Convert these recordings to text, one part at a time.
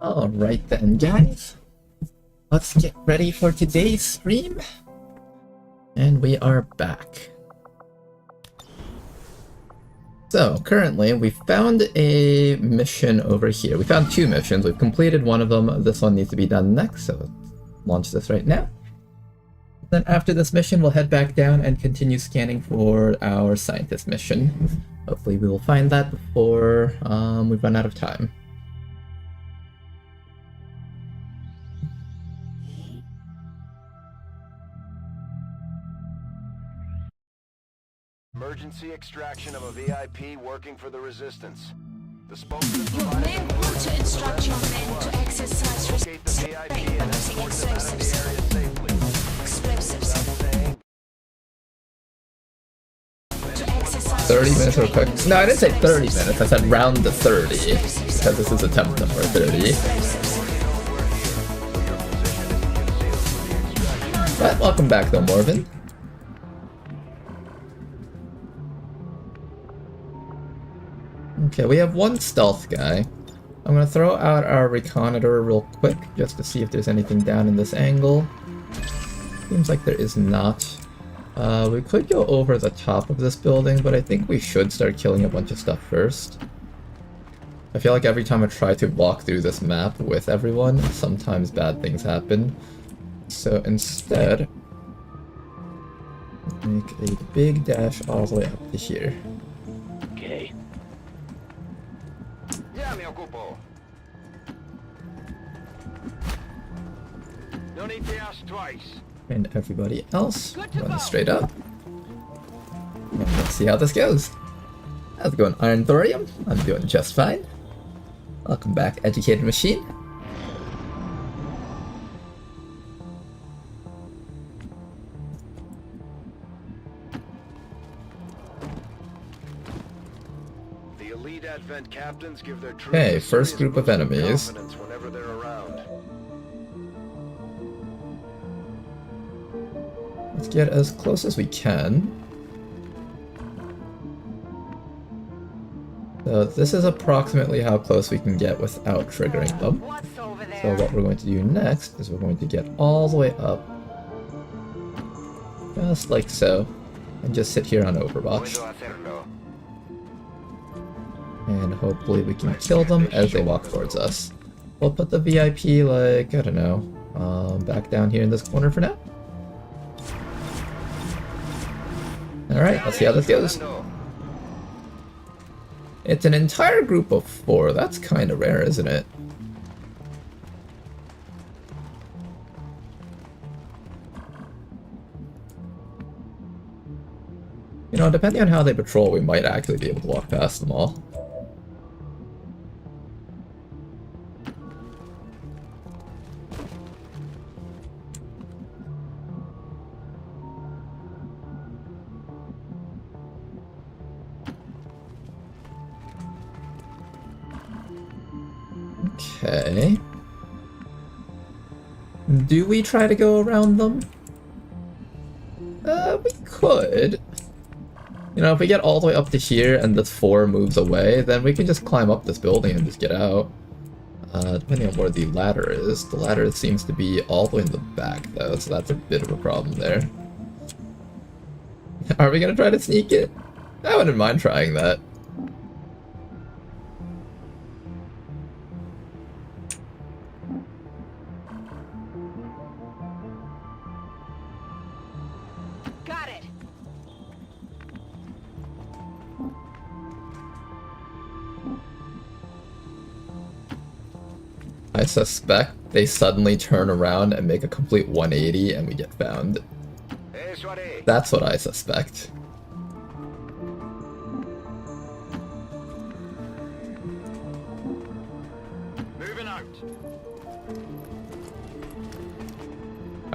Alright then, guys. Let's get ready for today's stream. And we are back. So, currently, we found a mission over here. We found two missions. We've completed one of them. This one needs to be done next, so let's launch this right now. Then after this mission, we'll head back down and continue scanning for our scientist mission. Hopefully we will find that before we run out of time. Emergency extraction of a VIP working for the resistance. The spokesman Your men want to instruct your men to exercise locate the VIP and using escort them out of the explosives. area safely. Explosives. Saying To exercise 30 minutes real quick. restraint No, I didn't say 30 explosives. minutes. I said round to 30. Because this is attempt number 30. But welcome back though, Morven. Okay, we have one stealth guy. I'm gonna throw out our reconnoiter real quick, just to see if there's anything down in this angle. Seems like there is not. We could go over the top of this building, but I think we should start killing a bunch of stuff first. I feel like every time I try to walk through this map with everyone, sometimes bad things happen. So instead, make a big dash all the way up to here. okay. Yeah, me ocupo. No need to ask twice. And everybody else, run straight up. And let's see how this goes. How's it going, Iron Thorium? I'm doing just fine. Welcome back, Educated Machine. The elite advent captains give their troops Okay, a first serious group of boost enemies. confidence whenever they're around. Let's get as close as we can. So this is approximately how close we can get without triggering them. So what we're going to do next is we're going to get all the way up. Just like so. And just sit here on Overwatch. And hopefully we can kill them as they walk towards us. We'll put the VIP, like, I don't know, back down here in this corner for now. Alright, let's see how this goes. It's an entire group of 4. That's kind of rare, isn't it? You know, depending on how they patrol, we might actually be able to walk past them all. Okay. Do we try to go around them? We could. You know, if we get all the way up to here and this 4 moves away, then we can just climb up this building and just get out. Depending on where the ladder is. The ladder seems to be all the way in the back, though, so that's a bit of a problem there. Are we gonna try to sneak it? I wouldn't mind trying that. Got it. I suspect they suddenly turn around and make a complete 180 and we get found. That's what I suspect. Moving out.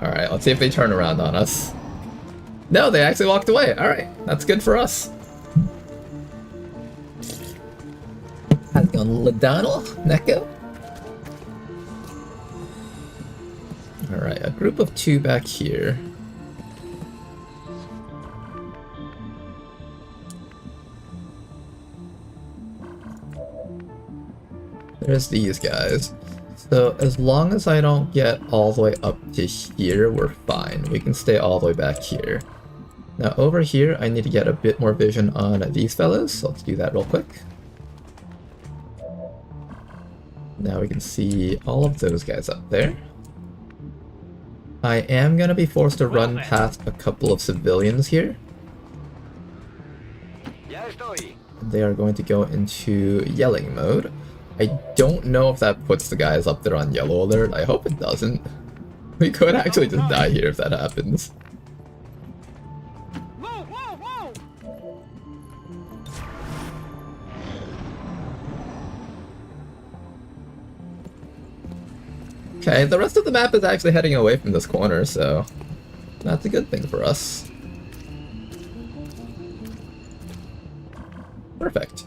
Alright, let's see if they turn around on us. No, they actually walked away. Alright, that's good for us. How's it going, Ladonal? Neko? Alright, a group of 2 back here. There's these guys. So as long as I don't get all the way up to here, we're fine. We can stay all the way back here. Now over here, I need to get a bit more vision on these fellas, so let's do that real quick. Now we can see all of those guys up there. I am going to be forced to run past a couple of civilians here. They are going to go into yelling mode. I don't know if that puts the guys up there on yellow alert. I hope it doesn't. We could actually just die here if that happens. Okay, the rest of the map is actually heading away from this corner, so that's a good thing for us. Perfect.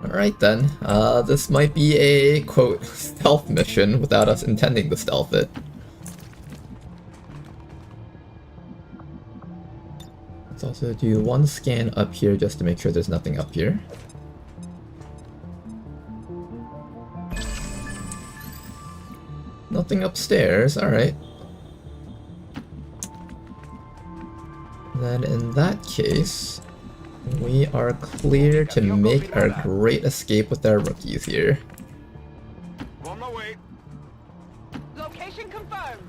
Alright then, this might be a, quote, stealth mission without us intending to stealth it. Let's also do one scan up here just to make sure there's nothing up here. Nothing upstairs, alright. Then in that case, we are clear to make our great escape with our rookies here. On my way. Location confirmed.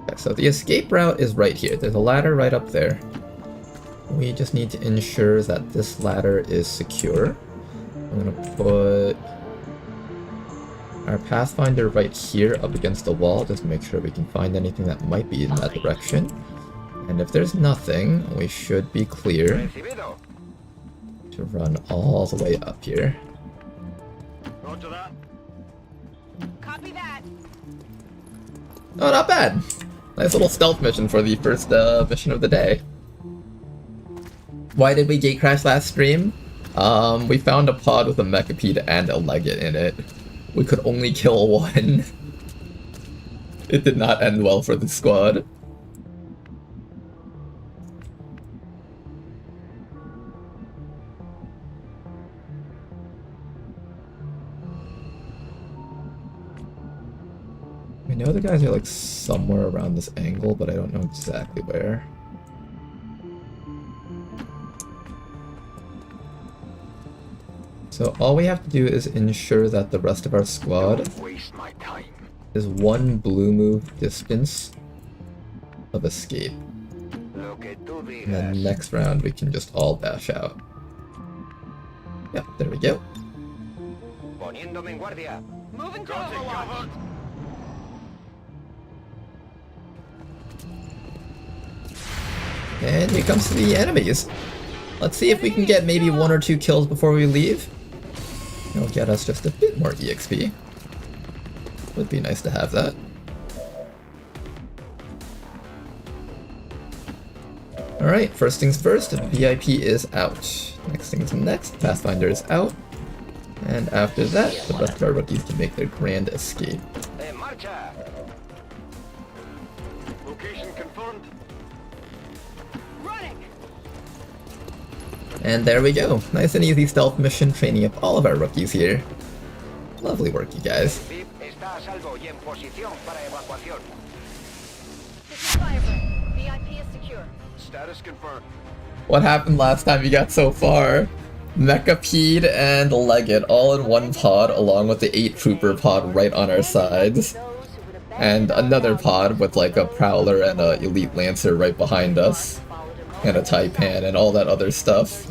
Okay, so the escape route is right here. There's a ladder right up there. We just need to ensure that this ladder is secure. I'm gonna put our Pathfinder right here up against the wall, just make sure we can find anything that might be in that direction. And if there's nothing, we should be clear to run all the way up here. Roger that. Copy that. Oh, not bad! Nice little stealth mission for the first mission of the day. Why did we gate crash last stream? We found a pod with a mechapede and a legate in it. We could only kill one. It did not end well for the squad. I know the guys are like somewhere around this angle, but I don't know exactly where. So all we have to do is ensure that the rest of our squad is one blue move distance of escape. And then next round we can just all dash out. Yep, there we go. Moving to Overwatch. And here comes the enemies. Let's see if we can get maybe 1 or 2 kills before we leave. It'll get us just a bit more EXP. Would be nice to have that. Alright, first things first, VIP is out. Next things next, Pathfinder is out. And after that, the rest of our rookies can make their grand escape. Location confirmed. Running. And there we go. Nice and easy stealth mission, training up all of our rookies here. Lovely work, you guys. This is Firebird. VIP is secure. Status confirmed. What happened last time you got so far? Mechapede and Legate all in one pod, along with the 8 Trooper pod right on our sides. And another pod with like a Prowler and a Elite Lancer right behind us. And a Taipan and all that other stuff.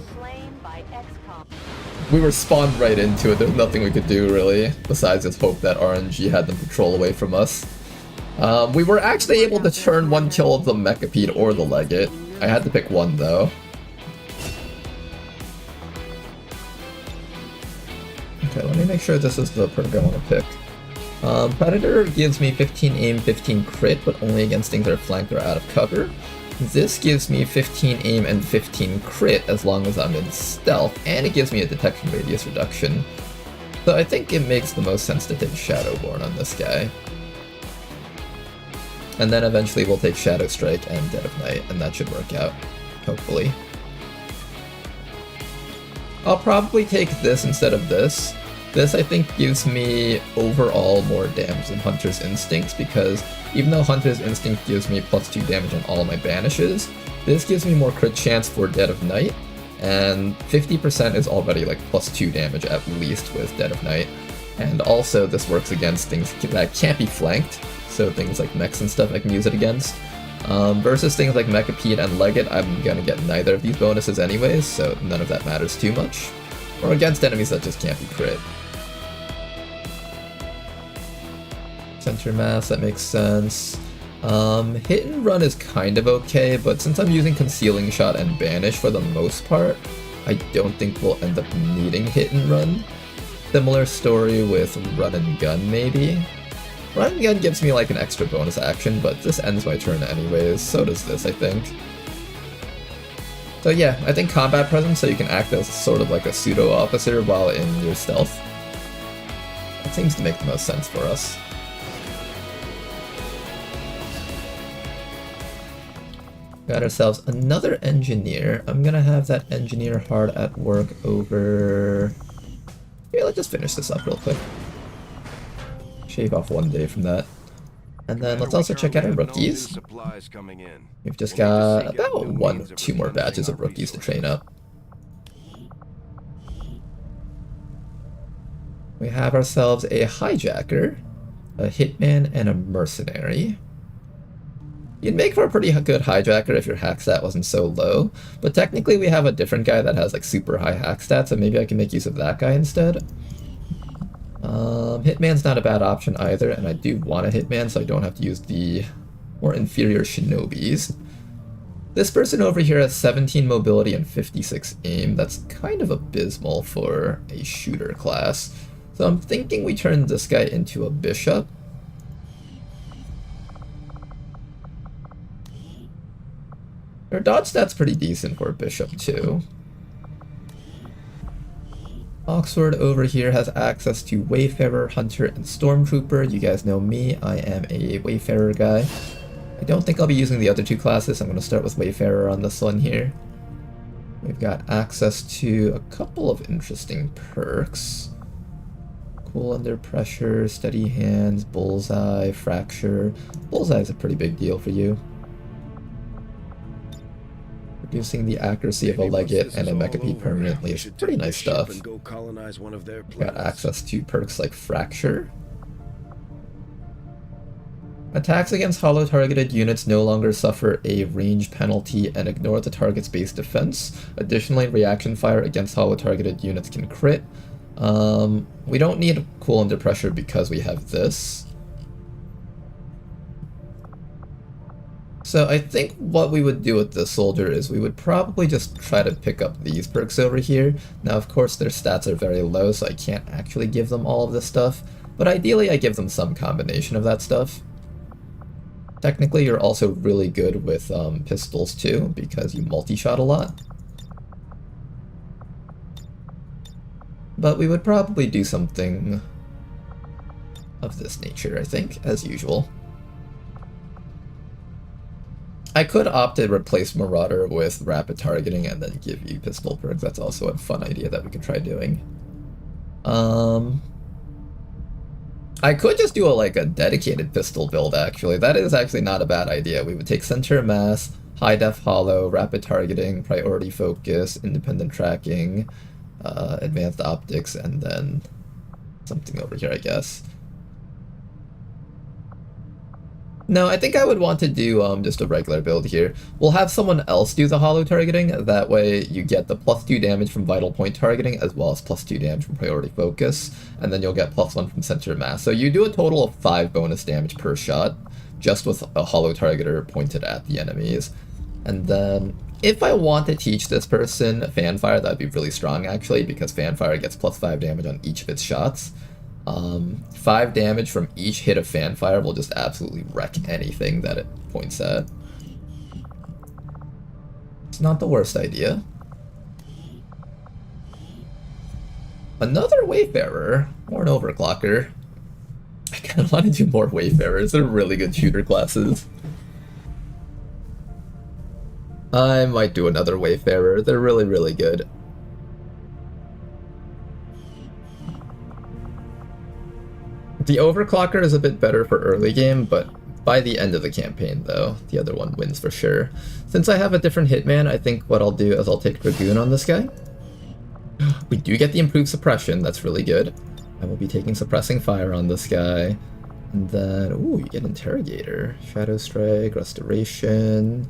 We were spawned right into it, there's nothing we could do really, besides just hope that RNG had them patrol away from us. We were actually able to turn one kill of the Mechapede or the Legate. I had to pick one though. Okay, let me make sure this is the perk I want to pick. Predator gives me 15 aim, 15 crit, but only against things that are flanked or out of cover. This gives me 15 aim and 15 crit as long as I'm in stealth, and it gives me a detection radius reduction. So I think it makes the most sense to take Shadowborn on this guy. And then eventually we'll take Shadow Strike and Dead of Night, and that should work out, hopefully. I'll probably take this instead of this. This, I think, gives me overall more damage than Hunter's Instincts, because even though Hunter's Instinct gives me +2 damage on all of my banishes, this gives me more crit chance for Dead of Night, and 50% is already like +2 damage at least with Dead of Night. And also this works against things that can't be flanked, so things like mechs and stuff I can use it against. Versus things like Mechapede and Leggett, I'm gonna get neither of these bonuses anyways, so none of that matters too much. Or against enemies that just can't be crit. Center mass, that makes sense. Hit and run is kind of okay, but since I'm using Concealing Shot and Banish for the most part, I don't think we'll end up needing hit and run. Similar story with run and gun, maybe. Run and gun gives me like an extra bonus action, but this ends my turn anyways, so does this, I think. So yeah, I think combat presence, so you can act as sort of like a pseudo-officer while in your stealth. That seems to make the most sense for us. Got ourselves another engineer. I'm gonna have that engineer hard at work over... Yeah, let's just finish this up real quick. Shave off 1 day from that. And then let's also check out our rookies. We've just got about 2 more batches of rookies to train up. We have ourselves a hijacker, a hitman, and a mercenary. You'd make for a pretty good hijacker if your hack stat wasn't so low, but technically we have a different guy that has like super high hack stats, so maybe I can make use of that guy instead. Hitman's not a bad option either, and I do want a hitman so I don't have to use the more inferior shinobis. This person over here has 17 mobility and 56 aim. That's kind of abysmal for a shooter class. So I'm thinking we turn this guy into a bishop. Our dodge stat's pretty decent for a bishop too. Oxford over here has access to Wayfarer, Hunter, and Stormtrooper. You guys know me, I am a Wayfarer guy. I don't think I'll be using the other 2 classes. I'm going to start with Wayfarer on this one here. We've got access to a couple of interesting perks. Cool Under Pressure, Steady Hands, Bullseye, Fracture. Bullseye is a pretty big deal for you. Reducing the accuracy of a Leggett and a Mechapede permanently is pretty nice stuff. Got access to perks like Fracture. Attacks against hollow targeted units no longer suffer a range penalty and ignore the target's base defense. Additionally, reaction fire against hollow targeted units can crit. We don't need Cool Under Pressure because we have this. So I think what we would do with this soldier is we would probably just try to pick up these perks over here. Now of course their stats are very low, so I can't actually give them all of this stuff, but ideally I give them some combination of that stuff. Technically you're also really good with pistols too, because you multi-shot a lot. But we would probably do something of this nature, I think, as usual. I could opt to replace Marauder with rapid targeting and then give you pistol perks. That's also a fun idea that we could try doing. I could just do a dedicated pistol build, actually. That is actually not a bad idea. We would take Center Mass, High Def Hollow, Rapid Targeting, Priority Focus, Independent Tracking, Advanced Optics, and then something over here, I guess. No, I think I would want to do just a regular build here. We'll have someone else do the hollow targeting, that way you get the +2 damage from vital point targeting as well as +2 damage from priority focus, and then you'll get +1 from center mass. So you do a total of 5 bonus damage per shot, just with a hollow targeter pointed at the enemies. And then, if I want to teach this person Fanfire, that'd be really strong actually, because Fanfire gets +5 damage on each of its shots. 5 damage from each hit of Fanfire will just absolutely wreck anything that it points at. It's not the worst idea. Another Wayfarer, or an Overclocker. I kind of want to do more Wayfarers. They're really good shooter classes. I might do another Wayfarer. They're really, really good. The Overclocker is a bit better for early game, but by the end of the campaign, though, the other one wins for sure. Since I have a different hitman, I think what I'll do is I'll take Dragoon on this guy. We do get the improved suppression, that's really good. I will be taking suppressing fire on this guy. And then, ooh, you get Interrogator. Shadow Strike, Restoration,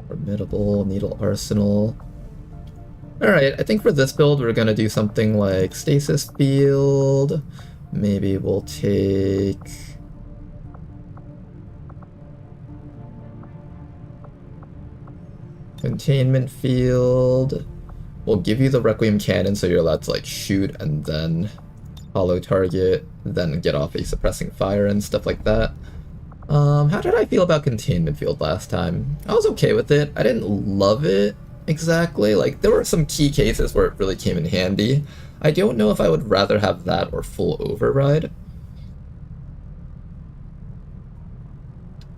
Formidable, Needle Arsenal. Alright, I think for this build we're gonna do something like Stasis Field. Maybe we'll take... Containment Field. We'll give you the Requiem Cannon so you're allowed to like shoot and then hollow target, then get off a suppressing fire and stuff like that. How did I feel about Containment Field last time? I was okay with it. I didn't love it exactly. Like, there were some key cases where it really came in handy. I don't know if I would rather have that or full override.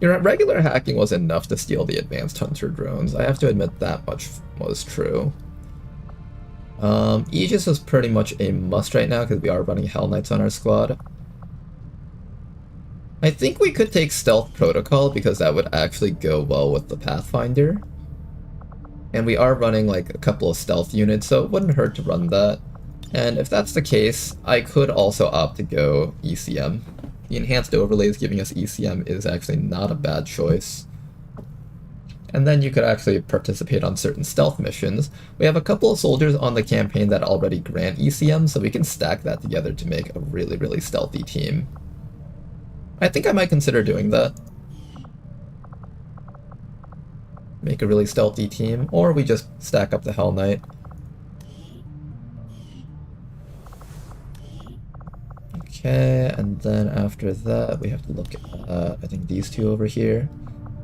Your regular hacking was enough to steal the advanced hunter drones. I have to admit that much was true. Aegis is pretty much a must right now because we are running Hell Knights on our squad. I think we could take Stealth Protocol because that would actually go well with the Pathfinder. And we are running like a couple of stealth units, so it wouldn't hurt to run that. And if that's the case, I could also opt to go ECM. The enhanced overlays giving us ECM is actually not a bad choice. And then you could actually participate on certain stealth missions. We have a couple of soldiers on the campaign that already grant ECM, so we can stack that together to make a really, really stealthy team. I think I might consider doing that. Make a really stealthy team, or we just stack up the Hell Knight. Okay, and then after that, we have to look at, I think, these two over here.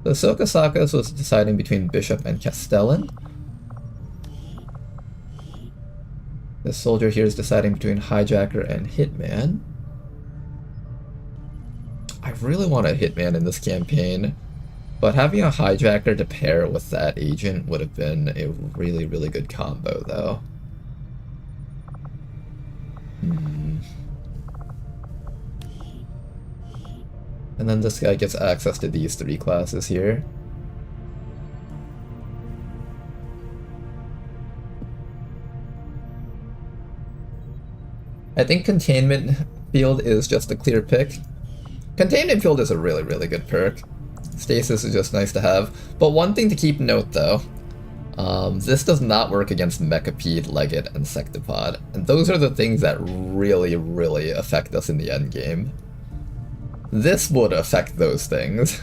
So Sokasakas was deciding between Bishop and Castellan. This soldier here is deciding between Hijacker and Hitman. I really want a Hitman in this campaign, but having a Hijacker to pair with that agent would have been a really, really good combo, though. And then this guy gets access to these three classes here. I think Containment Field is just a clear pick. Containment Field is a really, really good perk. Stasis is just nice to have. But one thing to keep note though, this does not work against Mechapede, Legate, and Sectopod. And those are the things that really, really affect us in the endgame. This would affect those things.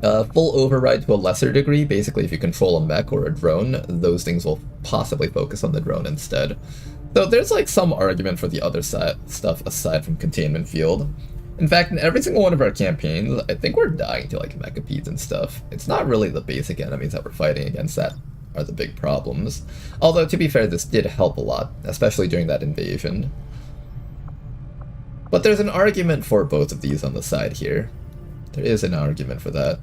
Full override to a lesser degree, basically if you control a mech or a drone, those things will possibly focus on the drone instead. So there's like some argument for the other stuff aside from Containment Field. In fact, in every single one of our campaigns, I think we're dying to like Mechapedes and stuff. It's not really the basic enemies that we're fighting against that are the big problems. Although, to be fair, this did help a lot, especially during that invasion. But there's an argument for both of these on the side here. There is an argument for that.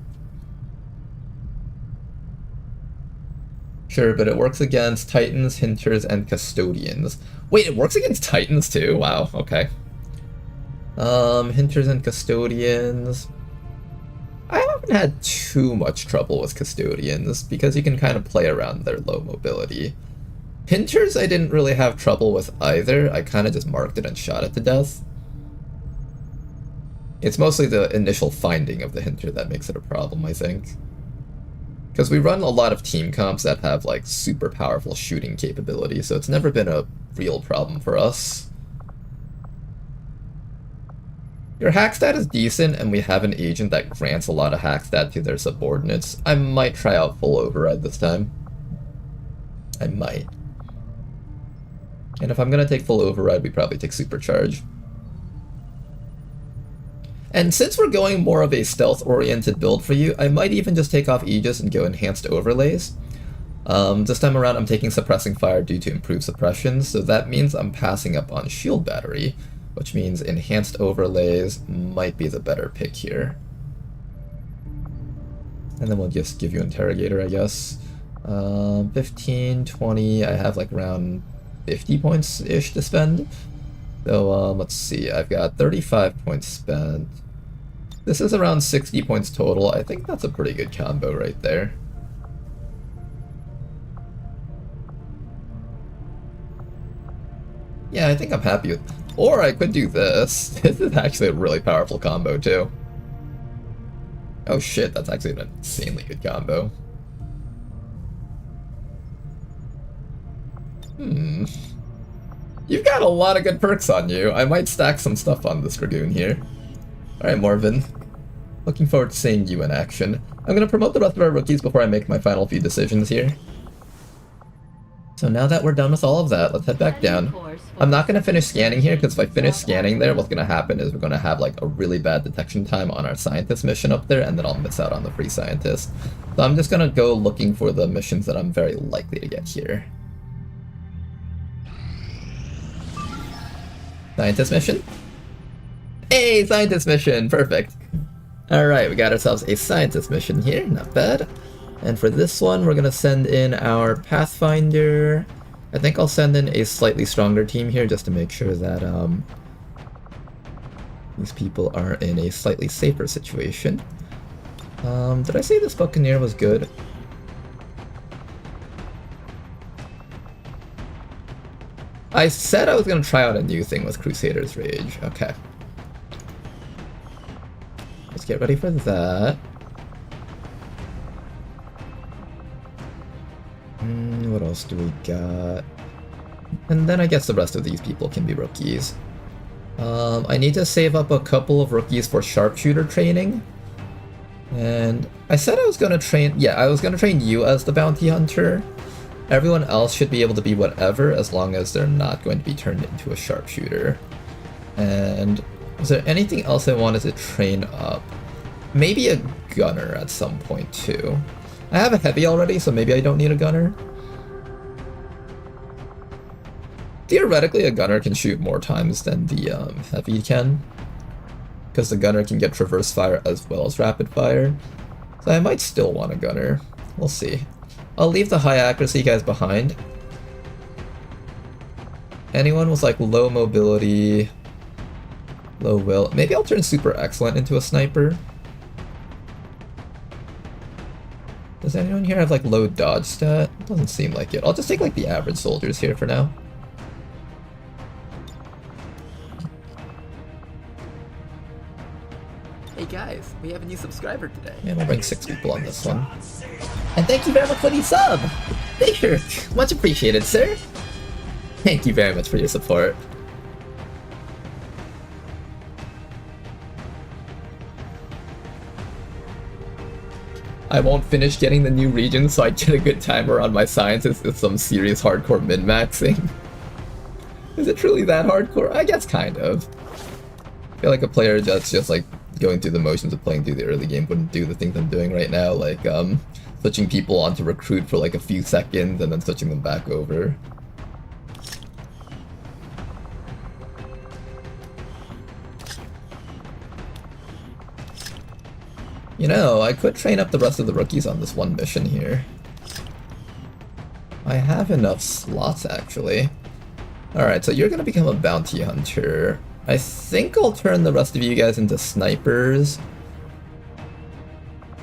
Sure, but it works against Titans, Hinters, and Custodians. Wait, it works against Titans too? Wow, okay. Hinters and Custodians. I haven't had too much trouble with Custodians, because you can kind of play around their low mobility. Hinters I didn't really have trouble with either, I kind of just marked it and shot it to death. It's mostly the initial finding of the Hinter that makes it a problem, I think. Because we run a lot of team comps that have like super powerful shooting capability, so it's never been a real problem for us. Your hack stat is decent, and we have an agent that grants a lot of hack stat to their subordinates. I might try out full override this time. I might. And if I'm gonna take full override, we probably take supercharge. And since we're going more of a stealth-oriented build for you, I might even just take off Aegis and go enhanced overlays. This time around I'm taking suppressing fire due to improved suppression, so that means I'm passing up on shield battery, which means enhanced overlays might be the better pick here. And then we'll just give you interrogator, I guess. 15, 20, I have like around 50 points-ish to spend. So let's see, I've got 35 points spent. This is around 60 points total. I think that's a pretty good combo right there. Yeah, I think I'm happy with... Or I could do this. This is actually a really powerful combo too. Oh shit, that's actually an insanely good combo. You've got a lot of good perks on you. I might stack some stuff on this Dragoon here. Alright, Morven. Looking forward to seeing you in action. I'm gonna promote the rest of our rookies before I make my final few decisions here. So now that we're done with all of that, let's head back down. I'm not gonna finish scanning here, because if I finish scanning there, what's gonna happen is we're gonna have like a really bad detection time on our scientist mission up there, and then I'll miss out on the free scientist. So I'm just gonna go looking for the missions that I'm very likely to get here. Scientist mission? Hey, scientist mission! Perfect! Alright, we got ourselves a scientist mission here, not bad. And for this one, we're gonna send in our Pathfinder. I think I'll send in a slightly stronger team here just to make sure that these people are in a slightly safer situation. Did I say this Buccaneer was good? I said I was gonna try out a new thing with Crusader's Rage. Okay. Let's get ready for that. What else do we got? And then I guess the rest of these people can be rookies. I need to save up a couple of rookies for sharpshooter training. And I said I was gonna train, yeah, I was gonna train you as the bounty hunter. Everyone else should be able to be whatever as long as they're not going to be turned into a sharpshooter. And is there anything else I wanted to train up? Maybe a gunner at some point too. I have a heavy already, so maybe I don't need a gunner. Theoretically, a gunner can shoot more times than the heavy can, because the gunner can get traverse fire as well as rapid fire. So I might still want a gunner. We'll see. I'll leave the high accuracy guys behind. Anyone with like low mobility, low will, maybe I'll turn super excellent into a sniper. Does anyone here have like low dodge stat? Doesn't seem like it. I'll just take like the average soldiers here for now. Hey guys, we have a new subscriber today. Yeah, we'll bring 6 people on this one. And thank you very much for the sub! Thank you! Much appreciated, sir! Thank you very much for your support. I won't finish getting the new region so I get a good timer on my scientists with some serious hardcore min-maxing. Is it truly that hardcore? I guess kind of. I feel like a player that's just like going through the motions of playing through the early game wouldn't do the things I'm doing right now, like switching people onto recruit for like a few seconds and then switching them back over. You know, I could train up the rest of the rookies on this one mission here. I have enough slots, actually. Alright, so you're gonna become a bounty hunter. I think I'll turn the rest of you guys into snipers.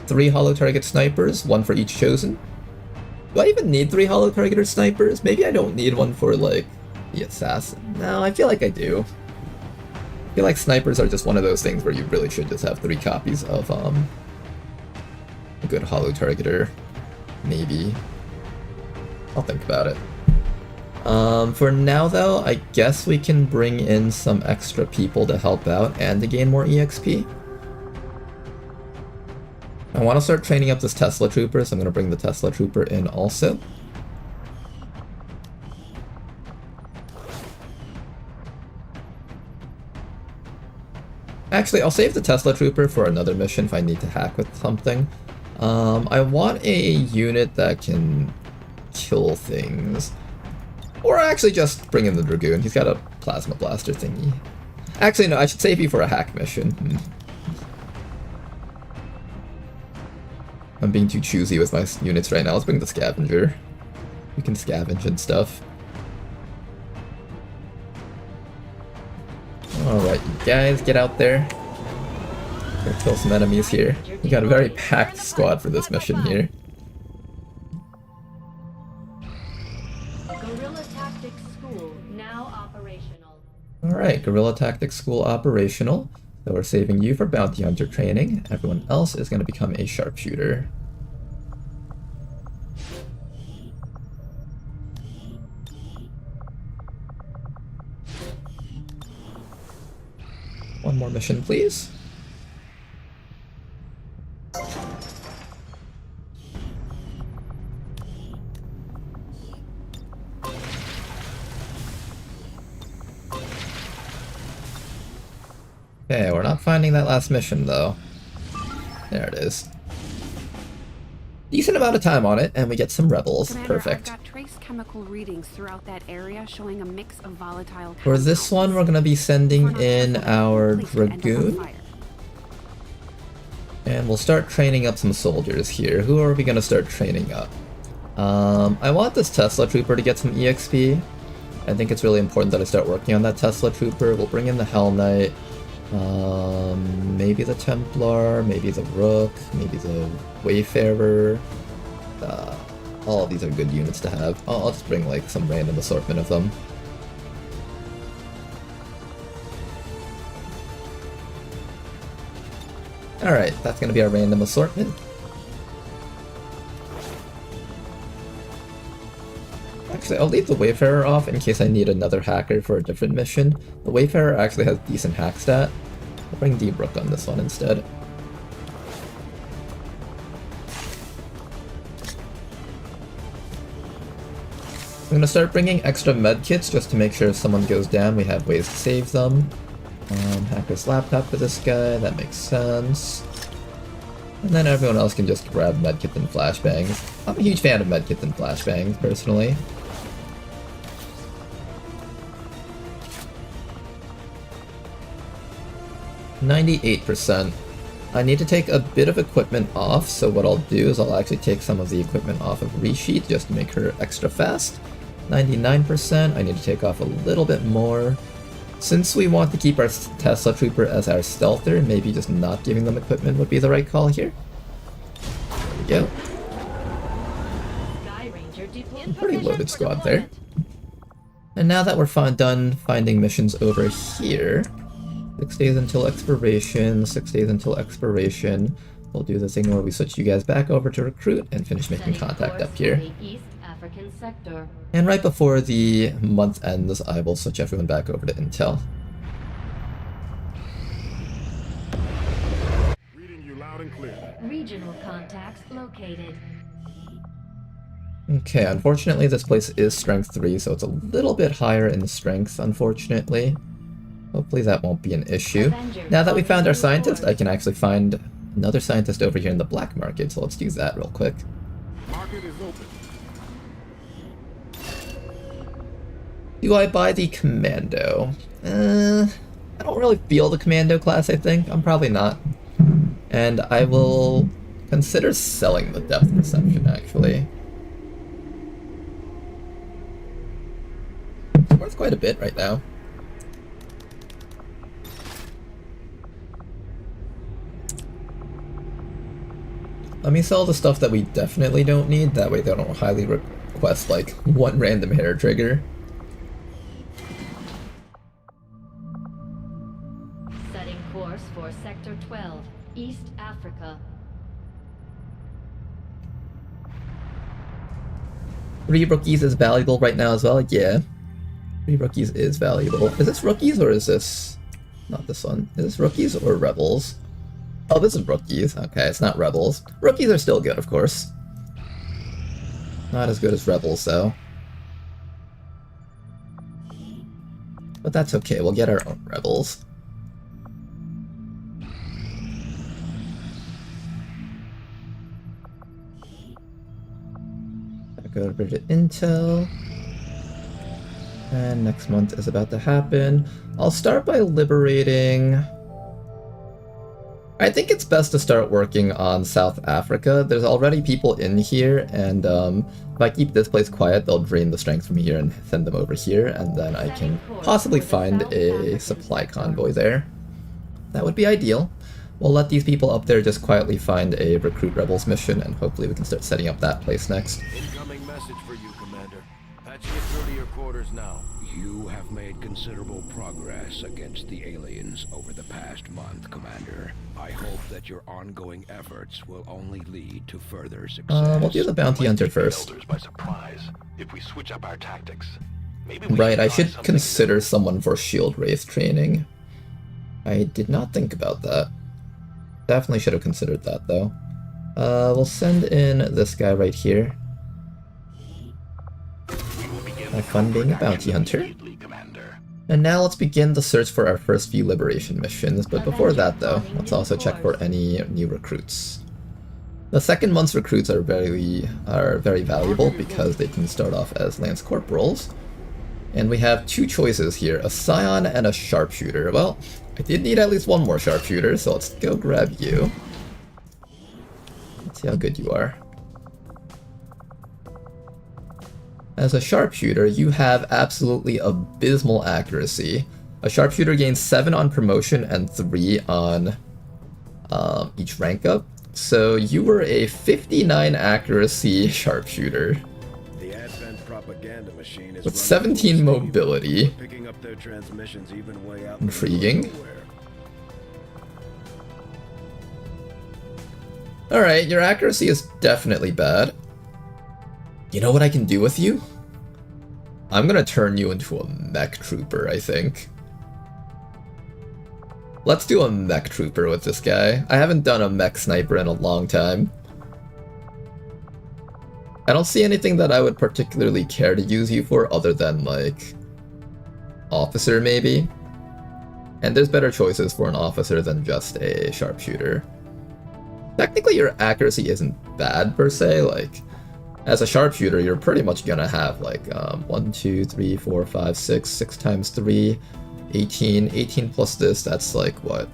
3 hollow target snipers, 1 for each chosen. Do I even need 3 hollow targeter snipers? Maybe I don't need one for, like, the assassin. No, I feel like I do. I feel like snipers are just one of those things where you really should just have 3 copies of, a good hollow targeter. Maybe. I'll think about it. For now though, I guess we can bring in some extra people to help out and to gain more EXP. I want to start training up this Tesla Trooper, so I'm going to bring the Tesla Trooper in also. Actually, I'll save the Tesla Trooper for another mission if I need to hack with something. I want a unit that can kill things. Or actually just bring in the Dragoon. He's got a plasma blaster thingy. Actually, no, I should save you for a hack mission. I'm being too choosy with my units right now. Let's bring the scavenger. We can scavenge and stuff. Alright, you guys, get out there. Gonna kill some enemies here. We got a very packed squad for this mission here. Guerrilla Tactics School now operational. Alright, Guerrilla Tactics School operational. So we're saving you for bounty hunter training. Everyone else is going to become a sharpshooter. One more mission, please. Okay, we're not finding that last mission though. There it is. Decent amount of time on it, and we get some rebels. Commander, Perfect. I've got trace chemical readings throughout that area showing a mix of volatile For this one, we're gonna be sending in our Dragoon. And we'll start training up some soldiers here. Who are we gonna start training up? I want this Tesla Trooper to get some EXP. I think it's really important that I start working on that Tesla Trooper. We'll bring in the Hell Knight. Maybe the Templar, maybe the Rook, maybe the Wayfarer. All of these are good units to have. I'll just bring like some random assortment of them. Alright, that's gonna be our random assortment. Actually, I'll leave the Wayfarer off in case I need another hacker for a different mission. The Wayfarer actually has decent hack stat. I'll bring D-Brook on this one instead. I'm gonna start bringing extra medkits just to make sure if someone goes down, we have ways to save them. Hacker's laptop for this guy, that makes sense. And then everyone else can just grab medkits and flashbangs. I'm a huge fan of medkits and flashbangs, personally. %. I need to take a bit of equipment off, so what I'll do is I'll actually take some of the equipment off of Resheet just to make her extra fast. 99%, I need to take off a little bit more. Since we want to keep our Tesla Trooper as our stealther, maybe just not giving them equipment would be the right call here. There we go. Sky Ranger deployed. In Pretty position loaded for squad there. deployment. And now that we're done finding missions over here, 6 days until expiration, 6 days until expiration, we'll do the thing where we switch you guys back over to recruit and finish making Setting contact course up here. for the East African sector. And right before the month ends, I will switch everyone back over to Intel. Reading you loud and clear. Regional contacts located. Okay, unfortunately this place is strength 3, so it's a little bit higher in strength, unfortunately. Hopefully that won't be an issue. Now that we found our scientist, I can actually find another scientist over here in the black market, so let's do that real quick. Market is open. Do I buy the Commando? I don't really feel the Commando class, I think. I'm probably not. And I will consider selling the Depth Perception, actually. It's worth quite a bit right now. Let me sell the stuff that we definitely don't need, that way they don't highly request like one random hair trigger. Setting course for Sector 12, East Africa. 3 rookies is valuable right now as well, yeah. 3 rookies is valuable. Is this rookies or is this... not this one. Is this rookies or rebels? Oh, this is rookies. Okay, it's not rebels. Rookies are still good, of course. Not as good as rebels, though. But that's okay, we'll get our own rebels. Back over to Intel. And next month is about to happen. I'll start by liberating... I think it's best to start working on South Africa. There's already people in here, and if I keep this place quiet, they'll drain the strength from here and send them over here, and then I can possibly find a supply convoy there. That would be ideal. We'll let these people up there just quietly find a Recruit Rebels mission, and hopefully we can start setting up that place next. Incoming message for you, Commander. Patching it through to your quarters now. You have made considerable progress against the aliens over the past month, Commander. I hope that your ongoing efforts will only lead to further success. We'll do the bounty hunter first. By surprise, if we switch up our tactics. Maybe Right, I should consider someone for Shield Wraith training. I did not think about that. Definitely should have considered that, though. We'll send in this guy right here. Have fun being a bounty hunter. And now let's begin the search for our first few liberation missions, but before that though, let's also check for any new recruits. The second month's recruits are very valuable because they can start off as Lance Corporals. And we have two choices here, a Scion and a Sharpshooter. Well, I did need at least one more Sharpshooter, so let's go grab you. Let's see how good you are. As a Sharpshooter, you have absolutely abysmal accuracy. A Sharpshooter gains 7 on promotion and 3 on each rank up. So you were a 59 accuracy Sharpshooter. The Advent propaganda machine is with 17 mobility. picking up their transmissions even way out. Intriguing. Alright, your accuracy is definitely bad. You know what I can do with you? I'm gonna turn you into a mech trooper, I think. Let's do a mech trooper with this guy. I haven't done a mech sniper in a long time. I don't see anything that I would particularly care to use you for other than, like, officer, maybe? And there's better choices for an officer than just a sharpshooter. Technically, your accuracy isn't bad, per se, like... As a sharpshooter, you're pretty much gonna have like 1, 2, 3, 4, 5, 6, 6 times 3, 18, 18 plus this, that's like what,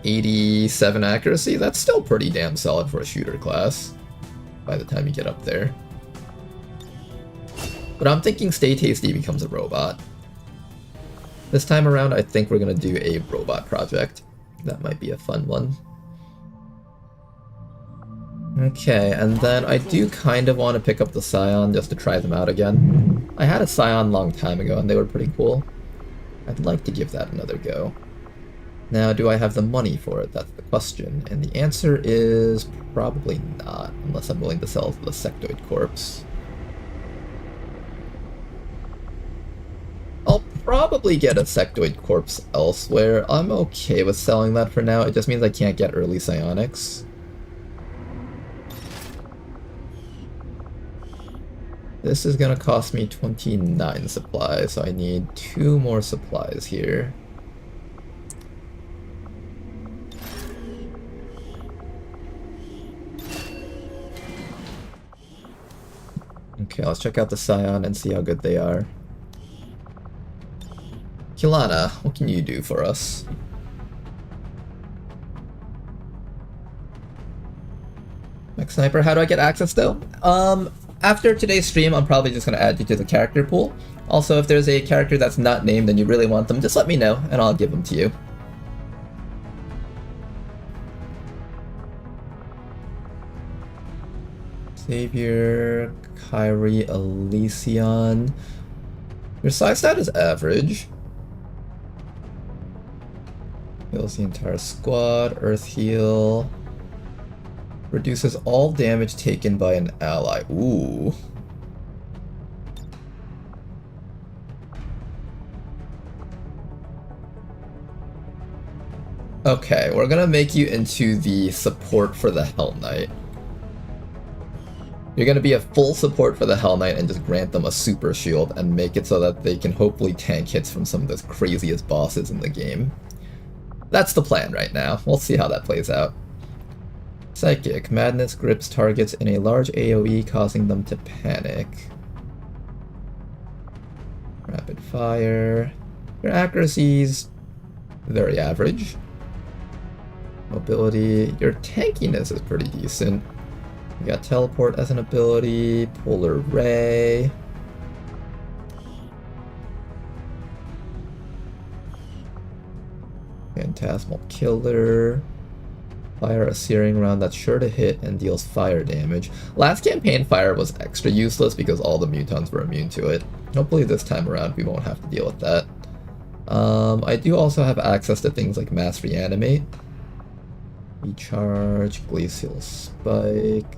87 accuracy? That's still pretty damn solid for a shooter class by the time you get up there. But I'm thinking Stay Tasty becomes a robot. This time around, I think we're gonna do a robot project. That might be a fun one. Okay, and then I do kind of want to pick up the Scion just to try them out again. I had a Scion a long time ago and they were pretty cool. I'd like to give that another go. Now, do I have the money for it? That's the question. And the answer is probably not, unless I'm willing to sell the Sectoid Corpse. I'll probably get a Sectoid Corpse elsewhere. I'm okay with selling that for now. It just means I can't get early psionics. This is gonna cost me 29 supplies, so I need 2 more supplies here. Okay, let's check out the Scion and see how good they are. Kilana, what can you do for us? Mech Sniper, how do I get access though? After today's stream, I'm probably just going to add you to the character pool. Also, if there's a character that's not named and you really want them, just let me know, and I'll give them to you. Savior, Kyrie, Elysion. Your size stat is average. Heals the entire squad, Earth Heal. Reduces all damage taken by an ally. Ooh. Okay, we're gonna make you into the support for the Hell Knight. You're gonna be a full support for the Hell Knight and just grant them a super shield and make it so that they can hopefully tank hits from some of the craziest bosses in the game. That's the plan right now. We'll see how that plays out. Psychic. Madness grips targets in a large AoE, causing them to panic. fire. Your accuracy's very average. Mobility, your tankiness is pretty decent. You got teleport as an ability, polar ray. Phantasmal killer. Fire a searing round that's sure to hit and deals fire damage. Last campaign fire was extra useless because all the mutons were immune to it. Hopefully this time around we won't have to deal with that. I do also have access to things like mass reanimate. Recharge, glacial spike.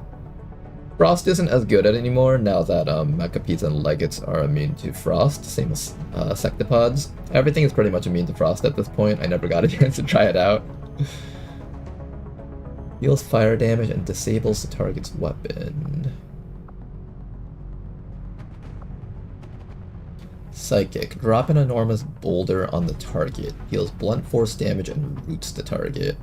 Frost isn't as good at anymore now that Mechapedes and Legates are immune to frost, same as Sectopods. Everything is pretty much immune to frost at this point. I never got a chance to try it out. Deals fire damage and disables the target's weapon. Psychic. Drop an enormous boulder on the target. Deals blunt force damage and roots the target.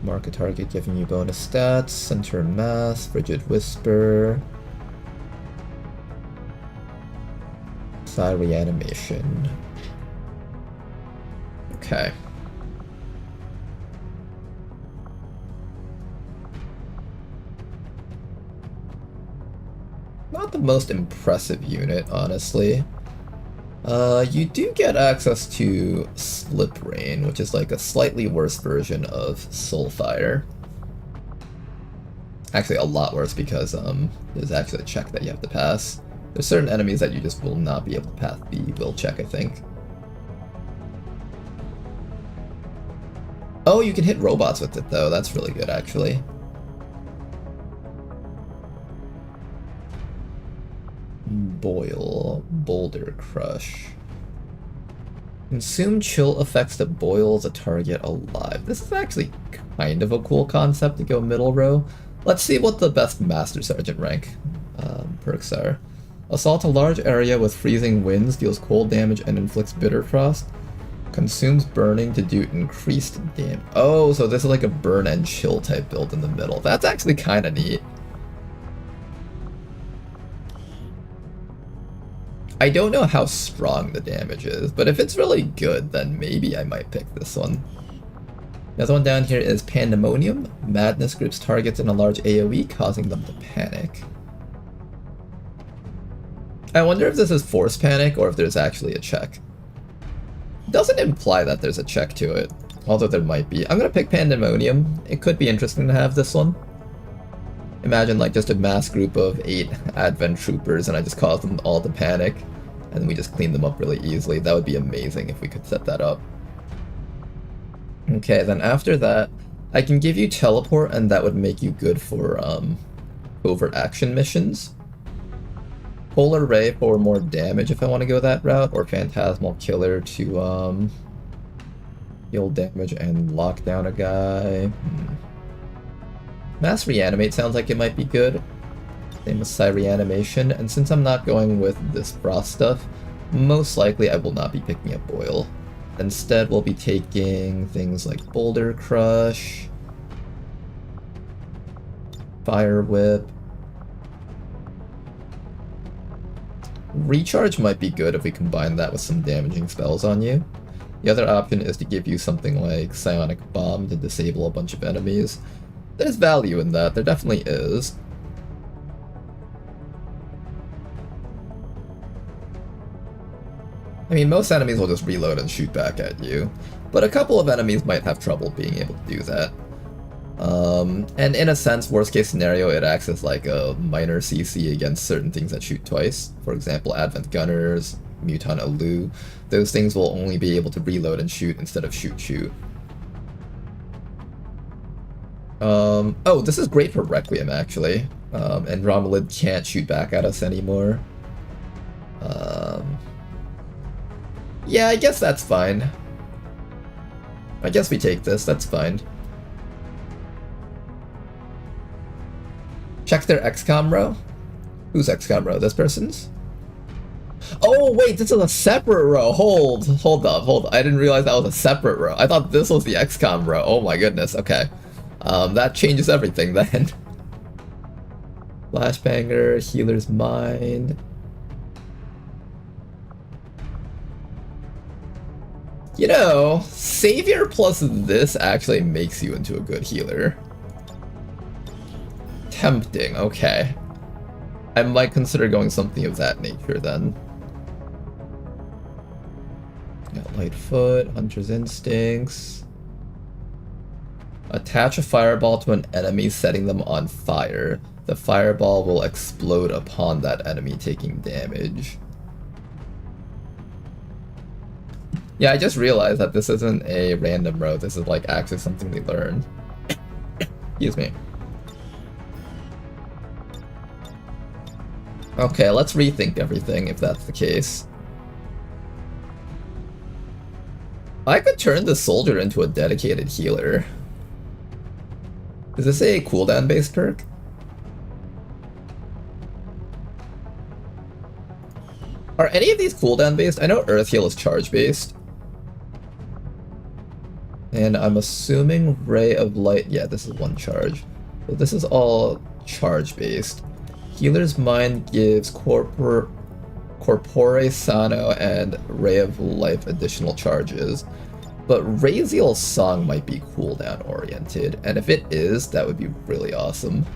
Mark a target giving you bonus stats. Center mass. Frigid whisper. Psi reanimation. Okay. Not the most impressive unit, honestly. You do get access to Slip Rain, which is like a slightly worse version of Soulfire. Actually, a lot worse because there's actually a check that you have to pass. There's certain enemies that you just will not be able to pass the will check, I think. Oh, you can hit robots with it though, that's really good actually. Boil, Boulder Crush. Consume chill effects that boil the target alive. This is actually kind of a cool concept to go middle row. Let's see what the best Master Sergeant rank perks are. Assault a large area with freezing winds, deals cold damage and inflicts bitter frost. Consumes burning to do increased damage. Oh, so this is like a burn and chill type build in the middle. That's actually kind of neat. I don't know how strong the damage is, but if it's really good, then maybe I might pick this one. The other one down here is Pandemonium. Madness grips targets in a large AoE, causing them to panic. I wonder if this is force panic or if there's actually a check. It doesn't imply that there's a check to it, although there might be. I'm gonna pick Pandemonium. It could be interesting to have this one. Imagine like just a mass group of 8 Advent troopers and I just cause them all to panic and we just clean them up really easily. That would be amazing if we could set that up. Okay, then after that, I can give you teleport and that would make you good for covert action missions. Polar Ray for more damage if I want to go that route, or Phantasmal Killer to heal damage and lock down a guy. Mass Reanimate sounds like it might be good. Same as Psi Reanimation, and since I'm not going with this frost stuff, most likely I will not be picking up Boil. Instead, we'll be taking things like Boulder Crush, Fire Whip. Recharge might be good if we combine that with some damaging spells on you. The other option is to give you something like Psionic Bomb to disable a bunch of enemies. There's value in that, there definitely is. I mean, most enemies will just reload and shoot back at you, but a couple of enemies might have trouble being able to do that. And in a sense, worst case scenario, it acts as like a minor CC against certain things that shoot twice. For example, Advent Gunners, Muton Alu. Those things will only be able to reload and shoot instead of shoot. Oh, this is great for Requiem, actually. And Romalid can't shoot back at us anymore. Yeah, I guess that's fine. I guess we take this, that's fine. Check their XCOM row? Who's XCOM row? This person's? Oh, wait, this is a separate row. Hold up. I didn't realize that was a separate row. I thought this was the XCOM row. Oh my goodness, okay. That changes everything then. Flashbanger, Healer's Mind. You know, Savior plus this actually makes you into a good healer. Tempting, okay. I might consider going something of that nature then. Got Lightfoot, Hunter's Instincts. Attach a fireball to an enemy, setting them on fire. The fireball will explode upon that enemy taking damage. Yeah, I just realized that this isn't a random road. This is like actually something we learned. Excuse me. Okay, let's rethink everything if that's the case. I could turn the soldier into a dedicated healer. Is this a cooldown based perk? Are any of these cooldown based? I know Earth Heal is charge based. And I'm assuming Ray of Light, yeah, this is one charge. So this is all charge based. Healer's Mind gives Corpore Sano and Ray of Life additional charges. But Raziel's Song might be cooldown oriented, and if it is, that would be really awesome.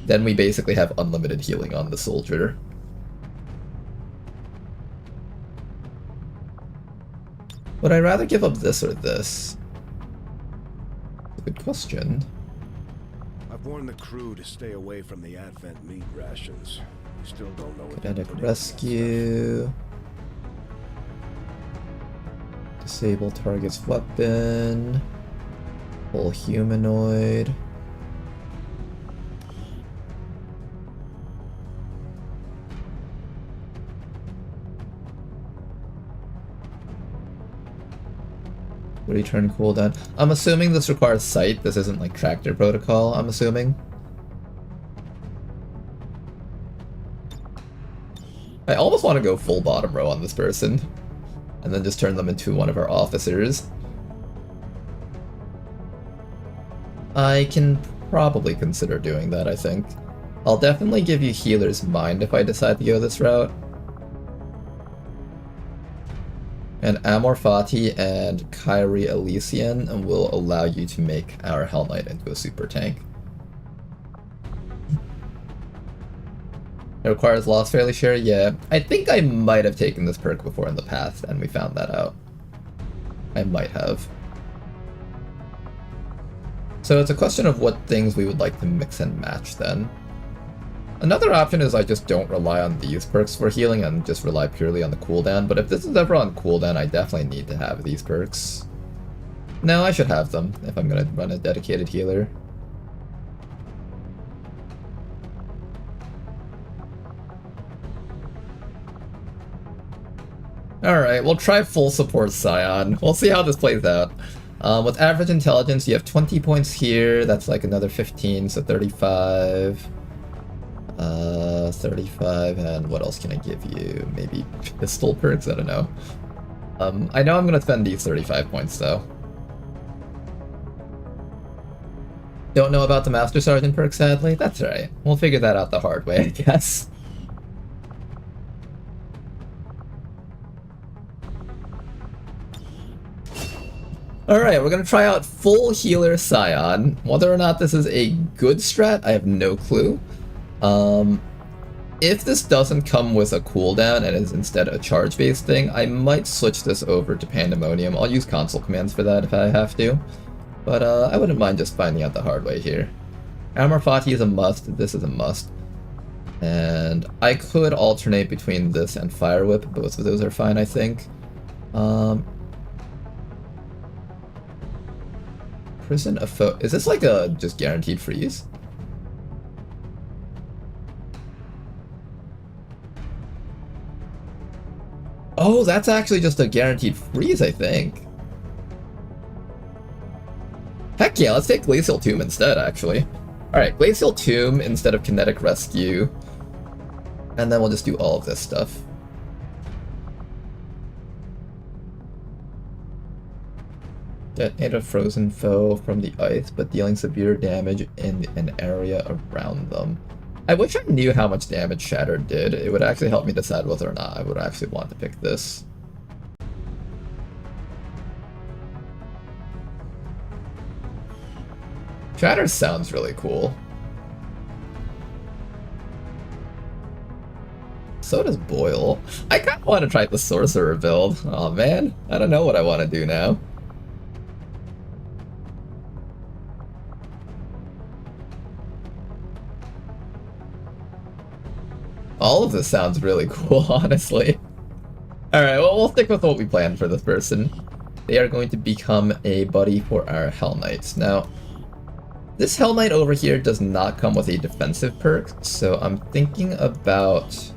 Then we basically have unlimited healing on the soldier. Would I rather give up this or this? Good question. I've warned the crew to stay away from the Advent meat rations. We still don't know what Kinetic Rescue. Disable target's weapon. Full humanoid. Return cooldown. I'm assuming this requires sight. This isn't like tractor protocol, I'm assuming. I almost want to go full bottom row on this person. And then just turn them into one of our officers. I can probably consider doing that, I think. I'll definitely give you Healer's Mind if I decide to go this route. And Amor Fati and Kyrie Elysian will allow you to make our Hell Knight into a super tank. It requires Lost Fairly Share? Yeah. I think I might have taken this perk before in the past, and we found that out. I might have. So it's a question of what things we would like to mix and match then. Another option is I just don't rely on these perks for healing and just rely purely on the cooldown, but if this is ever on cooldown, I definitely need to have these perks. No, I should have them if I'm going to run a dedicated healer. Alright, we'll try full support Scion. We'll see how this plays out. With average intelligence, you have 20 points here, that's like another 15, so 35. 35, and what else can I give you? Maybe pistol perks? I don't know. I know I'm gonna spend these 35 points though. Don't know about the Master Sergeant perk, sadly. That's alright. We'll figure that out the hard way, I guess. Alright, we're gonna try out full healer Scion. Whether or not this is a good strat, I have no clue. If this doesn't come with a cooldown and is instead a charge-based thing, I might switch this over to Pandemonium. I'll use console commands for that if I have to. But I wouldn't mind just finding out the hard way here. Amor Fati is a must, this is a must. And I could alternate between this and Fire Whip, both of those are fine, I think. Prison of Foe. Is this like a just guaranteed freeze? Oh, that's actually just a guaranteed freeze, I think. Heck yeah, let's take Glacial Tomb instead, actually. Alright, Glacial Tomb instead of Kinetic Rescue. And then we'll just do all of this stuff. Detonate a frozen foe from the ice, but dealing severe damage in an area around them. I wish I knew how much damage Shatter did. It would actually help me decide whether or not I would actually want to pick this. Shatter sounds really cool. So does Boil. I kind of want to try the Sorcerer build. Oh man, I don't know what I want to do now. All of this sounds really cool, honestly. Alright, well, we'll stick with what we planned for this person. They are going to become a buddy for our Hell Knights. Now, this Hell Knight over here does not come with a defensive perk, so I'm thinking about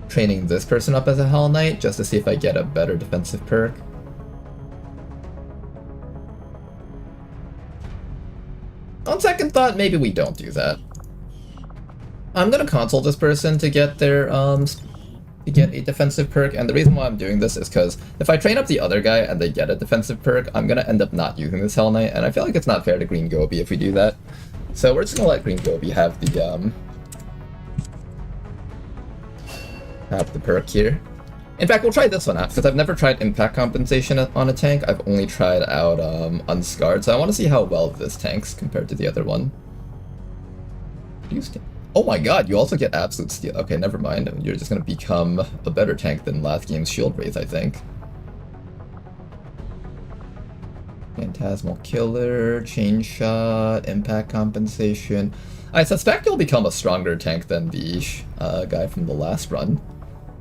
training this person up as a Hell Knight just to see if I get a better defensive perk. On second thought, maybe we don't do that. I'm gonna consult this person to get their to get a defensive perk, and the reason why I'm doing this is because if I train up the other guy and they get a defensive perk, I'm gonna end up not using this Hell Knight, and I feel like it's not fair to Green Gobi if we do that. So we're just gonna let Green Gobi have the perk here. In fact, we'll try this one out because I've never tried impact compensation on a tank. I've only tried out Unscarred, so I want to see how well this tanks compared to the other one. Oh my god, you also get Absolute Steel. Okay, never mind. You're just going to become a better tank than last game's Shield Wraith, I think. Phantasmal Killer, Chain Shot, Impact Compensation. I suspect you'll become a stronger tank than the guy from the last run.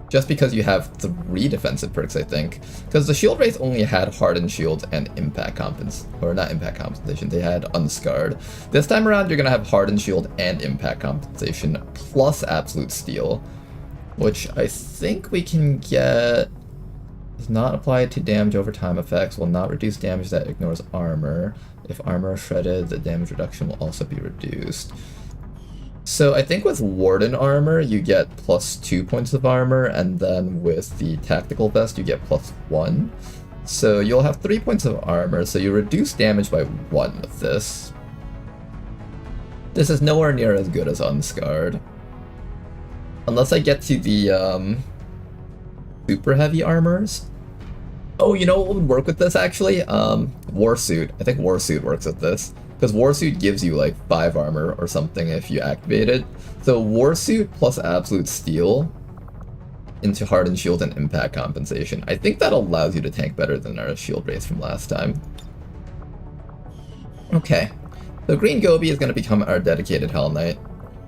Just because you have 3 defensive perks, I think. Because the Shield Wraith only had Hardened Shield and Impact Compensation. Or not Impact Compensation, they had Unscarred. This time around, you're going to have Hardened Shield and Impact Compensation, plus Absolute Steel. Which I think we can get... Does not apply to damage over time effects, will not reduce damage that ignores armor. If armor is shredded, the damage reduction will also be reduced. So I think with Warden armor, you get +2 points of armor, and then with the Tactical Vest, you get +1. So you'll have 3 points of armor, so you reduce damage by 1 with this. This is nowhere near as good as Unscarred. Unless I get to the super heavy armors. Oh, you know what would work with this actually? Warsuit. I think Warsuit works with this. Because Warsuit gives you like 5 armor or something if you activate it. So Warsuit plus Absolute Steel into Hardened Shield and Impact Compensation. I think that allows you to tank better than our Shield Wraith from last time. Okay. So Green Gobi is going to become our dedicated Hell Knight,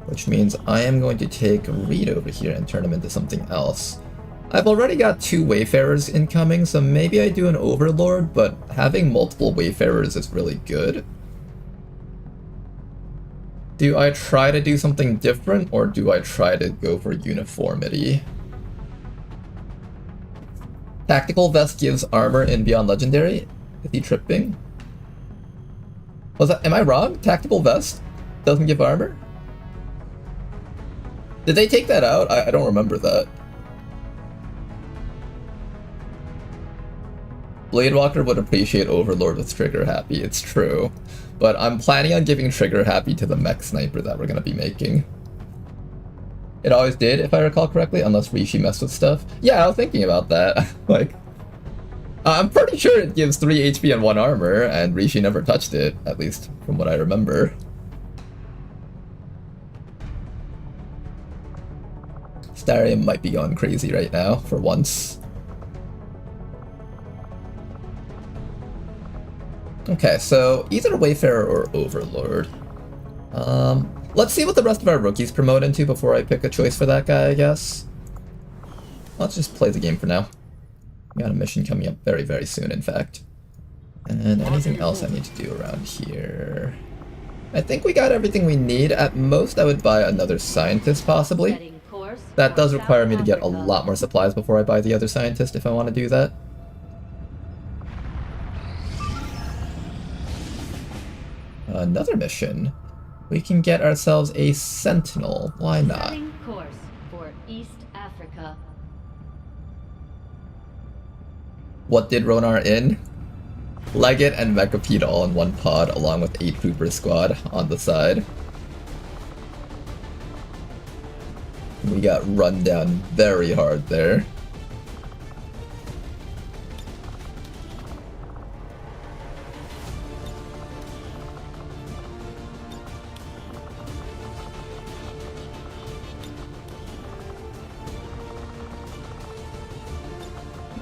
which means I am going to take Reed over here and turn him into something else. I've already got 2 Wayfarers incoming, so maybe I do an Overlord, but having multiple Wayfarers is really good. Do I try to do something different, or do I try to go for uniformity? Tactical Vest gives armor in Beyond Legendary? Is he tripping? Was that, am I wrong? Tactical Vest doesn't give armor? Did they take that out? I don't remember that. Bladewalker would appreciate Overlord with Trigger Happy, it's true. But I'm planning on giving Trigger Happy to the mech sniper that we're going to be making. It always did, if I recall correctly, unless Rishi messed with stuff. Yeah, I was thinking about that. Like, I'm pretty sure it gives 3 HP and 1 armor, and Rishi never touched it, at least from what I remember. Starium might be going crazy right now, for once. Okay, so either Wayfarer or Overlord. Let's see what the rest of our rookies promote into before I pick a choice for that guy, I guess. Let's just play the game for now. We got a mission coming up very, very soon, in fact. And anything else I need to do around here? I think we got everything we need. At most, I would buy another scientist, possibly. That does require me to get a lot more supplies before I buy the other scientist, if I want to do that. Another mission. We can get ourselves a Sentinel. Why not? Setting course for East Africa. What did Ronar in? Legate and Mechapede all in one pod, along with a Trooper squad on the side. We got run down very hard there.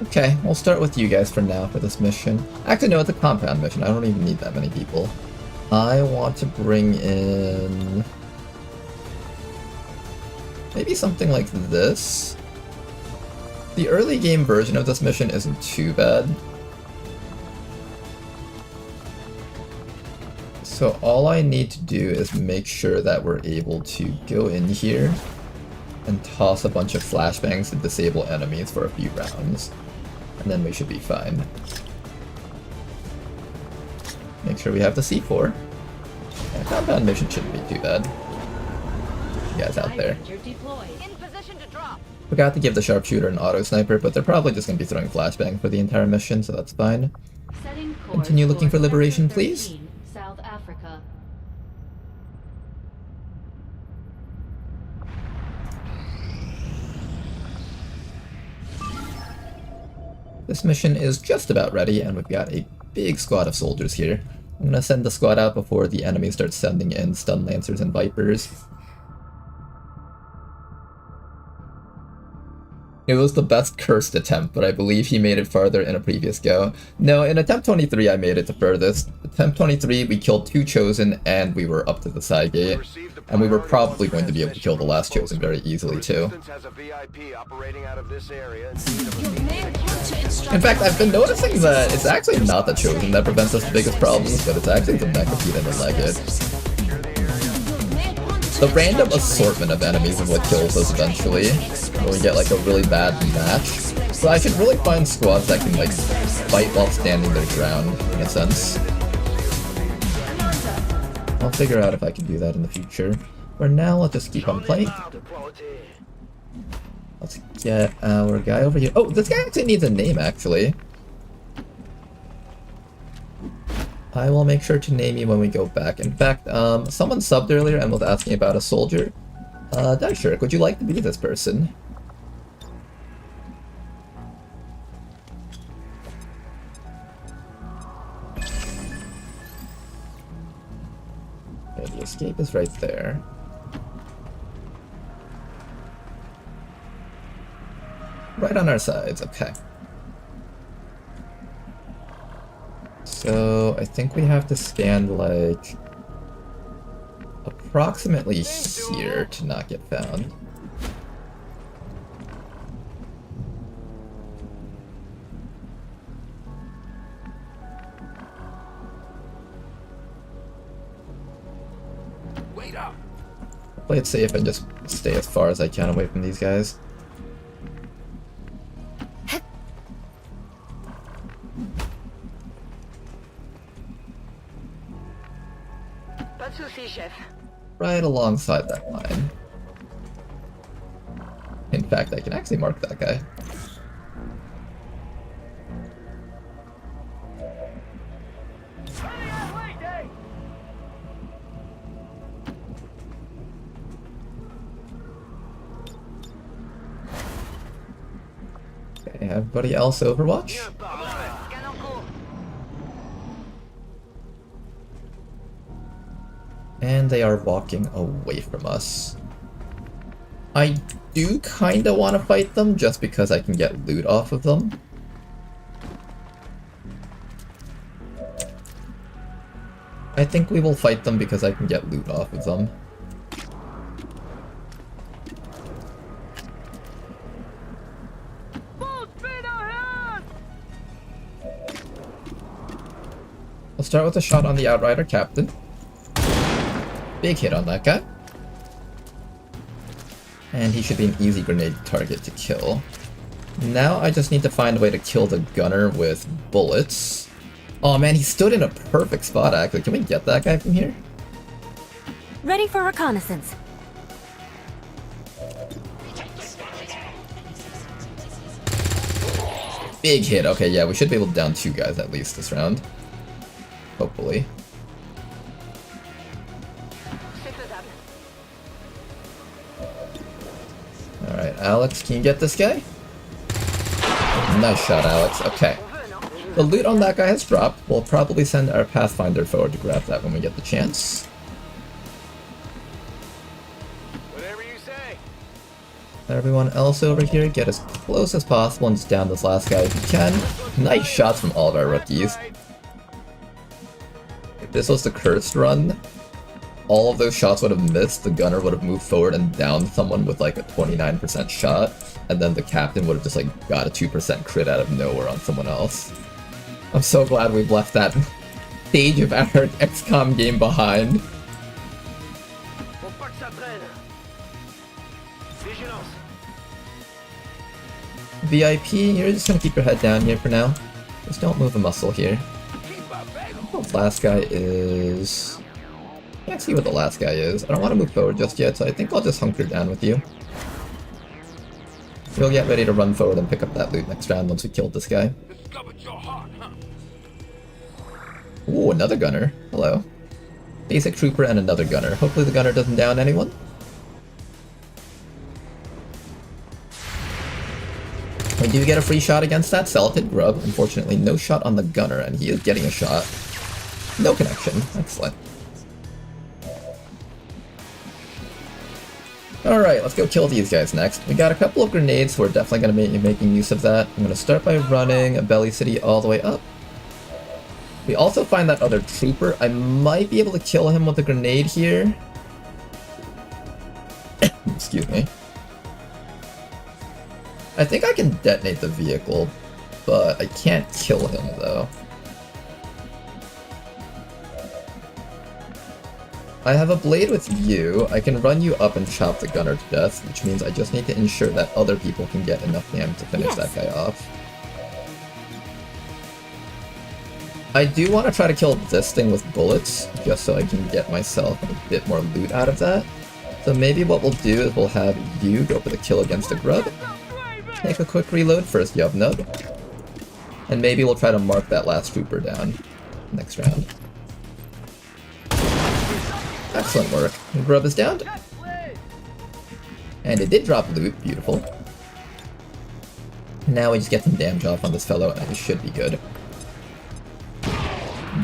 Okay, we'll start with you guys for now for this mission. Actually, no, it's a compound mission. I don't even need that many people. I want to bring in... maybe something like this. The early game version of this mission isn't too bad. So all I need to do is make sure that we're able to go in here and toss a bunch of flashbangs to disable enemies for a few rounds. And then we should be fine. Make sure we have the C4. And compound mission shouldn't be too bad. You guys out there. In position to drop. Forgot to give the sharpshooter an auto sniper, but they're probably just going to be throwing flashbang for the entire mission, so that's fine. Continue looking for liberation, please. South Africa. This mission is just about ready, and we've got a big squad of soldiers here. I'm gonna send the squad out before the enemy starts sending in stun lancers and vipers. It was the best cursed attempt, but I believe he made it farther in a previous go. No, in attempt 23 I made it the furthest. Attempt 23 we killed 2 chosen and we were up to the side gate. And we were probably going to be able to kill the last chosen very easily too. In fact, I've been noticing that it's actually not the chosen that prevents us the biggest problems, but it's actually the Necropede and the Legate. The random assortment of enemies is what kills us eventually, when we get like a really bad match. So I should really find squads that can like fight while standing their ground, in a sense. I'll figure out if I can do that in the future. For now, let's just keep on playing. Let's get our guy over here. Oh, this guy actually needs a name, actually. I will make sure to name you when we go back. In fact, someone subbed earlier and was asking about a soldier. Dashirk, would you like to be this person? Okay, the escape is right there. Right on our sides, okay. So, I think we have to stand, like, approximately here to not get found. Wait up. Play it safe and just stay as far as I can away from these guys. Right alongside that line. In fact, I can actually mark that guy. Okay, everybody else Overwatch? And they are walking away from us. I do kinda want to fight them just because I can get loot off of them. I think we will fight them because I can get loot off of them. We'll start with a shot on the Outrider Captain. Big hit on that guy. And he should be an easy grenade target to kill. Now I just need to find a way to kill the gunner with bullets. Oh man, he stood in a perfect spot actually. Can we get that guy from here? Ready for reconnaissance. Big hit. Okay, yeah, we should be able to down 2 guys at least this round. Hopefully. Alex, can you get this guy? Nice shot, Alex. Okay. The loot on that guy has dropped. We'll probably send our Pathfinder forward to grab that when we get the chance. Whatever you say. Everyone else over here, get as close as possible and just down this last guy if you can. Nice shots from all of our rookies. If this was the cursed run, all of those shots would have missed, the gunner would have moved forward and downed someone with like a 29% shot, and then the captain would have just like got a 2% crit out of nowhere on someone else. I'm so glad we've left that stage of our XCOM game behind. VIP, you're just gonna keep your head down here for now. Just don't move a muscle here. Oh, the last guy is... Can't see what the last guy is. I don't want to move forward just yet, so I think I'll just hunker down with you. We'll get ready to run forward and pick up that loot next round once we killed this guy. Ooh, another gunner. Hello. Basic trooper and another gunner. Hopefully the gunner doesn't down anyone. We do get a free shot against that Celatid Grub. Unfortunately, no shot on the gunner, and he is getting a shot. No connection. Excellent. Alright, let's go kill these guys next. We got a couple of grenades, so we're definitely going to be making use of that. I'm going to start by running a Belly City all the way up. We also find that other trooper. I might be able to kill him with a grenade here. Excuse me. I think I can detonate the vehicle, but I can't kill him though. I have a blade with you. I can run you up and chop the gunner to death, which means I just need to ensure that other people can get enough damage to finish that guy off. I do want to try to kill this thing with bullets, just so I can get myself a bit more loot out of that. So maybe what we'll do is we'll have you go for the kill against the grub. Take a quick reload first, Yubnub. And maybe we'll try to mark that last trooper down next round. Excellent work. The grub is downed. And it did drop loot. Beautiful. Now we just get some damage off on this fellow and it should be good.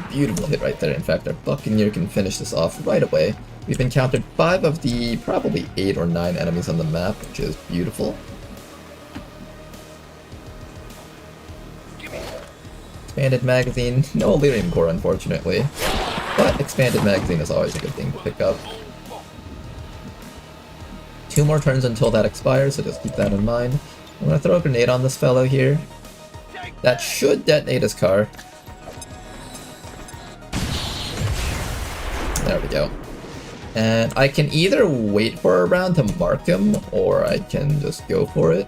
Beautiful hit right there. In fact, our Buccaneer can finish this off right away. We've encountered 5 of the probably 8 or 9 enemies on the map, which is beautiful. Expanded magazine. No Elerium core, unfortunately. But expanded magazine is always a good thing to pick up. 2 more turns until that expires, so just keep that in mind. I'm gonna throw a grenade on this fellow here. That should detonate his car. There we go. And I can either wait for a round to mark him, or I can just go for it.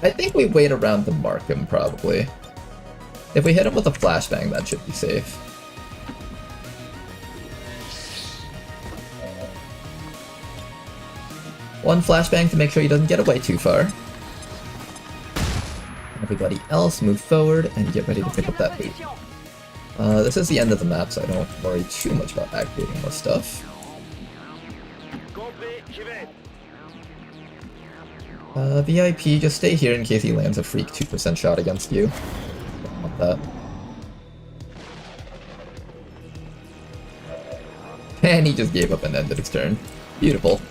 I think we wait around to mark him, probably. If we hit him with a flashbang, that should be safe. One flashbang to make sure he doesn't get away too far. Everybody else move forward and get ready to pick up that loot. This is the end of the map, so I don't worry too much about activating more stuff. VIP, just stay here in case he lands a freak 2% shot against you. Don't want that. And he just gave up and ended his turn. Beautiful.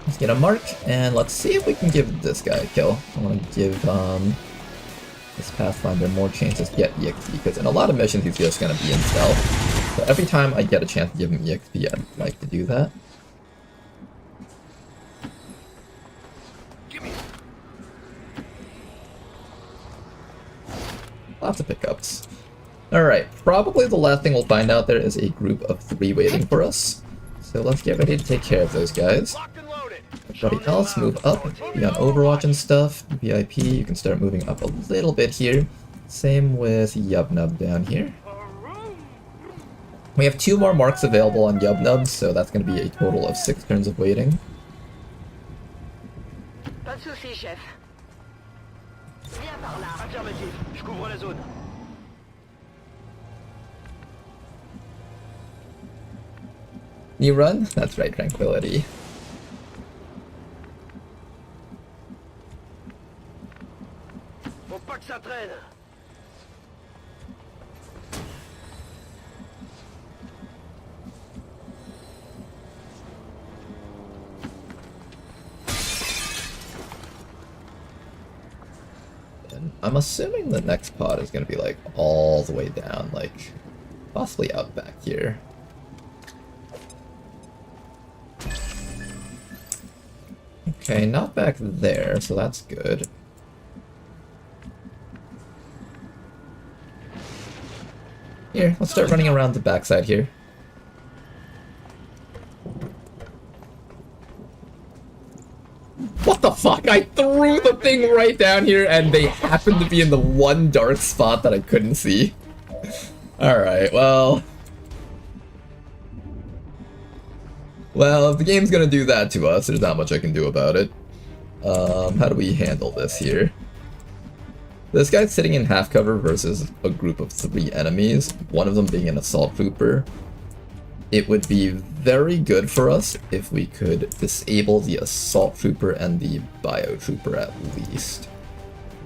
Let's get a mark, and let's see if we can give this guy a kill. I want to give this Pathfinder more chances to get EXP, because in a lot of missions he's just going to be in stealth. So every time I get a chance to give him EXP, I'd like to do that. Lots of pickups. Alright, probably the last thing we'll find out there is a group of 3 waiting for us. So let's get ready to take care of those guys. Everybody else, move up, be on Overwatch and stuff. VIP, you can start moving up a little bit here. Same with Yubnub down here. We have 2 more marks available on Yubnub, so that's going to be a total of 6 turns of waiting. Pas de soucis, chef. Viens par là. Affirmatif. Je couvre la zone. You run? That's right, Tranquility. Faut pas que ça traîne. And I'm assuming the next pod is going to be like all the way down, like possibly out back here. Okay, not back there, so that's good. Here, let's start running around the backside here. What the fuck? I threw the thing right down here and they happened to be in the one dark spot that I couldn't see. Alright, well... Well, if the game's gonna do that to us, there's not much I can do about it. How do we handle this here? This guy's sitting in half cover versus a group of 3 enemies, one of them being an assault trooper. It would be very good for us if we could disable the assault trooper and the bio trooper at least.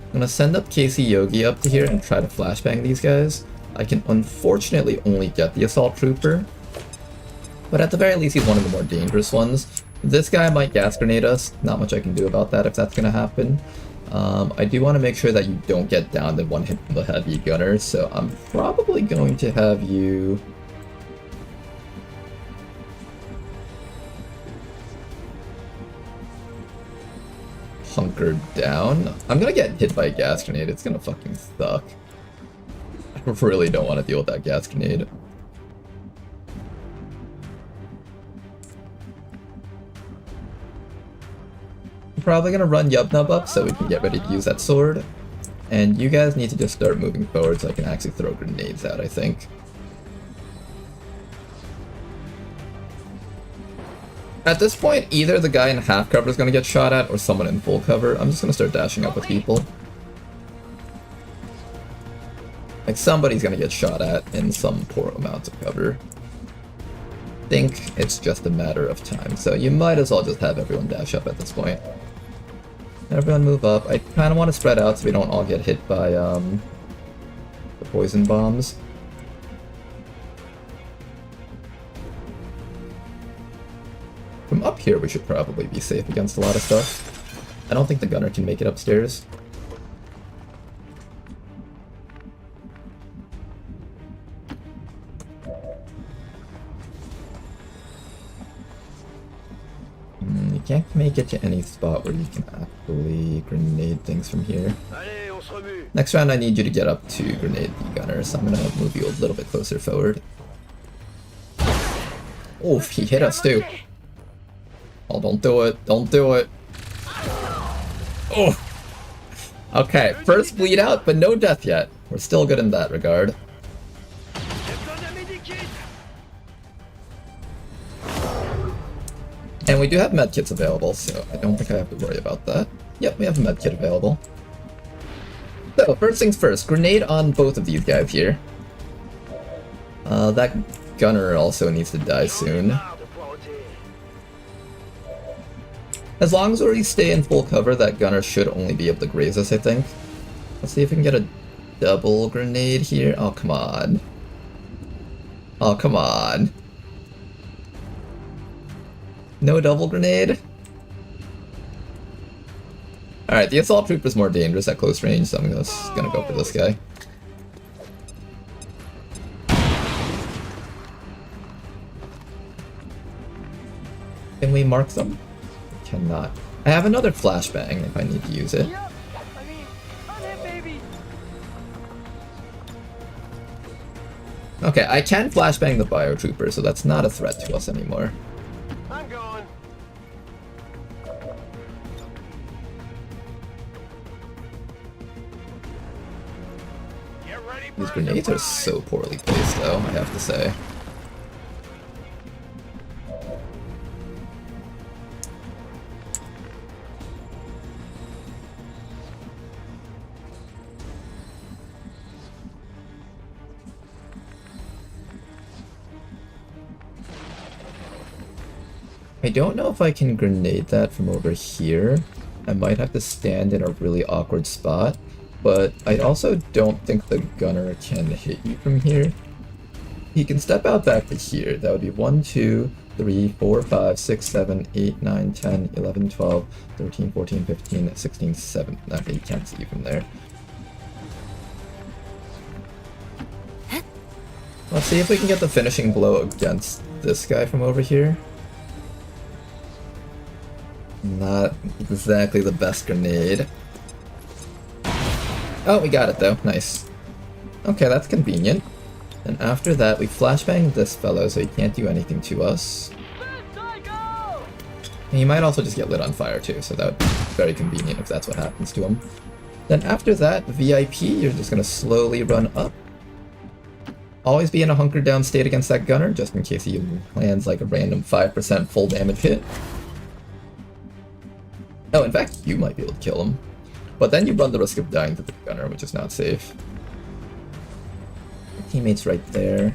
I'm gonna send up Casey Yogi up to here and try to flashbang these guys. I can unfortunately only get the assault trooper, but at the very least he's one of the more dangerous ones. This guy might gas grenade us, not much I can do about that if that's gonna happen. I do want to make sure that you don't get down to one hit from the heavy gunner, so I'm probably going to have you... hunker down. I'm gonna get hit by a gas grenade, it's gonna fucking suck. I really don't want to deal with that gas grenade. I'm probably gonna run Yub Nub up so we can get ready to use that sword. And you guys need to just start moving forward so I can actually throw grenades out, I think. At this point, either the guy in half cover is going to get shot at or someone in full cover. I'm just going to start dashing up with people. Like, somebody's going to get shot at in some poor amount of cover. I think it's just a matter of time, so you might as well just have everyone dash up at this point. Everyone move up. I kind of want to spread out so we don't all get hit by the poison bombs. From up here we should probably be safe against a lot of stuff. I don't think the gunner can make it upstairs. You can't make it to any spot where you can actually grenade things from here. Next round I need you to get up to grenade the gunner, so I'm gonna move you a little bit closer forward. Oh, he hit us too. Oh, don't do it. Don't do it. Oh! Okay, first bleed out, but no death yet. We're still good in that regard. And we do have medkits available, so I don't think I have to worry about that. Yep, we have a medkit available. So, first things first, grenade on both of these guys here. That gunner also needs to die soon. As long as we stay in full cover, that gunner should only be able to graze us, I think. Let's see if we can get a double grenade here. Oh, come on. Oh, come on. No double grenade? Alright, the assault trooper is more dangerous at close range, so I'm just gonna go for this guy. Can we mark them? We cannot. I have another flashbang if I need to use it. Okay, I can flashbang the biotrooper, so that's not a threat to us anymore. I'm going. These grenades are so poorly placed, though, I have to say. I don't know if I can grenade that from over here. I might have to stand in a really awkward spot. but I also don't think the gunner can hit you from here. He can step out back to here. That would be 1, 2, 3, 4, 5, 6, 7, 8, 9, 10, 11, 12, 13, 14, 15, 16, 17. Okay, you can't see from there. Let's see if we can get the finishing blow against this guy from over here. Not exactly the best grenade. Oh, we got it though. Nice. Okay, that's convenient. And after that, we flashbang this fellow so he can't do anything to us. And he might also just get lit on fire too, so that would be very convenient if that's what happens to him. Then after that, VIP, you're just going to slowly run up. Always be in a hunkered down state against that gunner, just in case he lands like a random 5% full damage hit. Oh, in fact, you might be able to kill him. But then you run the risk of dying to the gunner, which is not safe. Teammates right there.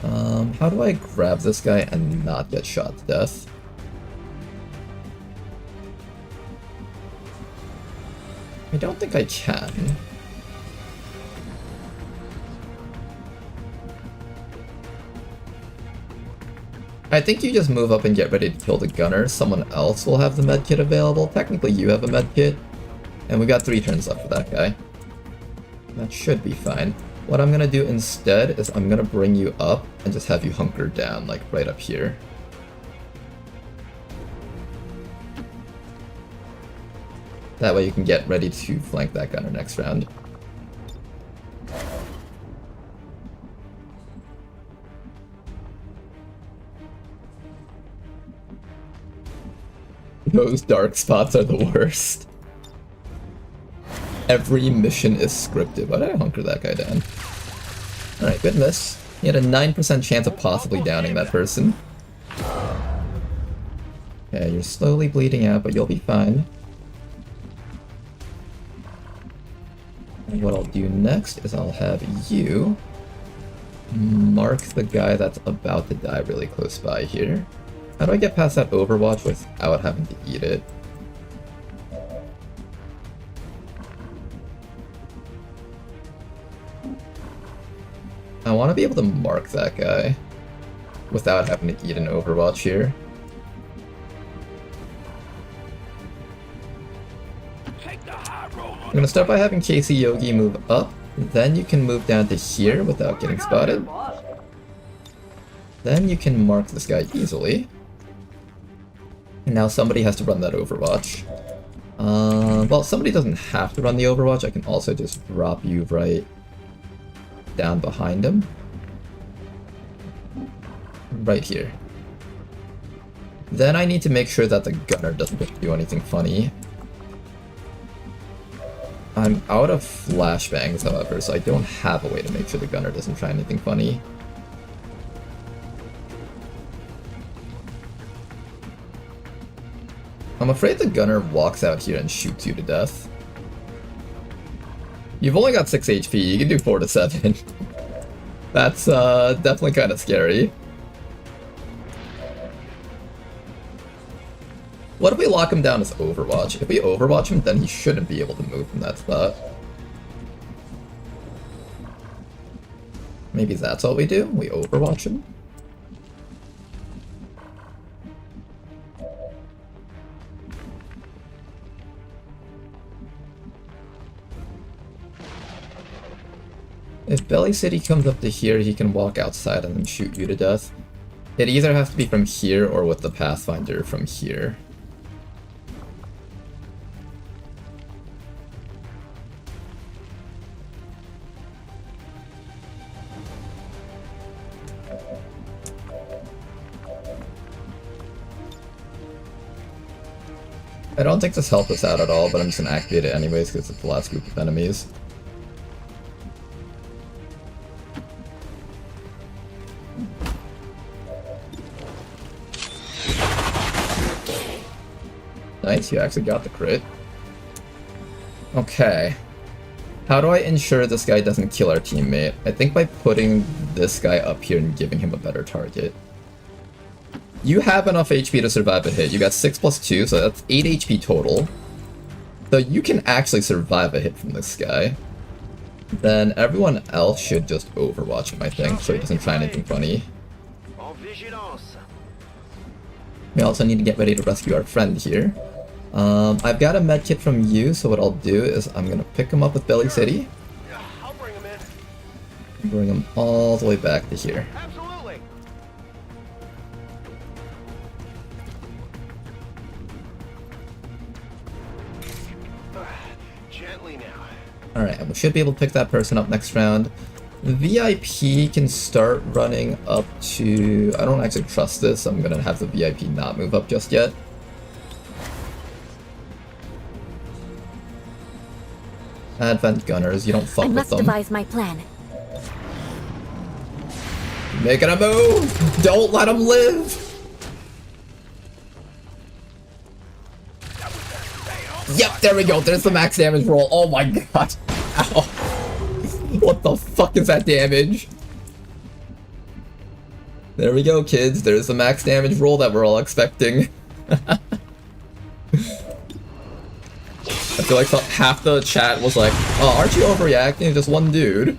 How do I grab this guy and not get shot to death? I don't think I can. I think you just move up and get ready to kill the gunner. Someone else will have the medkit available. Technically you have a medkit. And we got 3 turns left for that guy. That should be fine. What I'm gonna do instead is I'm gonna bring you up and just have you hunker down, like right up here. That way you can get ready to flank that gunner next round. Those dark spots are the worst. Every mission is scripted. Why did I hunker that guy down? Alright, good miss. He had a 9% chance of possibly downing that person. Okay, you're slowly bleeding out, but you'll be fine. And what I'll do next is I'll have you mark the guy that's about to die really close by here. How do I get past that Overwatch without having to eat it? I want to be able to mark that guy without having to eat an Overwatch here. I'm going to start by having Casey Yogi move up, then you can move down to here without getting spotted. Then you can mark this guy easily. And now somebody has to run that Overwatch. Well, somebody doesn't have to run the Overwatch, I can also just drop you right down behind him. Right here. Then I need to make sure that the gunner doesn't do anything funny. I'm out of flashbangs, however, so I don't have a way to make sure the gunner doesn't try anything funny. I'm afraid the gunner walks out here and shoots you to death. You've only got 6 HP, you can do 4 to 7. That's definitely kind of scary. What if we lock him down as Overwatch? If we Overwatch him, then he shouldn't be able to move from that spot. Maybe that's all we do? We Overwatch him? If Belly City comes up to here, he can walk outside and then shoot you to death. It either has to be from here or with the Pathfinder from here. I don't think this helped us out at all, but I'm just gonna activate it anyways because it's the last group of enemies. Nice, you actually got the crit. Okay. How do I ensure this guy doesn't kill our teammate? I think by putting this guy up here and giving him a better target. You have enough HP to survive a hit. You got 6 plus 2, so that's 8 HP total. So you can actually survive a hit from this guy. Then everyone else should just overwatch him, I think, so he doesn't try anything funny. En vigilance. We also need to get ready to rescue our friend here. I've got a medkit from you, so what I'll do is I'm gonna pick him up with Belly City. Yeah, I'll bring him in. And bring him all the way back to here. Absolutely. Gently now. Alright, and we should be able to pick that person up next round. The VIP can start running up to... I don't actually trust this, I'm gonna have the VIP not move up just yet. Advent Gunners, you don't fuck I with must them. devise my plan. Making a move! Don't let him live! Yep, there we go. There's the max damage roll. Oh my god. Ow. What the fuck is that damage? There we go, kids. There's the max damage roll that we're all expecting. I feel like half the chat was like, oh, aren't you overreacting? Just one dude.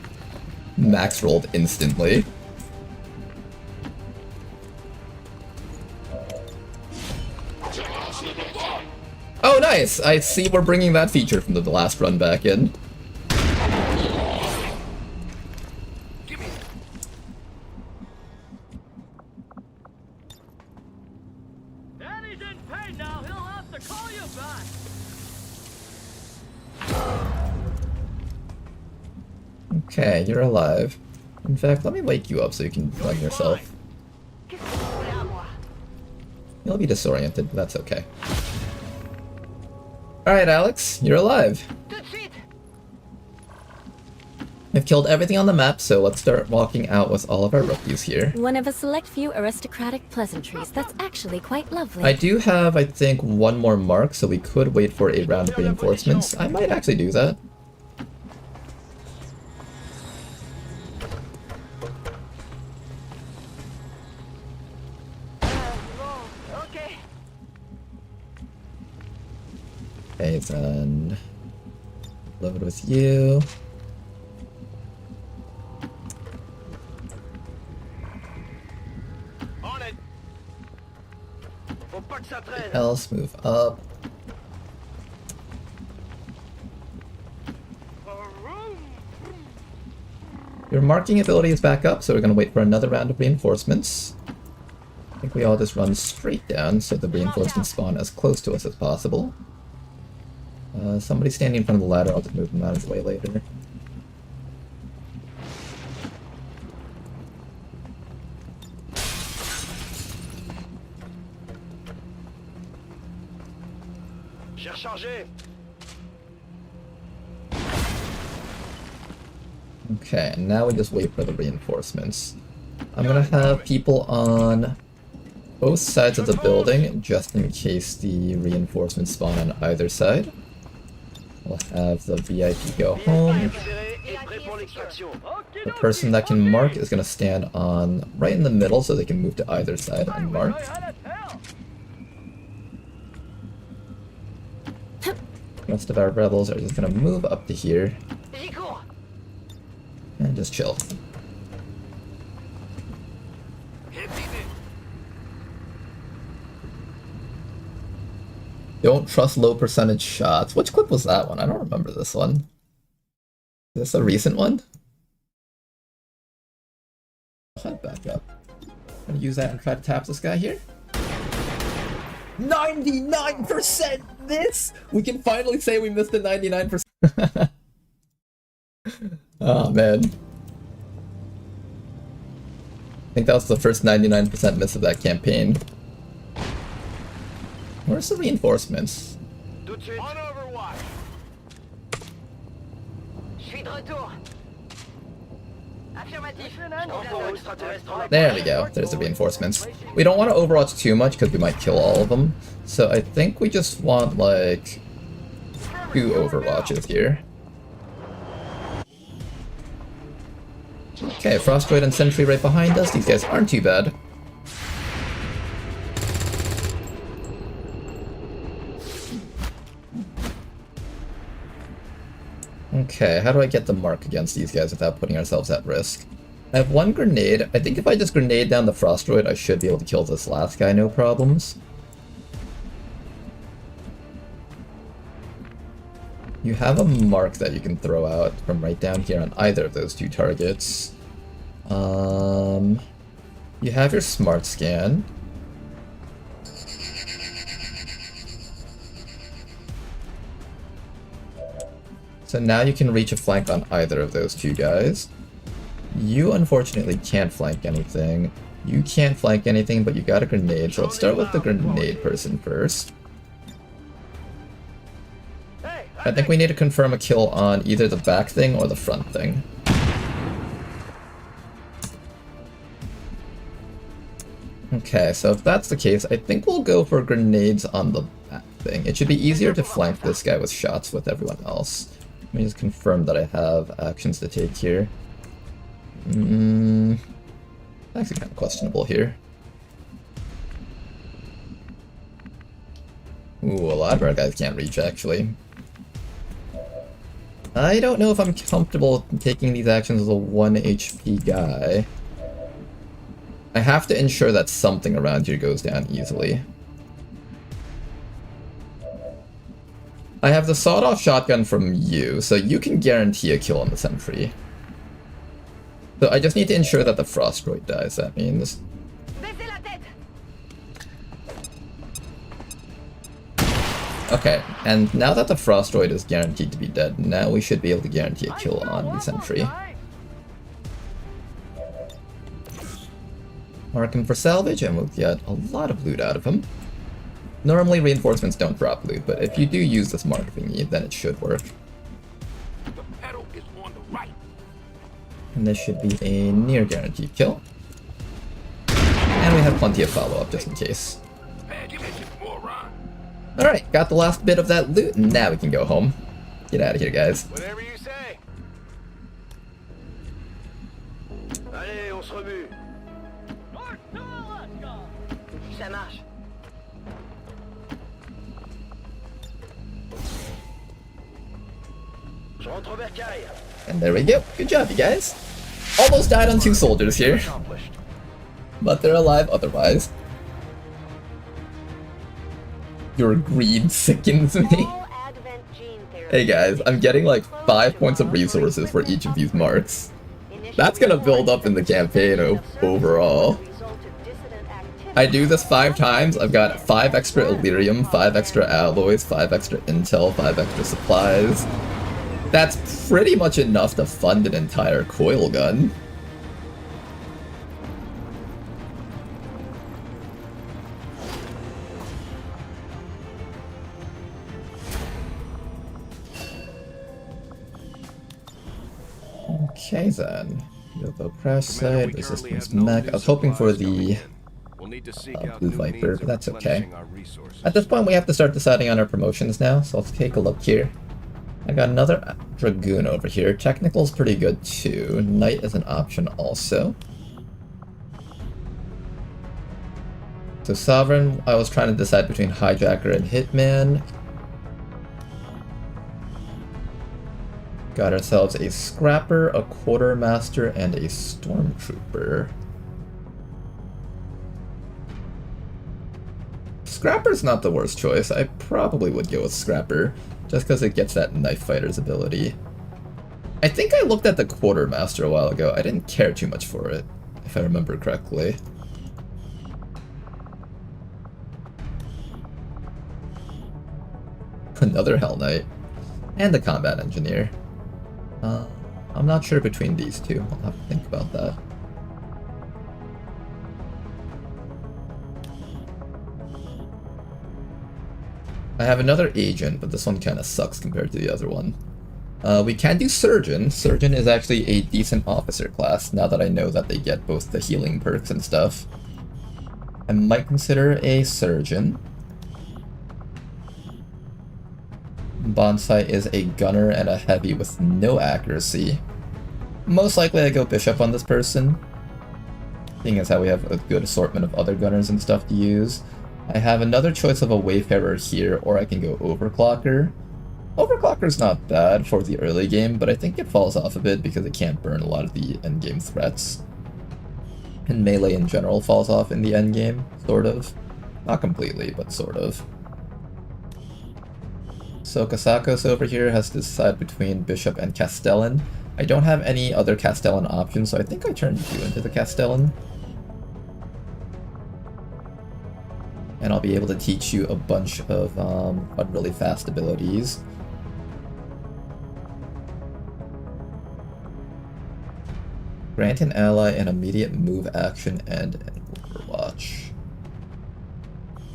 Max rolled instantly. Oh, nice! I see we're bringing that feature from the last run back in. Daddy's in pain now. He'll have to call you back. Okay, you're alive. In fact, let me wake you up so you can run yourself. Qu'est-ce que vous voulez à moi? You'll be disoriented, but that's okay. Alright, Alex, you're alive. Tout de suite. We've killed everything on the map, so let's start walking out with all of our rookies here. One of a select few aristocratic pleasantries that's actually quite lovely. I do have, I think, one more mark, so we could wait for a round of reinforcements. I might actually do that. Bon, ok. Okay, then... Load with you. On it. Faut pas que ça traîne. Else, move up. Your marking ability is back up, so we're gonna wait for another round of reinforcements. I think we all just run straight down so the reinforcements spawn as close to us as possible. Somebody standing in front of the ladder, I'll just move them out of the way later. J'ai rechargé. Okay, and now we just wait for the reinforcements. I'm gonna have people on both sides of the building, just in case the reinforcements spawn on either side. We'll have the VIP go home. Libéré et prêt pour l'extraction. The person that can mark is gonna stand on right in the middle so they can move to either side and mark. The rest of our rebels are just gonna move up to here J'y cours. and just chill. Don't trust low percentage shots. Which clip was that one? I don't remember this one. Is this a recent one? I'll head back up. I'm gonna use that and try to tap this guy here. 99% miss! We can finally say we missed a 99%. Oh man. I think that was the first 99% miss of that campaign. Where's the reinforcements? Tout de suite. On overwatch. Je suis de retour. Affirmatif. There we go. There's the reinforcements. We don't want to overwatch too much because we might kill all of them. So I think we just want like 2 overwatches here. Okay, Frostbite and Sentry right behind us. These guys aren't too bad. Okay, how do I get the mark against these guys without putting ourselves at risk? I have one grenade. I think if I just grenade down the Frostroid, I should be able to kill this last guy, no problems. You have a mark that you can throw out from right down here on either of those two targets. You have your smart scan. So now you can reach a flank on either of those two guys. You unfortunately can't flank anything. You can't flank anything, but you got a grenade, so let's start with the grenade person first. I think we need to confirm a kill on either the back thing or the front thing. Okay, so if that's the case, I think we'll go for grenades on the back thing. It should be easier to flank this guy with shots with everyone else. Let me just confirm that I have actions to take here. Actually kind of questionable here. Ooh, a lot of our guys can't reach, actually. I don't know if I'm comfortable taking these actions as a 1 HP guy. I have to ensure that something around here goes down easily. I have the sawed-off shotgun from you, so you can guarantee a kill on the sentry. So I just need to ensure that the Frostroid dies, that means. Okay, and now that the Frostroid is guaranteed to be dead, now we should be able to guarantee a kill on the sentry. Mark him for salvage, and we'll get a lot of loot out of him. Normally reinforcements don't drop loot, but if you do use this mark thingy, then it should work. The pedal is on the right. And this should be a near guaranteed kill. And we have plenty of follow-up just in case. Alright, got the last bit of that loot, and now we can go home. Get out of here, guys. Whatever you say. Allez, on se remue. Ça marche. Je rentre au bercail. And there we go. Good job, you guys. Almost died on 2 soldiers here, Accomplished. but they're alive otherwise. Your greed sickens me. Hey guys, I'm getting like 5 points of resources for each of these marks. That's gonna build up in the campaign overall. I do this 5 times, I've got 5 extra Illyrium, 5 extra alloys, 5 extra intel, 5 extra supplies. That's pretty much enough to fund an entire coil gun. Okay then. Yovo crash site, resistance mech. I was hoping for the Blue Viper, but that's okay. At this point we have to start deciding on our promotions now, so let's take a look here. I got another Dragoon over here. Technical's pretty good too. Knight is an option also. So Sovereign, I was trying to decide between Hijacker and Hitman. Got ourselves a Scrapper, a Quartermaster, and a Stormtrooper. Scrapper's not the worst choice. I probably would go with Scrapper, just because it gets that Knife Fighter's ability. I think I looked at the Quartermaster a while ago. I didn't care too much for it, if I remember correctly. Another Hell Knight. And the Combat Engineer. I'm not sure between these two. I'll have to think about that. I have another Agent, but this one kind of sucks compared to the other one. We can do Surgeon. Surgeon is actually a decent officer class, now that I know that they get both the healing perks and stuff. I might consider a Surgeon. Bonsai is a gunner and a heavy with no accuracy. Most likely I go Bishop on this person, seeing as how we have a good assortment of other gunners and stuff to use. I have another choice of a Wayfarer here, or I can go Overclocker. Overclocker's not bad for the early game, but I think it falls off a bit because it can't burn a lot of the endgame threats. And melee in general falls off in the endgame, sort of. Not completely, but sort of. So Kasakos over here has to decide between Bishop and Castellan. I don't have any other Castellan options, so I think I turned you into the Castellan. And I'll be able to teach you a bunch of really fast abilities. Grant an ally an immediate move action and an overwatch.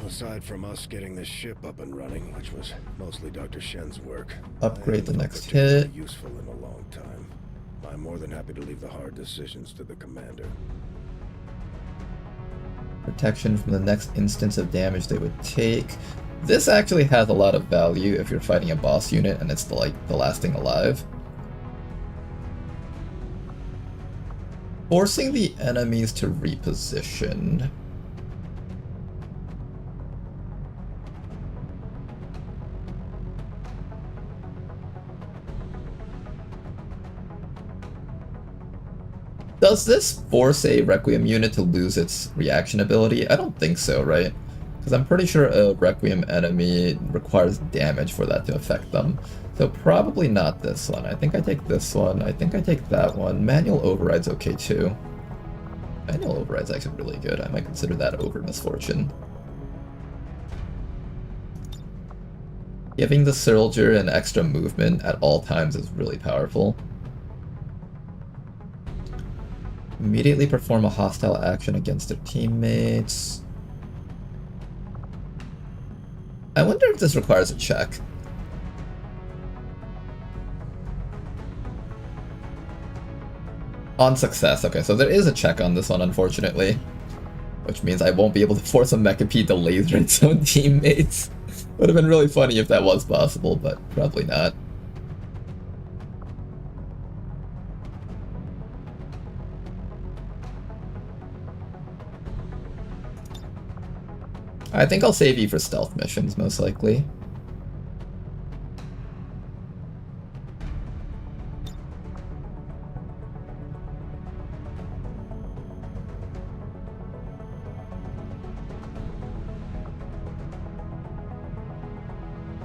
Aside from us getting this ship up and running, which was mostly Dr. Shen's work, Upgrade the I haven't next felt particularly hit. useful in a long time. I'm more than happy to leave the hard decisions to the commander. Protection from the next instance of damage they would take. This actually has a lot of value if you're fighting a boss unit and it's the last thing alive. Forcing the enemies to reposition. Does this force a Requiem unit to lose its reaction ability? I don't think so, right? Because I'm pretty sure a Requiem enemy requires damage for that to affect them. So probably not this one. I think I take this one. I think I take that one. Manual Override's okay too. Manual Override's actually really good. I might consider that over Misfortune. Giving the soldier an extra movement at all times is really powerful. Immediately perform a hostile action against their teammates. I wonder if this requires a check. On success. Okay, so there is a check on this one, unfortunately. Which means I won't be able to force a Mechapede to laser its own teammates. Would have been really funny if that was possible, but probably not. I think I'll save you for stealth missions, most likely.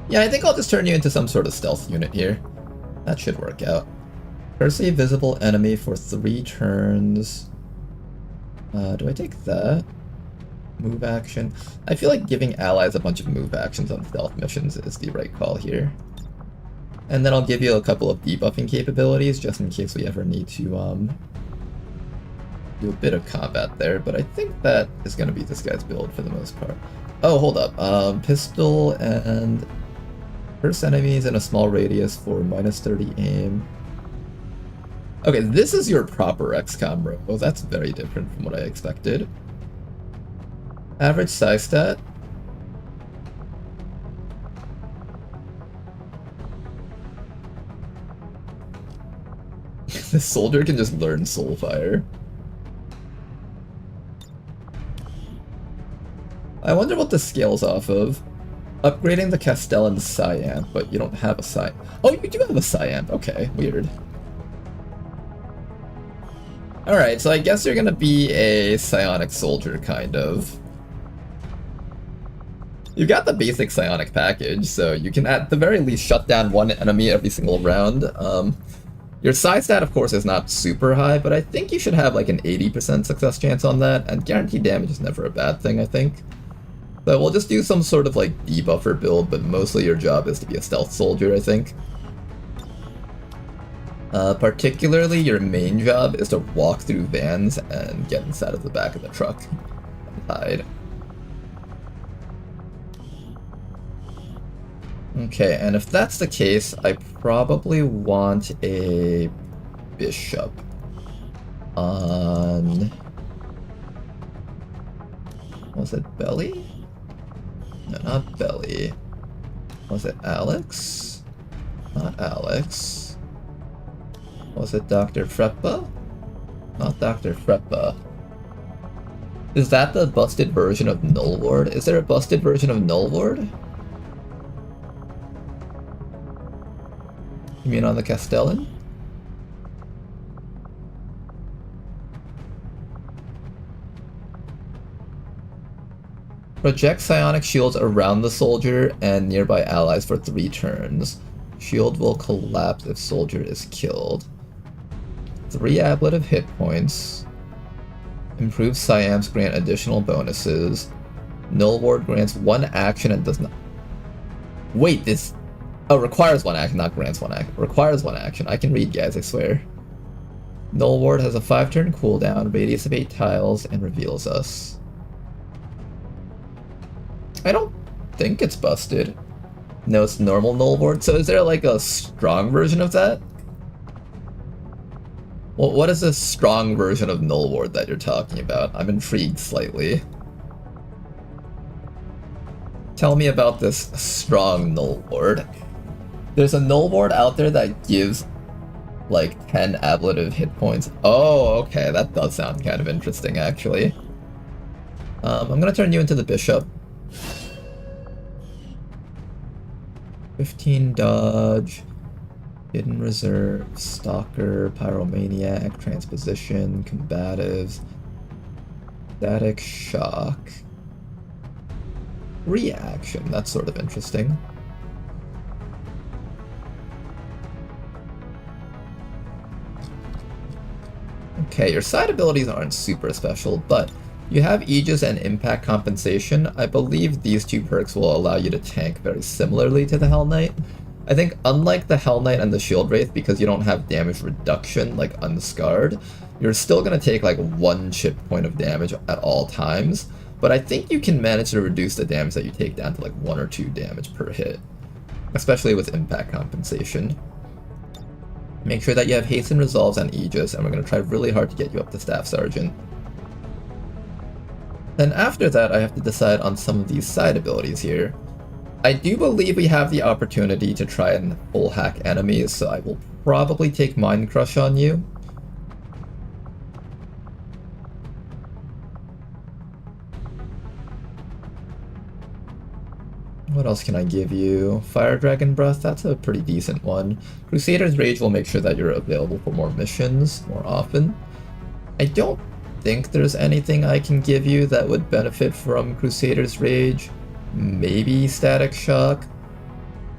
Yeah, I think I'll just turn you into some sort of stealth unit here. That should work out. Perceive visible enemy for 3 turns. Do I take that? Move action. I feel like giving allies a bunch of move actions on stealth missions is the right call here. And then I'll give you a couple of debuffing capabilities just in case we ever need to do a bit of combat there, but I think that is going to be this guy's build for the most part. Oh, hold up. Pistol and first enemies in a small radius for -30 aim. Okay, this is your proper XCOM row. That's very different from what I expected. Average size stat. The soldier can just learn Soulfire. I wonder what this scales off of. Upgrading the Castellan Cyan, but you don't have a Cyan. Oh, you do have a Cyan. Okay, weird. Alright, so I guess you're gonna be a psionic soldier, kind of. You've got the basic psionic package, so you can at the very least shut down one enemy every single round. Your size stat, of course, is not super high, but I think you should have like an 80% success chance on that, and guaranteed damage is never a bad thing, I think. So we'll just do some sort of like debuffer build, but mostly your job is to be a stealth soldier, I think. Particularly, your main job is to walk through vans and get inside of the back of the truck and hide. Okay, and if that's the case, I probably want a bishop on... Was it Belly? No, not Belly. Was it Alex? Not Alex. Was it Dr. Freppa? Not Dr. Freppa. Is that the busted version of Null Ward? Is there a busted version of Null Ward? You mean on the Castellan? Project psionic shields around the soldier and nearby allies for 3 turns. Shield will collapse if soldier is killed. 3 ablative hit points. Improved psiams grant additional bonuses. Null ward grants 1 action and does not... Wait, this... Oh, requires 1 action, not grants 1 action. Requires 1 action. I can read, guys, I swear. Null ward has a 5-turn cooldown, radius of 8 tiles, and reveals us. I don't think it's busted. No, it's normal null ward. So is there like a strong version of that? Well, what is this strong version of null ward that you're talking about? I'm intrigued slightly. Tell me about this strong null ward. There's a null ward out there that gives like 10 ablative hit points. Oh, okay, that does sound kind of interesting actually. I'm gonna turn you into the bishop. 15 dodge, hidden reserve, stalker, pyromaniac, transposition, combatives, static shock, reaction. That's sort of interesting. Okay, your side abilities aren't super special, but you have Aegis and Impact Compensation. I believe these 2 perks will allow you to tank very similarly to the Hell Knight. I think unlike the Hell Knight and the Shield Wraith, because you don't have damage reduction like Unscarred, you're still going to take like 1 chip point of damage at all times, but I think you can manage to reduce the damage that you take down to like 1 or 2 damage per hit, especially with Impact Compensation. Make sure that you have Hasten Resolves on Aegis, and we're going to try really hard to get you up to Staff Sergeant. Then after that, I have to decide on some of these side abilities here. I do believe we have the opportunity to try and full hack enemies, so I will probably take Mind Crush on you. What else can I give you? Fire Dragon Breath, that's a pretty decent one. Crusader's Rage will make sure that you're available for more missions more often. I don't think there's anything I can give you that would benefit from Crusader's Rage. Maybe Static Shock.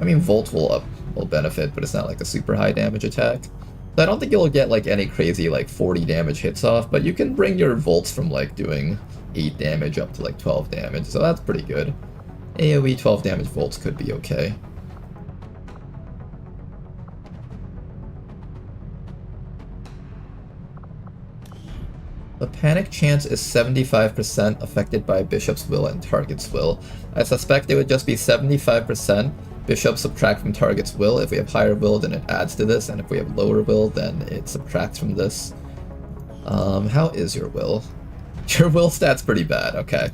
I mean, Volt will benefit, but it's not like a super high damage attack. So I don't think you'll get like any crazy like 40 damage hits off, but you can bring your Volts from like doing 8 damage up to like 12 damage, so that's pretty good. AoE 12 damage Volts could be okay. The panic chance is 75% affected by Bishop's will and target's will. I suspect it would just be 75%. Bishop subtract from target's will. If we have higher will, then it adds to this, and if we have lower will, then it subtracts from this. How is your will? Your will stat's pretty bad, okay.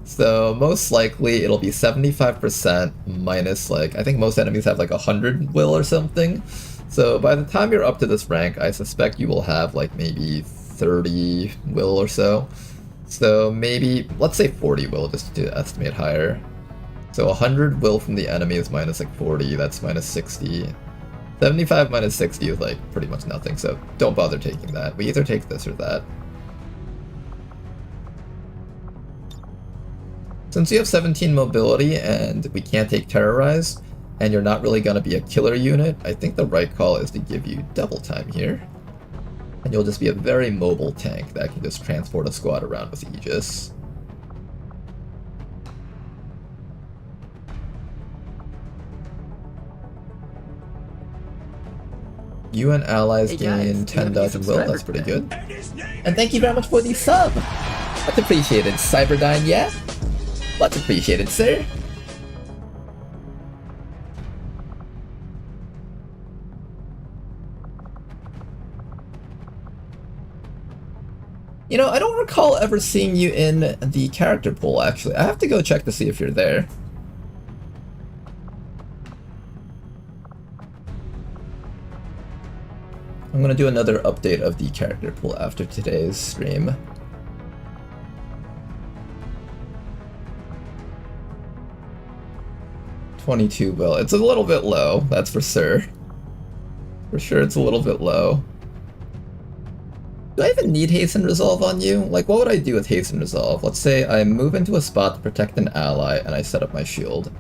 So most likely it'll be 75% minus like, I think most enemies have like 100 will or something. So by the time you're up to this rank, I suspect you will have like maybe 30 will or so. So maybe, let's say 40 will just to estimate higher. So 100 will from the enemy is minus like 40, that's minus 60. 75 minus 60 is like pretty much nothing, so don't bother taking that. We either take this or that. Since you have 17 mobility and we can't take Terrorize, and you're not really going to be a killer unit, I think the right call is to give you double time here. And you'll just be a very mobile tank that can just transport a squad around with Aegis. You and allies gain 10 dodge and will, that's pretty good. And thank you very much for the sub! Much appreciated, Cyberdyne, yeah? Much appreciated, sir. You know, I don't recall ever seeing you in the character pool, actually. I have to go check to see if you're there. I'm gonna do another update of the character pool after today's stream. $22 will. It's a little bit low, that's for sure. For sure it's a little bit low. Do I even need Haste and Resolve on you? Like, what would I do with Haste and Resolve? Let's say I move into a spot to protect an ally and I set up my shield.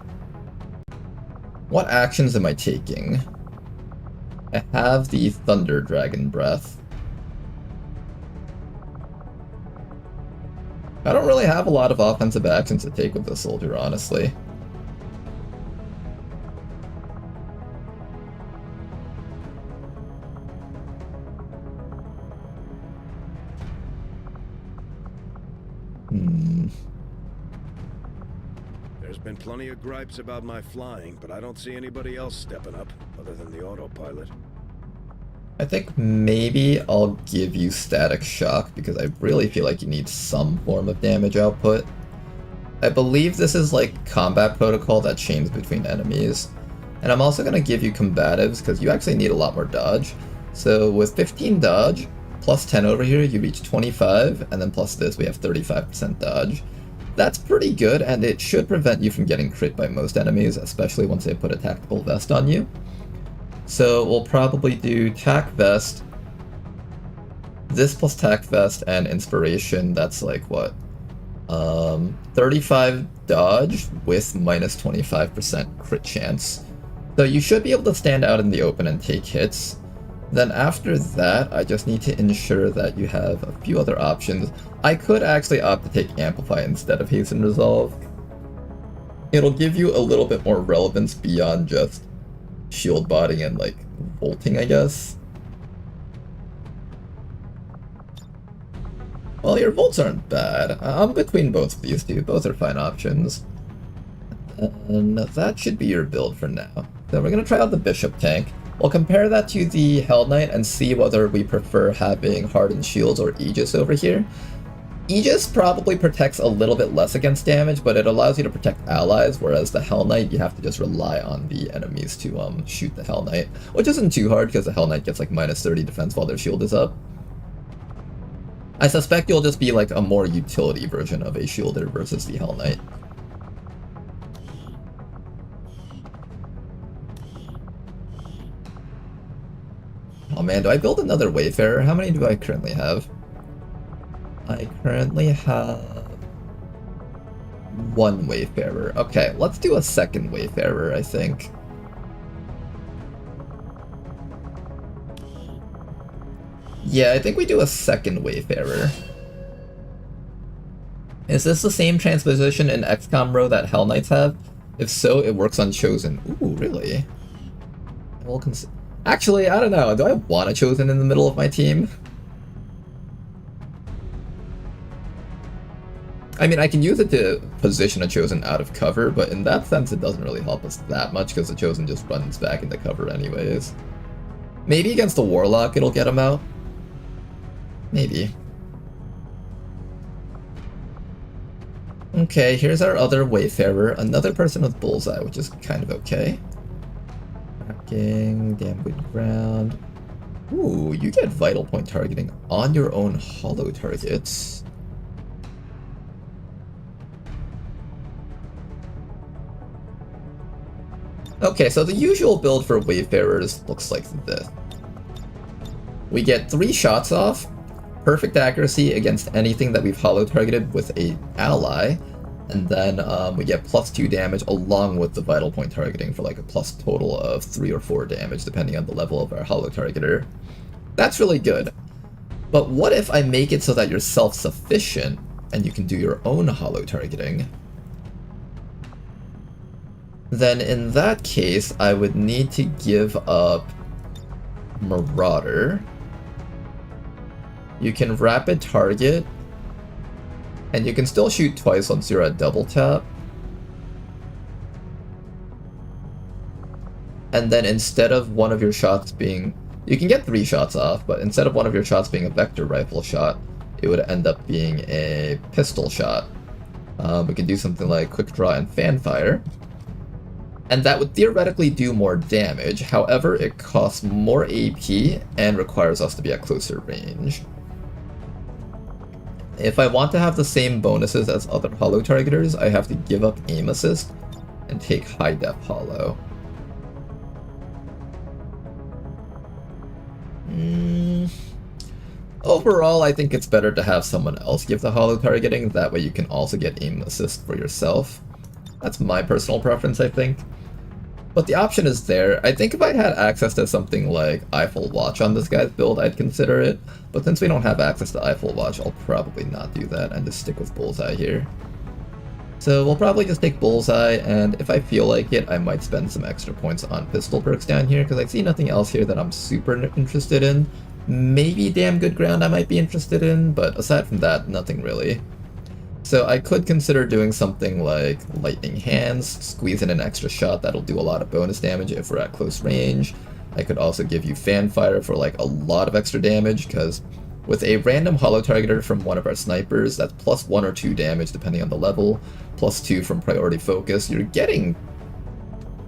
What actions am I taking? I have the Thunder Dragon Breath. I don't really have a lot of offensive actions to take with this soldier, honestly. There's been plenty of gripes about my flying, but I don't see anybody else stepping up, other than the autopilot. I think maybe I'll give you Static Shock, because I really feel like you need some form of damage output. I believe this is like combat protocol that chains between enemies. And I'm also going to give you Combatives, because you actually need a lot more dodge. So with 15 dodge, plus 10 over here, you reach 25, and then plus this, we have 35% dodge. That's pretty good, and it should prevent you from getting crit by most enemies, especially once they put a Tactical Vest on you. So we'll probably do Tac Vest, this plus Tac Vest, and Inspiration. That's like what? 35 dodge with minus 25% crit chance. So you should be able to stand out in the open and take hits. Then after that, I just need to ensure that you have a few other options. I could actually opt to take Amplify instead of Haste and Resolve. It'll give you a little bit more relevance beyond just shield botting and like bolting, I guess. Well, your bolts aren't bad. I'm between both of these two. Both are fine options. And that should be your build for now. Then we're going to try out the Bishop tank. We'll compare that to the Hell Knight and see whether we prefer having Hardened Shields or Aegis over here. Aegis probably protects a little bit less against damage, but it allows you to protect allies, whereas the Hell Knight, you have to just rely on the enemies to shoot the Hell Knight, which isn't too hard because the Hell Knight gets like minus 30 defense while their shield is up. I suspect you'll just be like a more utility version of a shielder versus the Hell Knight. Oh man, do I build another Wayfarer? How many do I currently have? I currently have one Wayfarer. Okay, let's do a second Wayfarer, I think. Yeah, I think we do a second Wayfarer. Is this the same transposition in XCOM row that Hell Knights have? If so, it works on Chosen. Ooh, really? I will Actually, I don't know. Do I want a Chosen in the middle of my team? I mean, I can use it to position a Chosen out of cover, but in that sense it doesn't really help us that much because the Chosen just runs back into cover anyways. Maybe against the Warlock it'll get him out. Maybe. Okay, here's our other Wayfarer, another person with Bullseye, which is kind of okay. Tracking, damn good ground. Ooh, you get Vital Point targeting on your own hollow targets. Okay, so the usual build for Wayfarers looks like this. We get 3 shots off, perfect accuracy against anything that we've hollow targeted with an ally, and then we get +2 damage along with the Vital Point targeting for like a plus total of 3 or 4 damage depending on the level of our hollow targeter. That's really good. But what if I make it so that you're self-sufficient and you can do your own hollow targeting? Then in that case, I would need to give up Marauder. You can rapid target, and you can still shoot twice once you're at double tap. And then instead of one of your shots being... You can get 3 shots off, but instead of one of your shots being a vector rifle shot, it would end up being a pistol shot. We could do something like quick draw and fan fire. And that would theoretically do more damage, however it costs more AP and requires us to be at closer range. If I want to have the same bonuses as other hollow targeters, I have to give up aim assist and take high def hollow. Overall, I think it's better to have someone else give the holo targeting, that way you can also get aim assist for yourself. That's my personal preference, I think. But the option is there. I think if I had access to something like Eiffel Watch on this guy's build, I'd consider it. But since we don't have access to Eiffel Watch, I'll probably not do that and just stick with Bullseye here. So we'll probably just take Bullseye, and if I feel like it, I might spend some extra points on pistol perks down here, because I see nothing else here that I'm super interested in. Maybe Damn Good Ground I might be interested in, but aside from that, nothing really. So I could consider doing something like Lightning Hands, squeeze in an extra shot that'll do a lot of bonus damage if we're at close range. I could also give you Fanfire for like a lot of extra damage, because with a random holo targeter from one of our snipers, that's plus 1 or 2 damage depending on the level, plus 2 from priority focus, you're getting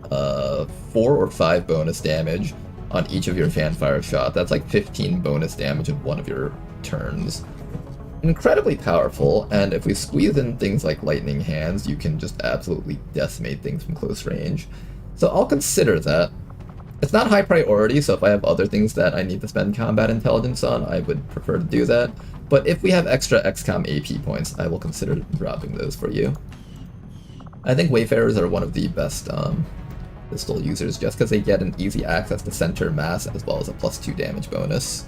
4 or 5 bonus damage on each of your Fanfire shot. That's like 15 bonus damage in one of your turns. Incredibly powerful, and if we squeeze in things like Lightning Hands, you can just absolutely decimate things from close range. So I'll consider that. It's not high priority, so if I have other things that I need to spend combat intelligence on, I would prefer to do that. But if we have extra XCOM AP points, I will consider dropping those for you. I think Wayfarers are one of the best pistol users, just because they get an easy access to center mass as well as a plus 2 damage bonus.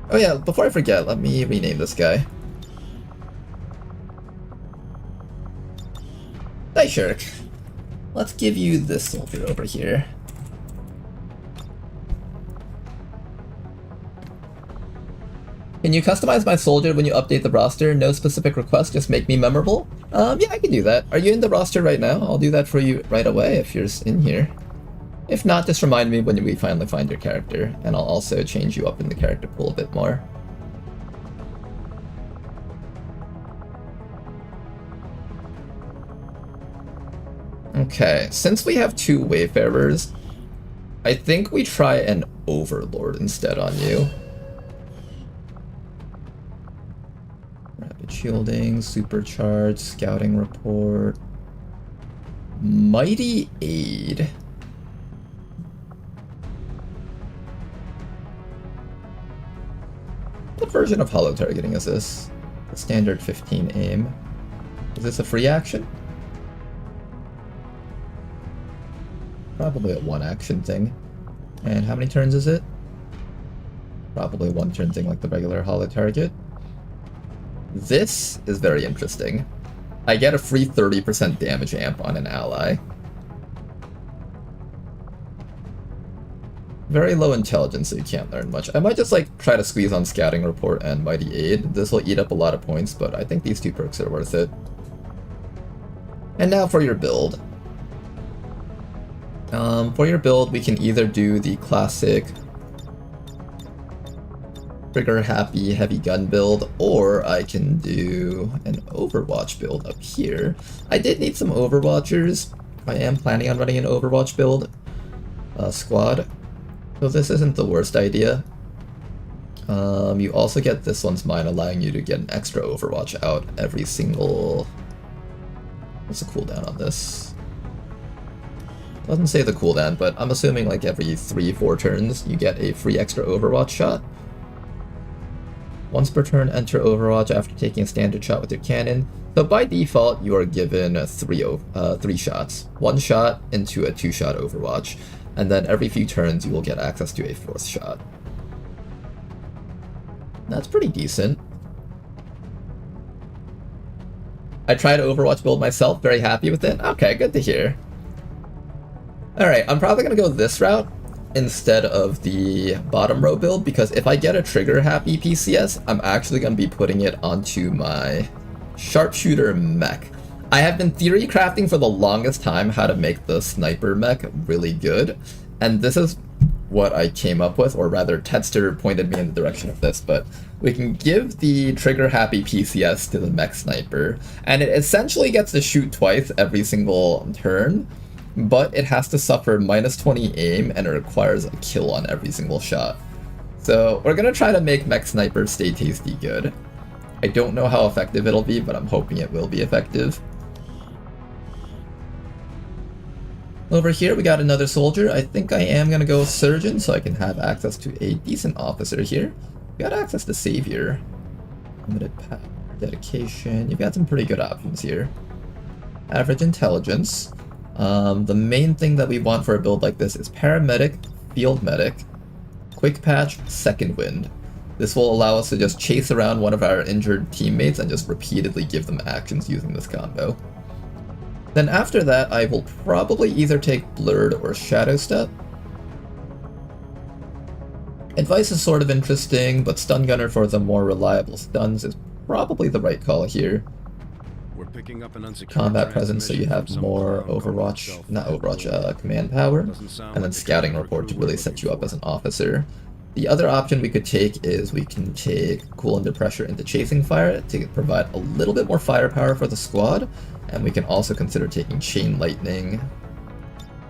Oh yeah, before I forget, let me rename this guy. Hey Shirk. Let's give you this soldier over here. Can you customize my soldier when you update the roster? No specific request, just make me memorable? Yeah, I can do that. Are you in the roster right now? I'll do that for you right away if you're in here. If not, just remind me when we finally find your character, and I'll also change you up in the character pool a bit more. Okay, since we have 2 Wayfarers, I think we try an Overlord instead on you. Rapid Shielding, Supercharged, Scouting Report, Mighty Aid. What version of holo targeting is this? The standard 15 aim. Is this a free action? Probably a 1 action thing. And how many turns is it? Probably a 1 turn thing like the regular holo target. This is very interesting. I get a free 30% damage amp on an ally. Very low intelligence, so you can't learn much. I might just like try to squeeze on Scouting Report and Mighty Aid. This will eat up a lot of points, but I think these 2 perks are worth it. And now for your build. For your build, we can either do the classic trigger happy heavy gun build, or I can do an Overwatch build up here. I did need some Overwatchers. I am planning on running an Overwatch build squad, so this isn't the worst idea. You also get this one's mine, allowing you to get an extra Overwatch out every single... What's the cooldown on this? Doesn't say the cooldown, but I'm assuming like every 3-4 turns you get a free extra Overwatch shot. Once per turn, enter Overwatch after taking a standard shot with your cannon. So by default, you are given 3 shots. 1 shot into a 2-shot Overwatch, and then every few turns you will get access to a 4th shot. That's pretty decent. I tried Overwatch build myself, very happy with it. Okay, good to hear. Alright, I'm probably going to go this route instead of the bottom row build, because if I get a trigger happy PCS, I'm actually going to be putting it onto my sharpshooter mech. I have been theory crafting for the longest time how to make the sniper mech really good, and this is what I came up with, or rather Tedster pointed me in the direction of this, but we can give the trigger happy PCS to the mech sniper, and it essentially gets to shoot twice every single turn, but it has to suffer -20 aim and it requires a kill on every single shot. So we're gonna try to make mech sniper stay tasty good. I don't know how effective it'll be, but I'm hoping it will be effective. Over here we got another soldier. I think I am gonna go surgeon so I can have access to a decent officer here. We got access to savior. Limited power, dedication. You've got some pretty good options here. Average intelligence. The main thing that we want for a build like this is paramedic, field medic, quick patch, second wind. This will allow us to just chase around one of our injured teammates and just repeatedly give them actions using this combo. Then after that, I will probably either take Blurred or Shadow Step. Advice is sort of interesting, but Stun Gunner for the more reliable stuns is probably the right call here. We're picking up an unsecured Combat presence so you have transmission more from some Overwatch, not Overwatch, command power, and then Scouting Report to really set you up as an officer. The other option we could take is we can take Cool Under Pressure into Chasing Fire to provide a little bit more firepower for the squad, and we can also consider taking Chain Lightning,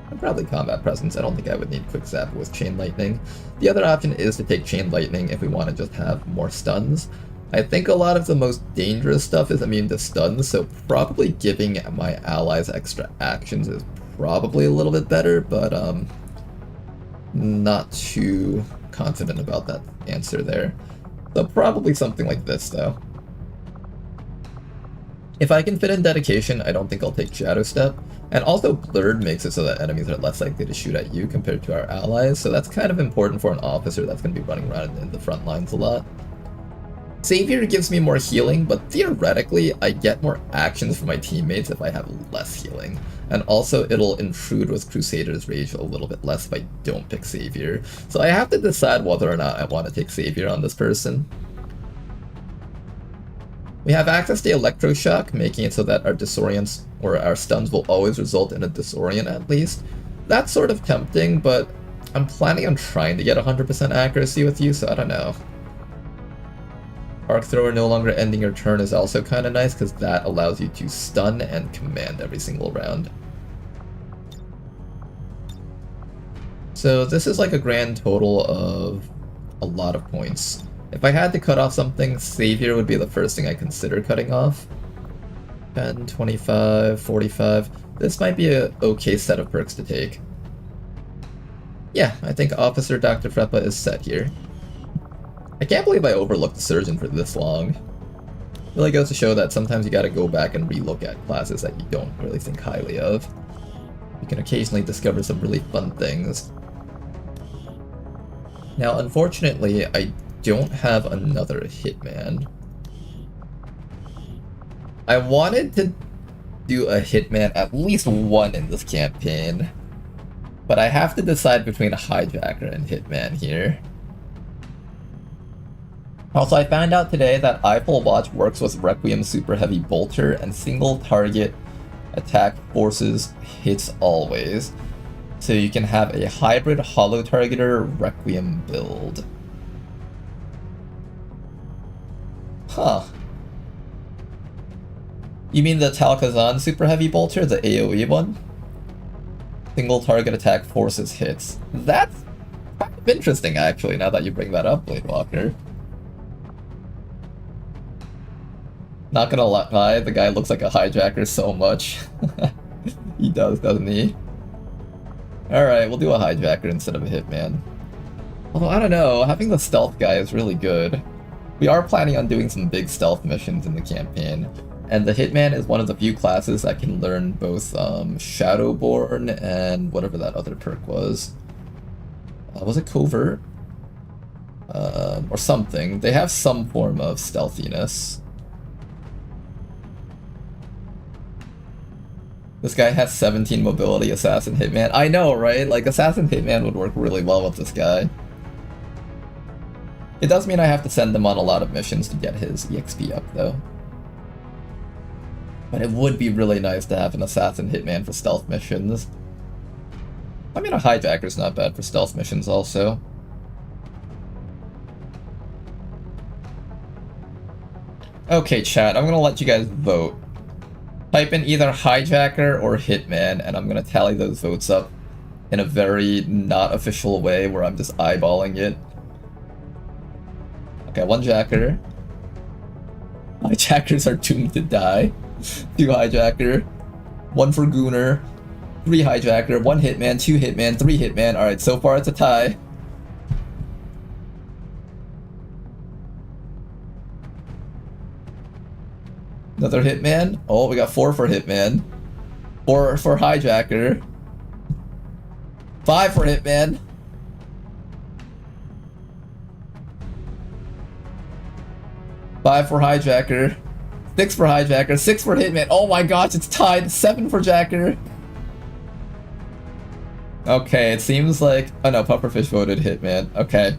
and probably Combat Presence. I don't think I would need Quick Zap with Chain Lightning. The other option is to take Chain Lightning if we want to just have more stuns. I think a lot of the most dangerous stuff is immune to stuns, so probably giving my allies extra actions is probably a little bit better, but not too confident about that answer there. So probably something like this, though. If I can fit in dedication, I don't think I'll take Shadow Step. And also Blurred makes it so that enemies are less likely to shoot at you compared to our allies, so that's kind of important for an officer that's going to be running around in the front lines a lot. Savior gives me more healing, but theoretically, I get more actions from my teammates if I have less healing. And also, it'll intrude with Crusader's Rage a little bit less if I don't pick Savior. So I have to decide whether or not I want to take Savior on this person. We have access to Electroshock, making it so that our disorients, or our stuns, will always result in a disorient at least. That's sort of tempting, but I'm planning on trying to get 100% accuracy with you, so I don't know. Arc Thrower no longer ending your turn is also kind of nice, because that allows you to stun and command every single round. So this is like a grand total of a lot of points. If I had to cut off something, Savior would be the first thing I consider cutting off. 10, 25, 45. This might be an okay set of perks to take. Yeah, I think Officer Dr. Freppa is set here. I can't believe I overlooked the Surgeon for this long. It really goes to show that sometimes you gotta go back and relook at classes that you don't really think highly of. You can occasionally discover some really fun things. Now, unfortunately, I don't have another Hitman. I wanted to do a Hitman, at least one in this campaign, but I have to decide between a Hijacker and Hitman here. Also, I found out today that Eiffel Watch works with Requiem Super Heavy Bolter and single target attack forces hits always. So you can have a hybrid Hollow Targeter Requiem build. Huh. You mean the Tal'Kazan Super Heavy Bolter, the AoE one? Single target attack forces hits. That's kind of interesting, actually, now that you bring that up, Blade Walker. Not gonna lie, the guy looks like a hijacker so much. He does, doesn't he? Alright, we'll do a hijacker instead of a hitman. Although, I don't know, having the stealth guy is really good. We are planning on doing some big stealth missions in the campaign, and the hitman is one of the few classes that can learn both Shadowborn and whatever that other perk was. Was it Covert? Or something. They have some form of stealthiness. This guy has 17 mobility, Assassin Hitman. I know, right? Like, Assassin Hitman would work really well with this guy. It does mean I have to send him on a lot of missions to get his EXP up, though. But it would be really nice to have an Assassin Hitman for stealth missions. I mean, a Hijacker's not bad for stealth missions, also. Okay, chat, I'm gonna let you guys vote. Type in either Hijacker or Hitman, and I'm gonna tally those votes up in a very not official way where I'm just eyeballing it. Okay, one Jacker. Hijackers are doomed to die. 2 Hijacker. 1 for Gooner. 3 hijacker, 1 hitman, 2 hitman, 3 hitman. Alright, so far it's a tie. Another hitman. Oh, we got 4 for hitman. 4 for hijacker. 5 for hitman. 5 for hijacker. 6 for hijacker. 6 for hitman. Oh my gosh, it's tied. 7 for jacker. Okay, it seems like... Oh no, Pufferfish voted hitman. Okay.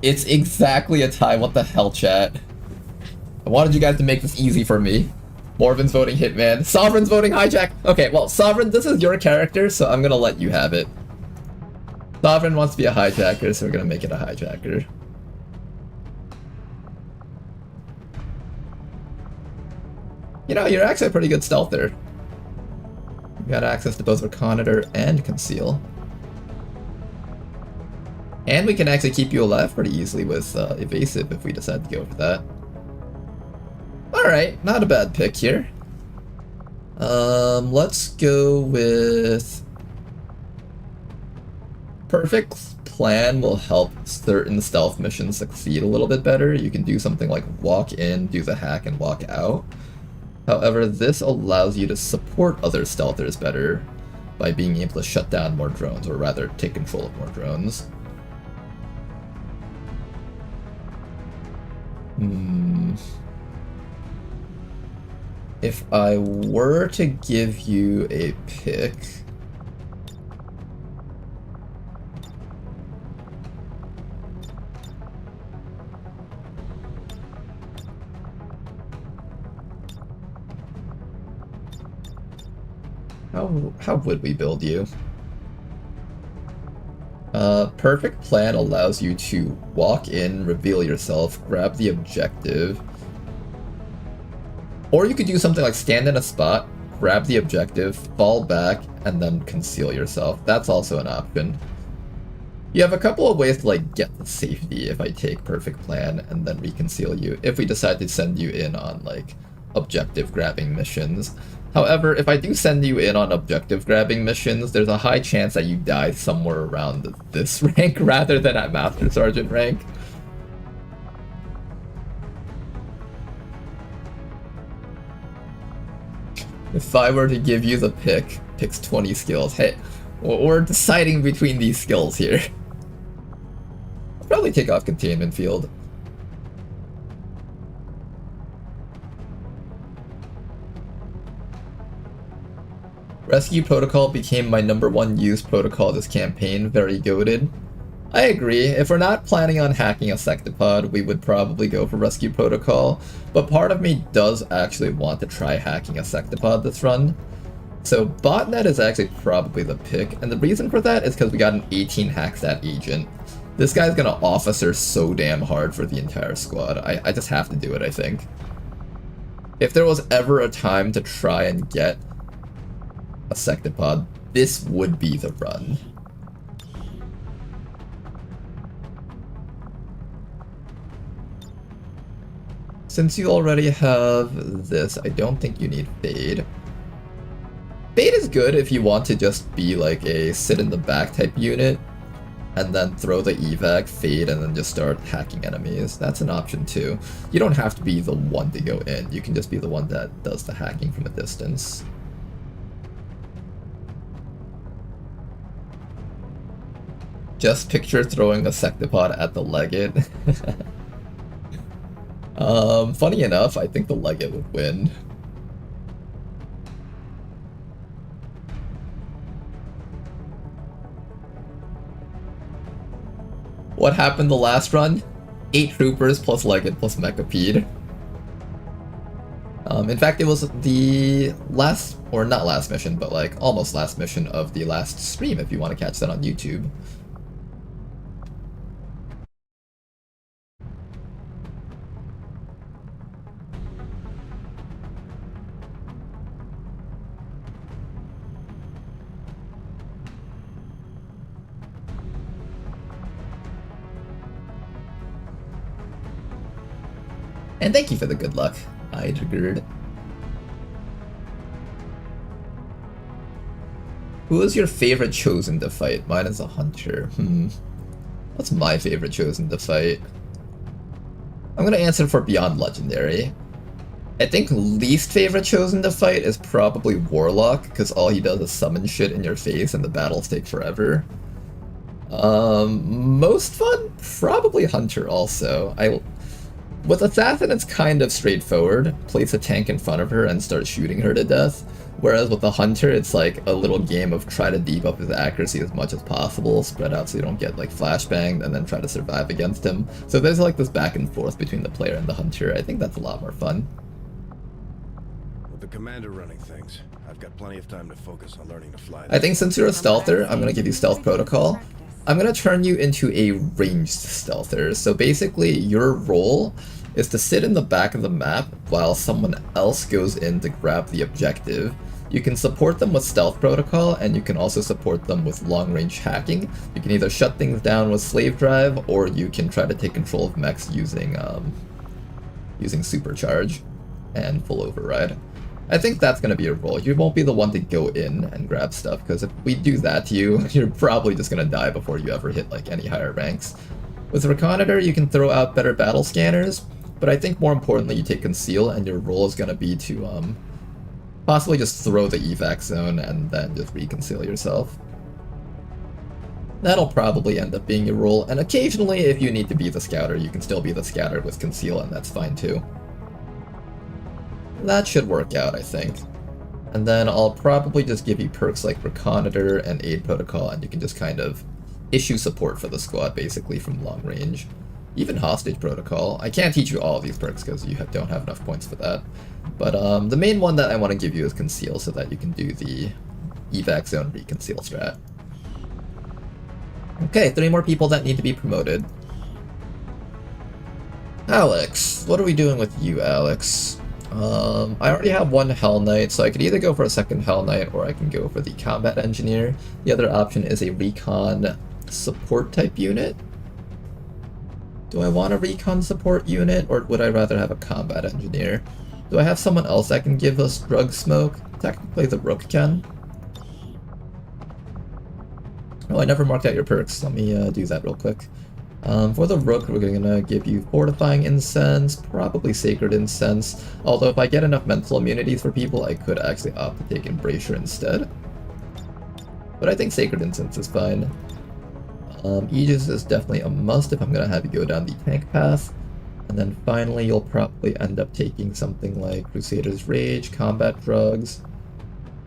It's exactly a tie. What the hell, chat? I wanted you guys to make this easy for me. Morven's voting hitman. Sovereign's voting hijack. Okay, well, Sovereign, this is your character, so I'm gonna let you have it. Sovereign wants to be a hijacker, so we're gonna make it a hijacker. You know, you're actually a pretty good stealther. You got access to both Reconnoiter and Conceal. And we can actually keep you alive pretty easily with Evasive if we decide to go for that. Alright, not a bad pick here. Let's go with... Perfect Plan will help certain stealth missions succeed a little bit better. You can do something like walk in, do the hack, and walk out. However, this allows you to support other stealthers better by being able to shut down more drones, or rather, take control of more drones. If I were to give you a pick... How would we build you? Perfect Plan allows you to walk in, reveal yourself, grab the objective. Or you could do something like stand in a spot, grab the objective, fall back, and then conceal yourself. That's also an option. You have a couple of ways to like get the safety if I take Perfect Plan and then reconceal you, if we decide to send you in on like objective grabbing missions. However, if I do send you in on objective grabbing missions, there's a high chance that you die somewhere around this rank rather than at Master Sergeant rank. If I were to give you the pick, picks 20 skills. Hey, we're deciding between these skills here. I'll probably take off Containment Field. Rescue Protocol became my #1 used protocol this campaign, very goated. I agree, if we're not planning on hacking a Sectopod, we would probably go for Rescue Protocol, but part of me does actually want to try hacking a Sectopod this run. So Botnet is actually probably the pick, and the reason for that is because we got an 18 hackstat agent. This guy's gonna officer so damn hard for the entire squad. I just have to do it, I think. If there was ever a time to try and get a Sectopod, this would be the run. Since you already have this, I don't think you need Fade. Fade is good if you want to just be like a sit in the back type unit, and then throw the evac, Fade, and then just start hacking enemies. That's an option too. You don't have to be the one to go in, you can just be the one that does the hacking from a distance. Just picture throwing a Sectopod at the Legate. Funny enough, I think the Legate would win. What happened the last run? 8 troopers plus Legate plus Mechapede. In fact, it was the last, or not last mission, but like almost last mission of the last stream if you want to catch that on YouTube. And thank you for the good luck, Idgerd. Who is your favorite chosen to fight? Mine is a hunter. What's my favorite chosen to fight? I'm gonna answer for Beyond Legendary. I think least favorite chosen to fight is probably Warlock, because all he does is summon shit in your face and the battles take forever. Most fun? Probably Hunter also. With Assassin it's kind of straightforward. Place a tank in front of her and start shooting her to death. Whereas with the Hunter it's like a little game of try to debuff his accuracy as much as possible, spread out so you don't get like flashbanged, and then try to survive against him. So there's like this back and forth between the player and the Hunter. I think that's a lot more fun. With the commander running things, I've got plenty of time to focus on learning to fly. I think since you're a stealther, I'm going to give you Stealth Protocol. I'm going to turn you into a ranged stealther. So basically, your role is to sit in the back of the map while someone else goes in to grab the objective. You can support them with Stealth Protocol, and you can also support them with long-range hacking. You can either shut things down with Slave Drive, or you can try to take control of mechs using Supercharge and Full Override. I think that's going to be your role. You won't be the one to go in and grab stuff, because if we do that to you, you're probably just going to die before you ever hit like any higher ranks. With Reconnoiter, you can throw out better battle scanners, but I think more importantly you take Conceal, and your role is going to be to possibly just throw the evac zone and then just reconceal yourself. That'll probably end up being your role, and occasionally if you need to be the scouter, you can still be the scouter with Conceal, and that's fine too. That should work out, I think. And then I'll probably just give you perks like Reconnoiter and Aid Protocol, and you can just kind of issue support for the squad basically from long range. Even Hostage Protocol. I can't teach you all of these perks because you don't have enough points for that. But the main one that I want to give you is Conceal, so that you can do the evac zone reconceal strat. Okay, 3 more people that need to be promoted. Alex, what are we doing with you, Alex? I already have 1 Hell Knight, so I could either go for a 2nd Hell Knight or I can go for the Combat Engineer. The other option is a Recon Support type unit. Do I want a Recon Support unit, or would I rather have a Combat Engineer? Do I have someone else that can give us Drug Smoke? Technically the Rook can. Oh, I never marked out your perks. Let me do that real quick. For the Rook, we're going to give you Fortifying Incense, probably Sacred Incense, although if I get enough mental immunities for people, I could actually opt to take Embrasure instead. But I think Sacred Incense is fine. Aegis is definitely a must if I'm going to have you go down the tank path. And then finally, you'll probably end up taking something like Crusader's Rage, Combat Drugs,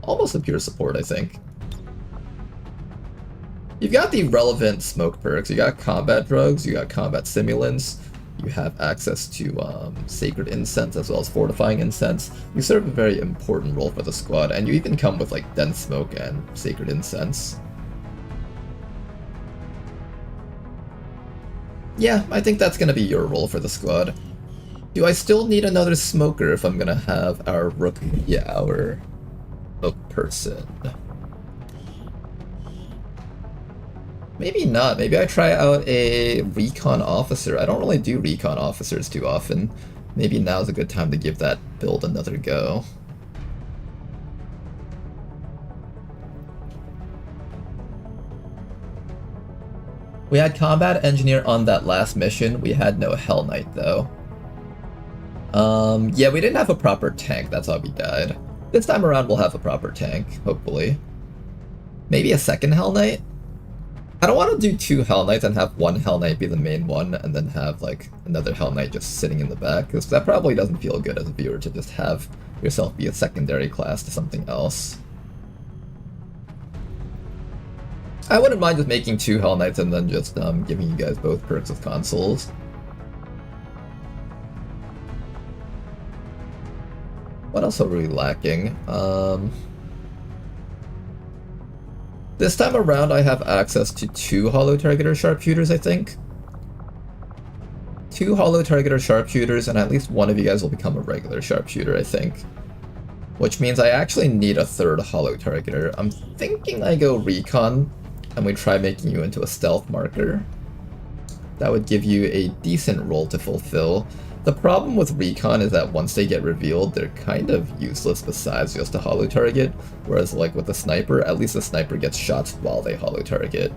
almost a pure support, I think. You've got the relevant smoke perks. You got Combat Drugs, you got Combat Simulants, you have access to Sacred Incense as well as Fortifying Incense. You serve a very important role for the squad, and you even come with like Dense Smoke and Sacred Incense. Yeah, I think that's going to be your role for the squad. Do I still need another smoker if I'm going to have our Rook be our Rook person? Maybe not. Maybe I try out a Recon Officer. I don't really do Recon Officers too often. Maybe now's a good time to give that build another go. We had Combat Engineer on that last mission. We had no Hell Knight though. Yeah, we didn't have a proper tank. That's how we died. This time around we'll have a proper tank, hopefully. Maybe a 2nd Hell Knight? I don't want to do 2 Hell Knights and have 1 Hell Knight be the main one and then have like another Hell Knight just sitting in the back, because that probably doesn't feel good as a viewer to just have yourself be a secondary class to something else. I wouldn't mind just making 2 Hell Knights and then just giving you guys both perks with consoles. What else are we lacking? This time around I have access to 2 Hollow Targeter Sharpshooters, I think. 2 Hollow Targeter Sharpshooters, and at least one of you guys will become a regular Sharpshooter, I think. Which means I actually need a 3rd Hollow Targeter. I'm thinking I go Recon, and we try making you into a Stealth Marker. That would give you a decent role to fulfill. The problem with recon is that once they get revealed, they're kind of useless besides just a holo target, whereas like with the sniper, at least the sniper gets shots while they holo target.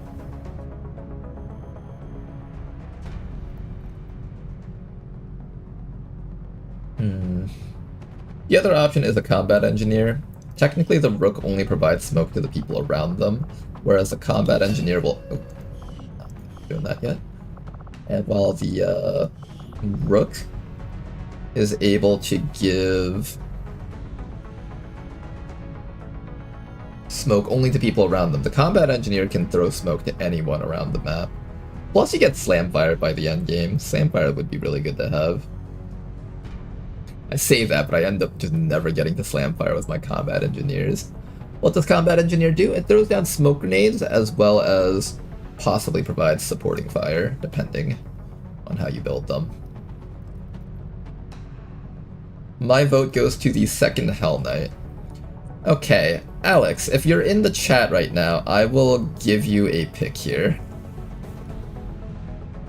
The other option is a combat engineer. Technically, the rook only provides smoke to the people around them, whereas the combat engineer will... Oh, not doing that yet. And while the rook is able to give smoke only to people around them, the combat engineer can throw smoke to anyone around the map. Plus, you get slam fired by the end game. Slam fire would be really good to have. I say that, but I end up just never getting to slam fire with my combat engineers. What does combat engineer do? It throws down smoke grenades as well as possibly provides supporting fire, depending on how you build them. My vote goes to the second Hell Knight. Okay, Alex, if you're in the chat right now, I will give you a pick here.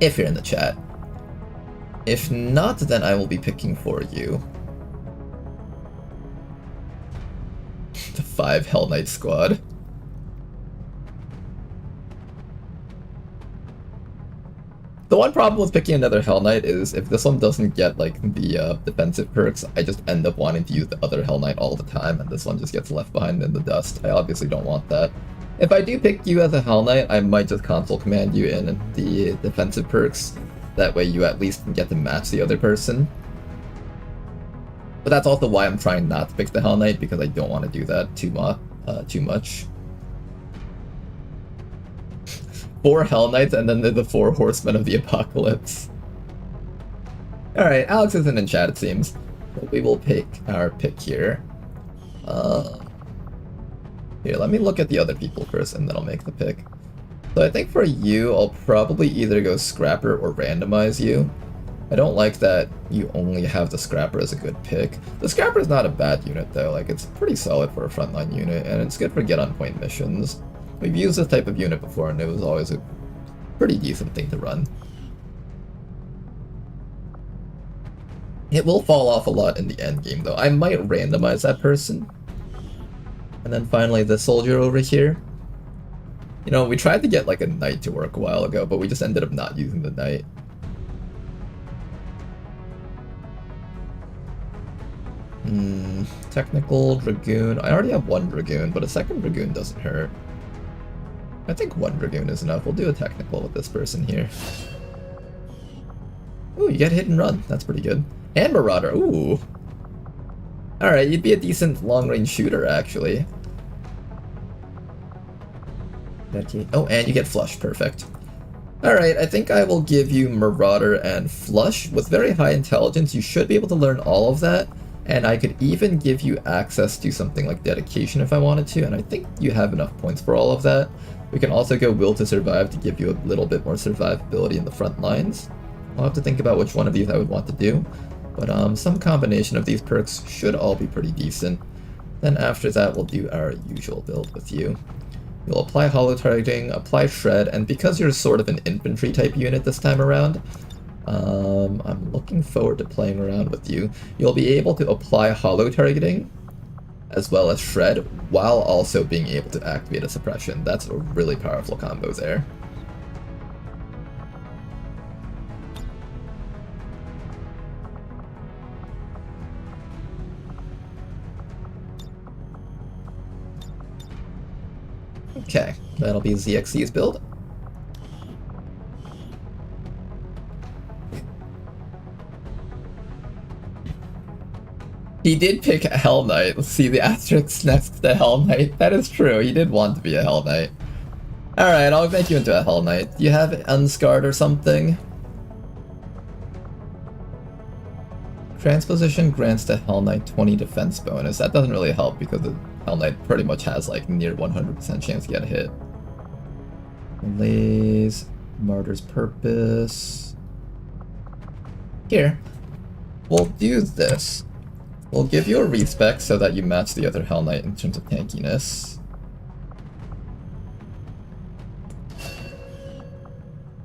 If you're in the chat. If not, then I will be picking for you. The 5 Hell Knight squad. The one problem with picking another Hell Knight is if this one doesn't get like the defensive perks, I just end up wanting to use the other Hell Knight all the time, and this one just gets left behind in the dust. I obviously don't want that. If I do pick you as a Hell Knight, I might just console command you in the defensive perks. That way you at least can get to match the other person. But that's also why I'm trying not to pick the Hell Knight, because I don't want to do that too much. 4 Hell Knights, and then the 4 Horsemen of the Apocalypse. Alright, Alex isn't in chat, it seems. But we will pick our pick here. Here, let me look at the other people first, and then I'll make the pick. So I think for you, I'll probably either go Scrapper or randomize you. I don't like that you only have the Scrapper as a good pick. The Scrapper is not a bad unit though, like it's pretty solid for a frontline unit, and it's good for get-on-point missions. We've used this type of unit before, and it was always a pretty decent thing to run. It will fall off a lot in the end game though. I might randomize that person. And then finally the soldier over here. You know, we tried to get like a knight to work a while ago, but we just ended up not using the knight. Technical Dragoon. I already have 1 Dragoon, but a second Dragoon doesn't hurt. I think 1 Dragoon is enough. We'll do a technical with this person here. Ooh, you get hit and run. That's pretty good. And Marauder. Ooh. Alright, you'd be a decent long-range shooter, actually. Oh, and you get Flush. Perfect. Alright, I think I will give you Marauder and Flush. With very high intelligence, you should be able to learn all of that. And I could even give you access to something like Dedication if I wanted to, and I think you have enough points for all of that. We can also go Will to Survive to give you a little bit more survivability in the front lines. I'll have to think about which one of these I would want to do, but some combination of these perks should all be pretty decent. Then after that, we'll do our usual build with you. You'll apply holo targeting, apply shred, and because you're sort of an infantry type unit this time around, I'm looking forward to playing around with you. You'll be able to apply holo targeting as well as shred while also being able to activate a suppression. That's a really powerful combo there. Okay, that'll be ZXC's build. He did pick a Hell Knight. Let's see the asterisk next to Hell Knight. That is true, he did want to be a Hell Knight. Alright, I'll make you into a Hell Knight. Do you have Unscarred or something? Transposition grants the Hell Knight 20 defense bonus. That doesn't really help because the Hell Knight pretty much has like near 100% chance to get hit. Malaise, Martyr's Purpose. Here, we'll do this. We'll give you a respec so that you match the other Hell Knight in terms of tankiness.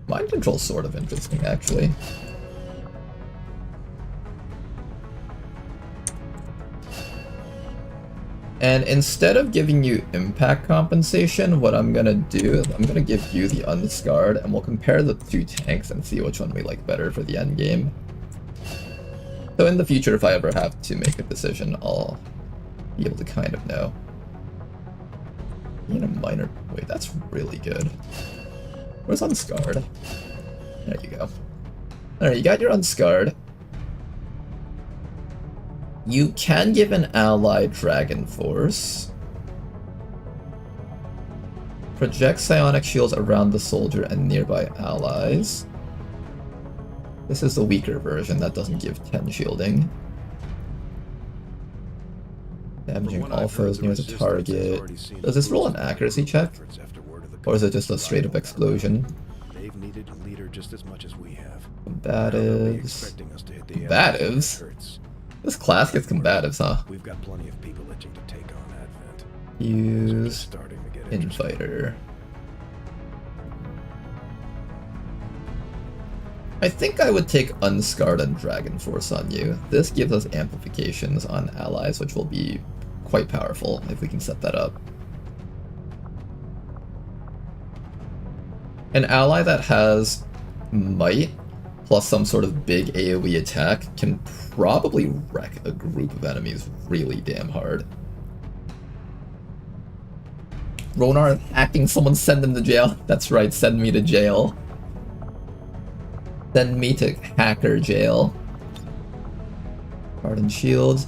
Mind Control's sort of interesting, actually. And instead of giving you impact compensation, what I'm gonna do is I'm gonna give you the unscarred, and we'll compare the two tanks and see which one we like better for the end game. So in the future, if I ever have to make a decision, I'll be able to kind of know. In a minor... Wait, that's really good. Where's unscarred? There you go. Alright, you got your unscarred. You can give an ally Dragon Force. Project psionic shields around the soldier and nearby allies. This is the weaker version that doesn't give 10 shielding. Damaging all foes near the target. Does this roll an accuracy check? Or is it just a straight up explosion? They've needed a leader just as much as we have. Combatives. Combatives? This class gets combatives, huh? We've got plenty of people itching to take on Advent. Use Infighter. I think I would take Unscarred and Dragon Force on you. This gives us amplifications on allies, which will be quite powerful if we can set that up. An ally that has Might plus some sort of big AoE attack can probably wreck a group of enemies really damn hard. Ronar hacking someone, send them to jail. That's right, send me to jail. Send me to hacker jail. Hardened shields.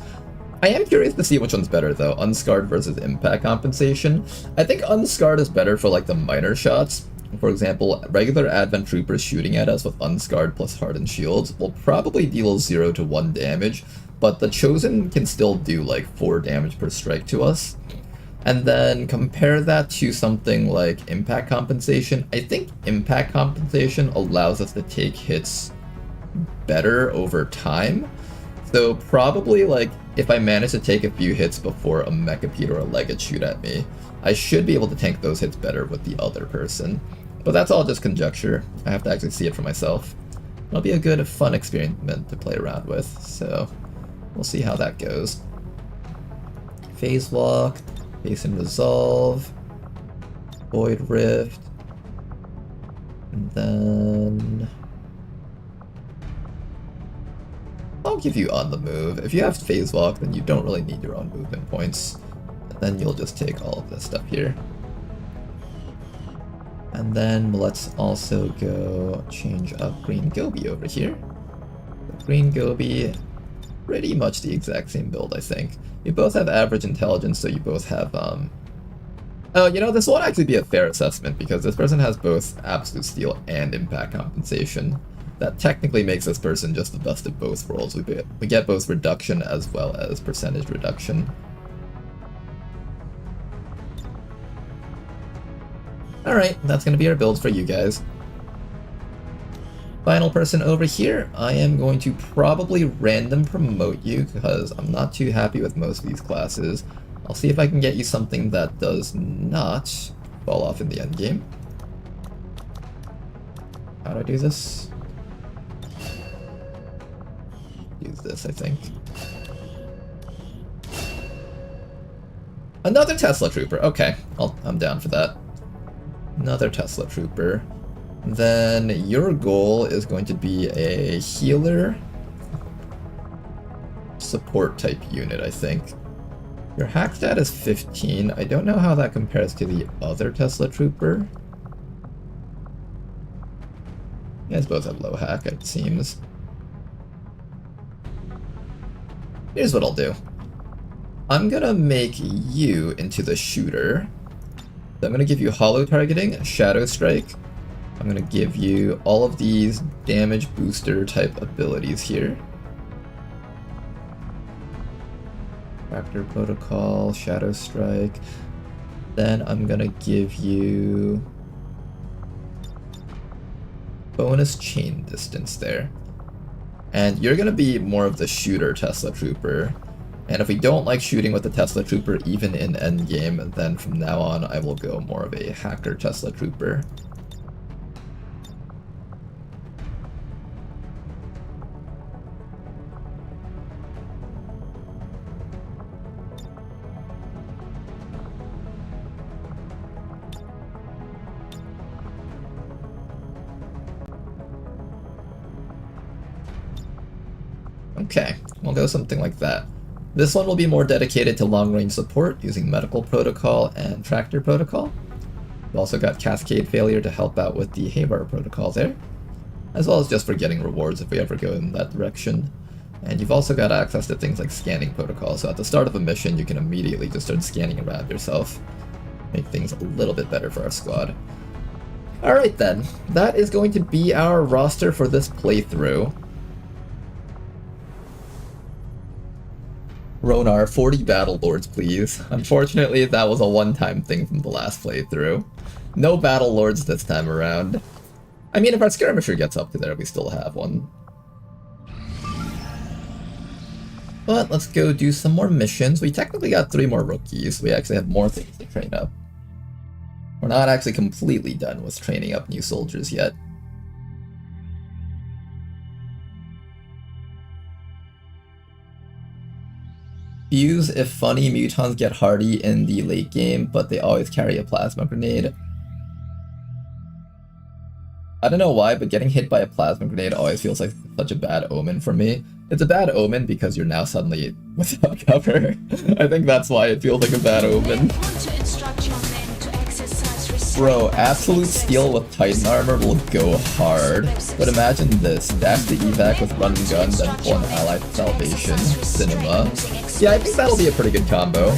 I am curious to see which one's better though, Unscarred versus impact compensation. I think Unscarred is better for like the minor shots. For example, regular Advent troopers shooting at us with Unscarred plus Hardened shields will probably deal 0 to 1 damage, but the Chosen can still do like 4 damage per strike to us. And then compare that to something like impact compensation. I think impact compensation allows us to take hits better over time. So probably like if I manage to take a few hits before a Mechapede or a Legate shoot at me, I should be able to tank those hits better with the other person. But that's all just conjecture. I have to actually see it for myself. It'll be a good, fun experiment to play around with, so we'll see how that goes. Phase Walk, Hasten Resolve, Void Rift, and then I'll give you On the Move. If you have Phase Walk, then you don't really need your own movement points. And then you'll just take all of this stuff here. And then let's also go change up Green Gobi over here. The Green Gobi, pretty much the exact same build, I think. You both have average intelligence, so you both have, Oh, you know, this won't actually be a fair assessment, because this person has both Absolute Steel and Impact Compensation. That technically makes this person just the best of both worlds. We get both reduction as well as percentage reduction. Alright, that's going to be our build for you guys. Final person over here, I am going to probably random promote you because I'm not too happy with most of these classes. I'll see if I can get you something that does not fall off in the end game. How do I do this? Use this, I think. Another Tesla Trooper. Okay, I'm down for that. Another Tesla Trooper. Then your goal is going to be a healer support type unit, I think. Your hack stat is 15. I don't know how that compares to the other Tesla Trooper. You guys both have low hack, it seems. Here's what I'll do. I'm gonna make you into the shooter. So I'm gonna give you Hollow Targeting, Shadow Strike. I'm gonna give you all of these damage booster type abilities here. Factor Protocol, Shadow Strike. Then I'm gonna give you bonus chain distance there. And you're gonna be more of the shooter Tesla Trooper. And if we don't like shooting with the Tesla Trooper even in endgame, then from now on I will go more of a hacker Tesla Trooper. Okay, we'll go something like that. This one will be more dedicated to long-range support using medical protocol and tractor protocol. We've also got cascade failure to help out with the Haywire protocol there, as well as just for getting rewards if we ever go in that direction. And you've also got access to things like scanning protocol, so at the start of a mission you can immediately just start scanning around yourself. Make things a little bit better for our squad. Alright then, that is going to be our roster for this playthrough. Ronar, 40 Battle Lords please. Unfortunately, that was a one-time thing from the last playthrough. No Battle Lords this time around. I mean, if our skirmisher gets up to there, we still have one. But let's go do some more missions. We technically got 3 more rookies. We actually have more things to train up. We're not actually completely done with training up new soldiers yet. Fuse if funny mutons get hardy in the late game, but they always carry a plasma grenade. I don't know why, but getting hit by a plasma grenade always feels like such a bad omen for me. It's a bad omen because you're now suddenly without cover. I think that's why it feels like a bad omen. Bro, absolute steel with Titan armor will go hard. But imagine this, dash the evac with run and gun, then pull an allied salvation, cinema. Yeah, I think that'll be a pretty good combo.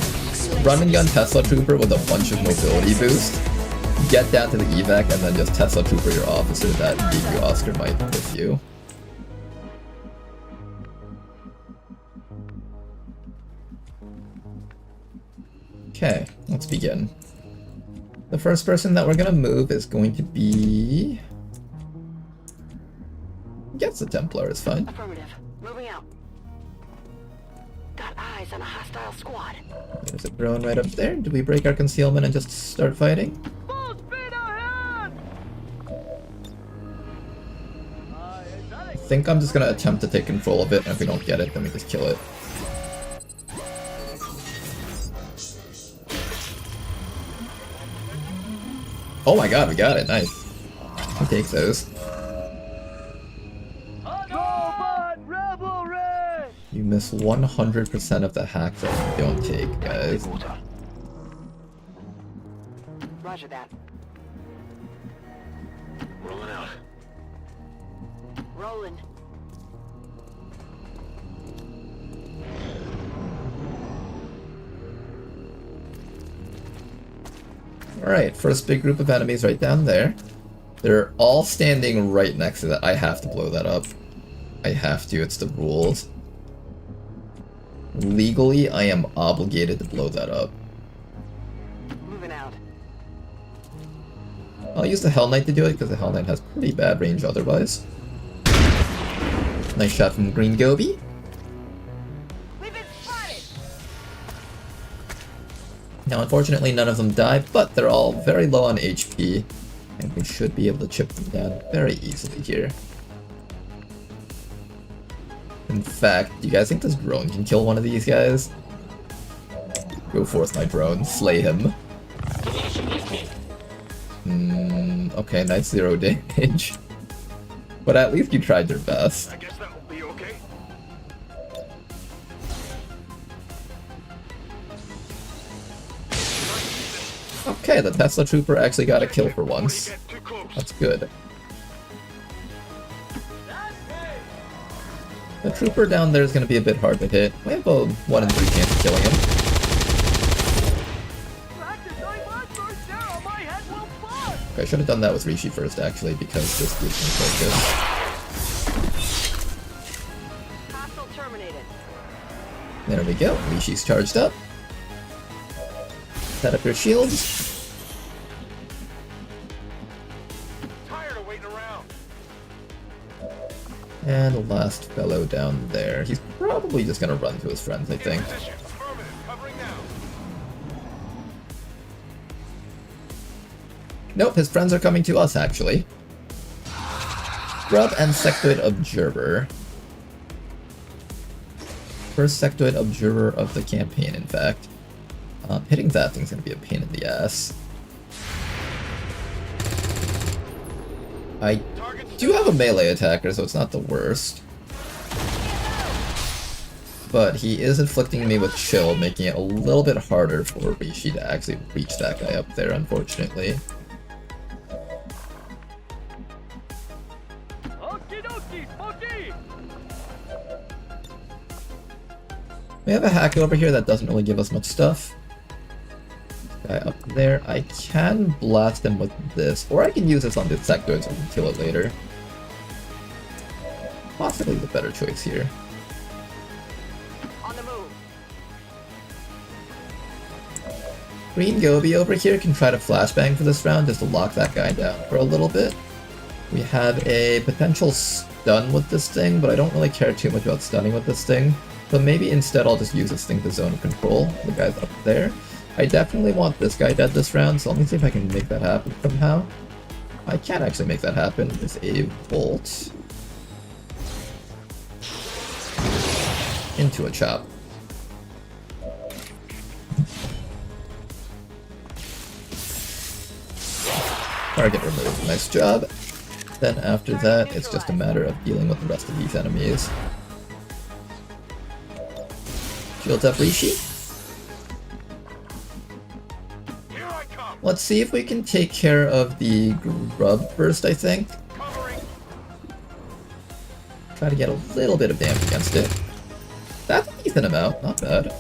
Run and gun Tesla Trooper with a bunch of mobility boost. Get down to the evac and then just Tesla Trooper your officer that gave you Oscar Might with you. Okay, let's begin. The first person that we're gonna move is going to be... Guess the Templar is fine. Affirmative. Moving out. Got eyes on a hostile squad. There's a drone right up there. Do we break our concealment and just start fighting? Full speed ahead! I think I'm just gonna attempt to take control of it, and if we don't get it, then we just kill it. Oh my god, we got it, nice. Who takes those? You miss 100% of the hacks that you don't take, guys. Roger that. Rolling out. Rolling. Alright, first big group of enemies right down there. They're all standing right next to that. I have to blow that up. I have to, it's the rules. Legally, I am obligated to blow that up. Moving out. I'll use the Hell Knight to do it, because the Hell Knight has pretty bad range otherwise. Nice shot from Green Gobi. We've been spotted! Now, unfortunately, none of them died, but they're all very low on HP, and we should be able to chip them down very easily here. In fact, do you guys think this drone can kill one of these guys? Go forth, my drone. Slay him. Okay, nice 0 damage. But at least you tried your best. I guess that will be okay. Okay, the Tesla Trooper actually got a kill for once. That's good. The Trooper down there is going to be a bit hard to hit. We have a 1 in 3 chance of killing him. Okay, I should have done that with Rishi first, actually, because this gives me focus. Hostile terminated. There we go. Rishi's charged up. Set up your shields. Tired of waiting around. And the last fellow down there. He's probably just gonna run to his friends, I think. Position. Affirmative. Covering now. Nope, his friends are coming to us, actually. Scrub and Sectoid Observer. First Sectoid Observer of the campaign, in fact. Hitting that thing's gonna be a pain in the ass. I do have a melee attacker, so it's not the worst. but he is inflicting me with chill, making it a little bit harder for Rishi to actually reach that guy up there, unfortunately. We have a hack over here that doesn't really give us much stuff. Guy up there, I can blast him with this, or I can use this on the sectoids and kill it later. Possibly the better choice here. On the move. Green Gobi over here can try to flashbang for this round just to lock that guy down for a little bit. We have a potential stun with this thing, but I don't really care too much about stunning with this thing. So maybe instead I'll just use this thing to zone control. The guy's up there. I definitely want this guy dead this round, so let me see if I can make that happen somehow. I can actually make that happen with a Volt. Into a chop. Target removed. Nice job. Then after that, it's just a matter of dealing with the rest of these enemies. Shields up Rishi. Let's see if we can take care of the grub first, I think. Try to get a little bit of damage against it. That's a decent amount, not bad.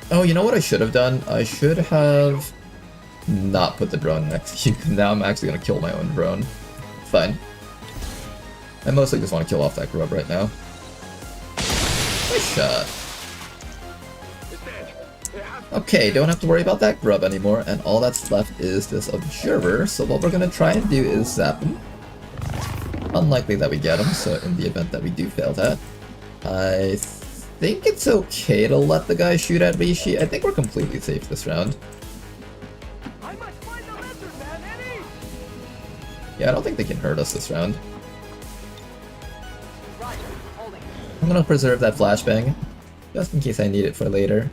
Oh, you know what I should have done? I should have not put the drone next to you. Now I'm actually going to kill my own drone. Fine. I mostly just want to kill off that grub right now. Nice shot. Okay, don't have to worry about that grub anymore, and all that's left is this observer, so what we're going to try and do is zap him. Unlikely that we get him, so in the event that we do fail that, I think it's okay to let the guy shoot at Rishi. I think we're completely safe this round. Yeah, I don't think they can hurt us this round. I'm gonna preserve that flashbang, just in case I need it for later.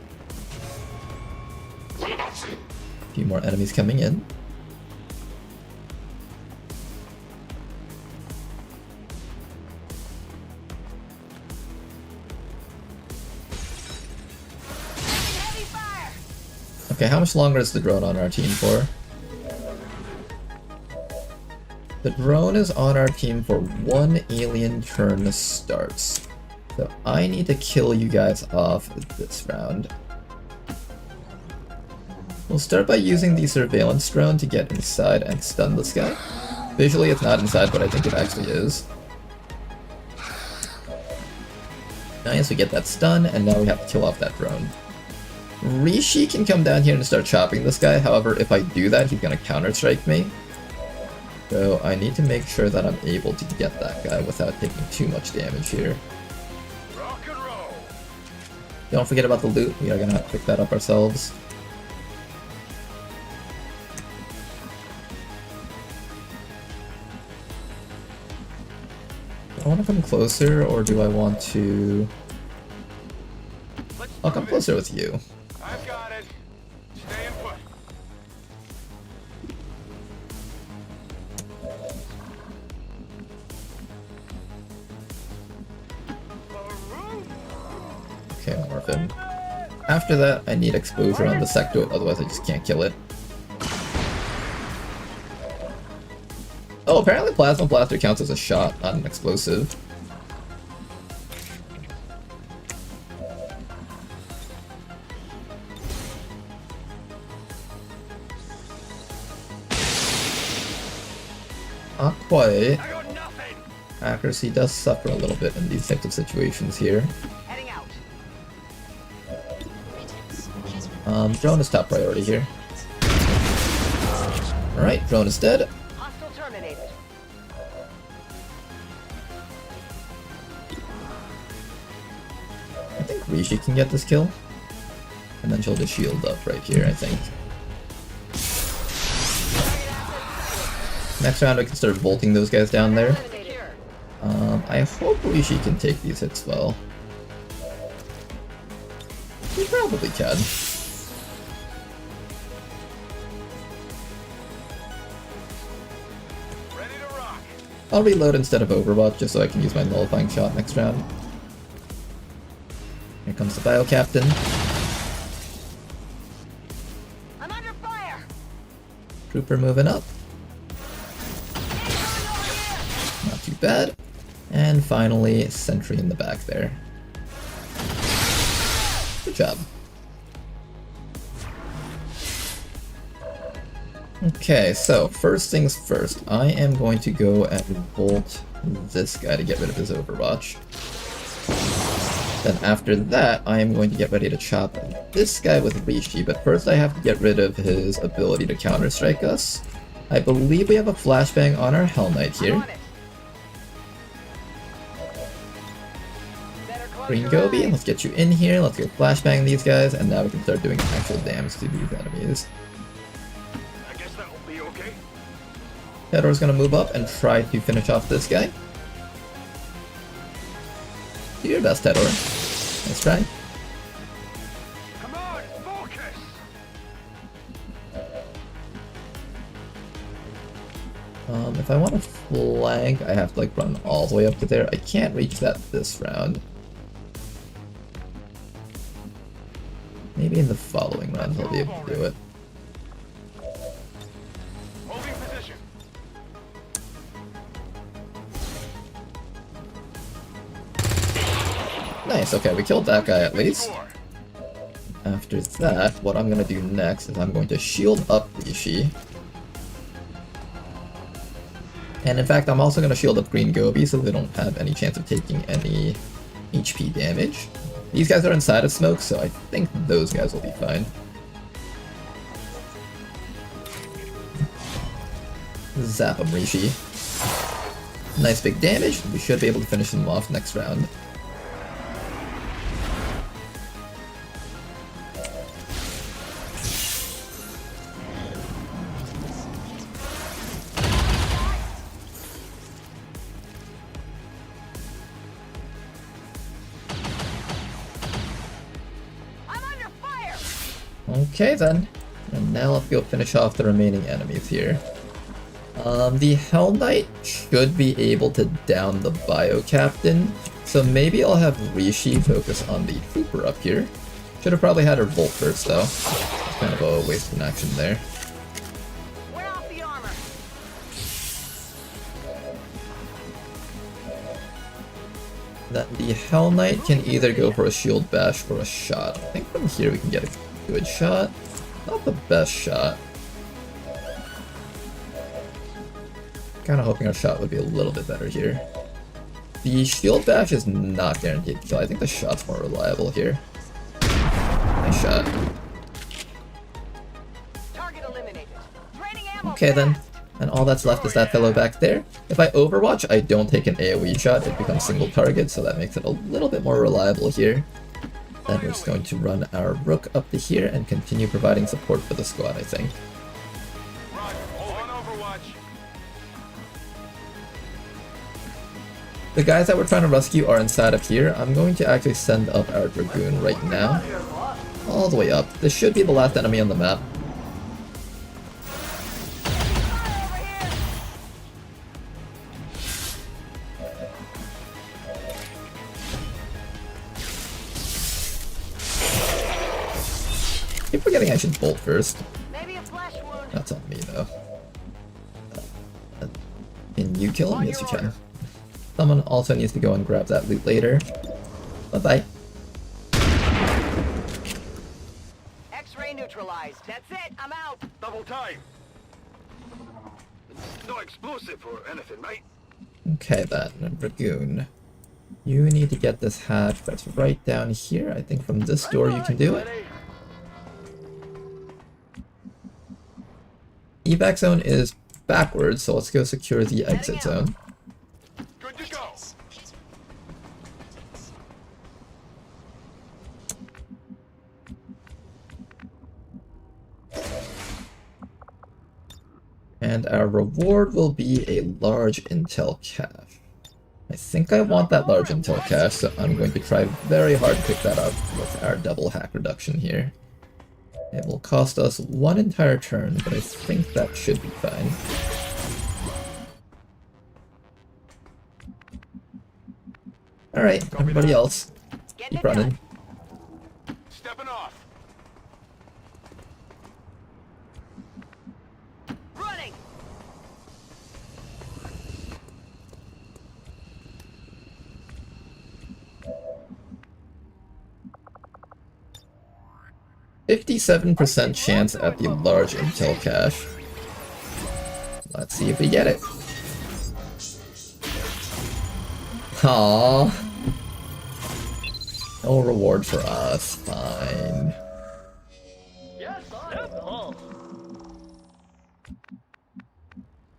A few more enemies coming in. Okay, how much longer is the drone on our team for? The drone is on our team for 1 alien turn starts. So I need to kill you guys off this round. We'll start by using the surveillance drone to get inside and stun this guy. Visually it's not inside, but I think it actually is. Nice, we get that stun, and now we have to kill off that drone. Rishi can come down here and start chopping this guy, however if I do that he's gonna counter-strike me. So I need to make sure that I'm able to get that guy without taking too much damage here. Don't forget about the loot, we are gonna have to pick that up ourselves. Do I want to come closer, or do I want to... I'll come closer with you. I've got it. Stay in put. Okay, morph him. After that, I need exposure on the sectoid, otherwise I just can't kill it. Oh, apparently Plasma Blaster counts as a shot, not an explosive. Not quite. Accuracy does suffer a little bit in these types of situations here. Heading out. Drone is top priority here. Alright, drone is dead. Hostile terminated. I think Rishi can get this kill. And then she'll just shield up right here, I think. Next round I can start bolting those guys down there. I hope Rishi can take these hits well. He probably can. Ready to rock. I'll reload instead of Overwatch just so I can use my nullifying shot next round. Here comes the Bio Captain. I'm under fire. Trooper moving up. Not too bad. And finally, Sentry in the back there. Good job. Okay, so first things first, I am going to go and bolt this guy to get rid of his Overwatch. Then after that, I am going to get ready to chop this guy with Rishi, but first I have to get rid of his ability to counterstrike us. I believe we have a flashbang on our Hell Knight here. Green Gobi, let's get you in here, let's go flashbang these guys, and now we can start doing actual damage to these enemies. I guess that will be okay. Fedor's gonna move up and try to finish off this guy. Do your best, Fedor. Nice try. Come on, focus! If I want to flank, I have to like run all the way up to there. I can't reach that this round. Maybe in the following round I'll be able to do it. Holding position. Nice, okay, we killed that guy at least. After that, what I'm gonna do next is I'm going to shield up Rishi. And in fact, I'm also gonna shield up Green Gobi so they don't have any chance of taking any HP damage. These guys are inside of smoke, so I think those guys will be fine. Zap him, Rishi. Nice big damage. We should be able to finish them off next round. Okay then, and now let's go finish off the remaining enemies here. The Hell Knight should be able to down the Bio Captain, so maybe I'll have Rishi focus on the Trooper up here. Should have probably had her Volt first though. It's kind of a waste of an action there. Wear off the armor. That the Hell Knight can either go for a Shield Bash or a shot. I think from here we can get a good shot. Not the best shot. Kinda hoping our shot would be a little bit better here. The Shield Bash is not guaranteed to kill. I think the shot's more reliable here. Nice shot. Target eliminated. Draining ammo Okay then. fast. And all that's left is that fellow back there. If I Overwatch, I don't take an AoE shot. It becomes single target, so that makes it a little bit more reliable here. Then we're just going to run our Rook up to here and continue providing support for the squad, I think. On Overwatch. The guys that we're trying to rescue are inside of here. I'm going to actually send up our Dragoon right now. All the way up. This should be the last enemy on the map. Keep forgetting I should bolt first. Maybe a flesh wound. That's on me though. Can you kill him? Yes, you can. Someone also needs to go and grab that loot later. Bye-bye. X-ray neutralized. That's it. I'm out. Double time. No explosive or anything, right? Okay then, Dragoon. You need to get this hatch that's right down here. I think from this door you can do it. Evac zone is backwards, so let's go secure the exit zone. Good to go. And our reward will be a large intel cache. I think I want that large intel cache, so I'm going to try very hard to pick that up with our double hack reduction here. It will cost us one entire turn, but I think that should be fine. Alright, everybody else, Getting keep it running. done. Stepping off. Running. 57% chance at the large intel cache. Let's see if we get it. Aww. No reward for us, fine.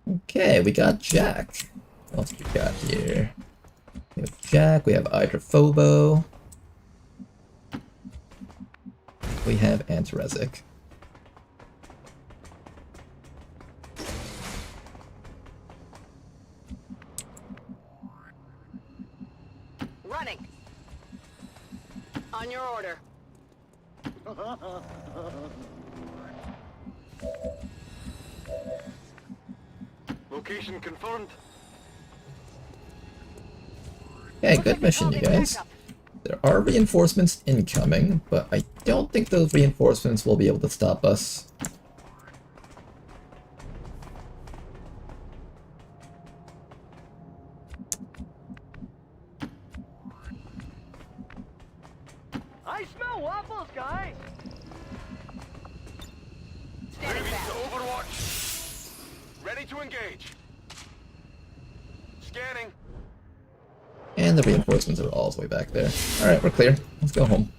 Okay, we got Jack. What else we got here? We have Jack, we have Hydrophobo. We have Antarezic. Running. On your order. Location confirmed. Okay, good mission, you guys. There are reinforcements incoming, but I don't think those reinforcements will be able to stop us. I smell waffles, guys. Standing back. Overwatch. Ready to engage. Scanning. And the reinforcements are all the way back there. Alright, we're clear. Let's go home.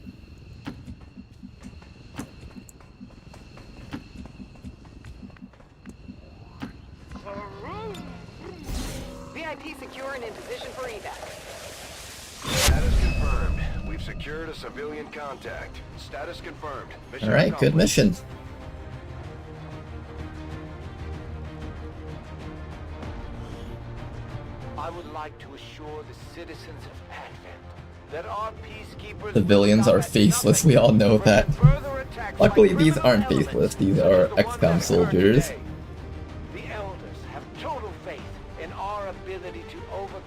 VIP secure and in position for evac. Status confirmed. We've secured a civilian contact. Status confirmed. Mission Alright, good accomplished. mission. I would like to assure the citizens of Advent that our peacekeepers... Civilians are faceless, we all know that. Further attacks Luckily, by these criminal aren't elements faceless, these such are as the one XCOM that occurred soldiers. today. The elders have total faith in our ability to overcome...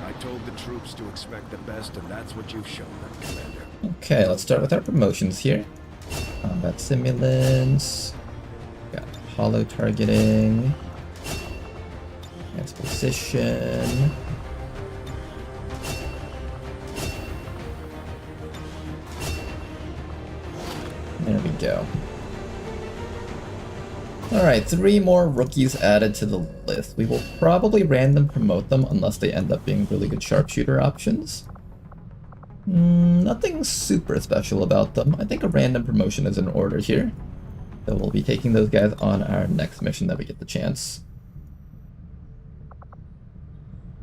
I told the troops to expect the best, and that's what you've shown them, Commander. Okay, let's start with our promotions here. Combat simulants. Got hollow targeting. Exposition. There we go. Alright, 3 more rookies added to the list. We will probably random promote them unless they end up being really good sharpshooter options. Nothing super special about them. I think a random promotion is in order here. So we'll be taking those guys on our next mission that we get the chance.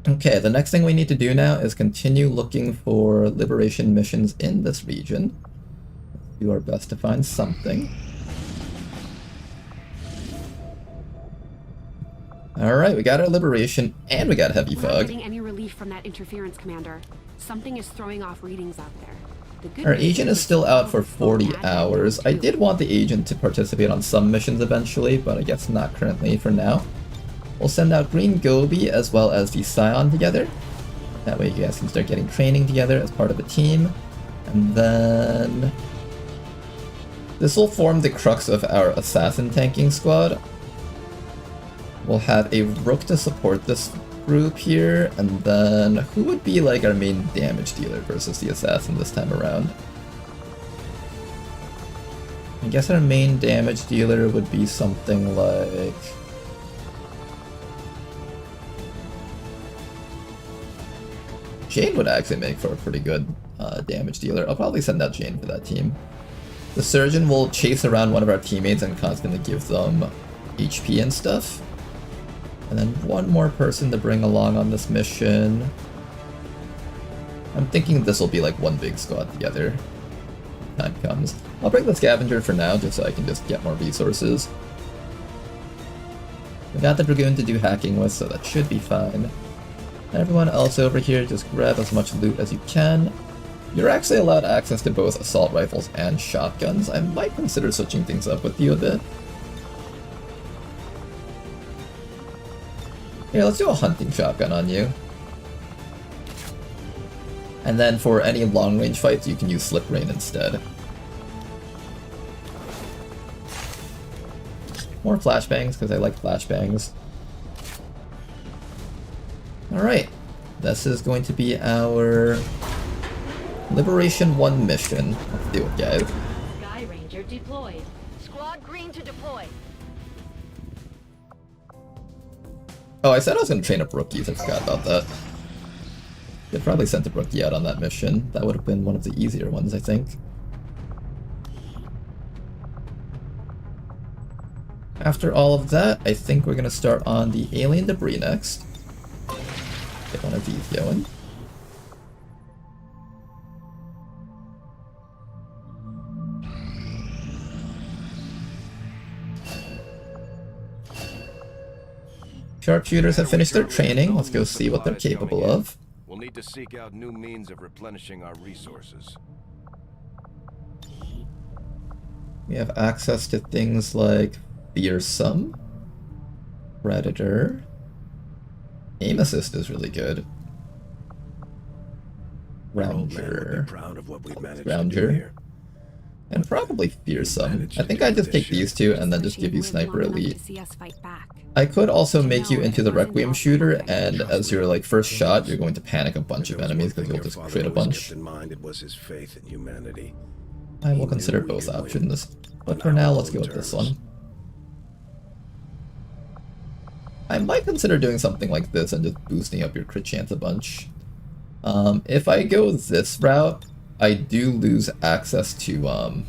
Okay, the next thing we need to do now is continue looking for liberation missions in this region. Let's do our best to find something. Alright, we got our liberation, and we got heavy We're not fog. getting any relief from that interference, Commander. Something is throwing off readings out there. The good Our news agent is still out for 40 Advent hours. I too. did want the agent to participate on some missions eventually, but I guess not currently for now. We'll send out Green Gobi as well as the Scion together. That way you guys can start getting training together as part of a team. And then... this will form the crux of our assassin tanking squad. We'll have a Rook to support this group here, and then who would be like our main damage dealer versus the assassin this time around? I guess our main damage dealer would be something like... Jane would actually make for a pretty good damage dealer. I'll probably send out Jane for that team. The Surgeon will chase around one of our teammates and constantly give them HP and stuff. And then one more person to bring along on this mission. I'm thinking this will be like one big squad together when time comes. I'll bring the Scavenger for now, just so I can just get more resources. We got the Dragoon to do hacking with, so that should be fine. Everyone else over here, just grab as much loot as you can. You're actually allowed access to both assault rifles and shotguns. I might consider switching things up with you a bit. Here, let's do a hunting shotgun on you. And then for any long-range fights, you can use Slip Rain instead. More flashbangs, because I like flashbangs. Alright, this is going to be our Liberation 1 mission. Let's do it, guys. Sky Ranger deployed. Squad green to deploy. Oh, I said I was going to train up rookies, I forgot about that. They probably sent a rookie out on that mission. That would have been one of the easier ones, I think. After all of that, I think we're going to start on the alien debris next. Get one of these going. Sharpshooters have finished their training. Let's go see what they're capable of. We'll need to seek out new means of replenishing our resources. We have access to things like Fearsome, Predator. Aim assist is really good. Rounder. Proud of what we've managed to do here. And probably Fearsome. I think I just take these two and then just give you Sniper Elite. I could also make you into the Requiem shooter, and as your like first shot, you're going to panic a bunch of enemies because you'll just crit a bunch. It was his faith in humanity. I will consider both options, but for now, let's go with this one. I might consider doing something like this and just boosting up your crit chance a bunch. If I go this route, I do lose access to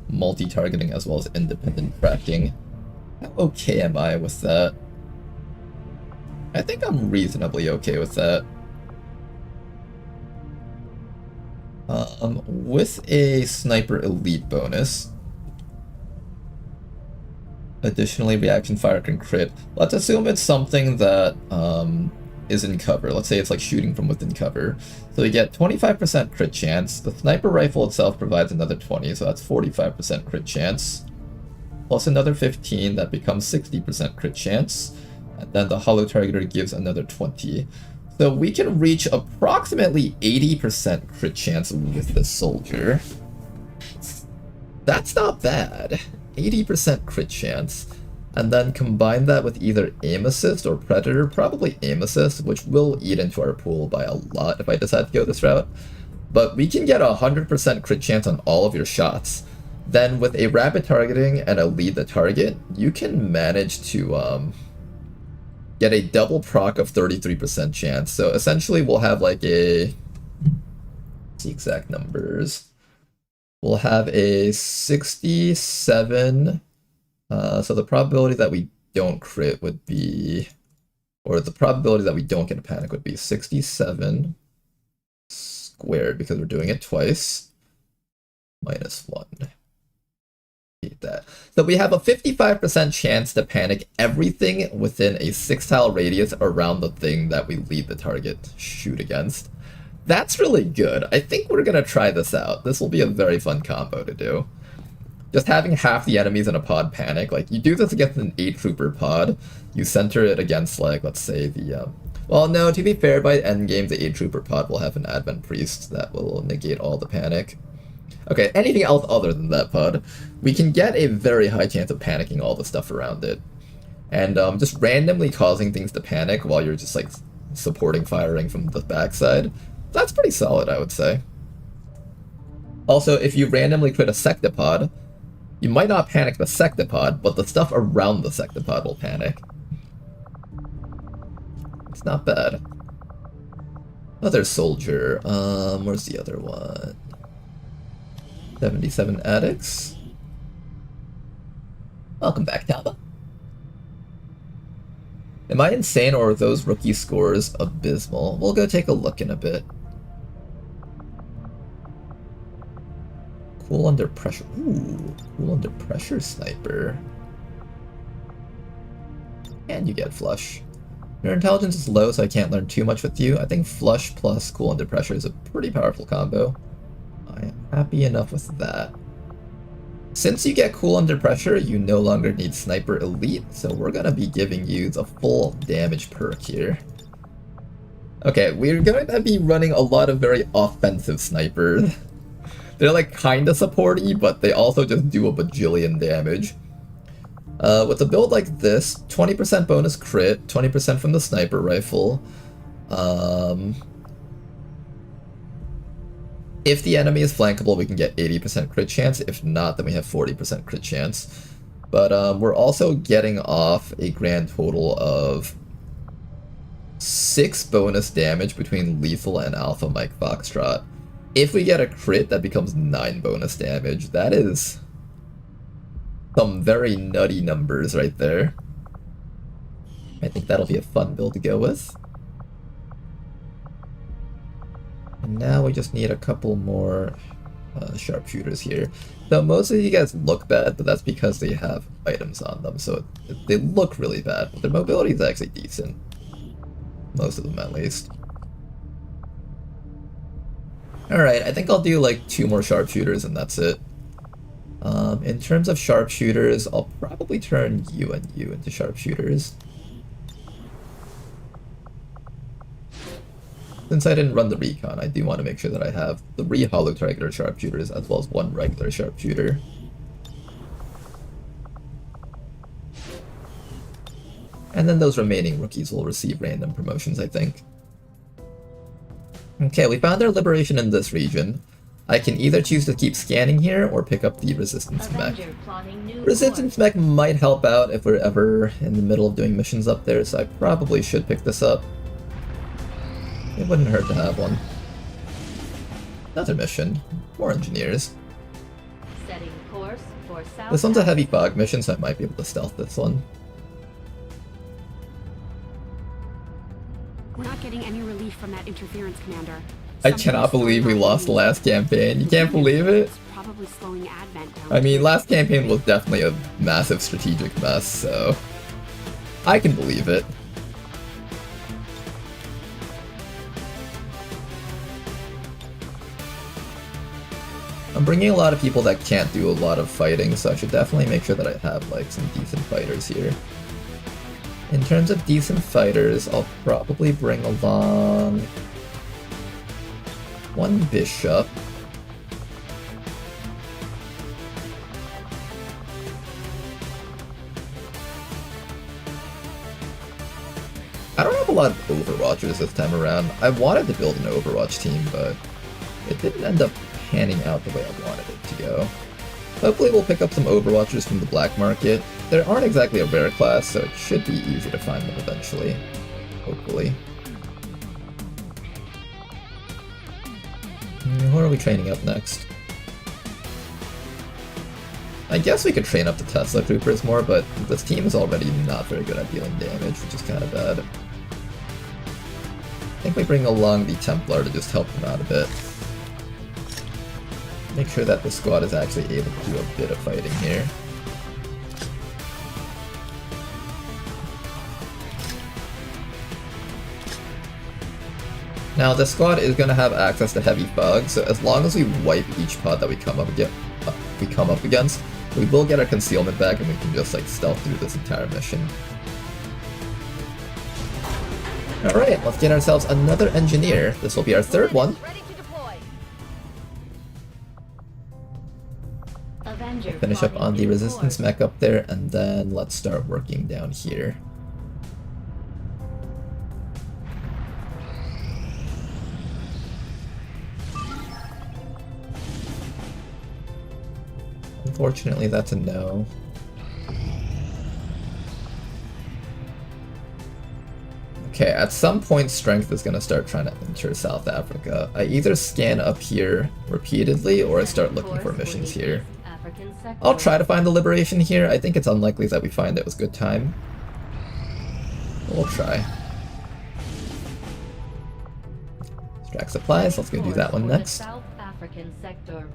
multi-targeting as well as independent tracking. How okay am I with that? I think I'm reasonably okay with that. With a Sniper Elite bonus. Additionally, reaction fire can crit. Let's assume it's something that is in cover. Let's say it's like shooting from within cover. So you get 25% crit chance. The sniper rifle itself provides another 20, so that's 45% crit chance. Plus another 15, that becomes 60% crit chance. And then the hollow targeter gives another 20. So we can reach approximately 80% crit chance with this soldier. That's not bad. 80% crit chance. And then combine that with either aim assist or predator, probably aim assist, which will eat into our pool by a lot if I decide to go this route. But we can get 100% crit chance on all of your shots. Then with a rapid targeting and a lead the target, you can manage to get a double proc of 33% chance. So essentially we'll have like a, what's the exact numbers? We'll have a 67, so the probability that we don't crit would be, or the probability that we don't get a panic would be 67 squared, because we're doing it twice, minus 1. Hate that. So we have a 55% chance to panic everything within a 6-tile radius around the thing that we lead the target shoot against. That's really good. I think we're going to try this out. This will be a very fun combo to do. Just having half the enemies in a pod panic, like you do this against an 8-trooper pod, you center it against like, let's say the, well no, to be fair, by endgame the 8-trooper pod will have an Advent Priest that will negate all the panic. Okay, anything else other than that pod, we can get a very high chance of panicking all the stuff around it. And just randomly causing things to panic while you're just like supporting firing from the backside, that's pretty solid, I would say. Also, if you randomly crit a sectopod, you might not panic the sectopod, but the stuff around the sectopod will panic. It's not bad. Another soldier. Where's the other one? 77 addicts. Welcome back, Talba. Am I insane, or are those rookie scores abysmal? We'll go take a look in a bit. Cool under pressure. Ooh, cool under pressure sniper. And you get flush. Your intelligence is low, so I can't learn too much with you. I think flush plus cool under pressure is a pretty powerful combo. I am happy enough with that. Since you get cool under pressure, you no longer need Sniper Elite, so we're gonna be giving you the full damage perk here. Okay, we're going to be running a lot of very offensive snipers. They're like kinda supporty, but they also just do a bajillion damage. With a build like this, 20% bonus crit, 20% from the sniper rifle. If the enemy is flankable, we can get 80% crit chance. If not, then we have 40% crit chance. But we're also getting off a grand total of 6 bonus damage between lethal and Alpha Mike Foxtrot. If we get a crit, that becomes 9 bonus damage. That is some very nutty numbers right there. I think that'll be a fun build to go with. And now we just need a couple more sharpshooters here. So most of you guys look bad, but that's because they have items on them, so they look really bad, but their mobility is actually decent. Most of them, at least. Alright, I think I'll do like 2 more sharpshooters and that's it. In terms of sharpshooters, I'll probably turn you and you into sharpshooters. Since I didn't run the recon, I do want to make sure that I have 3 hollow targeter sharpshooters as well as 1 regular sharpshooter. And then those remaining rookies will receive random promotions, I think. Okay, we found our liberation in this region. I can either choose to keep scanning here or pick up the resistance mech. Resistance mech might help out if we're ever in the middle of doing missions up there, so I probably should pick this up. It wouldn't hurt to have one. Another mission. More engineers. Setting course for South This one's a heavy fog mission, so I might be able to stealth this one. We're not getting any relief from that interference, Commander. I cannot believe we lost the last campaign. You can't believe it? It's probably slowing Advent down. I mean, last campaign was definitely a massive strategic mess, so I can believe it. I'm bringing a lot of people that can't do a lot of fighting, so I should definitely make sure that I have like some decent fighters here. In terms of decent fighters, I'll probably bring along 1 bishop. I don't have a lot of Overwatchers this time around. I wanted to build an Overwatch team, but it didn't end up panning out the way I wanted it to go. Hopefully we'll pick up some Overwatchers from the black market. They aren't exactly a rare class, so it should be easy to find them eventually. Hopefully. Who are we training up next? I guess we could train up the Tesla Troopers more, but this team is already not very good at dealing damage, which is kind of bad. I think we bring along the Templar to just help them out a bit. Make sure that the squad is actually able to do a bit of fighting here. Now, the squad is going to have access to heavy fog, so as long as we wipe each pod that we come up against, we will get our concealment back and we can just like stealth through this entire mission. Alright, let's get ourselves another engineer. This will be our 3rd one. Finish up on the resistance mech up there, and then let's start working down here. Unfortunately, that's a no. Okay, at some point Strength is going to start trying to enter South Africa. I either scan up here repeatedly or I start looking for missions here. I'll try to find the liberation here. I think it's unlikely that we find it was good time. But we'll try. Extract supplies, let's go do that one next. South African sector.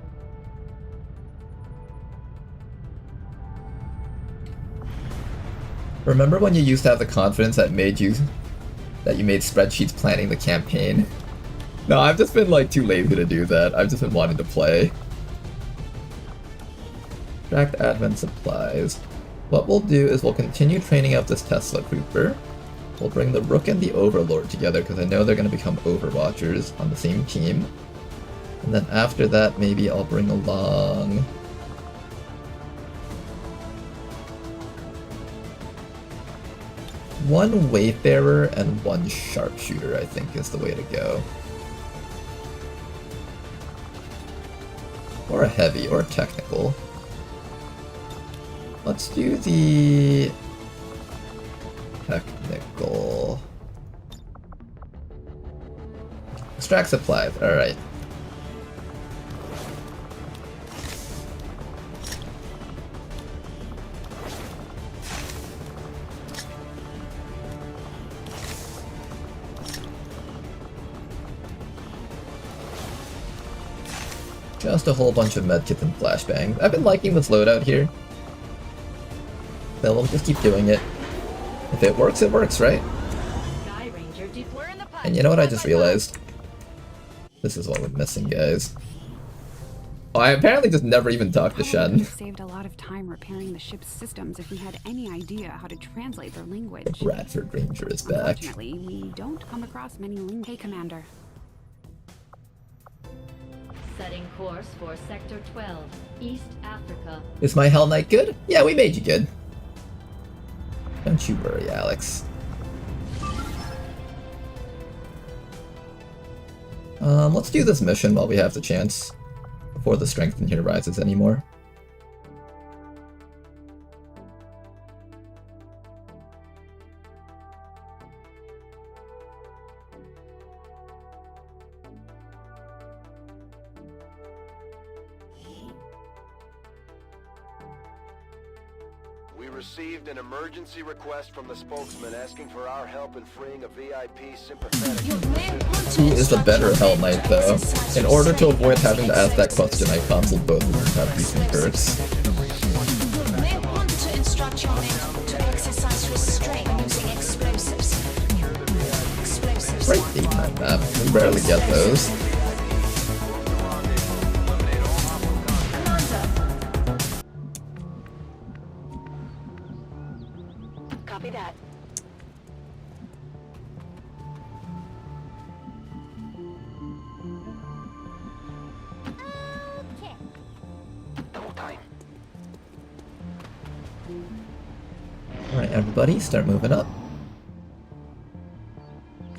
Remember when you used to have the confidence that you made spreadsheets planning the campaign? No, I've just been like too lazy to do that. I've just been wanting to play. Extract advent supplies. What we'll do is we'll continue training up this Tesla Trooper. We'll bring the Rook and the Overlord together because I know they're going to become Overwatchers on the same team. And then after that, maybe I'll bring along... one Wayfarer and one Sharpshooter, I think, is the way to go. Or a Heavy, or a Technical. Let's do the... Technical... Extract Supplies, alright. Just a whole bunch of medkits and flashbangs. I've been liking this loadout here. So we'll just keep doing it. If it works, right? And you know what I just realized? This is what we're missing, guys. Oh, I apparently just never even talked to Shen. Saved a lot of time repairing the ship's systems if we had any idea how to translate their language. Bradford Ranger is back. Unfortunately, we don't come across many Hey, Commander. Setting course for Sector 12, East Africa. Is my Hell Knight good? Yeah, we made you good. Don't you worry, Alex. Let's do this mission while we have the chance, before the strength in here rises anymore. We received an emergency request from the spokesman asking for our help in freeing a VIP sympathetic. Who is the better Hell Knight, though? In order to avoid having to ask that question, I canceled both of them to have decent perks. You may want to instruct your men to exercise restraint using explosives. Great daytime map. We barely get those. Copy that. Okay. Double time. Alright, everybody, start moving up.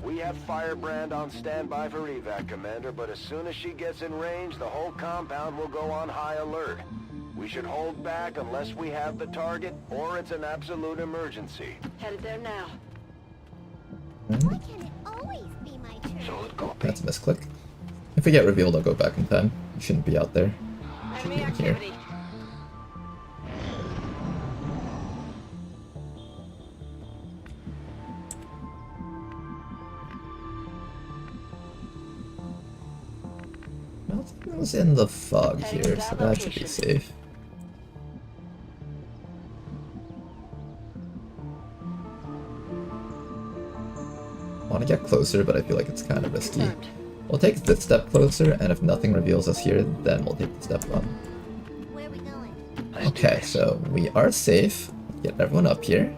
We have Firebrand on standby for evac, Commander, but as soon as she gets in range, the whole compound will go on high alert. We should hold back unless we have the target, or it's an absolute emergency. Headed there now. Why can it always be my turn? Solid copy. That's a misclick. If we get revealed, I'll go back in time. We shouldn't be out there. Should Enemy be in here. activity. Nothing's in the fog here, so that should be safe. I want to get closer, but I feel like it's kind of risky. We'll take this step closer, and if nothing reveals us here, then we'll take the step up. Where are we going? Okay, so we are safe. Get everyone up here.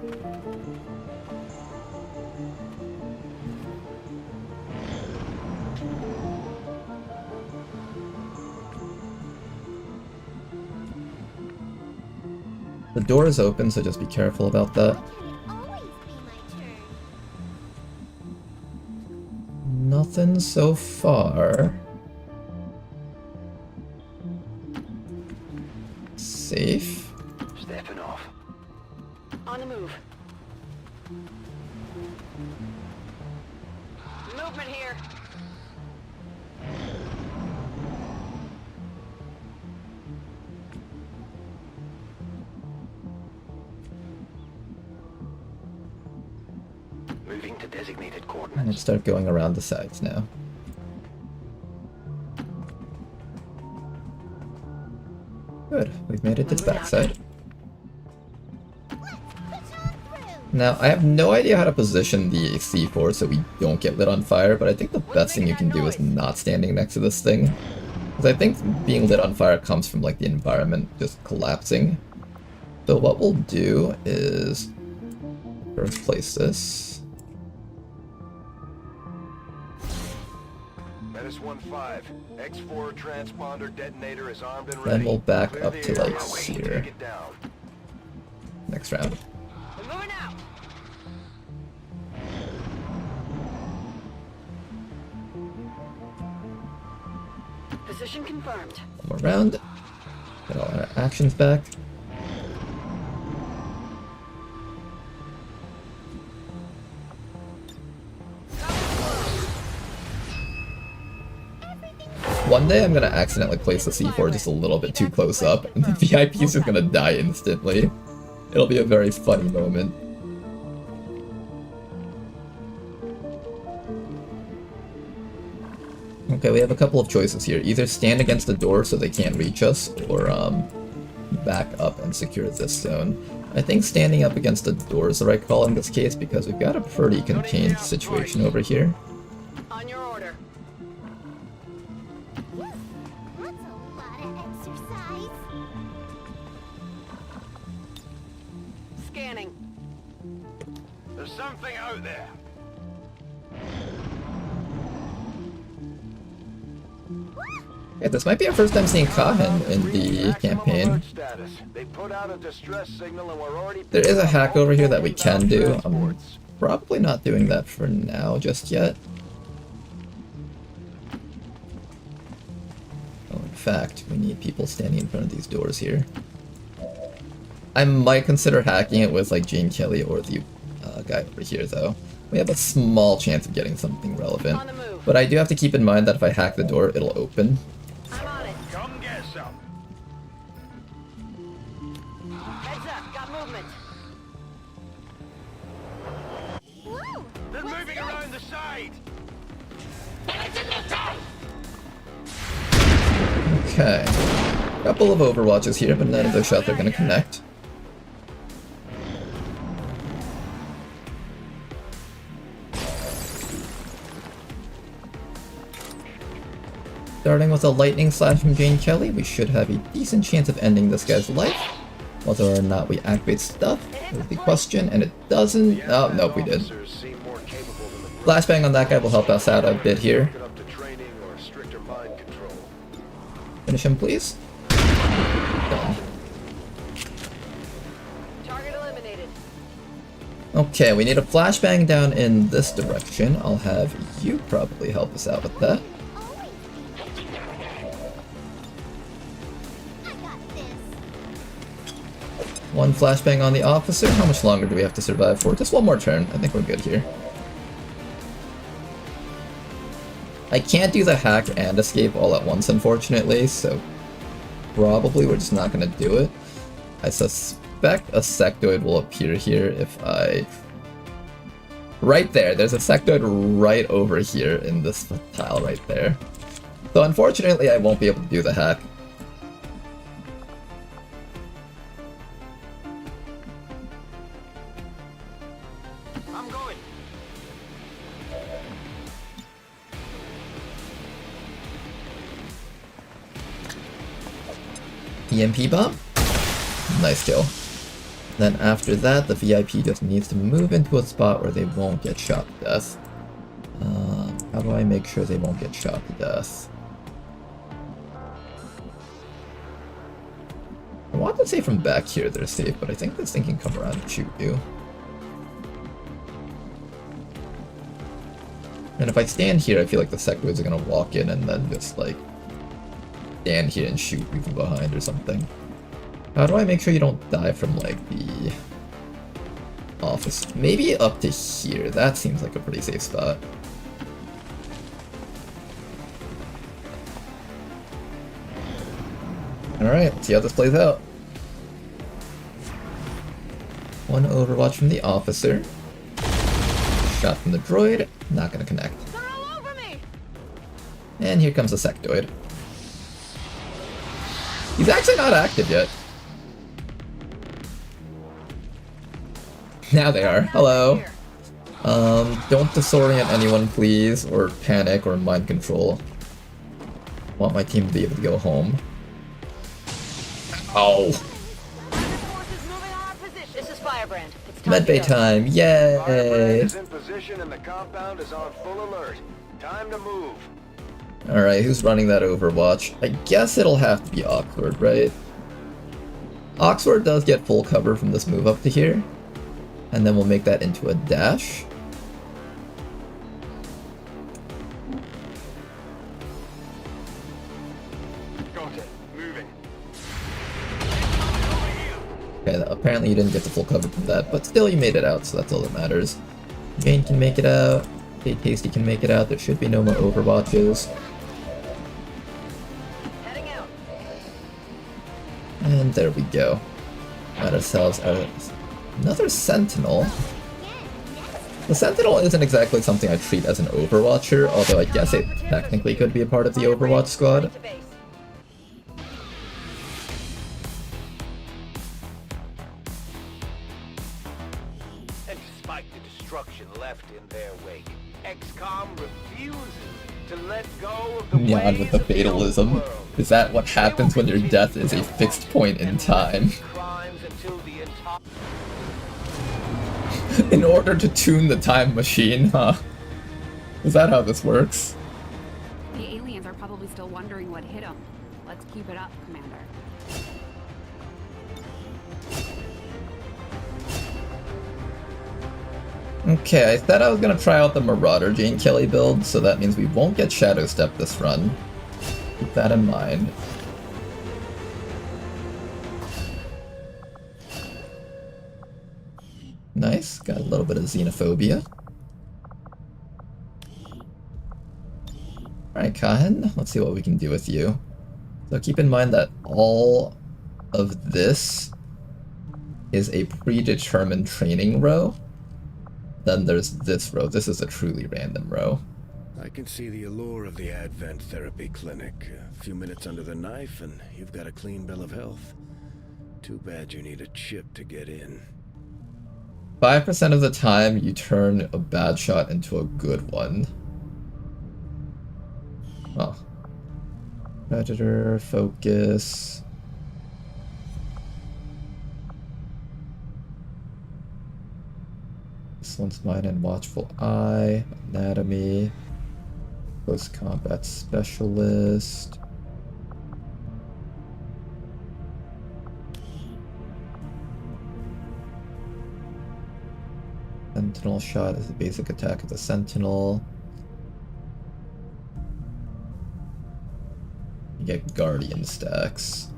The door is open, so just be careful about that. Why can it always be my turn? Nothing so far. Safe. Stepping off. On the move. Movement here. Moving to designated coordinates. Let's start going around the sides now. Good, we've made it to the backside. Now, I have no idea how to position the C4 so we don't get lit on fire, but I think the best thing you can do is not standing next to this thing. Because I think being lit on fire comes from like the environment just collapsing. So what we'll do is first place this. Status 1-5. X4 transponder detonator is armed and ready. Then we'll back Clear up the to area. like Take here. it down. Next round. We're moving out. Position confirmed. One more round. Get all our actions back. One day I'm gonna accidentally place the C4 just a little bit too close up, and the VIP is just gonna die instantly. It'll be a very funny moment. Okay, we have a couple of choices here. Either stand against the door so they can't reach us, or back up and secure this zone. I think standing up against the door is the right call in this case because we've got a pretty contained situation over here. On your order. That's a lot of exercise. Scanning. There's something out there. Yeah, this might be our first time seeing Kahin in the campaign. They put out a distress signal and we're already. There is a hack over here that we can do. I'm probably not doing that for now just yet. Oh, in fact, we need people standing in front of these doors here. I might consider hacking it with like Gene Kelly or the guy over here though. We have a small chance of getting something relevant. On the move. But I do have to keep in mind that if I hack the door, it'll open. I'm on it. Come get some. Heads up. Got movement. Whoa! They're moving around the side. Okay. Couple of overwatches here, but none of those shots are gonna connect. Starting with a lightning slash from Jane Kelly, we should have a decent chance of ending this guy's life. Whether or not we activate stuff is the question, and it doesn't. Oh, nope, we did. Flashbang on that guy will help us out a bit here. Finish him, please. Done. Target eliminated. Okay, we need a flashbang down in this direction. I'll have you probably help us out with that. One flashbang on the officer. How much longer do we have to survive for? Just one more turn. I think we're good here. I can't do the hack and escape all at once, unfortunately, so probably we're just not going to do it. I suspect a sectoid will appear here if I... Right there. There's a sectoid right over here in this tile right there. So unfortunately, I won't be able to do the hack. I'm going. EMP bomb? Nice kill. Then after that, the VIP just needs to move into a spot where they won't get shot to death. How do I make sure they won't get shot to death? I want to say from back here they're safe, but I think this thing can come around and shoot you. And if I stand here, I feel like the sectoids are gonna walk in and then just like stand here and shoot you from behind or something. How do I make sure you don't die from like the office? Maybe up to here. That seems like a pretty safe spot. Alright, let's see how this plays out. One overwatch from the officer. Shot from the droid. Not gonna connect. They're all over me. And here comes the sectoid. He's actually not active yet. Now they are. Hello. Don't disorient anyone, please, or panic, or mind control. I want my team to be able to go home. Oh. Forces moving on our position. This is Firebrand. It's time to Medbay go. time. Firebrand Yay. is in position and the compound is on full alert. Time to move. Alright, who's running that Overwatch? I guess it'll have to be Oxford, right? Oxford does get full cover from this move up to here. And then we'll make that into a dash. Got it. Moving. Okay, apparently you didn't get the full cover from that, but still you made it out, so that's all that matters. Jane can make it out. Hey, Tasty can make it out. There should be no more Overwatches. Heading out. And there we go. Got ourselves another Sentinel. The Sentinel isn't exactly something I treat as an Overwatcher, although I guess it technically could be a part of the Overwatch squad. To base. And despite the destruction left in their wake, XCOM refuses to let go of the Neon with the ways of the old fatalism. world. Is that what happens when your death is a fixed point in time? Crimes until the entire In order to tune the time machine, huh? Is that how this works? The aliens are probably still wondering what hit them. Let's keep it up, Commander. Okay, I said I was gonna try out the Marauder Jane Kelly build, so that means we won't get Shadow Step this run. Keep that in mind. Nice, got a little bit of xenophobia. Alright, Kahin, let's see what we can do with you. So keep in mind that all of this is a predetermined training row. Then there's this row. This is a truly random row. I can see the allure of the Advent Therapy Clinic. A few minutes under the knife and you've got a clean bill of health. Too bad you need a chip to get in. 5% of the time, you turn a bad shot into a good one. Oh. Predator, focus. This one's mine and watchful eye. Anatomy. Close combat specialist. Sentinel shot is the basic attack of the Sentinel. You get Guardian stacks.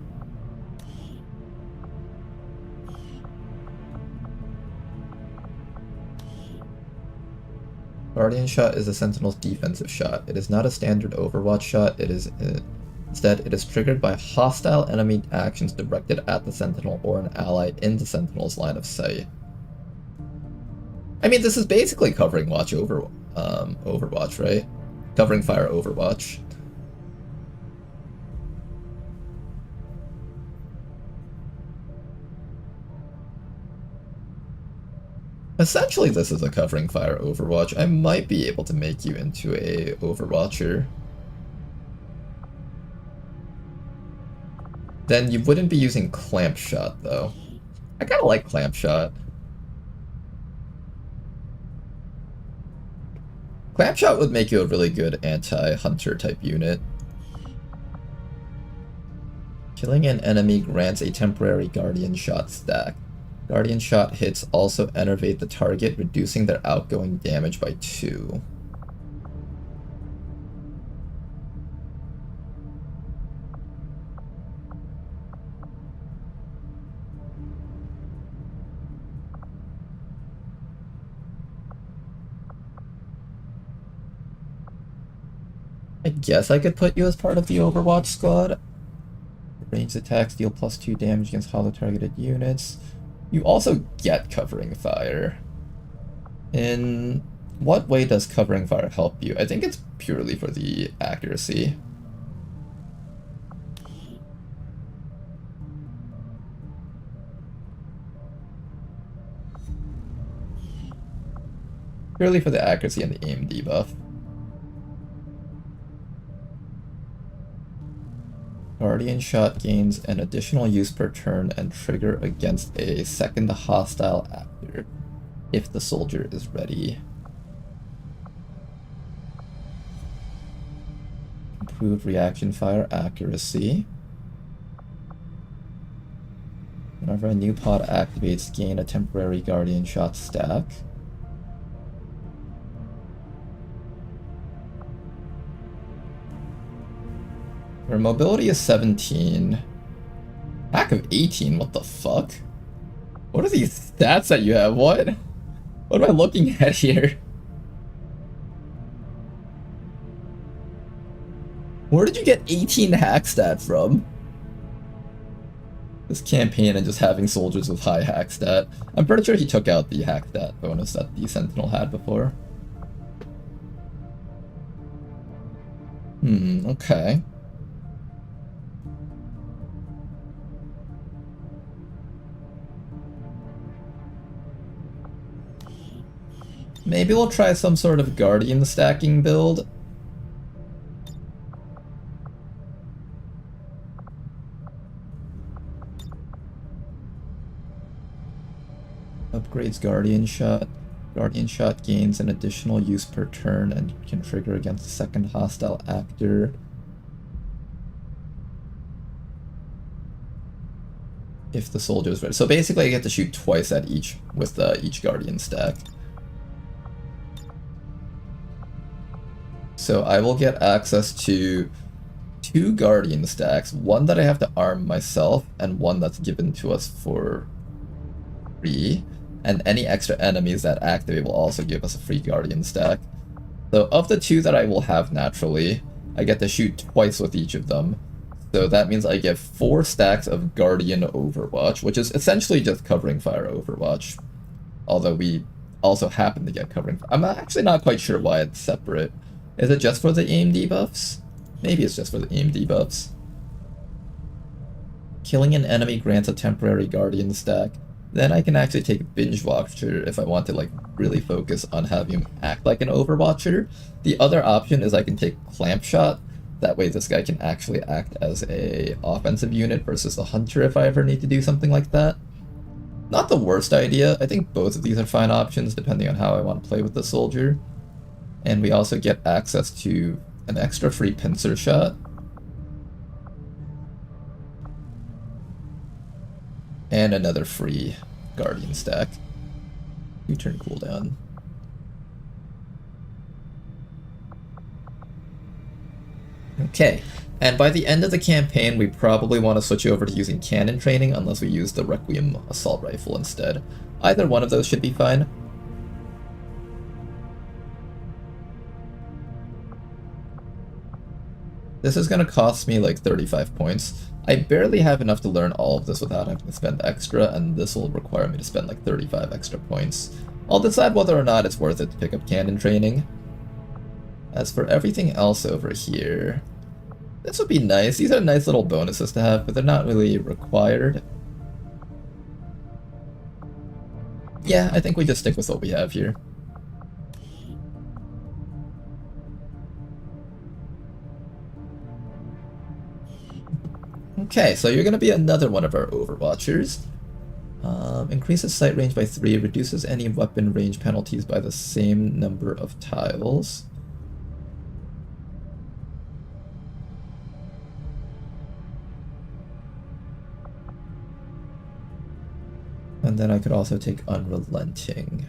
Guardian shot is the Sentinel's defensive shot. It is not a standard Overwatch shot. Instead, it is triggered by hostile enemy actions directed at the Sentinel or an ally in the Sentinel's line of sight. I mean, this is basically covering Overwatch, right? Covering fire Overwatch. Essentially, this is a covering fire Overwatch. I might be able to make you into a Overwatcher. Then you wouldn't be using Clamp Shot, though. I kinda like Clamp Shot. Clamp Shot would make you a really good anti-hunter type unit. Killing an enemy grants a temporary Guardian Shot stack. Guardian Shot hits also enervate the target, reducing their outgoing damage by 2. I guess I could put you as part of the Overwatch squad. Ranged attacks deal +2 damage against hollow targeted units. You also get covering fire. In what way does covering fire help you? I think it's purely for the accuracy. Purely for the accuracy and the aim debuff. Guardian Shot gains an additional use per turn and trigger against a second hostile actor if the soldier is ready. improved reaction fire accuracy. Whenever a new pod activates, gain a temporary guardian shot stack. Her mobility is 17. Hack of 18, what the fuck? What are these stats that you have? What? What am I looking at here? Where did you get 18 hack stat from? This campaign and just having soldiers with high hack stat. I'm pretty sure he took out the hack stat bonus that the Sentinel had before. Okay. Maybe we'll try some sort of Guardian stacking build. Upgrades Guardian Shot. Guardian Shot gains an additional use per turn and can trigger against a second hostile actor. If the soldier is ready. So basically I get to shoot twice at each with each Guardian stack. So I will get access to 2 Guardian stacks, one that I have to arm myself, and one that's given to us for free. And any extra enemies that activate will also give us a free Guardian stack. So of the 2 that I will have naturally, I get to shoot twice with each of them. So that means I get 4 stacks of Guardian Overwatch, which is essentially just covering fire Overwatch. Although we also happen to get covering fire. I'm actually not quite sure why it's separate. Is it just for the aim debuffs? Maybe it's just for the aim debuffs. Killing an enemy grants a temporary Guardian stack. Then I can actually take Binge Watcher if I want to like really focus on having him act like an Overwatcher. The other option is I can take Clamp Shot. That way this guy can actually act as a offensive unit versus a Hunter if I ever need to do something like that. Not the worst idea. I think both of these are fine options depending on how I want to play with the soldier. And we also get access to an extra free pincer shot. And another free Guardian stack. 2-turn cooldown. Okay, and by the end of the campaign we probably want to switch over to using cannon training unless we use the Requiem assault rifle instead. Either one of those should be fine. This is going to cost me like 35 points. I barely have enough to learn all of this without having to spend extra, and this will require me to spend like 35 extra points. I'll decide whether or not it's worth it to pick up cannon training. As for everything else over here, this would be nice. These are nice little bonuses to have, but they're not really required. Yeah, I think we just stick with what we have here. Okay, so you're going to be another one of our Overwatchers. Increases sight range by 3, reduces any weapon range penalties by the same number of tiles. And then I could also take Unrelenting.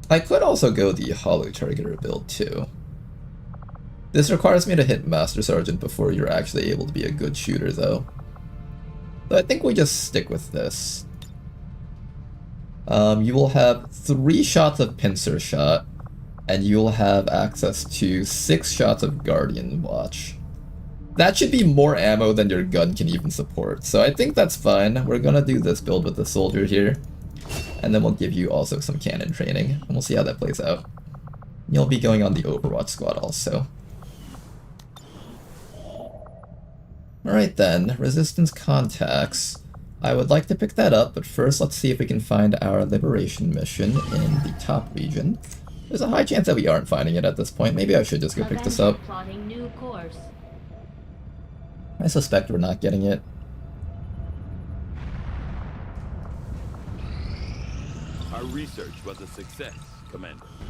I could also go the Hollow Targeter build too. This requires me to hit Master Sergeant before you're actually able to be a good shooter though. So I think we just stick with this. You will have 3 shots of Pincer Shot, and you will have access to 6 shots of Guardian Watch. That should be more ammo than your gun can even support, so I think that's fine. We're gonna do this build with the soldier here, and then we'll give you also some cannon training, and we'll see how that plays out. You'll be going on the Overwatch squad also. Alright then, Resistance Contacts. I would like to pick that up, but first let's see if we can find our Liberation mission in the top region. There's a high chance that we aren't finding it at this point. Maybe I should just go pick this up. Plotting new course. I suspect we're not getting it. Our research was a success,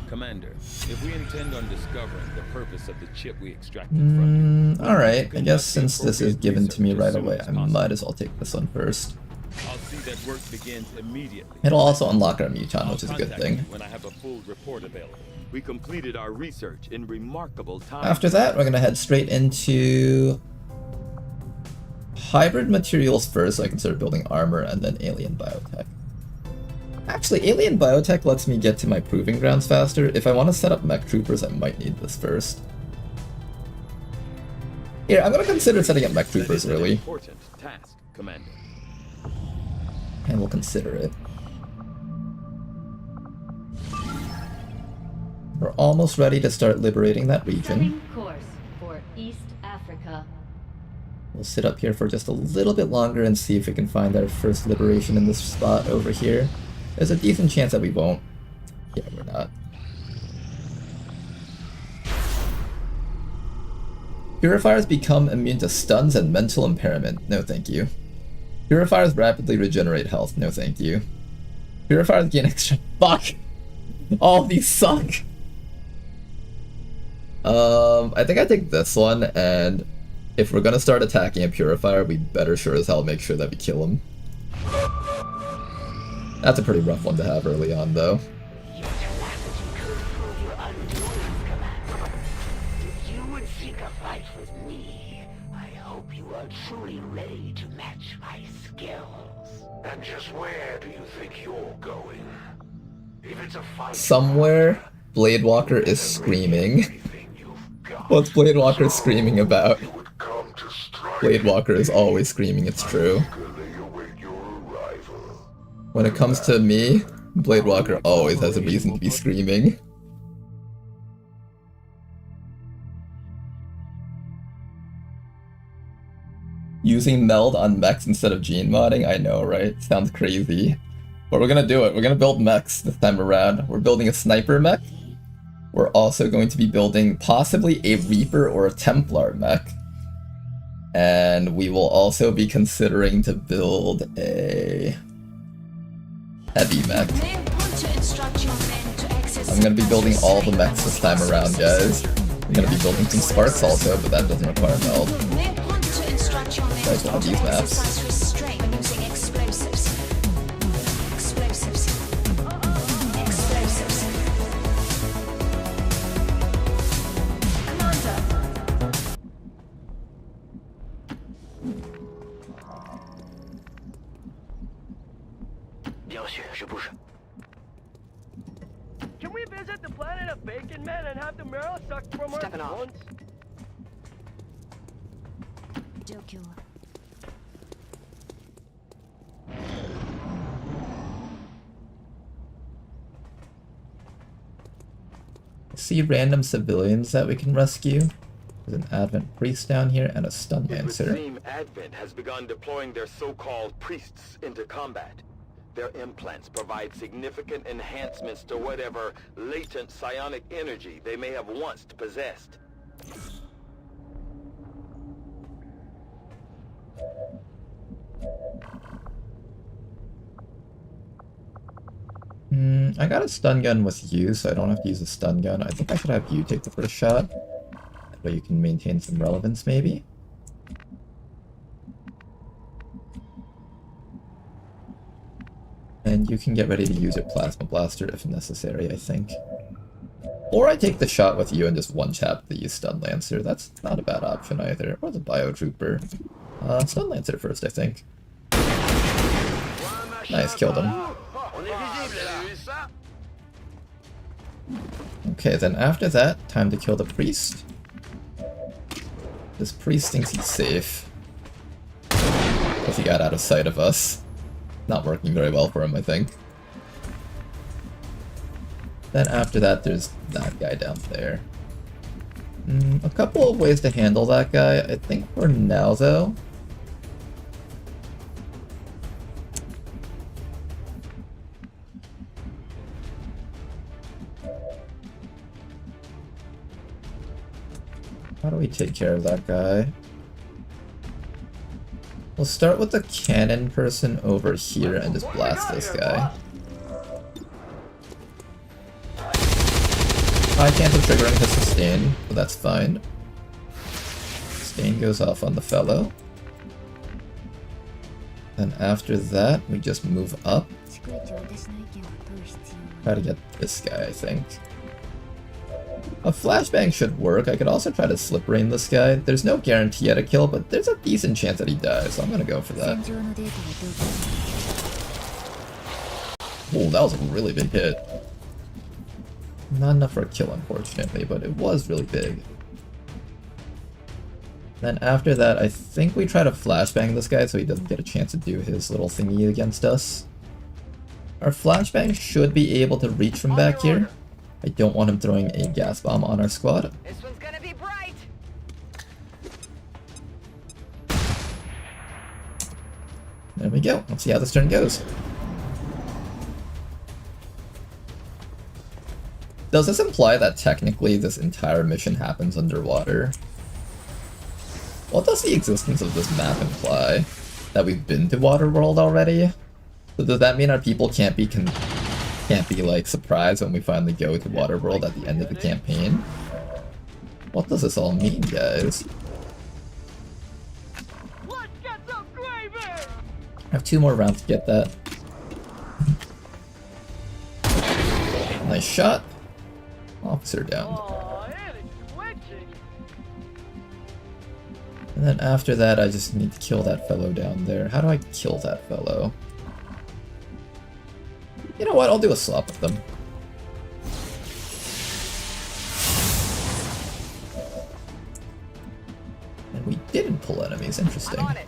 Commander, if we intend on discovering the purpose of the chip we extracted from you... Alright, I guess since this is given to me right away, I might as well take this one first. I'll see that work begins immediately. It'll also unlock our muton, which is a good thing. When I have a full report available. We completed our research in remarkable time. After that, we're gonna head straight into hybrid materials first, so I can start building armor, and then alien biotech. Actually, alien biotech lets me get to my proving grounds faster. If I want to set up mech troopers, I might need this first. Here, I'm gonna consider setting up mech troopers early. Important task, Commander. And we'll consider it. We're almost ready to start liberating that region. Setting course for East Africa. We'll sit up here for just a little bit longer and see if we can find our first liberation in this spot over here. There's a decent chance that we won't. Yeah, we're not. Purifiers become immune to stuns and mental impairment. No thank you. Purifiers rapidly regenerate health. No thank you. Purifiers gain extra... Fuck! All of these suck! I think I take this one, and if we're gonna start attacking a Purifier, we better sure as hell make sure that we kill him. That's a pretty rough one to have early on, though. Your tenacity could prove your undoing, Commander. If you would seek a fight with me, I hope you are truly ready to match my skills. And just where do you think you're going? If it's a fight... Somewhere, Blade Walker is screaming. What's Blade Walker screaming about? Blade Walker is always screaming, it's true. When it comes to me, Blade Walker always has a reason to be screaming. Using meld on mechs instead of gene modding? I know, right? Sounds crazy. But we're gonna do it. We're gonna build mechs this time around. We're building a sniper mech. We're also going to be building possibly a Reaper or a Templar mech. And we will also be considering to build a heavy mech. I'm gonna be building all the mechs this time around, guys. I'm gonna be building some Sparks also, but that doesn't require meld. Guys will have these maps. Can we visit the planet of Bacon Man and have the marrow sucked from Stepping our off. once? See random civilians that we can rescue. There's an Advent Priest down here and a Stun It would Lancer. seem Advent has begun deploying their so-called priests into combat. Their implants provide significant enhancements to whatever latent psionic energy they may have once possessed. I got a stun gun with you, so I don't have to use a stun gun. I think I should have you take the first shot. That way you can maintain some relevance, maybe. And you can get ready to use your Plasma Blaster if necessary, I think. Or I take the shot with you and just one-tap the Stun Lancer. That's not a bad option either. Or the Biotrooper. Stun Lancer first, I think. Nice, killed him. Okay, then after that, time to kill the Priest. This Priest thinks he's safe. Because he got out of sight of us. Not working very well for him, I think. Then after that, there's that guy down there. A couple of ways to handle that guy. I think for now, though, how do we take care of that guy? We'll start with the cannon person over here and just blast this guy. high chance of triggering his sustain, but that's fine. Sustain goes off on the fellow. Then after that, we just move up. Try to get this guy, I think. A flashbang should work. I could also try to slip rain this guy. There's no guarantee at a kill, but there's a decent chance that he dies, so I'm gonna go for that. Oh, that was a really big hit. Not enough for a kill, unfortunately, but it was really big. Then after that, I think we try to flashbang this guy so he doesn't get a chance to do his little thingy against us. Our flashbang should be able to reach from back here. I don't want him throwing a gas bomb on our squad. This one's gonna be bright. There we go. Let's see how this turn goes. Does this imply that technically this entire mission happens underwater? What does the existence of this map imply? That we've been to Waterworld already? So does that mean our people can't be like surprised when we finally go to Waterworld at the end of the campaign? What does this all mean, guys? I have 2 more rounds to get that. Nice shot. Officer down. And then after that, I just need to kill that fellow down there. How do I kill that fellow? You know what? I'll do a swap with them. And we didn't pull enemies. Interesting. I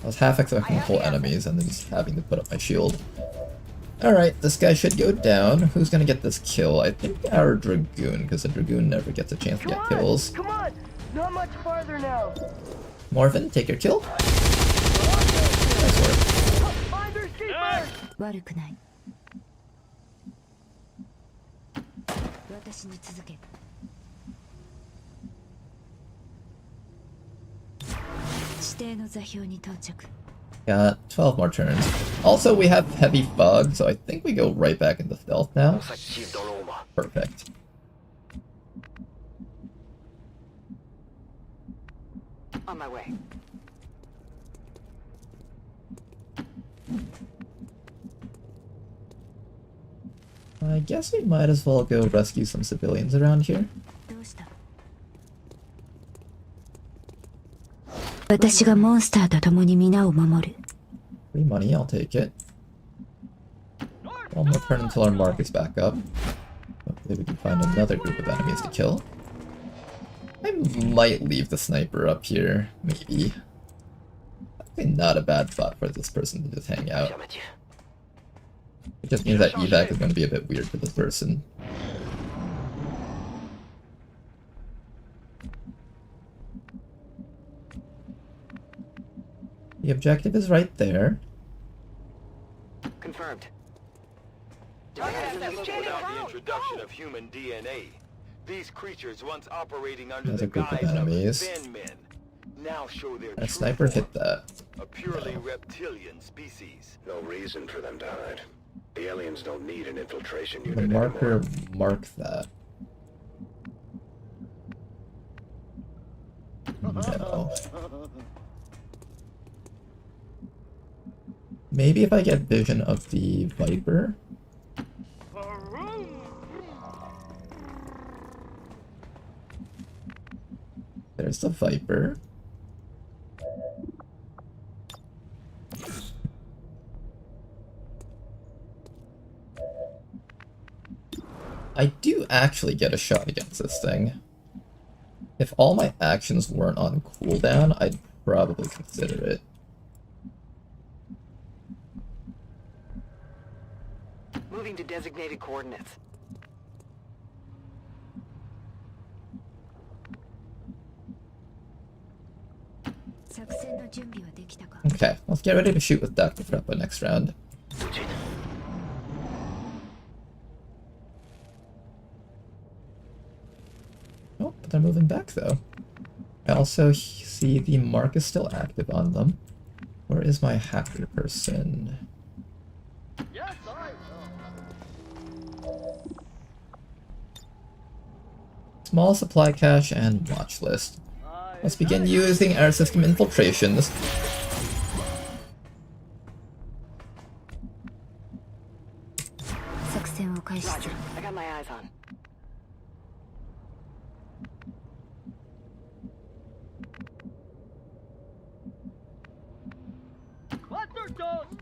was half expecting to pull enemies and then just having to put up my shield. Alright, this guy should go down. Who's gonna get this kill? I think our Dragoon, because the Dragoon never gets a chance to get kills. Come on! Not much farther now. Morphin, take your kill. Nice work. Finders keepers! 悪くない。私に続け。指定の座標に到着。 Got 12 more turns. Also, we have heavy fog, so I think we go right back into stealth now. Perfect. On my way. I guess we might as well go rescue some civilians around here. 私がモンスターと共に皆を守る。 Free money, I'll take it. One more turn until our mark is back up. Hopefully we can find another group of enemies to kill. I might leave the sniper up here, maybe. Probably not a bad spot for this person to just hang out. It just means that evac is going to be a bit weird for this person. The objective is right there. Confirmed. Without the introduction of human DNA, these creatures once operating under Another the group of guise of enemies. thin men now show their A true sniper form, hit that. a purely reptilian species. No reason for them to hide. The aliens don't need an infiltration The unit marker anymore. mark that. No. Maybe if I get vision of the Viper. There's the Viper. I do actually get a shot against this thing. If all my actions weren't on cooldown, I'd probably consider it. Moving to designated coordinates. Okay, let's get ready to shoot with Dr. Freppa next round. Oh, but they're moving back though. I also see the mark is still active on them. Where is my hacker person? Small supply cache and watch list. Let's begin using our system infiltrations. Roger, I got my eyes on.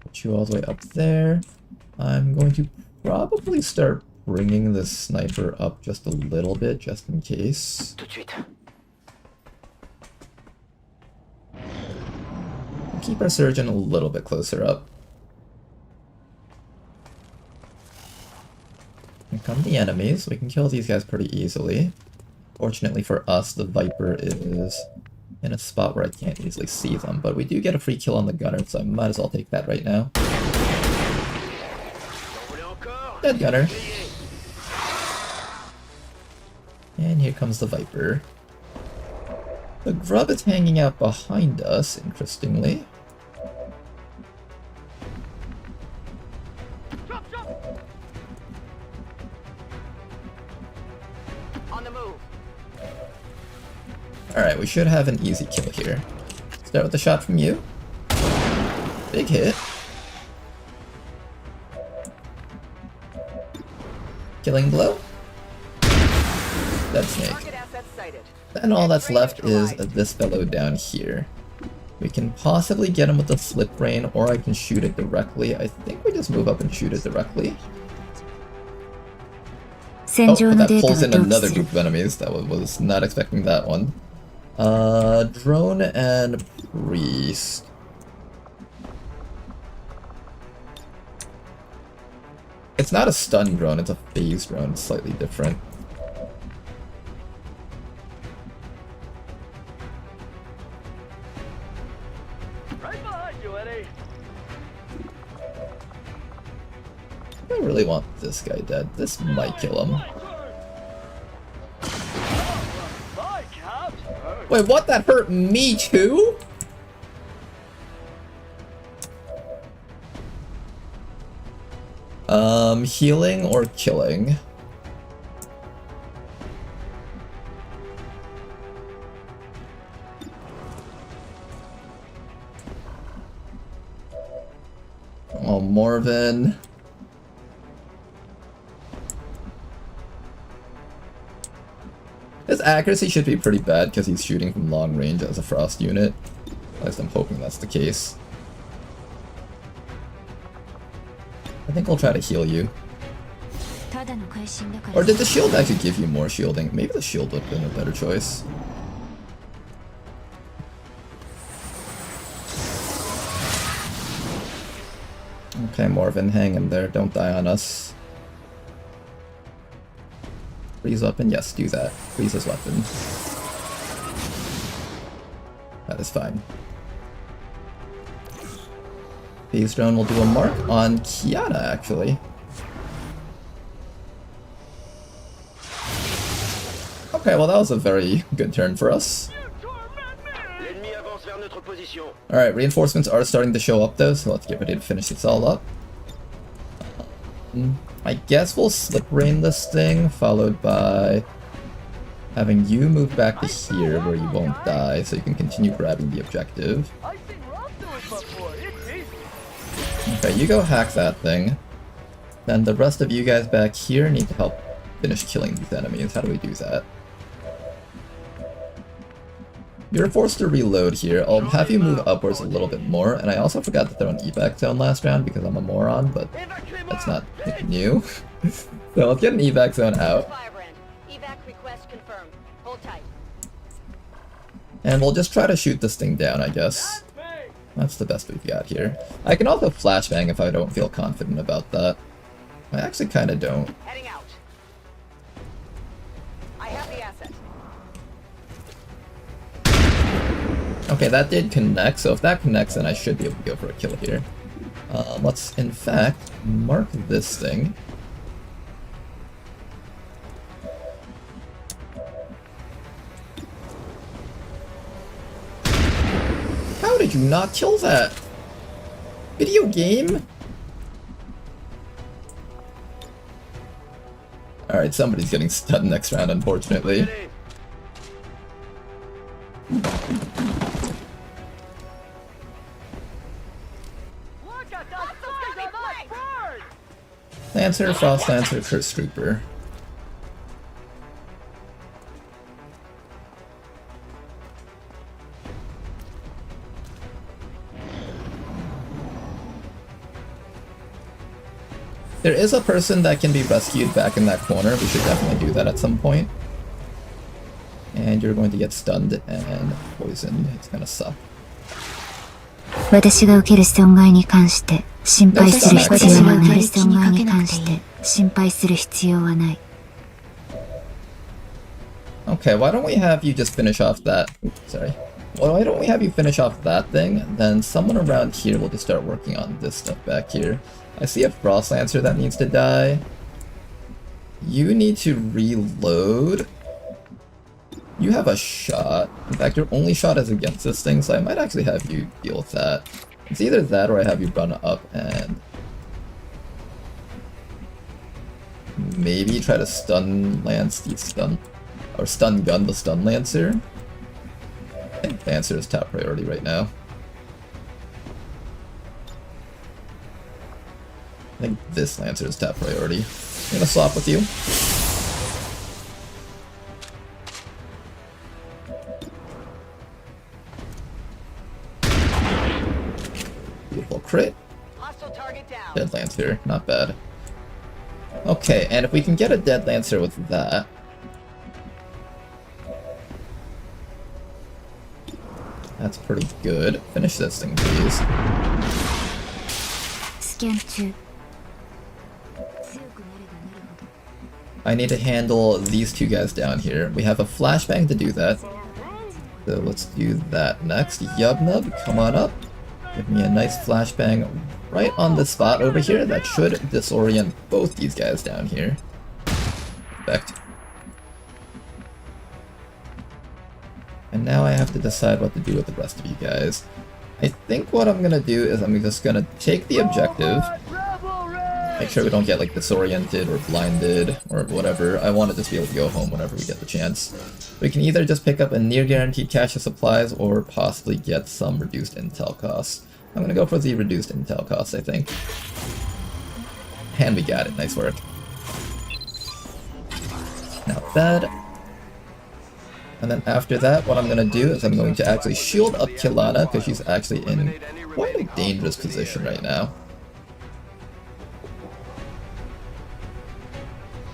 Put you all the way up there. I'm going to probably start bringing this sniper up just a little bit, just in case. Tout de suite. Keep our surgeon a little bit closer up. Here come the enemies. We can kill these guys pretty easily. Fortunately for us, the Viper is in a spot where I can't easily see them, but we do get a free kill on the gunner, so I might as well take that right now. Dead gunner. And here comes the Viper. The grub is hanging out behind us, interestingly. On the move. Alright, we should have an easy kill here. Start with a shot from you. Big hit. Killing blow. Dead snake. And all that's left is this fellow down here. We can possibly get him with the slip brain, or I can shoot it directly. I think we just move up and shoot it directly. Oh, but that pulls in another group of enemies. That was not expecting that one. Drone and priest. It's not a stun drone, it's a phase drone. It's slightly different. Right behind you, Eddie. I really want this guy dead. This might kill him. Wait, what? That hurt me too? Healing or killing? Oh, Morven. His accuracy should be pretty bad because he's shooting from long range as a frost unit. At least I'm hoping that's the case. I think I'll try to heal you. Or did the shield actually give you more shielding? Maybe the shield would have been a better choice. Okay, Morven, hang in there. Don't die on us. Freeze weapon? Yes, do that. Freeze his weapon. That is fine. Phase drone will do a mark on Kiana, actually. Okay, well that was a very good turn for us. Alright, reinforcements are starting to show up though, so let's get ready to finish this all up. I guess we'll slip rain this thing, followed by having you move back to here where you won't die, so you can continue grabbing the objective. Okay, you go hack that thing. Then the rest of you guys back here need to help finish killing these enemies. How do we do that? You're forced to reload here. I'll have you move upwards a little bit more, and I also forgot to throw an evac zone last round because I'm a moron, but that's not new. So let's get an evac zone out. And we'll just try to shoot this thing down, I guess. That's the best we've got here. I can also flashbang if I don't feel confident about that. I actually kind of don't. Heading out. I have the asset. Okay, that did connect, so if that connects, then I should be able to go for a kill here. Let's, in fact, mark this thing. How did you not kill that? Video game? Alright, somebody's getting stunned next round, unfortunately. Lancer, Frost Lancer, Curse Trooper. There is a person that can be rescued back in that corner. We should definitely do that at some point. And you're going to get stunned and poisoned. It's gonna suck. 私が受ける損害に関して心配する必要はない。損害に関して心配する必要はない。 Okay, why don't we have you just finish off that... Sorry. Why don't we have you finish off that thing? Then someone around here will just start working on this stuff back here. I see a Frost Lancer that needs to die. You need to reload. You have a shot. In fact, your only shot is against this thing, so I might actually have you deal with that. It's either that or I have you run up and maybe try to stun lance the stun, or stun gun the stun Lancer. I think Lancer is top priority right now. I think this Lancer is top priority. I'm gonna swap with you. Beautiful crit. Dead Lancer, not bad. Okay, and if we can get a Dead Lancer with that... That's pretty good. Finish this thing, please. Scan 2. I need to handle these two guys down here. We have a flashbang to do that. So let's do that next. Yubnub, come on up. Give me a nice flashbang right on the spot over here. That should disorient both these guys down here. Perfect. And now I have to decide what to do with the rest of you guys. I think what I'm gonna do is I'm just gonna take the objective. Make sure we don't get like disoriented or blinded or whatever. I want to just be able to go home whenever we get the chance. We can either just pick up a near guaranteed cache of supplies or possibly get some reduced intel costs. I'm gonna go for the reduced intel costs, I think. And we got it, nice work. Not bad. And then after that, what I'm gonna do is I'm going to actually shield up Kilana because she's actually in quite a dangerous position right now.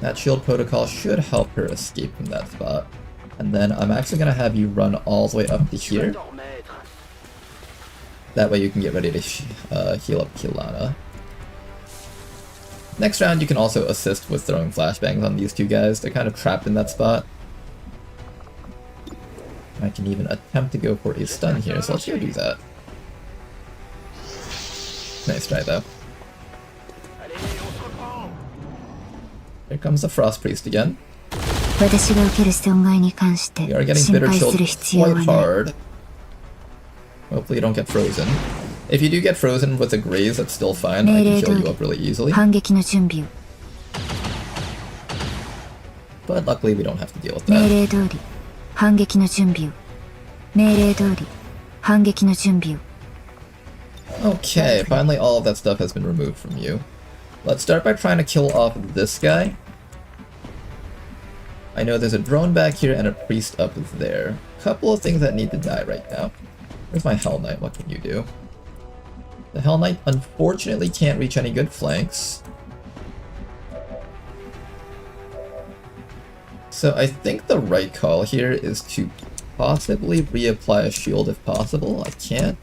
That shield protocol should help her escape from that spot. And then I'm actually going to have you run all the way up to here. That way you can get ready to heal up Kilana. Next round you can also assist with throwing flashbangs on these two guys. They're kind of trapped in that spot. I can even attempt to go for a stun here, so let's go do that. Nice try though. Here comes the Frost Priest again. We are getting bitter chilled quite hard. Hopefully you don't get frozen. If you do get frozen with a graze, that's still fine. I can chill you up really easily. But luckily we don't have to deal with that. Okay, finally all of that stuff has been removed from you. Let's start by trying to kill off this guy. I know there's a drone back here and a priest up there. Couple of things that need to die right now. Where's my Hell Knight? What can you do? The Hell Knight unfortunately can't reach any good flanks. So I think the right call here is to possibly reapply a shield if possible. I can't.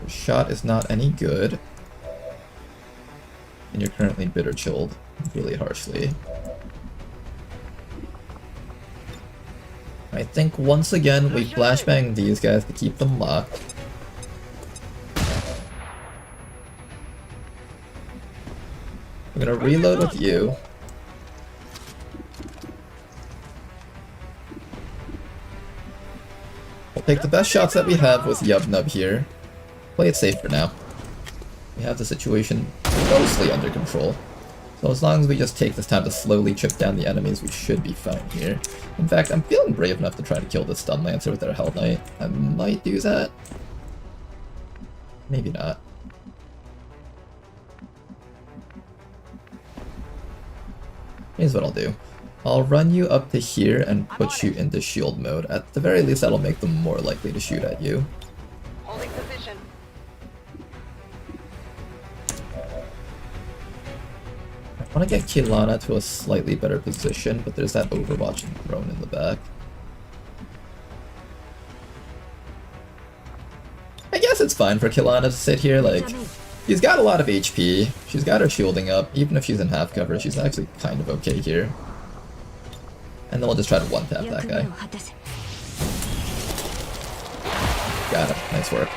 Your shot is not any good. And you're currently bitter chilled really harshly. I think once again we flashbang these guys to keep them locked. I'm gonna reload with you. We'll take the best shots that we have with Yubnub here. Play it safe for now. We have the situation mostly under control. So as long as we just take this time to slowly chip down the enemies, we should be fine here. In fact, I'm feeling brave enough to try to kill this Stun Lancer with our Hell Knight. I might do that. Maybe not. Here's what I'll do. I'll run you up to here and put you into shield mode. At the very least, that'll make them more likely to shoot at you. Holding position. I want to get Kilana to a slightly better position, but there's that overwatching drone in the back. I guess it's fine for Kilana to sit here, like, she's got a lot of HP, she's got her shielding up, even if she's in half cover, she's actually kind of okay here. And then we'll just try to one-tap that guy. Got him, nice work.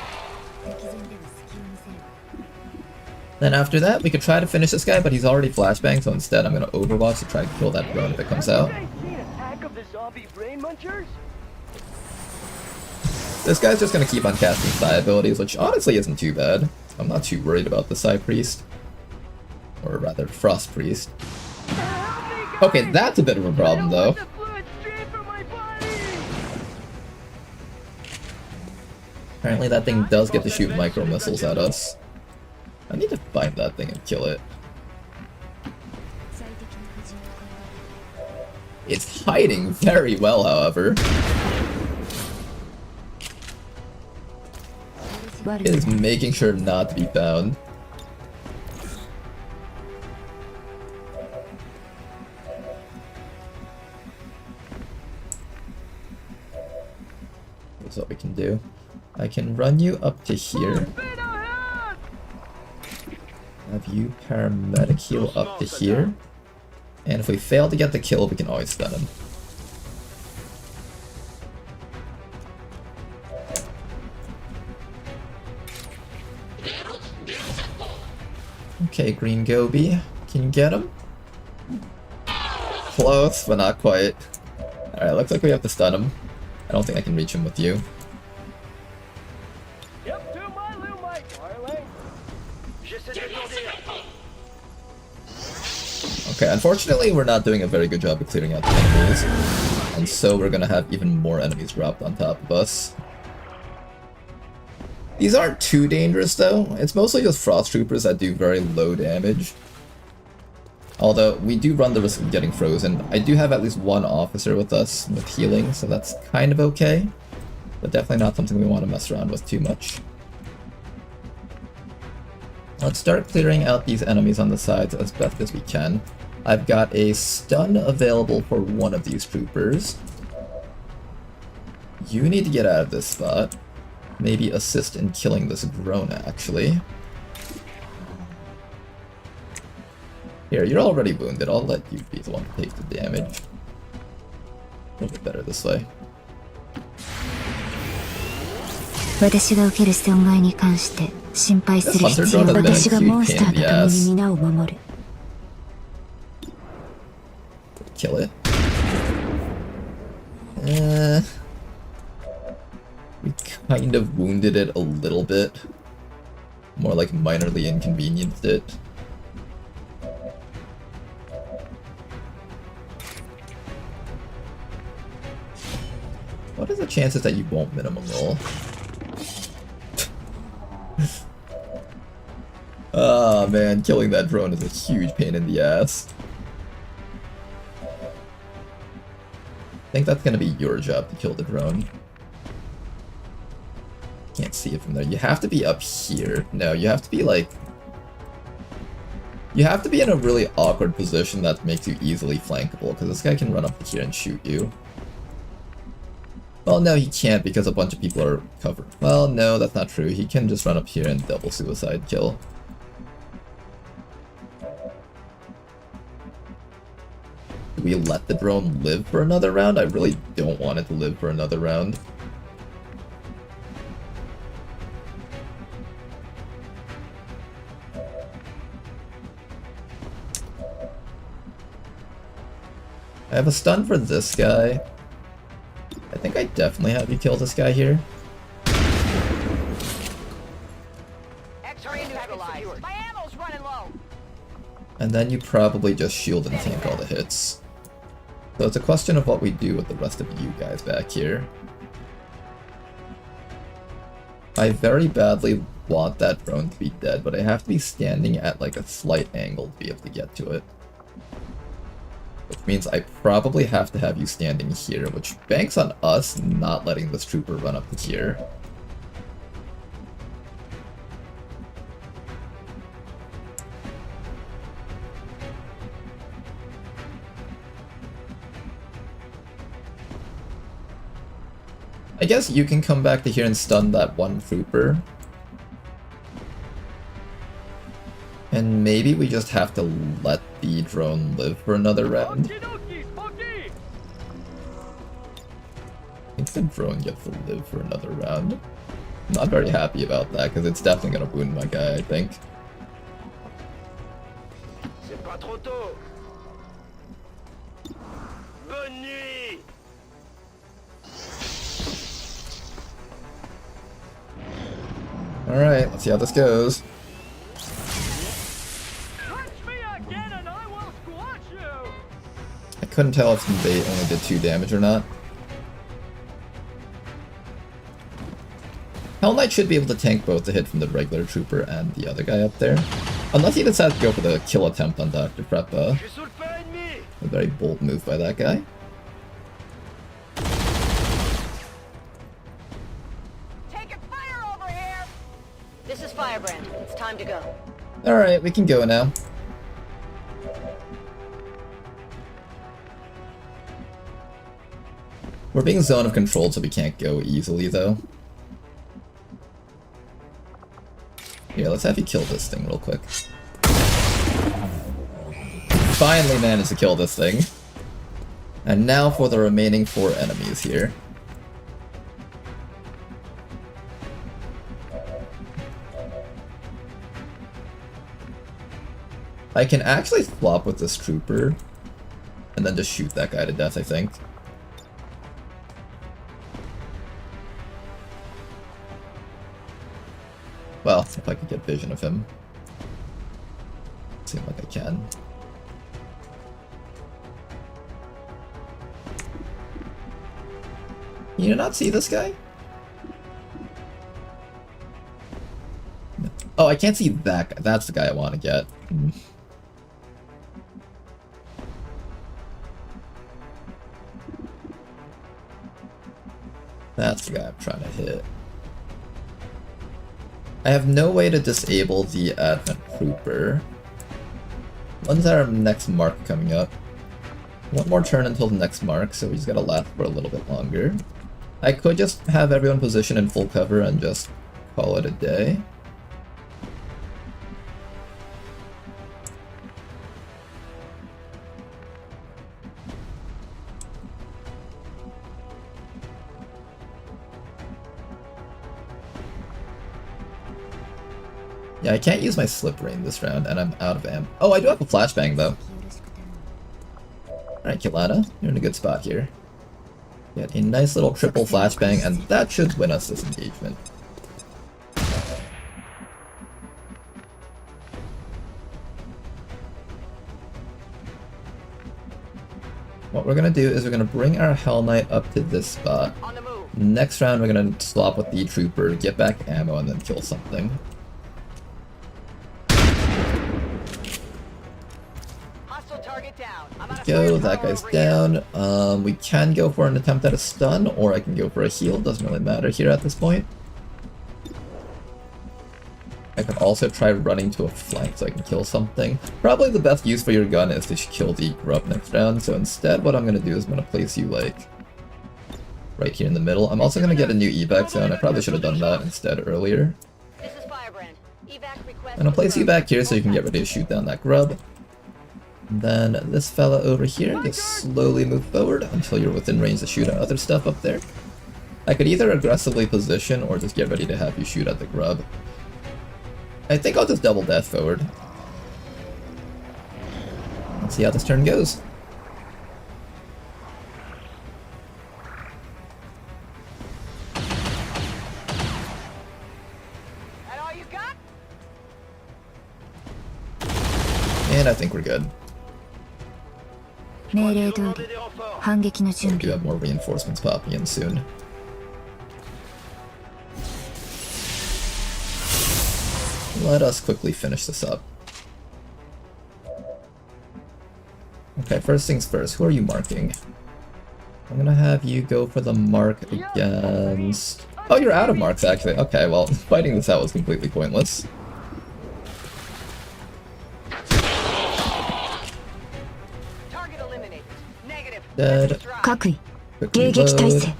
Then after that, we could try to finish this guy, but he's already flashbang, so instead I'm going to overwatch to try to kill that drone if it comes out. This guy's just going to keep on casting Psy abilities, which honestly isn't too bad. I'm not too worried about the Psy Priest. Or rather, Frost Priest. Okay, that's a bit of a problem though. Apparently that thing does get to shoot micro missiles at us. I need to find that thing and kill it. It's hiding very well, however. It is making sure not to be found. Here's what we can do. I can run you up to here. Have you paramedic heal up to here. And if we fail to get the kill, we can always stun him. Okay, Green Goby. Can you get him? Close, but not quite. Alright, looks like we have to stun him. I don't think I can reach him with you. Okay, unfortunately we're not doing a very good job of clearing out the enemies, and so we're gonna have even more enemies dropped on top of us. These aren't too dangerous though, it's mostly just Frost Troopers that do very low damage. Although, we do run the risk of getting frozen. I do have at least one officer with us with healing, so that's kind of okay, but definitely not something we want to mess around with too much. Let's start clearing out these enemies on the sides as best as we can. I've got a stun available for one of these troopers. You need to get out of this spot. Maybe assist in killing this drone, actually. Here, you're already wounded. I'll let you be the one to take the damage. A little bit better this way. 私が受ける損害に関して心配する必要。私がモンスターと共に皆を守る。Kill it. We kind of wounded it a little bit. More like minorly inconvenienced it. What are the chances that you won't minimum roll? Ah, man, killing that drone is a huge pain in the ass. I think that's gonna be your job to kill the drone. Can't see it from there. You have to be up here. No, you have to be like... You have to be in a really awkward position that makes you easily flankable, because this guy can run up here and shoot you. Well, no, he can't because a bunch of people are covered. Well, no, that's not true. He can just run up here and double suicide kill. Do we let the drone live for another round? I really don't want it to live for another round. I have a stun for this guy. I think I definitely have you kill this guy here. And then you probably just shield and tank all the hits. So it's a question of what we do with the rest of you guys back here. I very badly want that drone to be dead, but I have to be standing at like a slight angle to be able to get to it. Which means I probably have to have you standing here, which banks on us not letting this trooper run up to here. I guess you can come back to here and stun that one trooper. And maybe we just have to let the drone live for another round. I think the drone gets to live for another round. I'm not very happy about that, because it's definitely going to wound my guy, I think. C'est pas trop tôt. Bonne nuit. Alright, let's see how this goes. I couldn't tell if they only did 2 damage or not. Hell Knight should be able to tank both the hit from the regular trooper and the other guy up there. Unless he decides to go for the kill attempt on Dr. Preppa. A very bold move by that guy. This is Firebrand. It's time to go. Alright, we can go now. We're being zone of controlled, so we can't go easily, though. Here, let's have you kill this thing real quick. Finally managed to kill this thing. And now for the remaining 4 enemies here. I can actually flop with this trooper, and then just shoot that guy to death, I think. Well, if I could get vision of him. Seems like I can. Can you not see this guy? Oh, I can't see that guy. That's the guy I want to get. That's the guy I'm trying to hit. I have no way to disable the Advent Trooper. When's our next mark coming up? One more turn until the next mark, so we just gotta last for a little bit longer. I could just have everyone positioned in full cover and just call it a day. Yeah, I can't use my slip rain this round, and I'm out of ammo. Oh, I do have a flashbang, though. Alright, Kilana, you're in a good spot here. Get a nice little triple flashbang, and that should win us this engagement. What we're gonna do is we're gonna bring our Hell Knight up to this spot. Next round, we're gonna swap with the Trooper, get back ammo, and then kill something. Go, that guy's down. We can go for an attempt at a stun, or I can go for a heal, doesn't really matter here at this point. I can also try running to a flank so I can kill something. Probably the best use for your gun is to kill the grub next round, so instead what I'm going to do is I'm going to place you, like, right here in the middle. I'm also going to get a new evac zone. I probably should have done that instead earlier. And I'll place you back here so you can get ready to shoot down that grub. Then this fella over here, just slowly move forward until you're within range to shoot at other stuff up there. I could either aggressively position or just get ready to have you shoot at the grub. I think I'll just double death forward. Let's see how this turn goes. And I think we're good. 命令通り反撃の準 We do 備 have more reinforcements popping in soon. Let us quickly finish this up. Okay, first things first, who are you marking? I'm gonna have you go for the mark against... Oh, you're out of marks actually. Okay, well, fighting this out was completely pointless. Target eliminated. Negative. Dead. 各位 Quickly 迎撃態 load. 勢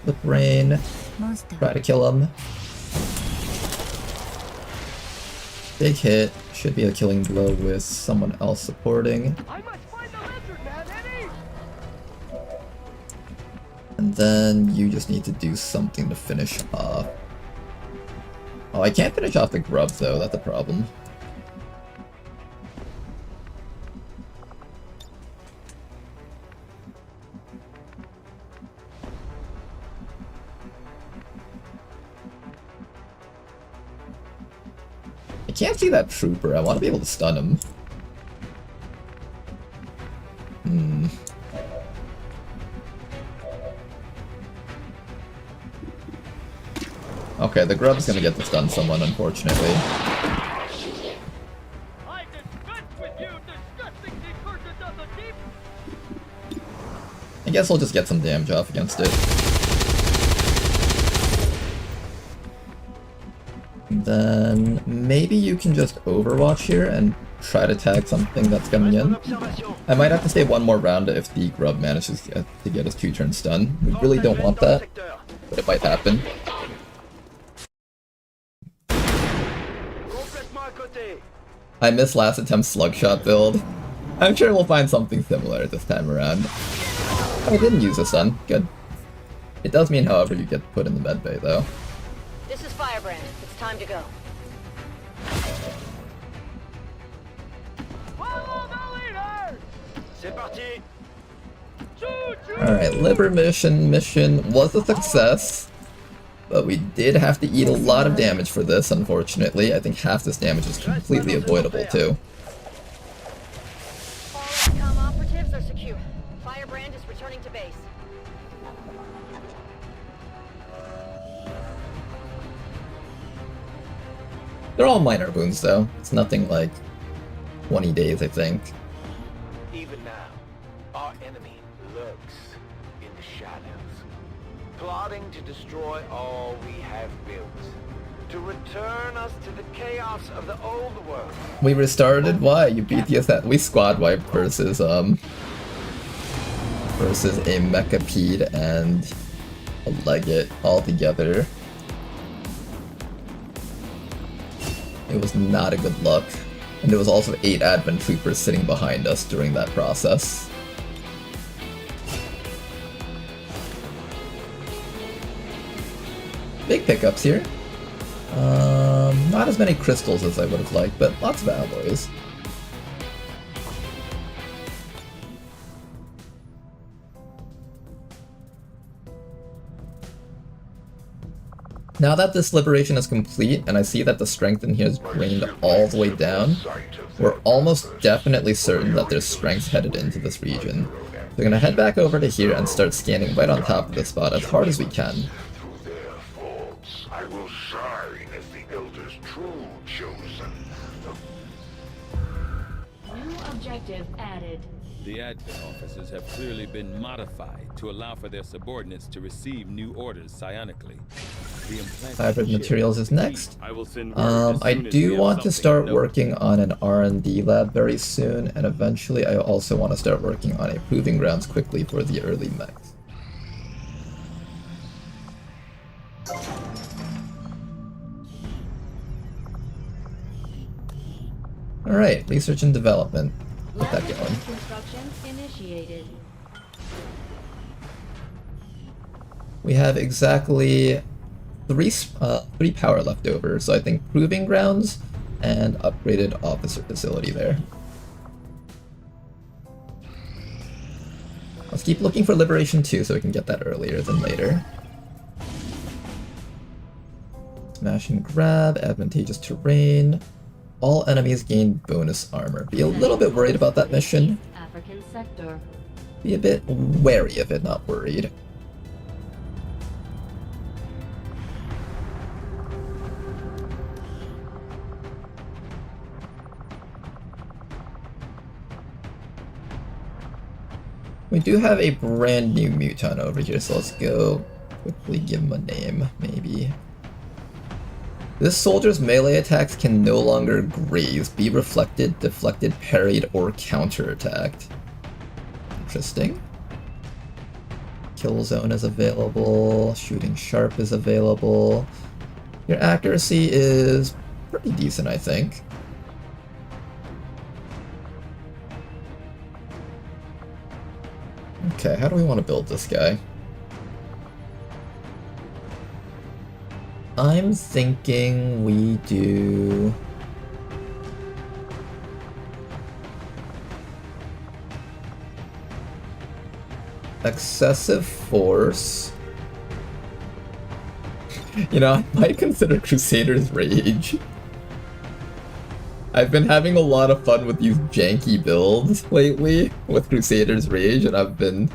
Flip rain. モンスター Try to kill him. Big hit. Should be a killing blow with someone else supporting. And then you just need to do something to finish off. Oh, I can't finish off the grub though, that's a problem. I can't see that trooper, I want to be able to stun him. Okay, the grub's gonna get to stun someone, unfortunately. I guess we'll just get some damage off against it. Then maybe you can just overwatch here and try to tag something that's coming in. I might have to stay one more round if the grub manages to get his 2-turn stun. We really don't want that, but it might happen. I missed last attempt's slugshot build. I'm sure we'll find something similar this time around. Oh, I didn't use a stun. Good. It does mean, however, you get put in the medbay, though. This is Firebrand. It's time to go. Alright, liver mission was a success. But we did have to eat a lot of damage for this, unfortunately. I think half this damage is completely avoidable, too. All XCOM operatives are secure. Firebrand is returning to base. They're all minor wounds, though. It's nothing like 20 days, I think. Even now, our enemy lurks in the shadows, plotting to destroy all we have built, to return us to the chaos of the old world. We restarted? Why? You beat the assassin. We squad wiped versus a Mechapede and a Legate all together. It was not a good look. And there was also 8 Advent Troopers sitting behind us during that process. Big pickups here. Not as many crystals as I would have liked, but lots of alloys. Now that this liberation is complete, and I see that the strength in here is drained all the way down, we're almost definitely certain that there's strength headed into this region. So we're gonna head back over to here and start scanning right on top of this spot as hard as we can. I will shine as the Elder's true chosen. New objective added. The admin officers have clearly been modified to allow for their subordinates to receive new orders psionically. The implanted Hybrid materials is next. I will send word as I soon as we do have want to something start noted. working on an R&D lab very soon, and eventually I also want to start working on a proving grounds quickly for the early mechs. Alright, research and development. Get that going. Construction initiated. We have exactly three power left over, so I think proving grounds and upgraded officer facility there. Let's keep looking for Liberation 2 so we can get that earlier than later. Smash and grab, advantageous terrain, All enemies gain bonus armor. Be a little bit worried about that mission. African sector. Be a bit wary of it, not worried. We do have a brand new muton over here, so let's go quickly give him a name, maybe. This soldier's melee attacks can no longer graze, be reflected, deflected, parried, or counterattacked. Interesting. Kill zone is available, shooting sharp is available. Your accuracy is pretty decent, I think. Okay, how do we want to build this guy? I'm thinking we do... excessive force. You know, I might consider Crusader's Rage. I've been having a lot of fun with these janky builds lately with Crusader's Rage, and I've been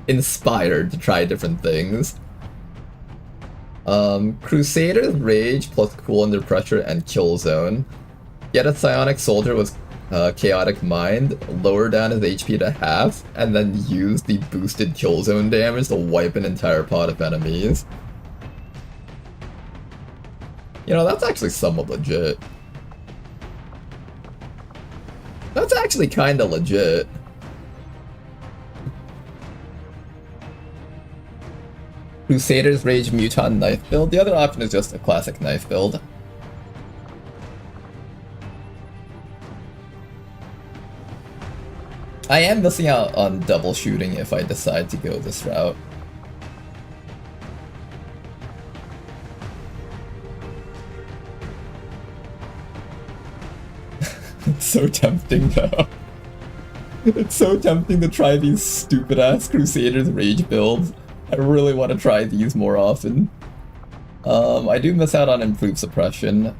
inspired to try different things. Crusader's Rage plus Cool Under Pressure and Kill Zone. Get a Psionic Soldier with Chaotic Mind, lower down his HP to half, and then use the boosted Kill Zone damage to wipe an entire pod of enemies. You know, that's actually somewhat legit. That's actually kinda legit. Crusader's Rage Muton Knife build. The other option is just a classic knife build. I am missing out on double shooting if I decide to go this route. It's so tempting though. It's so tempting to try these stupid ass Crusader's Rage builds. I really want to try these more often. I do miss out on improved suppression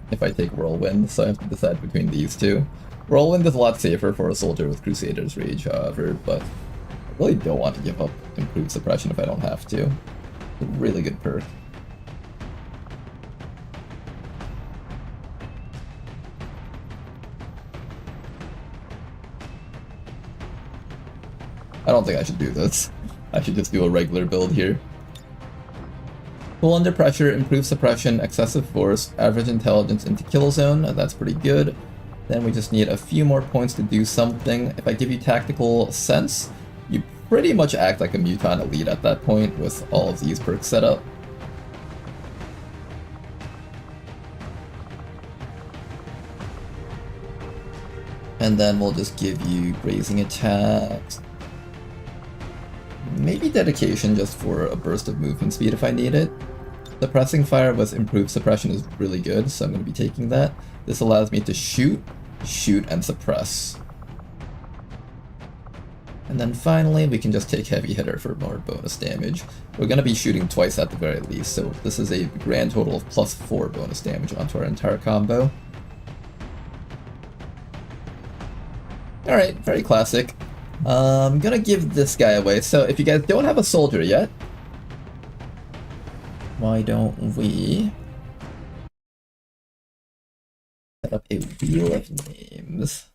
if I take Whirlwind, so I have to decide between these two. Whirlwind is a lot safer for a soldier with Crusader's Rage, however, but I really don't want to give up improved suppression if I don't have to. It's a really good perk. I don't think I should do this. I should just do a regular build here. Cool Under Pressure, Improved Suppression, Excessive Force, Average Intelligence into Kill Zone. That's pretty good. Then we just need a few more points to do something. If I give you Tactical Sense, you pretty much act like a Muton Elite at that point with all of these perks set up. And then we'll just give you Grazing Attacks. Maybe Dedication just for a burst of movement speed if I need it. Suppressing Fire with Improved Suppression is really good, so I'm going to be taking that. This allows me to shoot, and suppress. And then finally, we can just take Heavy Hitter for more bonus damage. We're going to be shooting twice at the very least, so this is a grand total of +4 bonus damage onto our entire combo. Alright, very classic. I'm gonna give this guy away, so if you guys don't have a soldier yet, why don't we set up a wheel of names?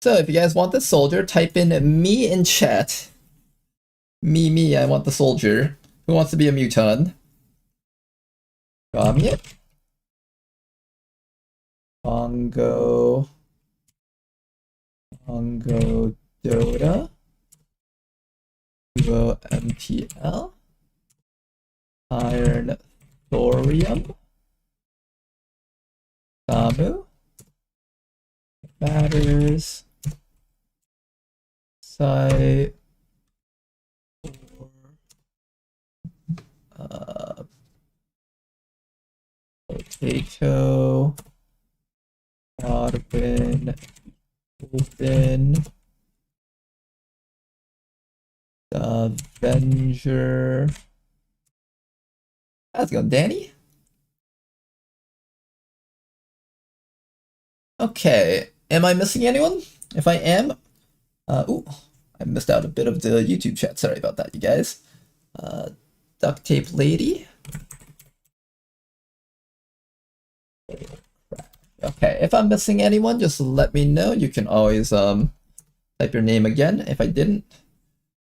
So if you guys want the soldier, type in me in chat. Me, I want the soldier. Who wants to be a muton? Got it? Congo Dota, Duo MPL, Iron Thorium, Samu, Matters, Site, Potato, Godwin, Open, Avenger, How's it going, Danny? Okay, am I missing anyone? If I am, ooh, I missed out a bit of the YouTube chat. Sorry about that, you guys. Duct tape lady. Okay, if I'm missing anyone, just let me know. You can always type your name again if I didn't.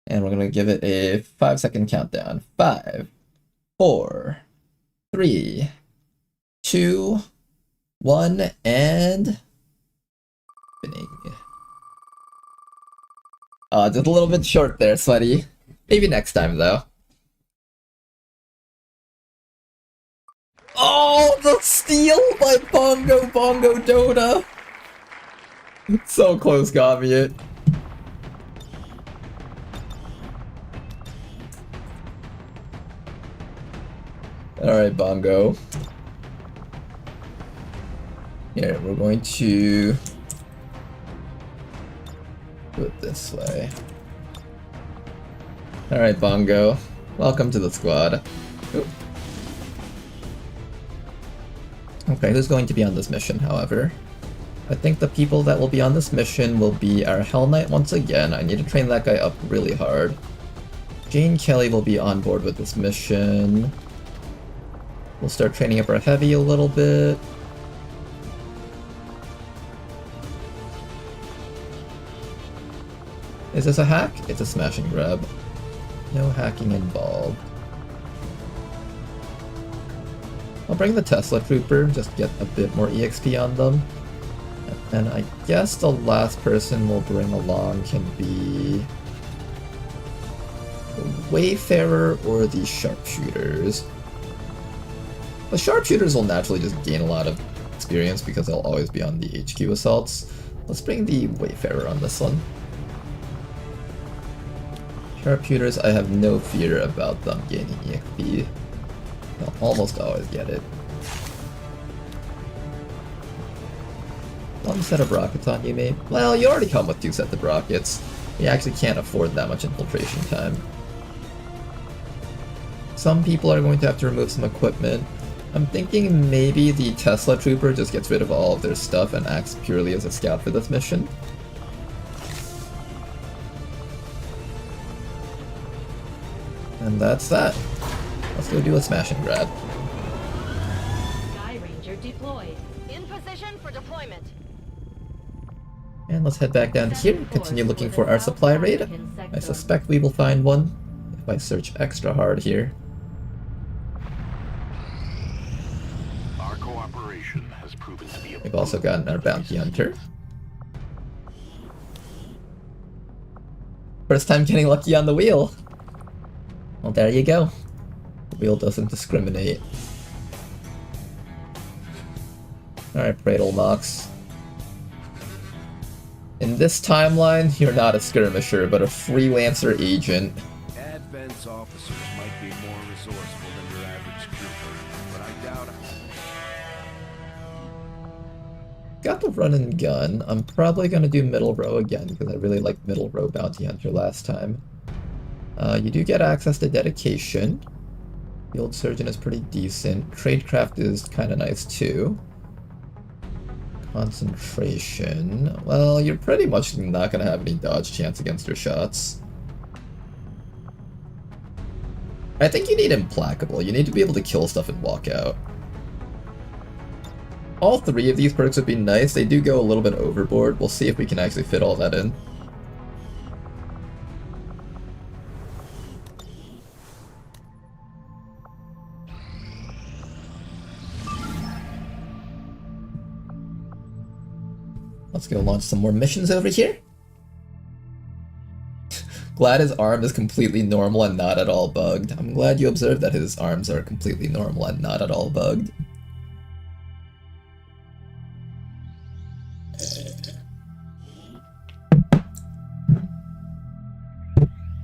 And we're gonna give it a 5-second countdown. 5, 4, 3, 2, 1, and spinning. Just a little bit short there, Sweaty. Maybe next time though. Oh, the steal by Bongo Dota! So close, got me it. Alright, Bongo. Here, we're going to do it this way. Alright, Bongo. Welcome to the squad. Oop. Okay, who's going to be on this mission, however? I think the people that will be on this mission will be our Hell Knight once again. I need to train that guy up really hard. Jane Kelly will be on board with this mission. We'll start training up our Heavy a little bit. Is this a hack? It's a smash and grab. No hacking involved. I'll bring the Tesla Trooper, just get a bit more EXP on them. And I guess the last person we'll bring along can be the Wayfarer or the Sharpshooters. The Sharpshooters will naturally just gain a lot of experience because they'll always be on the HQ assaults. Let's bring the Wayfarer on this one. Sharpshooters, I have no fear about them gaining EXP. They'll almost always get it. One set of rockets on you, mate? Well, you already come with 2 sets of rockets. You actually can't afford that much infiltration time. Some people are going to have to remove some equipment. I'm thinking maybe the Tesla Trooper just gets rid of all of their stuff and acts purely as a scout for this mission. And that's that. Let's go do a smash and grab. Sky Ranger deployed. In position for deployment. And let's head back down here, continue looking for our supply raid. I suspect we will find one if I search extra hard here. Our cooperation has proven to be a We've also gotten our bounty hunter. First time getting lucky on the wheel. Well, there you go. The wheel doesn't discriminate. Alright, Pradle Mox. In this timeline, you're not a skirmisher, but a freelancer agent. Advent's officers might be more resourceful than your average trooper, but I doubt it. Got the run and gun. I'm probably gonna do middle row again, because I really liked middle row bounty hunter last time. You do get access to dedication. Field surgeon is pretty decent. Tradecraft is kind of nice too. Concentration. Well, you're pretty much not gonna have any dodge chance against your shots. I think you need implacable. You need to be able to kill stuff and walk out. All 3 of these perks would be nice. They do go a little bit overboard. We'll see if we can actually fit all that in. Let's go launch some more missions over here. Glad his arm is completely normal and not at all bugged. I'm glad you observed that his arms are completely normal and not at all bugged.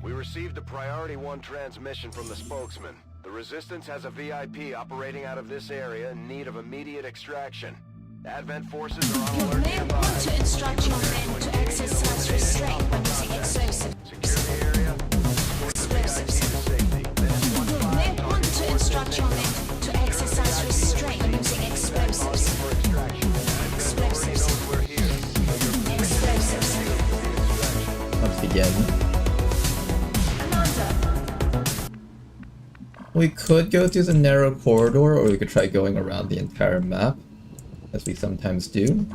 We received a Priority 1 transmission from the spokesman. The Resistance has a VIP operating out of this area in need of immediate extraction. Advent forces are on alert You may nearby. want to instruct your men to exercise restraint when using explosives. Secure the area. Explosives. You may want to instruct your men begin. We could go through the narrow corridor, or we could try going around the entire map, as we sometimes do.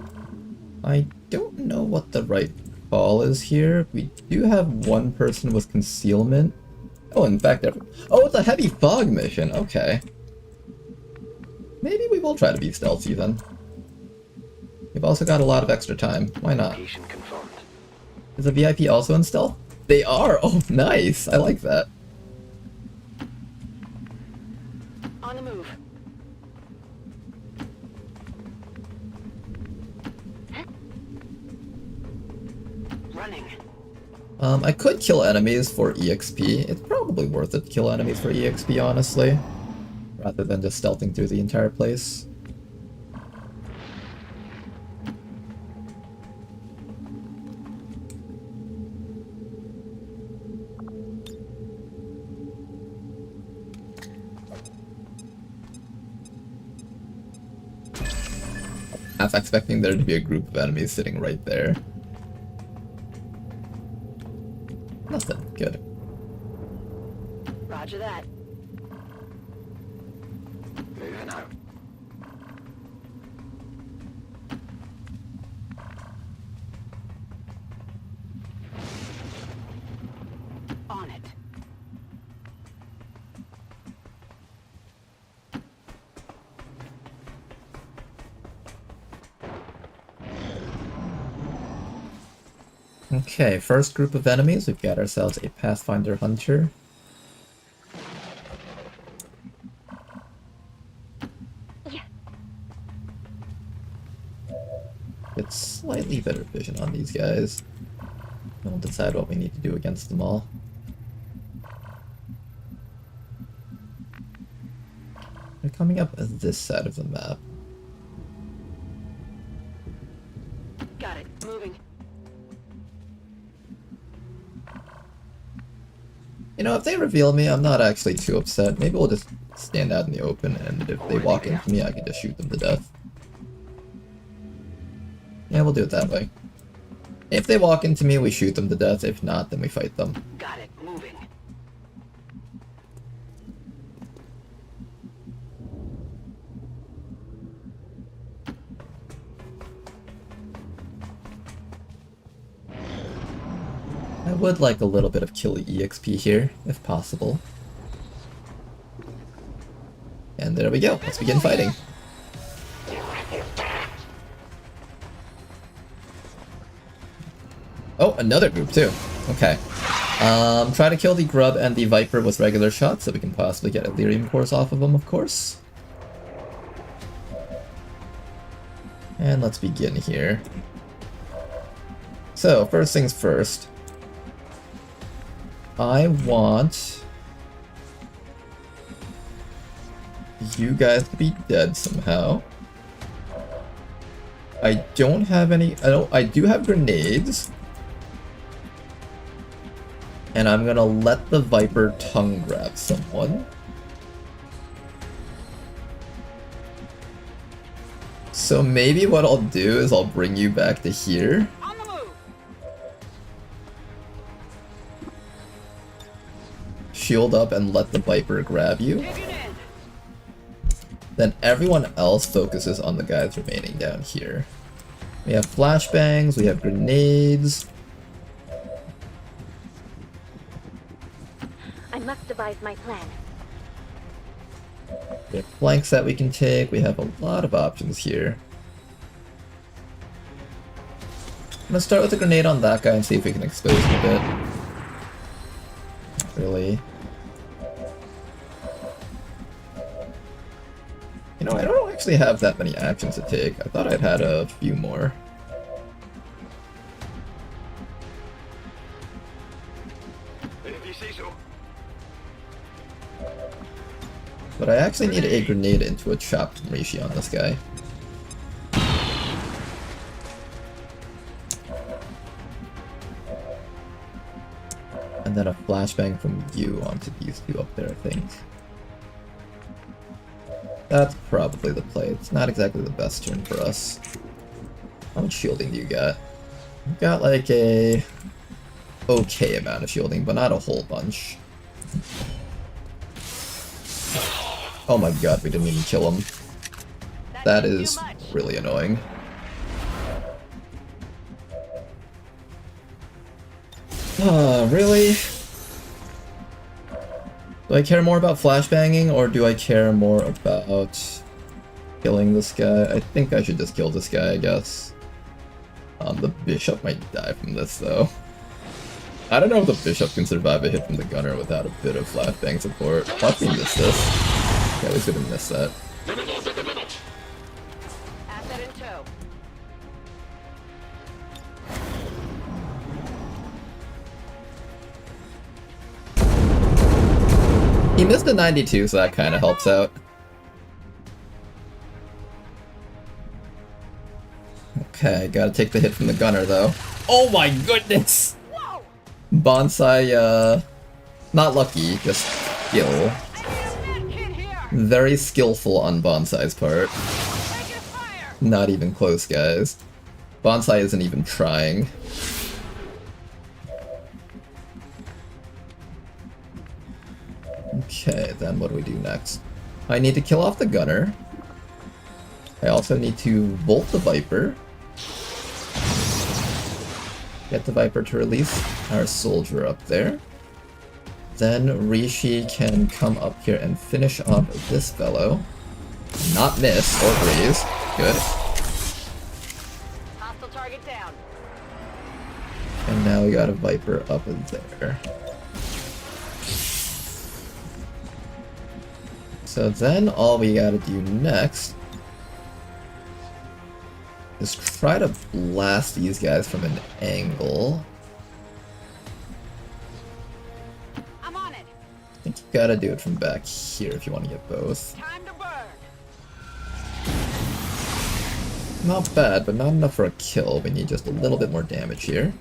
I don't know what the right call is here. We do have one person with concealment. Oh, in fact, oh, it's a heavy fog mission. Okay. Maybe we will try to be stealthy then. We've also got a lot of extra time. Why not? Is the VIP also in stealth? They are! Oh, nice! I like that. On the move. Running. I could kill enemies for EXP. It's probably worth it to kill enemies for EXP, honestly. Rather than just stealthing through the entire place. Half expecting there to be a group of enemies sitting right there. Nothing. Good. Roger that. Moving out. On it. Okay, first group of enemies, we've got ourselves a Pathfinder Hunter. Get slightly better vision on these guys. We'll decide what we need to do against them all. They're coming up this side of the map. Got it. Moving. You know, if they reveal me, I'm not actually too upset. Maybe we'll just stand out in the open, and if they walk into me, I can just shoot them to death. Yeah, we'll do it that way. If they walk into me, we shoot them to death. If not, then we fight them. Got it. Moving. I would like a little bit of kill EXP here, if possible. And there we go. Let's begin fighting. Oh, another group too. Okay. Try to kill the Grub and the Viper with regular shots so we can possibly get Elerium cores off of them, of course. And let's begin here. So, first things first. I want you guys to be dead somehow. I don't have any... I do have grenades. And I'm gonna let the Viper tongue grab someone. So maybe what I'll do is I'll bring you back to here. Shield up and let the Viper grab you. Then everyone else focuses on the guys remaining down here. We have flashbangs, we have grenades. I must devise my plan. We have flanks that we can take, we have a lot of options here. I'm gonna start with a grenade on that guy and see if we can expose him a bit. Not really. You know, I don't actually have that many actions to take. I thought I'd had a few more. If you say so. But I actually need a grenade into a chopped Reishi on this guy. And then a flashbang from you onto these two up there, I think. That's probably the play. It's not exactly the best turn for us. How much shielding do you got? You've got like a okay amount of shielding, but not a whole bunch. Oh my god, we didn't even kill him. That is really annoying. Really? Do I care more about flashbanging, or do I care more about killing this guy? I think I should just kill this guy, I guess. The bishop might die from this, though. I don't know if the bishop can survive a hit from the gunner without a bit of flashbang support. Watch me miss this. Yeah, we could have missed that. Asset in tow. He missed a 92, so that kind of helps out. Okay, gotta take the hit from the gunner, though. Oh my goodness! Bonsai, not lucky, just skill. Very skillful on Bonsai's part. Not even close, guys. Bonsai isn't even trying. Okay, then what do we do next? I need to kill off the gunner. I also need to bolt the Viper. Get the Viper to release our soldier up there. Then Rishi can come up here and finish off this fellow. Not miss or graze. Good. Hostile target down. And now we got a Viper up there. So then all we gotta do next is try to blast these guys from an angle. I'm on it. I think you gotta do it from back here if you want to get both. Time to burn. Not bad, but not enough for a kill. We need just a little bit more damage here.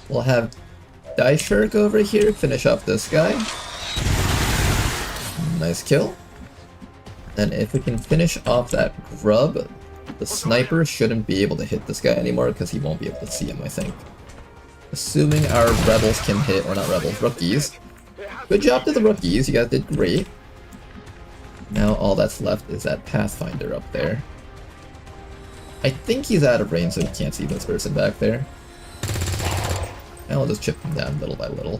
We'll have Daishirk over here finish off this guy. Nice kill. And if we can finish off that grub, the sniper shouldn't be able to hit this guy anymore because he won't be able to see him, I think. Assuming our rebels can hit, or not rebels, rookies. Good job to the rookies, you guys did great. Now all that's left is that Pathfinder up there. I think he's out of range so he can't see this person back there. And I'll just chip him down little by little.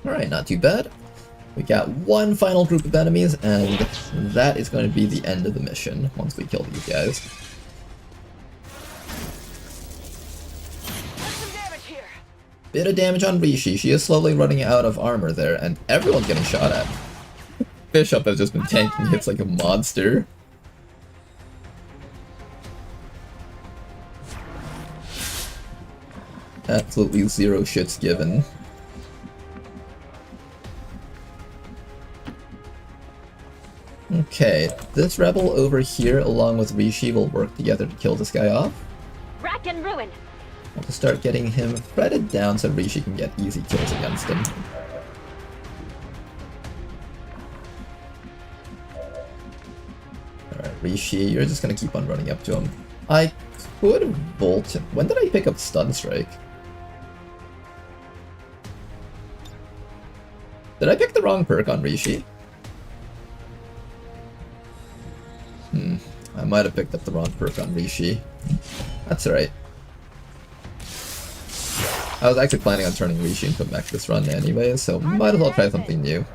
Alright, not too bad. We got one final group of enemies, and that is going to be the end of the mission once we kill these guys. Bit of damage on Rishi. She is slowly running out of armor there, and everyone's getting shot at. Bishop has just been tanking hits like a monster. Absolutely zero shits given. Okay, this rebel over here along with Rishi will work together to kill this guy off. Rack and ruin. I'll just start getting him threaded down so Rishi can get easy kills against him. Alright, Rishi, you're just gonna keep on running up to him. I could bolt him. When did I pick up Stun Strike? Did I pick the wrong perk on Rishi? I might have picked up the wrong perk on Rishi. That's alright. I was actually planning on turning Rishi into a mech this run anyway, so might as well try something new.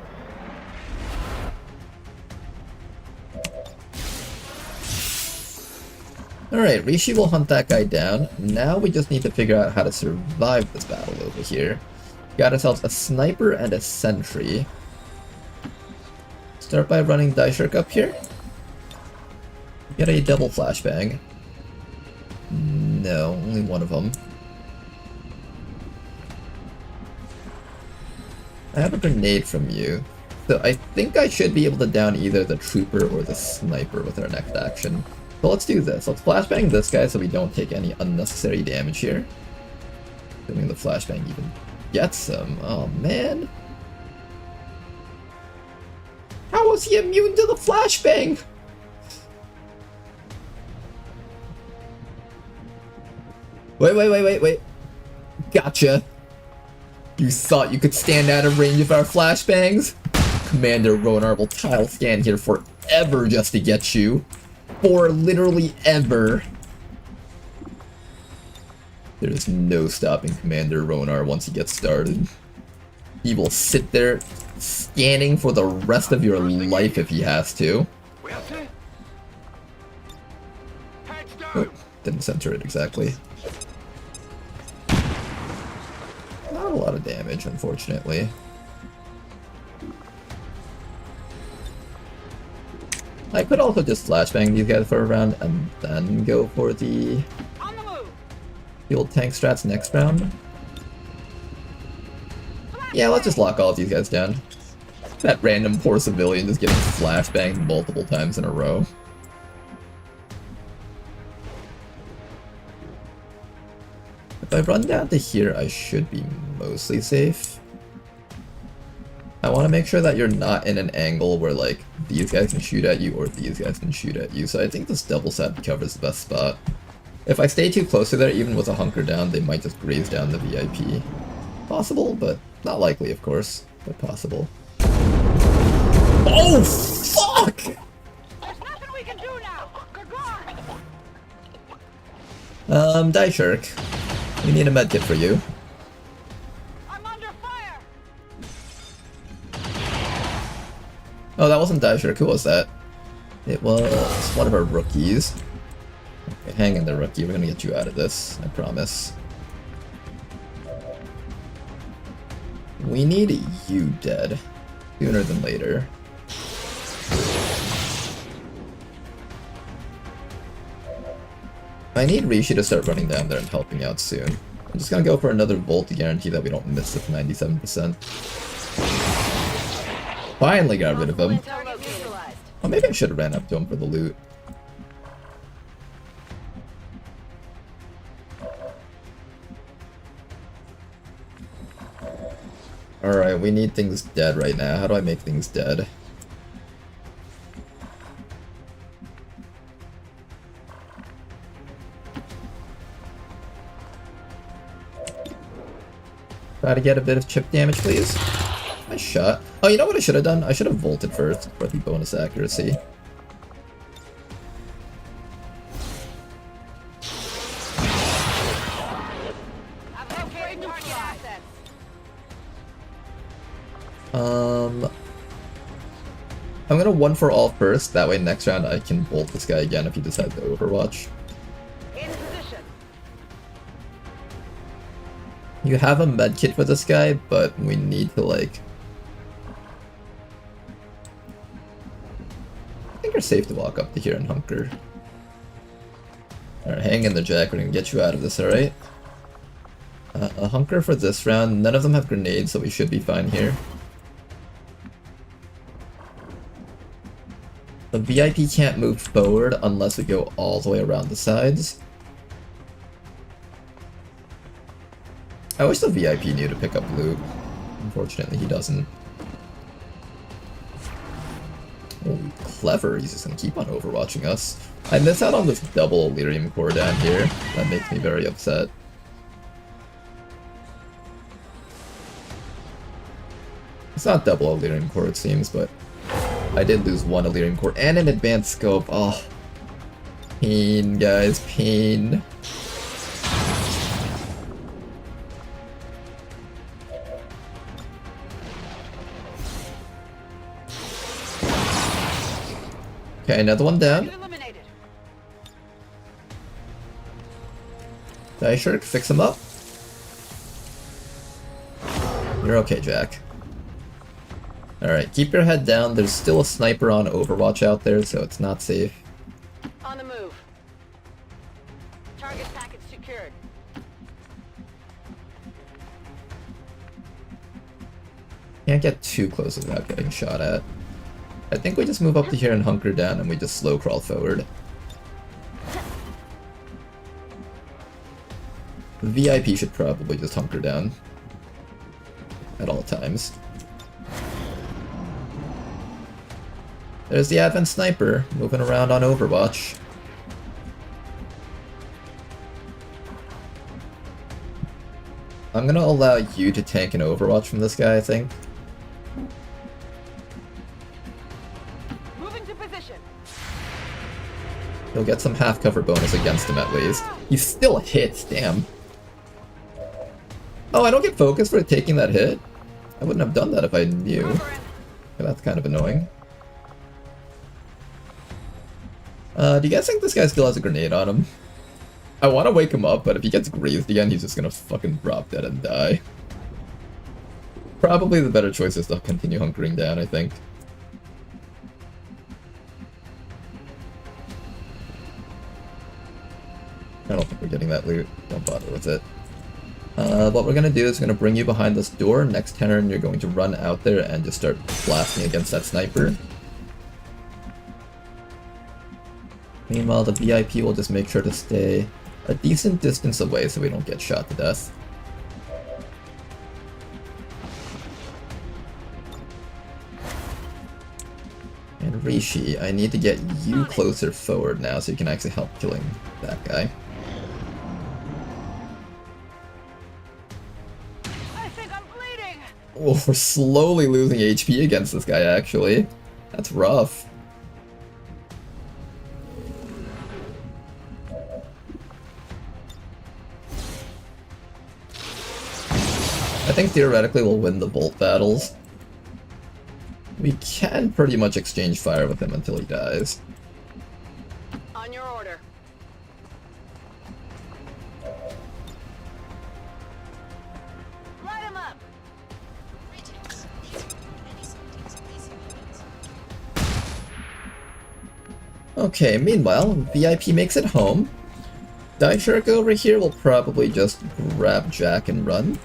Alright, Rishi will hunt that guy down. Now we just need to figure out how to survive this battle over here. Got ourselves a sniper and a sentry. Start by running Daishirk up here. Get a double flashbang. No, only one of them. I have a grenade from you, so I think I should be able to down either the trooper or the sniper with our next action. So let's do this. Let's flashbang this guy so we don't take any unnecessary damage here. Assuming the flashbang even gets him. Oh man. How was he immune to the flashbang? Wait. Gotcha. You thought you could stand out of range of our flashbangs? Commander Ronar will tile scan here forever just to get you. For literally ever. There's no stopping Commander Ronar once he gets started. He will sit there scanning for the rest of your life if he has to. Oh, didn't center it exactly. Not a lot of damage, unfortunately. I could also just flashbang these guys for a round and then go for the old tank strats next round. Yeah, let's just lock all of these guys down. That random poor civilian just getting flashbanged multiple times in a row. If I run down to here, I should be mostly safe. I want to make sure that you're not in an angle where, like, these guys can shoot at you or these guys can shoot at you, so I think this double side cover is the best spot. If I stay too close to there, even with a hunker down, they might just graze down the VIP. Possible, but not likely, of course, but possible. Oh, fuck! There's nothing we can do now. Die Shirk. We need a medkit for you. I'm under fire. Oh, that wasn't Die Shirk. Who was that? It was one of our rookies. Okay, hang in there, rookie. We're gonna get you out of this. I promise. We need you dead. Sooner than later. I need Rishi to start running down there and helping out soon. I'm just gonna go for another Volt to guarantee that we don't miss it 97%. Finally got rid of him. Oh, maybe I should have ran up to him for the loot. Alright, we need things dead right now. How do I make things dead? Try to get a bit of chip damage, please. Nice shot. Oh, you know what I should have done? I should have vaulted first for the bonus accuracy. I'm gonna one for all first, that way next round I can bolt this guy again if he decides to overwatch. In position. You have a medkit for this guy, but we need to, like... I think you're safe to walk up to here and hunker. Alright, hang in there, Jack. We're gonna get you out of this, alright? A hunker for this round. None of them have grenades, so we should be fine here. The VIP can't move forward unless we go all the way around the sides. I wish the VIP knew to pick up loot. Unfortunately, he doesn't. Oh, clever. He's just gonna keep on overwatching us. I miss out on this double Elerium core down here. That makes me very upset. It's not double Elerium core, it seems, but I did lose one Elerium core and an advanced scope. Oh, pain, guys, pain. Okay, another one down. Die Shirk, fix him up. You're okay, Jack. Alright, keep your head down. There's still a sniper on Overwatch out there, so it's not safe. On the move. Target package secured. Can't get too close without getting shot at. I think we just move up to here and hunker down and we just slow crawl forward. VIP should probably just hunker down at all times. There's the Advent Sniper moving around on Overwatch. I'm gonna allow you to tank an Overwatch from this guy, I think. Moving to position. He'll get some half cover bonus against him at least. He still hits, damn. Oh, I don't get focus for taking that hit? I wouldn't have done that if I knew. Okay, that's kind of annoying. Do you guys think this guy still has a grenade on him? I want to wake him up, but if he gets grazed again, he's just gonna fucking drop dead and die. Probably the better choice is to continue hunkering down, I think. I don't think we're getting that loot. Don't bother with it. What we're gonna do is gonna bring you behind this door. Next turn, you're going to run out there and just start blasting against that sniper. Meanwhile, the VIP will just make sure to stay a decent distance away so we don't get shot to death. And Rishi, I need to get you closer forward now so you can actually help killing that guy. Oh, we're slowly losing HP against this guy, actually. That's rough. I think theoretically we'll win the Volt battles. We can pretty much exchange fire with him until he dies. On your order. Light him up. Okay, meanwhile, VIP makes it home. Daishark over here will probably just grab Jack and run.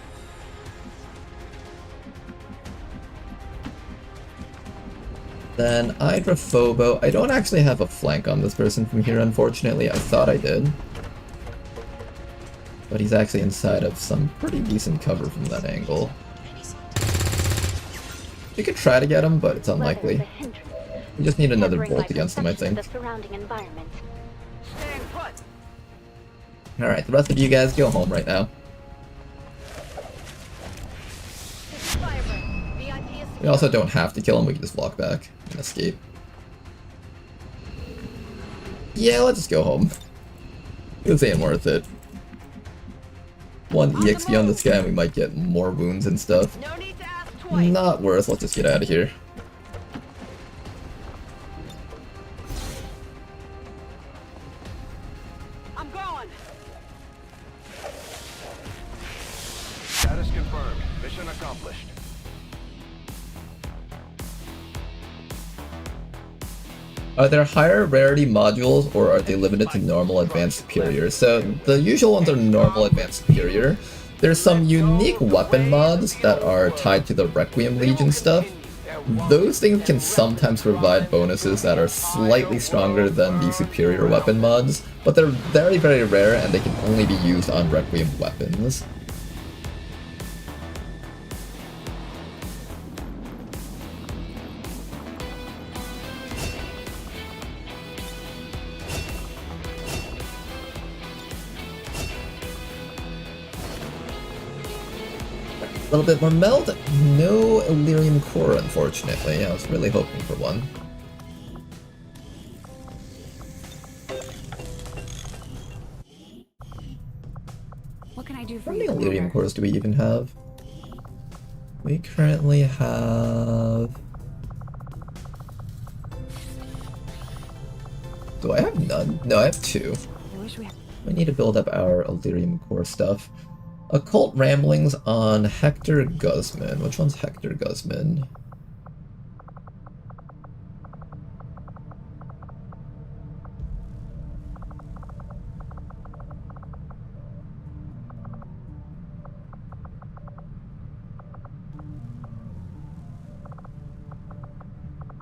Then Hydrophobo. I don't actually have a flank on this person from here, unfortunately. I thought I did. But he's actually inside of some pretty decent cover from that angle. We could try to get him, but it's unlikely. We just need another bolt against him, I think. Alright, the rest of you guys go home right now. We also don't have to kill him, we can just walk back and escape. Yeah, let's just go home. This ain't worth it. One EXP on this guy and we might get more wounds and stuff. Not worth, let's just get out of here. I'm going. Status confirmed. Mission accomplished. Are there higher rarity modules, or are they limited to normal, advanced, superior? So the usual ones are normal, advanced, superior. There's some unique weapon mods that are tied to the Requiem Legion stuff. Those things can sometimes provide bonuses that are slightly stronger than the superior weapon mods, but they're very, very rare and they can only be used on Requiem weapons. A little bit more meld. No Illyrium core, unfortunately. I was really hoping for one. What can I do for How you? many Illyrium cores do we even have? We currently have... Do I have none? No, I have two. We need to build up our Illyrium core stuff. Occult Ramblings on Hector Guzman. Which one's Hector Guzman?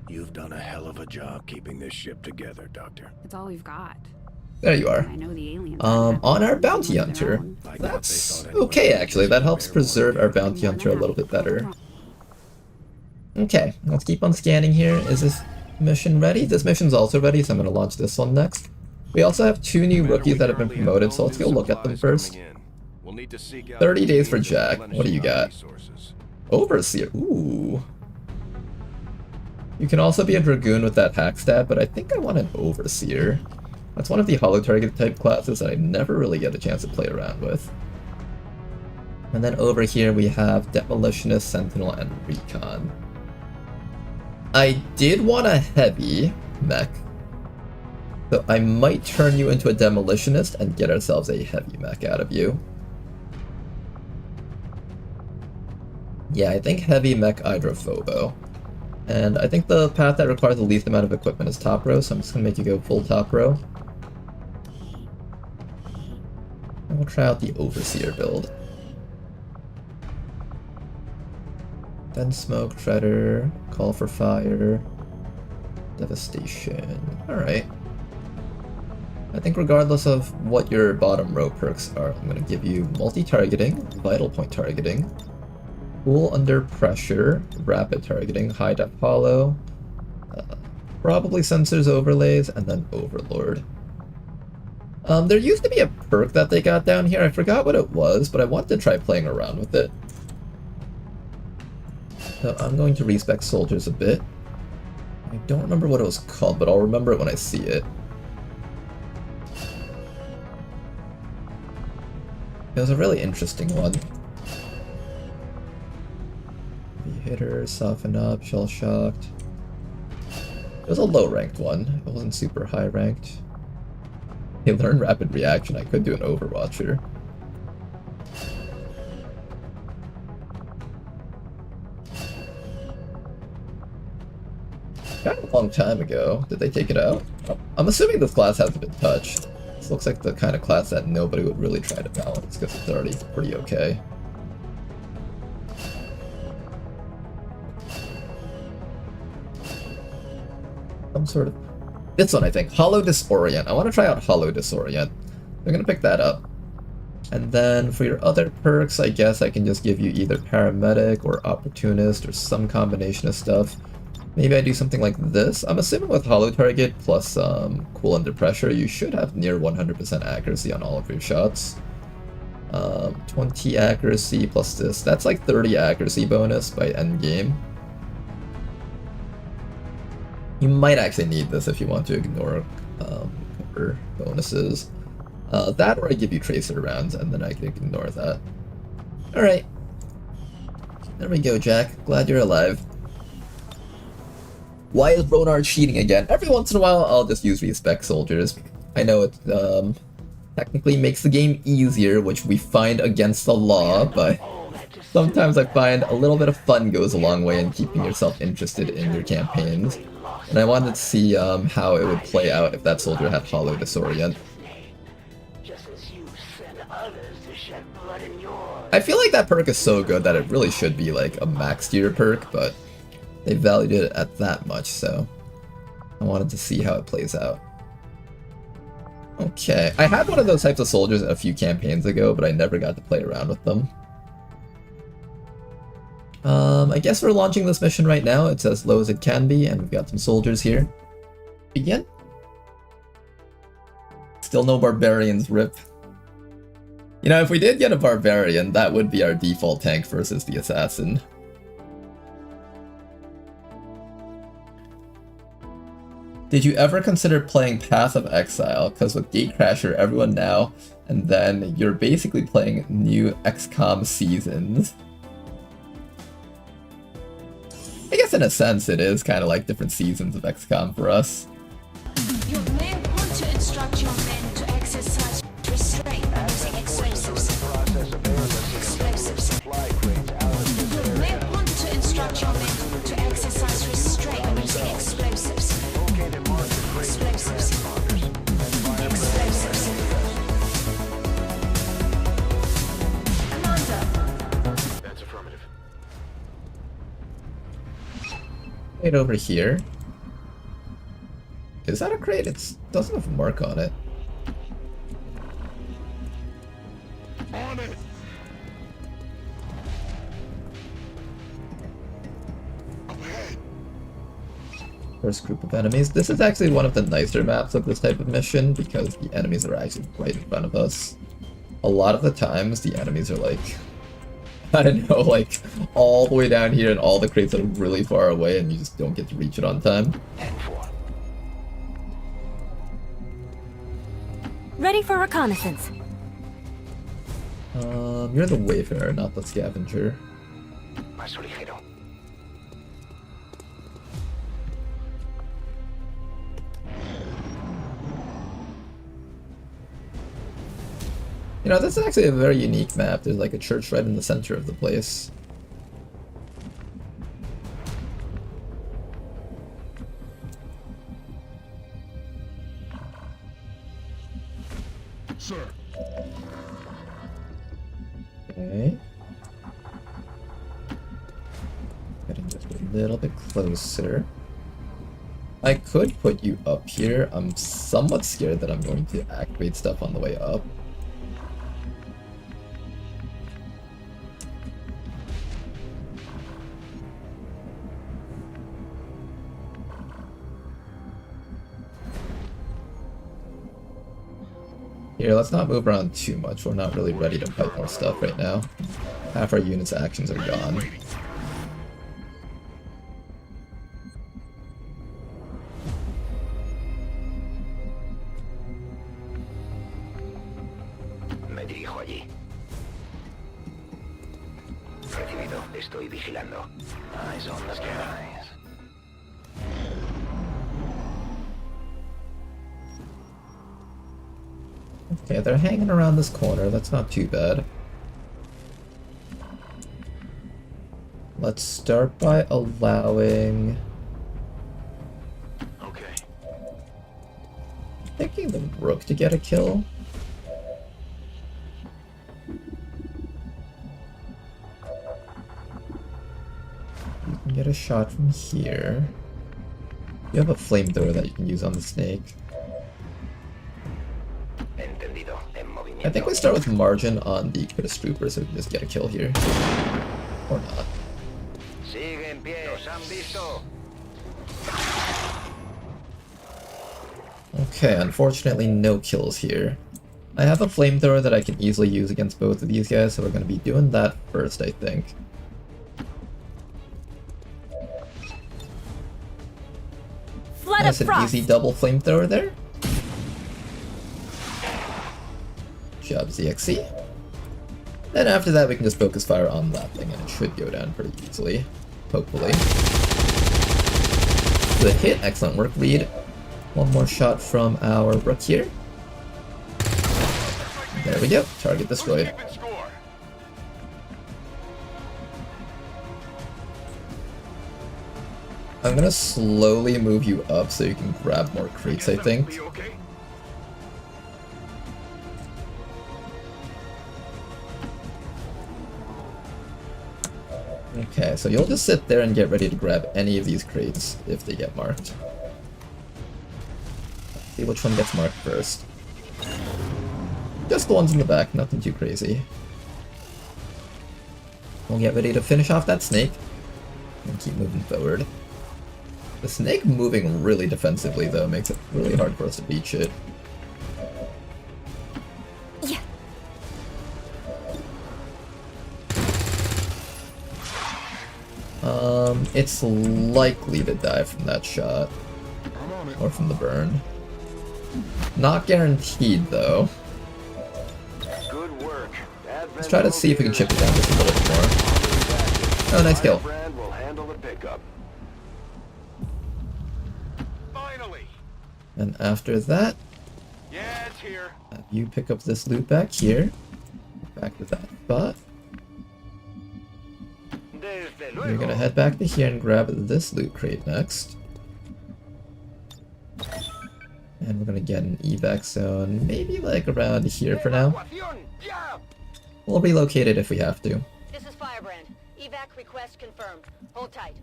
You've done a hell of a job keeping this ship together, Doctor. It's all we've got. There you are. I know the aliens on our Bounty Hunter. That's okay, actually. That helps preserve our bounty hunter a little bit better. Okay, let's keep on scanning here. Is this mission ready? This mission's also ready, so I'm going to launch this one next. We also have 2 new rookies that have been promoted, so let's go look at them first. 30 days for Jack. What do you got? Overseer. Ooh. You can also be a Dragoon with that hack stat, but I think I want an Overseer. That's one of the holo target type classes that I never really get a chance to play around with. And then over here we have Demolitionist, Sentinel, and Recon. I did want a heavy mech, so I might turn you into a Demolitionist and get ourselves a heavy mech out of you. Yeah, I think heavy mech Hydrophobo. And I think the path that requires the least amount of equipment is top row, so I'm just going to make you go full top row. And we'll try out the Overseer build. Then Smoke, Shredder, Call for Fire, Devastation. Alright. I think regardless of what your bottom row perks are, I'm going to give you multi-targeting, vital point targeting, cool under pressure, rapid targeting, high def hollow, probably sensors overlays, and then Overlord. There used to be a perk that they got down here. I forgot what it was, but I wanted to try playing around with it. So I'm going to respec soldiers a bit. I don't remember what it was called, but I'll remember it when I see it. It was a really interesting one. Hitter, Soften Up, Shell Shocked. It was a low ranked one. It wasn't super high ranked. They learned Rapid Reaction. I could do an Overwatcher. Kind of a long time ago. Did they take it out? I'm assuming this class hasn't been touched. This looks like the kind of class that nobody would really try to balance because it's already pretty okay. Some sort of... This one, I think. Hollow Disorient. I want to try out Hollow Disorient. I'm going to pick that up. And then for your other perks, I guess I can just give you either Paramedic or Opportunist or some combination of stuff. Maybe I do something like this. I'm assuming with Hollow Target plus Cool Under Pressure, you should have near 100% accuracy on all of your shots. 20 accuracy plus this. That's like 30 accuracy bonus by end game. You might actually need this if you want to ignore cover bonuses. That or I give you Tracer rounds and then I can ignore that. Alright. There we go, Jack. Glad you're alive. Why is Bronard cheating again? Every once in a while, I'll just use respec soldiers. I know it technically makes the game easier, which we find against the law, but sometimes I find a little bit of fun goes a long way in keeping yourself interested in your campaigns. And I wanted to see how it would play out if that soldier had Hollow Disorient. I feel like that perk is so good that it really should be like a max tier perk, but they valued it at that much, so I wanted to see how it plays out. Okay, I had one of those types of soldiers a few campaigns ago, but I never got to play around with them. I guess we're launching this mission right now. It's as low as it can be, and we've got some soldiers here. Begin. Still no barbarians, rip. You know, if we did get a barbarian, that would be our default tank versus the assassin. Did you ever consider playing Path of Exile? Because with Gatecrasher, everyone now, and then you're basically playing new XCOM seasons. I guess in a sense it is kind of like different seasons of XCOM for us. You may want to instruct your men to exercise restraint using explosives. You may want to instruct your men to exercise restraint using explosives. That's affirmative. Right over here. Is that a crate? It doesn't have a mark on it. On it! First group of enemies. This is actually one of the nicer maps of this type of mission because the enemies are actually right in front of us. A lot of the times the enemies are like, I don't know, like all the way down here and all the crates are really far away and you just don't get to reach it on time. Ready for reconnaissance. You're the Wayfarer, not the Scavenger. Paso ligero. You know, this is actually a very unique map. There's like a church right in the center of the place. Sir. Okay. Getting just a little bit closer. I could put you up here. I'm somewhat scared that I'm going to activate stuff on the way up. Here, let's not move around too much. We're not really ready to fight more stuff right now. Half our unit's actions are gone. Me dirijo allí. Recibido. Estoy vigilando. Eyes on the skies. Okay, they're hanging around this corner. That's not too bad. Let's start by allowing... Okay. Thinking the Rook to get a kill. You can get a shot from here. You have a flamethrower that you can use on the snake. I think we start with margin on the Critis Trooper so we can just get a kill here. Or not. Okay, unfortunately no kills here. I have a flamethrower that I can easily use against both of these guys, so we're going to be doing that first, I think. Nice and easy double flamethrower there. Job ZXC. Then after that we can just focus fire on that thing and it should go down pretty easily. Hopefully. Good hit, excellent work, Reed. One more shot from our Rook here. There we go, target destroyed. I'm gonna slowly move you up so you can grab more crates, I think. Okay, so you'll just sit there and get ready to grab any of these crates if they get marked. Let's see which one gets marked first. Just the ones in the back, nothing too crazy. We'll get ready to finish off that snake and keep moving forward. The snake moving really defensively though makes it really hard for us to beat shit. Yeah. It's likely to die from that shot. Or from the burn. Not guaranteed though. Good work. Let's try to see if we can chip it down just a little bit more. Oh, nice kill. Will handle the pickup. Finally. And after that, Yeah, it's here. you pick up this loot back here. Back to that spot. You're gonna head back to here and grab this loot crate next. And we're gonna get an evac zone, maybe like around here for now. We'll relocate it if we have to. This is Firebrand. Evac request confirmed. Hold tight.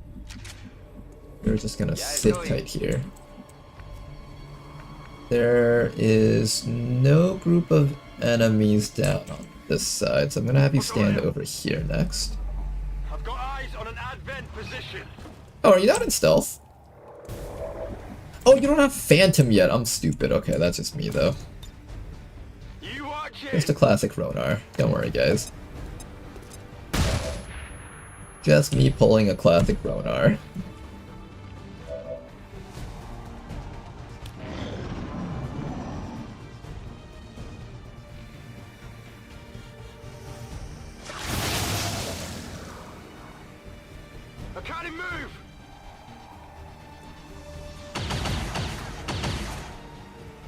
We're just gonna sit tight here. There is no group of enemies down on this side, so I'm gonna have you stand over here next. I've got eyes on an advent position. Oh, are you not in stealth? Oh, you don't have Phantom yet. I'm stupid. Okay, that's just me, though. Just a classic Ronar. Don't worry, guys. Just me pulling a classic Ronar. I can't move.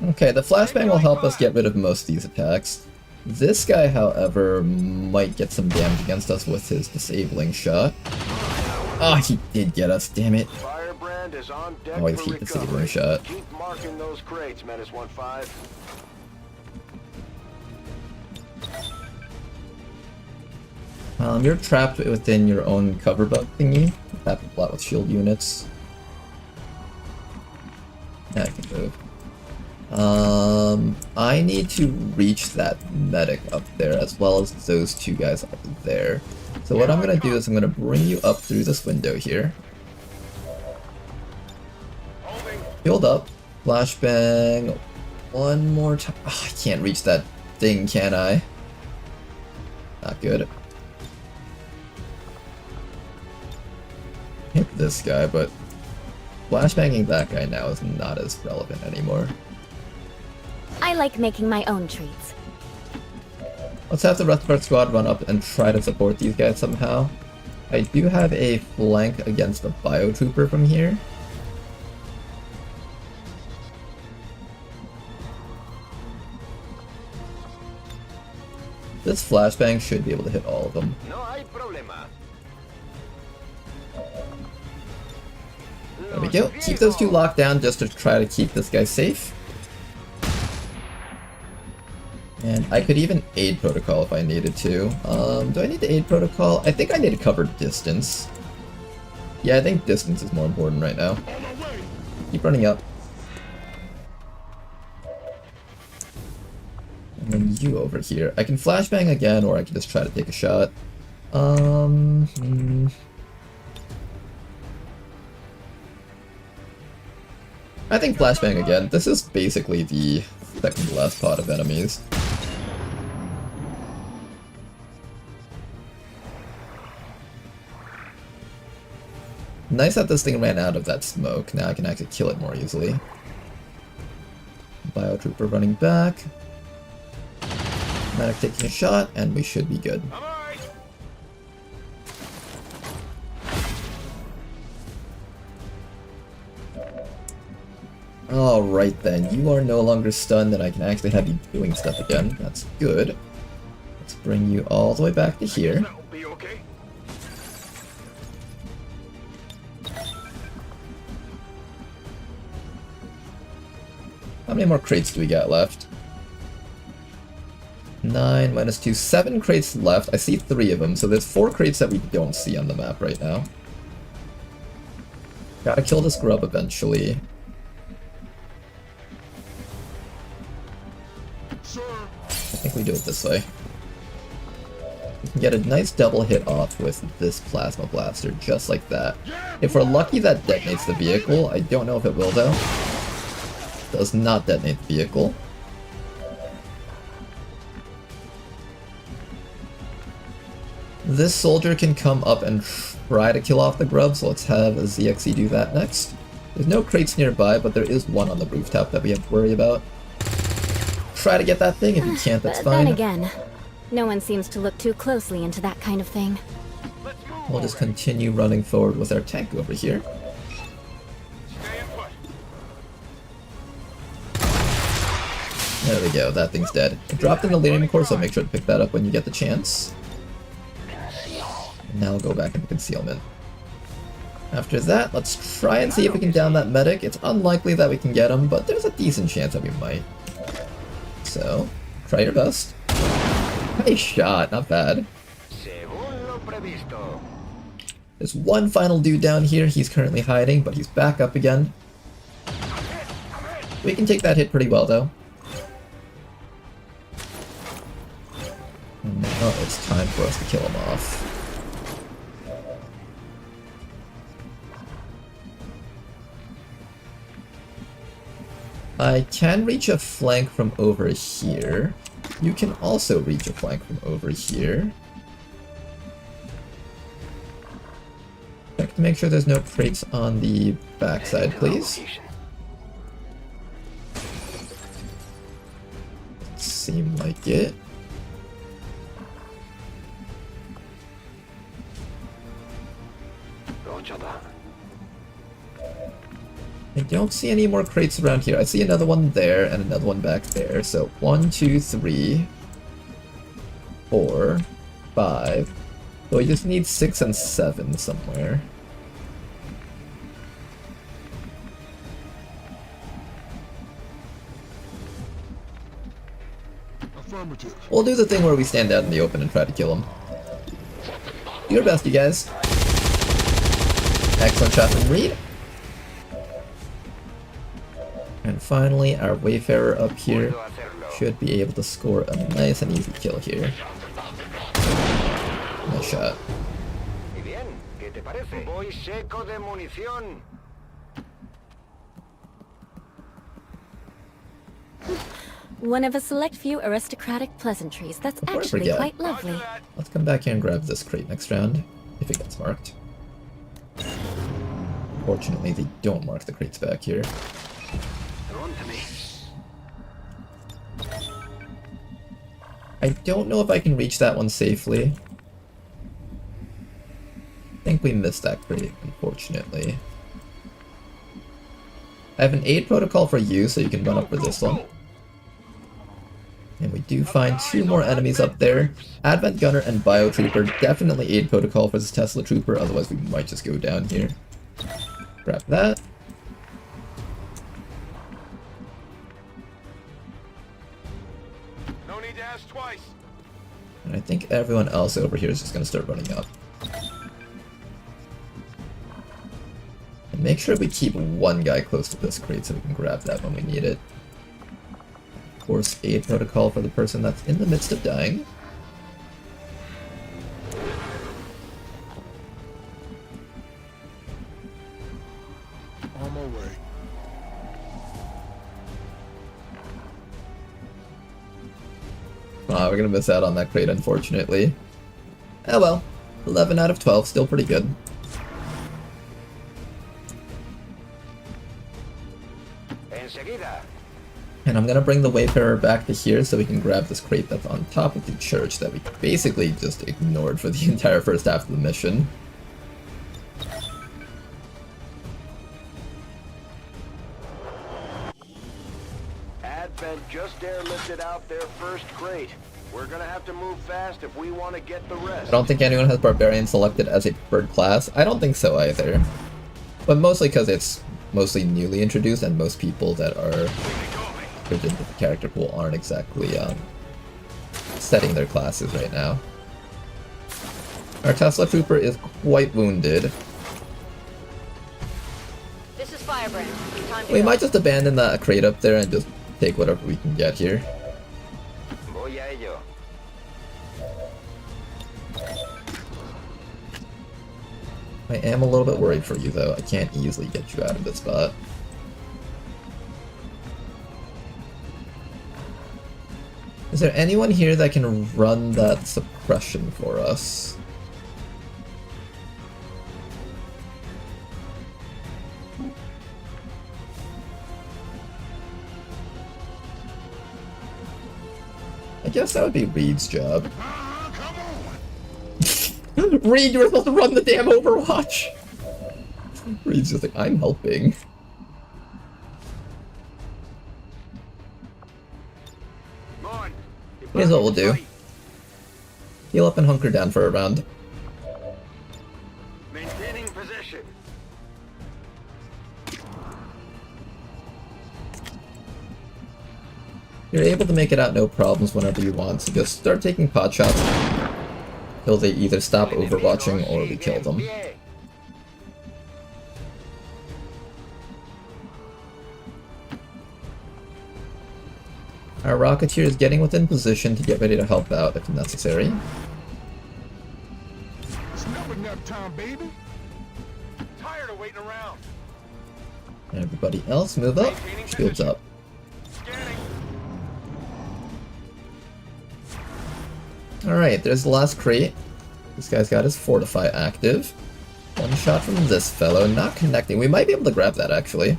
Okay, the flashbang will help us get rid of most of these attacks. This guy, however, might get some damage against us with his disabling shot. Ah, he did get us, damn it. Firebrand is on deck Always for keep recovery. disabling shot. Keep marking those crates, Menace 1-5. You're trapped within your own cover bug thingy. That happens a lot with shield units. Yeah, I can move. I need to reach that medic up there as well as those two guys up there. So what I'm gonna do is I'm gonna bring you up through this window here. Healed up. Flashbang. One more time. Oh, I can't reach that thing, can I? Not good. Hit this guy, but flashbanging that guy now is not as relevant anymore. I like making my own treats. Let's have the rest of our squad run up and try to support these guys somehow. I do have a flank against the biotrooper from here. This flashbang should be able to hit all of them. No hay problema. There we go. Keep those two locked down just to try to keep this guy safe. And I could even aid protocol if I needed to. Do I need to aid protocol? I think I need to cover distance. Yeah, I think distance is more important right now. Keep running up. And then you over here. I can flashbang again, or I can just try to take a shot. I think flashbang again. This is basically the second to last pot of enemies. Nice that this thing ran out of that smoke. Now I can actually kill it more easily. Biotrooper running back. Medic taking a shot, and we should be good. Alright then, you are no longer stunned, and I can actually have you doing stuff again. That's good. Let's bring you all the way back to here. How many more crates do we got left? 9 minus 2, 7 crates left. I see 3 of them, so there's 4 crates that we don't see on the map right now. Gotta kill this grub eventually. I think we do it this way. We can get a nice double hit off with this plasma blaster, just like that. If we're lucky, that detonates the vehicle. I don't know if it will though. Does not detonate the vehicle. This soldier can come up and try to kill off the grub, so let's have a ZXE do that next. There's no crates nearby, but there is one on the rooftop that we have to worry about. Try to get that thing. If you can't, that's fine. Then again, no one seems to look too closely into that kind of thing. We'll just continue running forward with our tank over here. There we go, that thing's dead. It dropped in the Delirium Core, so make sure to pick that up when you get the chance. And now we'll go back into concealment. After that, let's try and see if we can down that medic. It's unlikely that we can get him, but there's a decent chance that we might. So, try your best. Nice shot, not bad. There's one final dude down here. He's currently hiding, but he's back up again. We can take that hit pretty well, though. And Oh, it's time for us to kill him off. I can reach a flank from over here. You can also reach a flank from over here. Check to make sure there's no crates on the backside, please. Seem like it. I don't see any more crates around here. I see another one there and another one back there. So 1, 2, 3, 4, 5. So we just need 6 and 7 somewhere. Affirmative. We'll do the thing where we stand out in the open and try to kill him. Do your best, you guys. Excellent shot from Reed. And finally, our Wayfarer up here should be able to score a nice and easy kill here. Nice shot. One of a select few aristocratic pleasantries. That's actually quite lovely. Let's come back here and grab this crate next round, if it gets marked. Fortunately, they don't mark the crates back here. I don't know if I can reach that one safely. I think we missed that crate, unfortunately. I have an aid protocol for you, so you can run up for this one. And we do find 2 more enemies up there. Advent Gunner and Biotrooper. Definitely aid protocol for this Tesla Trooper, otherwise we might just go down here. Grab that. No need to ask twice. And I think everyone else over here is just going to start running up. And make sure we keep one guy close to this crate so we can grab that when we need it. Of course, aid protocol for the person that's in the midst of dying. On my way. We're gonna miss out on that crate, unfortunately. Oh well. 11 out of 12, still pretty good. And I'm gonna bring the Wayfarer back to here so we can grab this crate that's on top of the church that we basically just ignored for the entire first half of the mission. Advent just airlifted out their first crate. We're gonna have to move fast if we want to get the rest. I don't think anyone has Barbarian selected as a preferred class. I don't think so either. But mostly because it's mostly newly introduced and most people that are put into the character pool aren't exactly setting their classes right now. Our Tesla Trooper is quite wounded. This is Firebrand. Time to We go. might just abandon that crate up there and just take whatever we can get here. I am a little bit worried for you though. I can't easily get you out of this spot. Is there anyone here that can run that suppression for us? I guess that would be Reed's job. Reed, you were supposed to run the damn Overwatch! Reed's just like, I'm helping. Here's what we'll do. Heal up and hunker down for a round. Maintaining position. You're able to make it out no problems whenever you want, so just start taking pot shots until they either stop overwatching or we kill them. Our Rocketeer is getting within position to get ready to help out if necessary. It's never nap time, baby. Tired of waiting around. Everybody else, move up. Shields up. Alright, there's the last crate. This guy's got his Fortify active. One shot from this fellow, not connecting. We might be able to grab that, actually.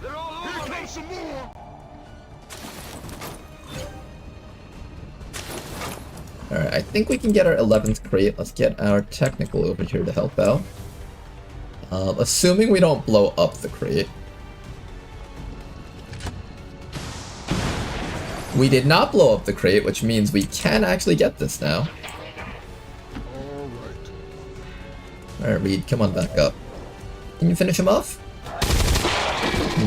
Alright, I think we can get our 11th crate. Let's get our technical over here to help out. Assuming we don't blow up the crate. We did not blow up the crate, which means we can actually get this now. Alright, Reed, come on back up. Can you finish him off?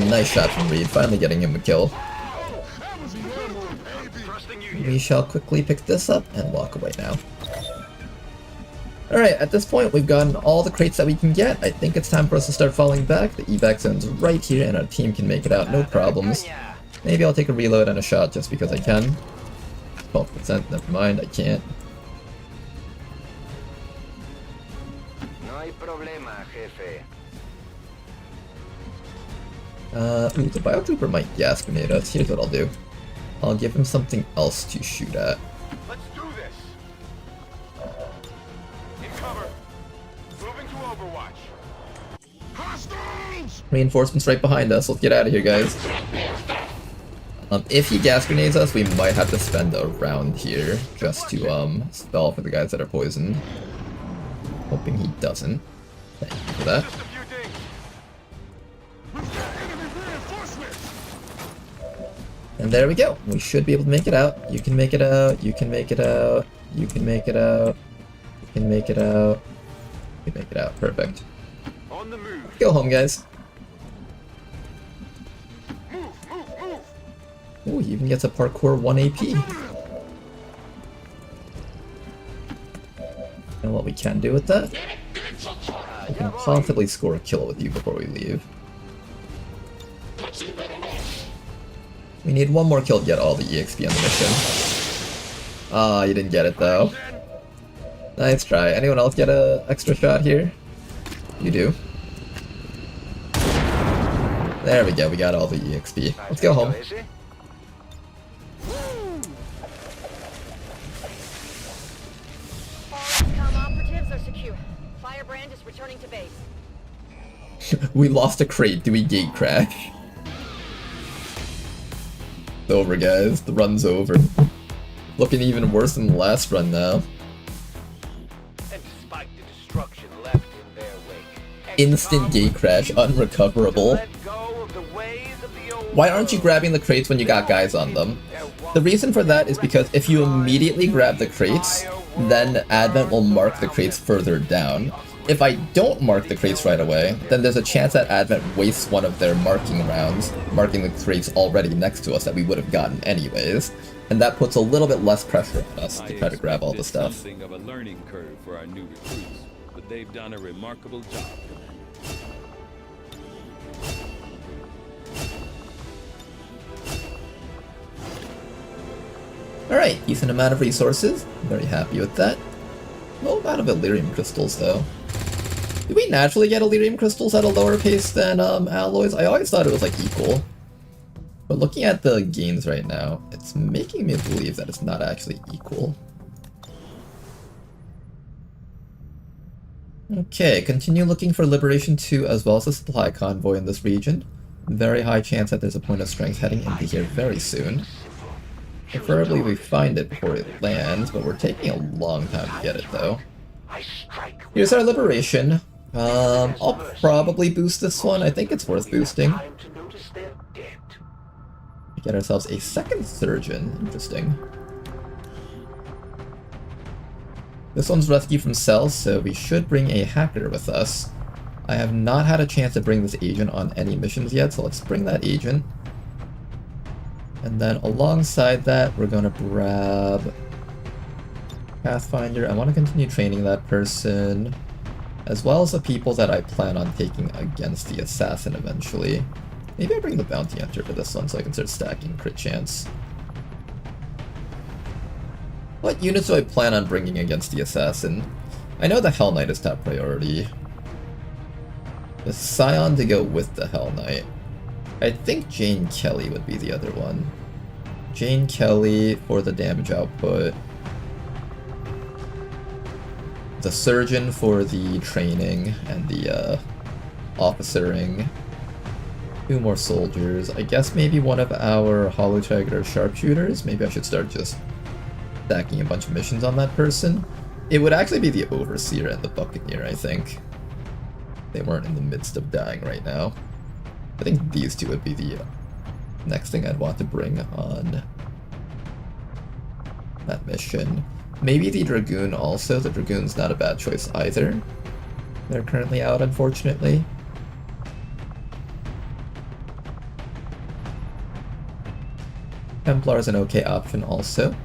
Nice shot from Reed, finally getting him a kill. We shall quickly pick this up and walk away now. Alright, at this point we've gotten all the crates that we can get. I think it's time for us to start falling back. The evac zone's right here and our team can make it out, no problems. Maybe I'll take a reload and a shot just because I can. 12%, never mind, I can't. Ooh, the Biotrooper might gas grenade us. Here's what I'll do. I'll give him something else to shoot at. Let's do this. In cover. Moving to Overwatch. Hostiles! Reinforcements right behind us. Let's get out of here, guys. If he gas grenades us, we might have to spend a round here just to stall for the guys that are poisoned. Hoping he doesn't. Thank you for that. And there we go. We should be able to make it out. You can make it out. You can make it out. You can make it out. You can make it out. You can make it out. Perfect. On the move. Go home, guys. Ooh, he even gets a parkour 1 AP. And what we can do with that? We can possibly score a kill with you before we leave. We need one more kill to get all the EXP on the mission. Ah, you didn't get it though. Nice try. Anyone else get a extra shot here? You do. There we go, we got all the EXP. Let's go home. XCOM operatives are secure. Firebrand is returning to base. We lost a crate. Do we gate crash? It's over, guys. The run's over. Looking even worse than the last run now. And despite the destruction left in their wake, Instant gate crash, unrecoverable. Why aren't you grabbing the crates when you got guys on them? The reason for that is because if you immediately grab the crates, then Advent will mark the crates further down. If I don't mark the crates right away, then there's a chance that Advent wastes one of their marking rounds, marking the crates already next to us that we would have gotten anyways, and that puts a little bit less pressure on us to try to grab all the stuff. Something of a learning curve for our new recruits, but they've done a remarkable job. Alright, decent amount of resources. Very happy with that. Low amount of Illyrium crystals though. Did we naturally get Illyrium crystals at a lower pace than alloys? I always thought it was like equal. But looking at the gains right now, it's making me believe that it's not actually equal. Okay, continue looking for Liberation 2 as well as a supply convoy in this region. Very high chance that there's a point of strength heading into here very soon. Preferably we find it before it lands, but we're taking a long time to get it though. Here's our Liberation. I'll probably boost this one. I think it's worth boosting. Get ourselves a second Surgeon. Interesting. This one's rescue from cells, so we should bring a hacker with us. I have not had a chance to bring this agent on any missions yet, so let's bring that agent. And then alongside that, we're gonna grab Pathfinder. I want to continue training that person, as well as the people that I plan on taking against the Assassin eventually. Maybe I bring the Bounty Hunter for this one so I can start stacking crit chance. What units do I plan on bringing against the assassin? I know the Hell Knight is top priority. The Scion to go with the Hell Knight. I think Jane Kelly would be the other one. Jane Kelly for the damage output. The Surgeon for the training and the officering. 2 more soldiers. I guess maybe one of our Hollow Tiger sharpshooters. Maybe I should start just stacking a bunch of missions on that person. It would actually be the Overseer and the Buccaneer, I think. They weren't in the midst of dying right now. I think these two would be the next thing I'd want to bring on that mission. Maybe the Dragoon also. The Dragoon's not a bad choice either. They're currently out, unfortunately. Templar's an okay option also.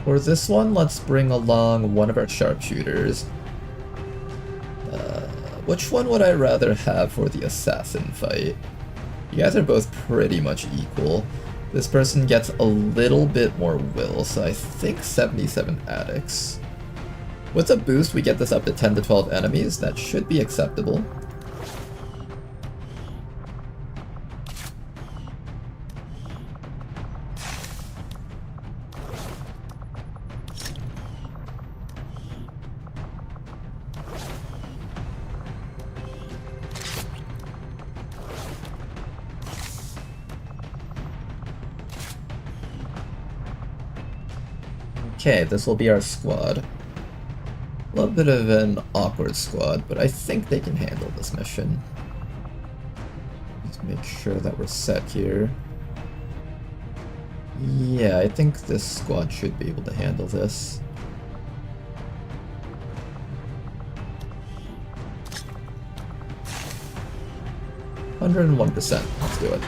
For this one, let's bring along one of our sharpshooters. Which one would I rather have for the assassin fight? You guys are both pretty much equal. This person gets a little bit more will, so I think 77 addicts. With a boost, we get this up to 10 to 12 enemies. That should be acceptable. Okay, this will be our squad. A little bit of an awkward squad, but I think they can handle this mission. Let's make sure that we're set here. Yeah, I think this squad should be able to handle this. %. Let's do it.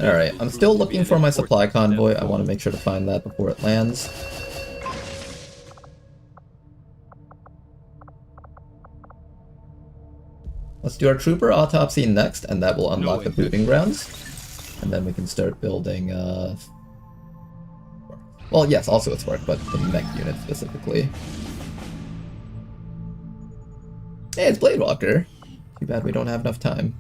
Alright, I'm still looking for my supply convoy. I want to make sure to find that before it lands. Let's do our trooper autopsy next, and that will unlock the proving grounds. And then we can start building, well, yes, also a Spark, but the mech unit specifically. Hey, it's Bladewalker. Too bad we don't have enough time.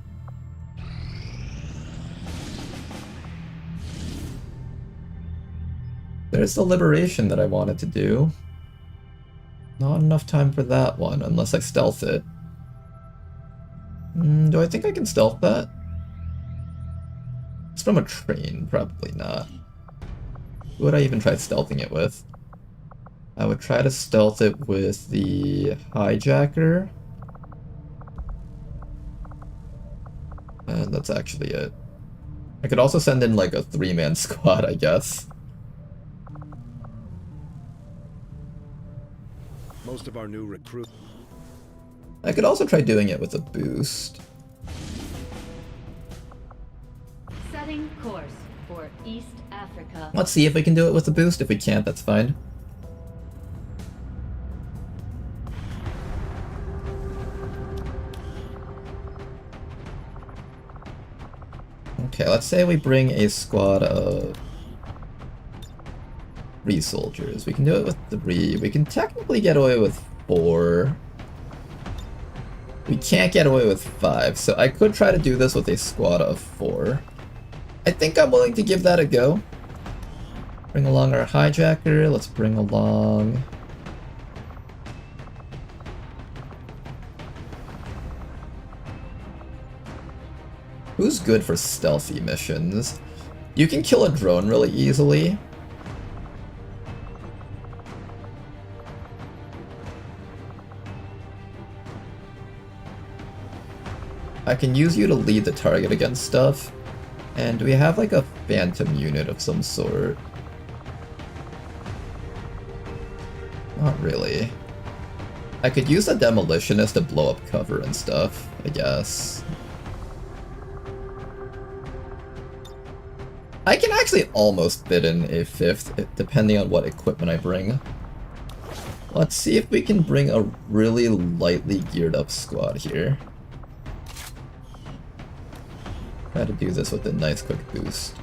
There's the Liberation that I wanted to do. Not enough time for that one, unless I stealth it. Do I think I can stealth that? It's from a train, probably not. Who would I even try stealthing it with? I would try to stealth it with the Hijacker. And that's actually it. I could also send in like a 3-man squad, I guess. Most of our new recruits. I could also try doing it with a boost. Setting course for East Africa. Let's see if we can do it with a boost. If we can't, that's fine. Okay, let's say we bring a squad of 3 soldiers. We can do it with 3. We can technically get away with 4. We can't get away with 5, so I could try to do this with a squad of 4. I think I'm willing to give that a go. Bring along our Hijacker. Let's bring along... Who's good for stealthy missions? You can kill a drone really easily. I can use you to lead the target against stuff. And do we have like a phantom unit of some sort? Not really. I could use a demolitionist to blow up cover and stuff, I guess. I can actually almost fit in a 5th, depending on what equipment I bring. Let's see if we can bring a really lightly geared up squad here. Try to do this with a nice quick boost.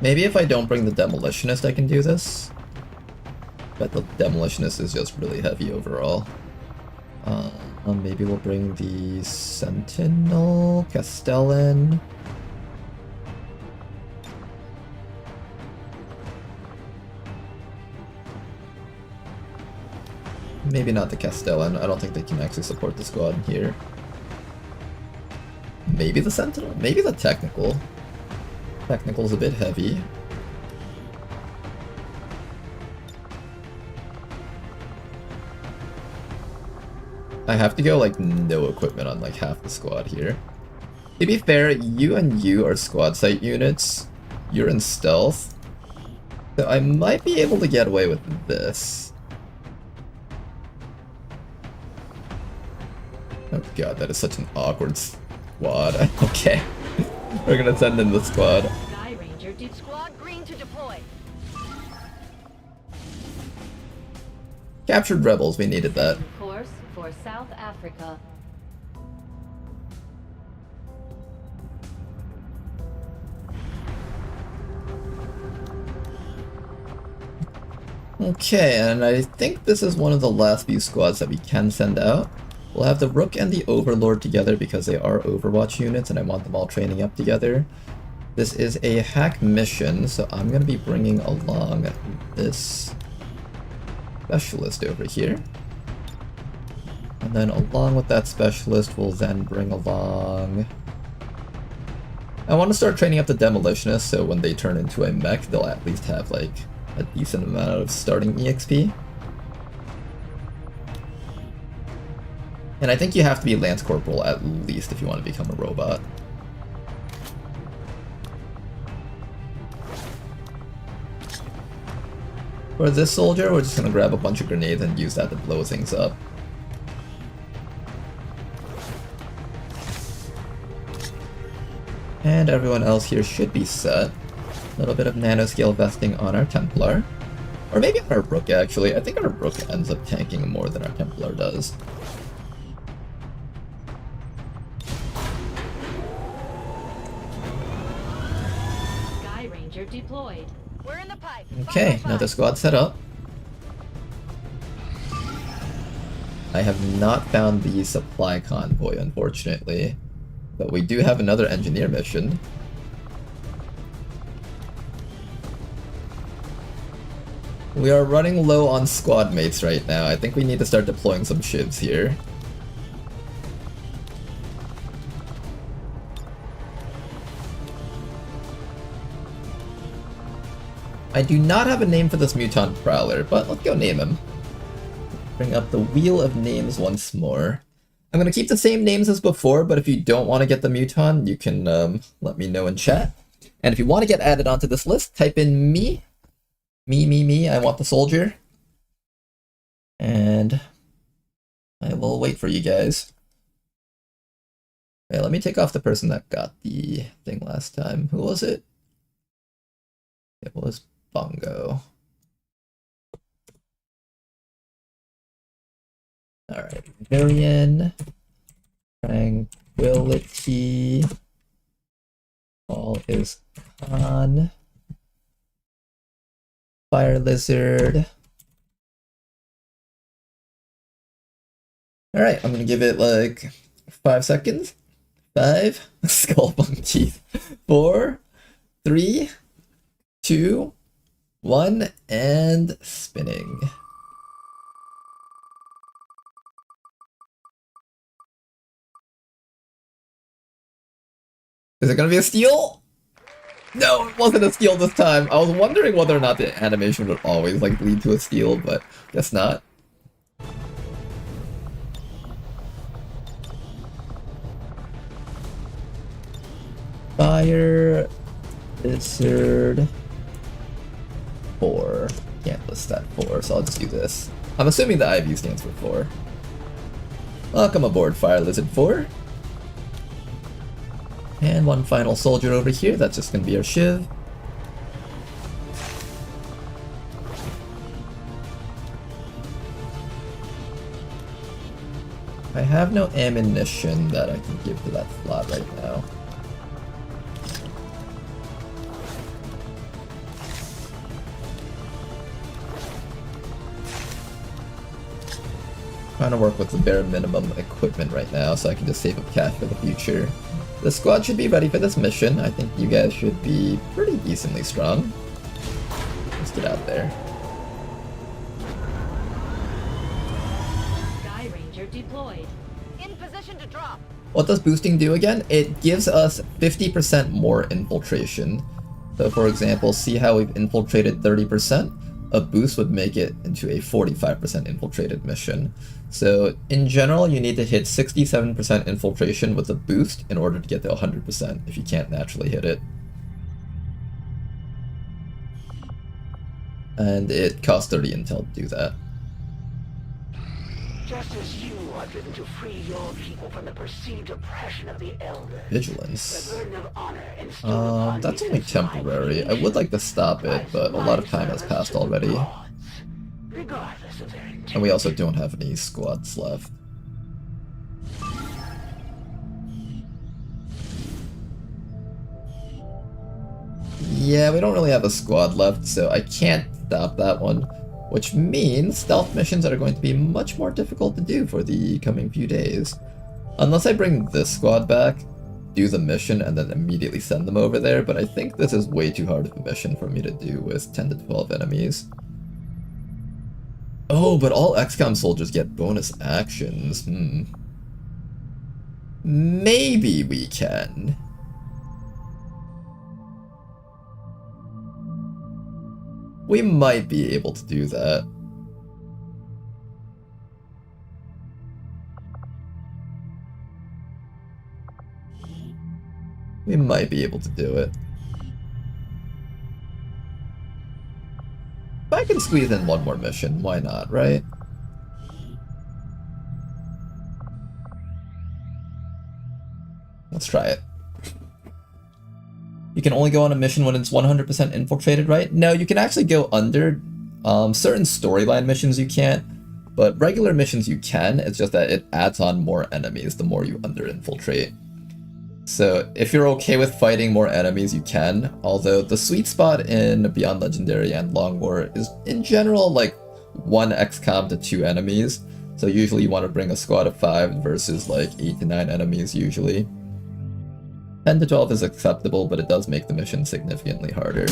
Maybe if I don't bring the Demolitionist I can do this. But the Demolitionist is just really heavy overall. Maybe we'll bring the Sentinel, Castellan. Maybe not the Castellan. I don't think they can actually support the squad here. Maybe the Sentinel? Maybe the Technical. Technical's a bit heavy. I have to go like no equipment on like half the squad here. To be fair, you and you are squad site units. You're in stealth. So I might be able to get away with this. Oh god, that is such an awkward squad. Okay. We're gonna send in the squad. Sky Ranger did squad green to deploy. Captured rebels, we needed that. Course for South Africa. Okay, and I think this is one of the last few squads that we can send out. We'll have the Rook and the Overlord together because they are Overwatch units and I want them all training up together. This is a hack mission, so I'm going to be bringing along this specialist over here. And then along with that specialist, we'll then bring along... I want to start training up the Demolitionists, so when they turn into a mech, they'll at least have like a decent amount of starting EXP. And I think you have to be Lance Corporal at least if you want to become a robot. For this soldier, we're just going to grab a bunch of grenades and use that to blow things up. And everyone else here should be set. A little bit of nanoscale vesting on our Templar. Or maybe on our Rook, actually. I think our Rook ends up tanking more than our Templar does. Sky Ranger deployed. We're in the pipe. Okay, now the squad set up. I have not found the supply convoy, unfortunately. But we do have another engineer mission. We are running low on squad mates right now. I think we need to start deploying some shivs here. I do not have a name for this mutant prowler, but let's go name him. Bring up the wheel of names once more. I'm gonna keep the same names as before, but if you don't want to get the mutant, you can let me know in chat. And if you want to get added onto this list, type in me. Me, I want the soldier. And I will wait for you guys. Okay, let me take off the person that got the thing last time. Who was it? It was Bongo. Alright, Varian, Tranquility, all is on, Fire Lizard. Alright, I'm gonna give it like 5 seconds. 5, Skullbunk Teeth, 4, 3, 2, 1, and spinning. Is it gonna be a steal? No, it wasn't a steal this time. I was wondering whether or not the animation would always like lead to a steal, but guess not. Fire Lizard 4. Can't list that 4, so I'll just do this. I'm assuming the IV stands for 4. Welcome aboard, Fire Lizard 4. And one final soldier over here, that's just gonna be our Shiv. I have no ammunition that I can give to that slot right now. Trying to work with the bare minimum equipment right now so I can just save up cash for the future. The squad should be ready for this mission. I think you guys should be pretty decently strong. Let's get out there. Sky Ranger deployed. In position to drop. What does boosting do again? It gives us 50% more infiltration. So for example, see how we've infiltrated 30%? A boost would make it into a 45% infiltrated mission. So in general, you need to hit 67% infiltration with a boost in order to get to 100% if you can't naturally hit it. And it costs 30 intel to do that. Just as you are driven to free your people from the perceived oppression of the elders. Vigilance. The burden of honor instilled upon That's me only since my temporary. I would like to stop it, but a lot of time has passed already. regardless of their intent. And we also don't have any squads left. Yeah, we don't really have a squad left, so I can't stop that one. Which means stealth missions are going to be much more difficult to do for the coming few days. Unless I bring this squad back, do the mission, and then immediately send them over there, but I think this is way too hard of a mission for me to do with 10 to 12 enemies. Oh, but all XCOM soldiers get bonus actions. Maybe we can. We might be able to do that. We might be able to do it. If I can squeeze in one more mission, why not, right? Let's try it. You can only go on a mission when it's 100% infiltrated, right? No, you can actually go under. Certain storyline missions you can't, but regular missions you can. It's just that it adds on more enemies the more you under-infiltrate. So if you're okay with fighting more enemies, you can. Although the sweet spot in Beyond Legendary and Long War is, in general, like 1 XCOM to 2 enemies. So usually you want to bring a squad of 5 versus like 8 to 9 enemies usually. 10 to 12 is acceptable, but it does make the mission significantly harder.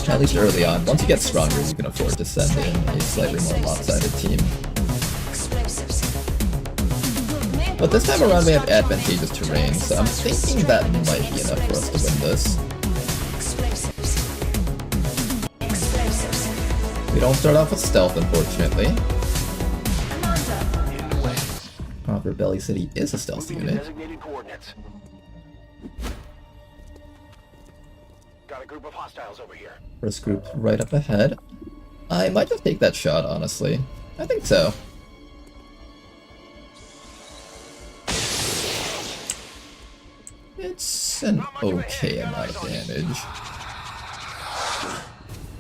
At least early on. Once you get stronger, you can afford to send in a slightly more lopsided team. But this time around we have advantageous terrain, so I'm thinking that might be enough for us to win this. We don't start off with stealth, unfortunately. Copper Belly City is a stealth unit. Got a group of hostiles over here. First group right up ahead. I might just take that shot, honestly. I think so. It's an okay amount of damage.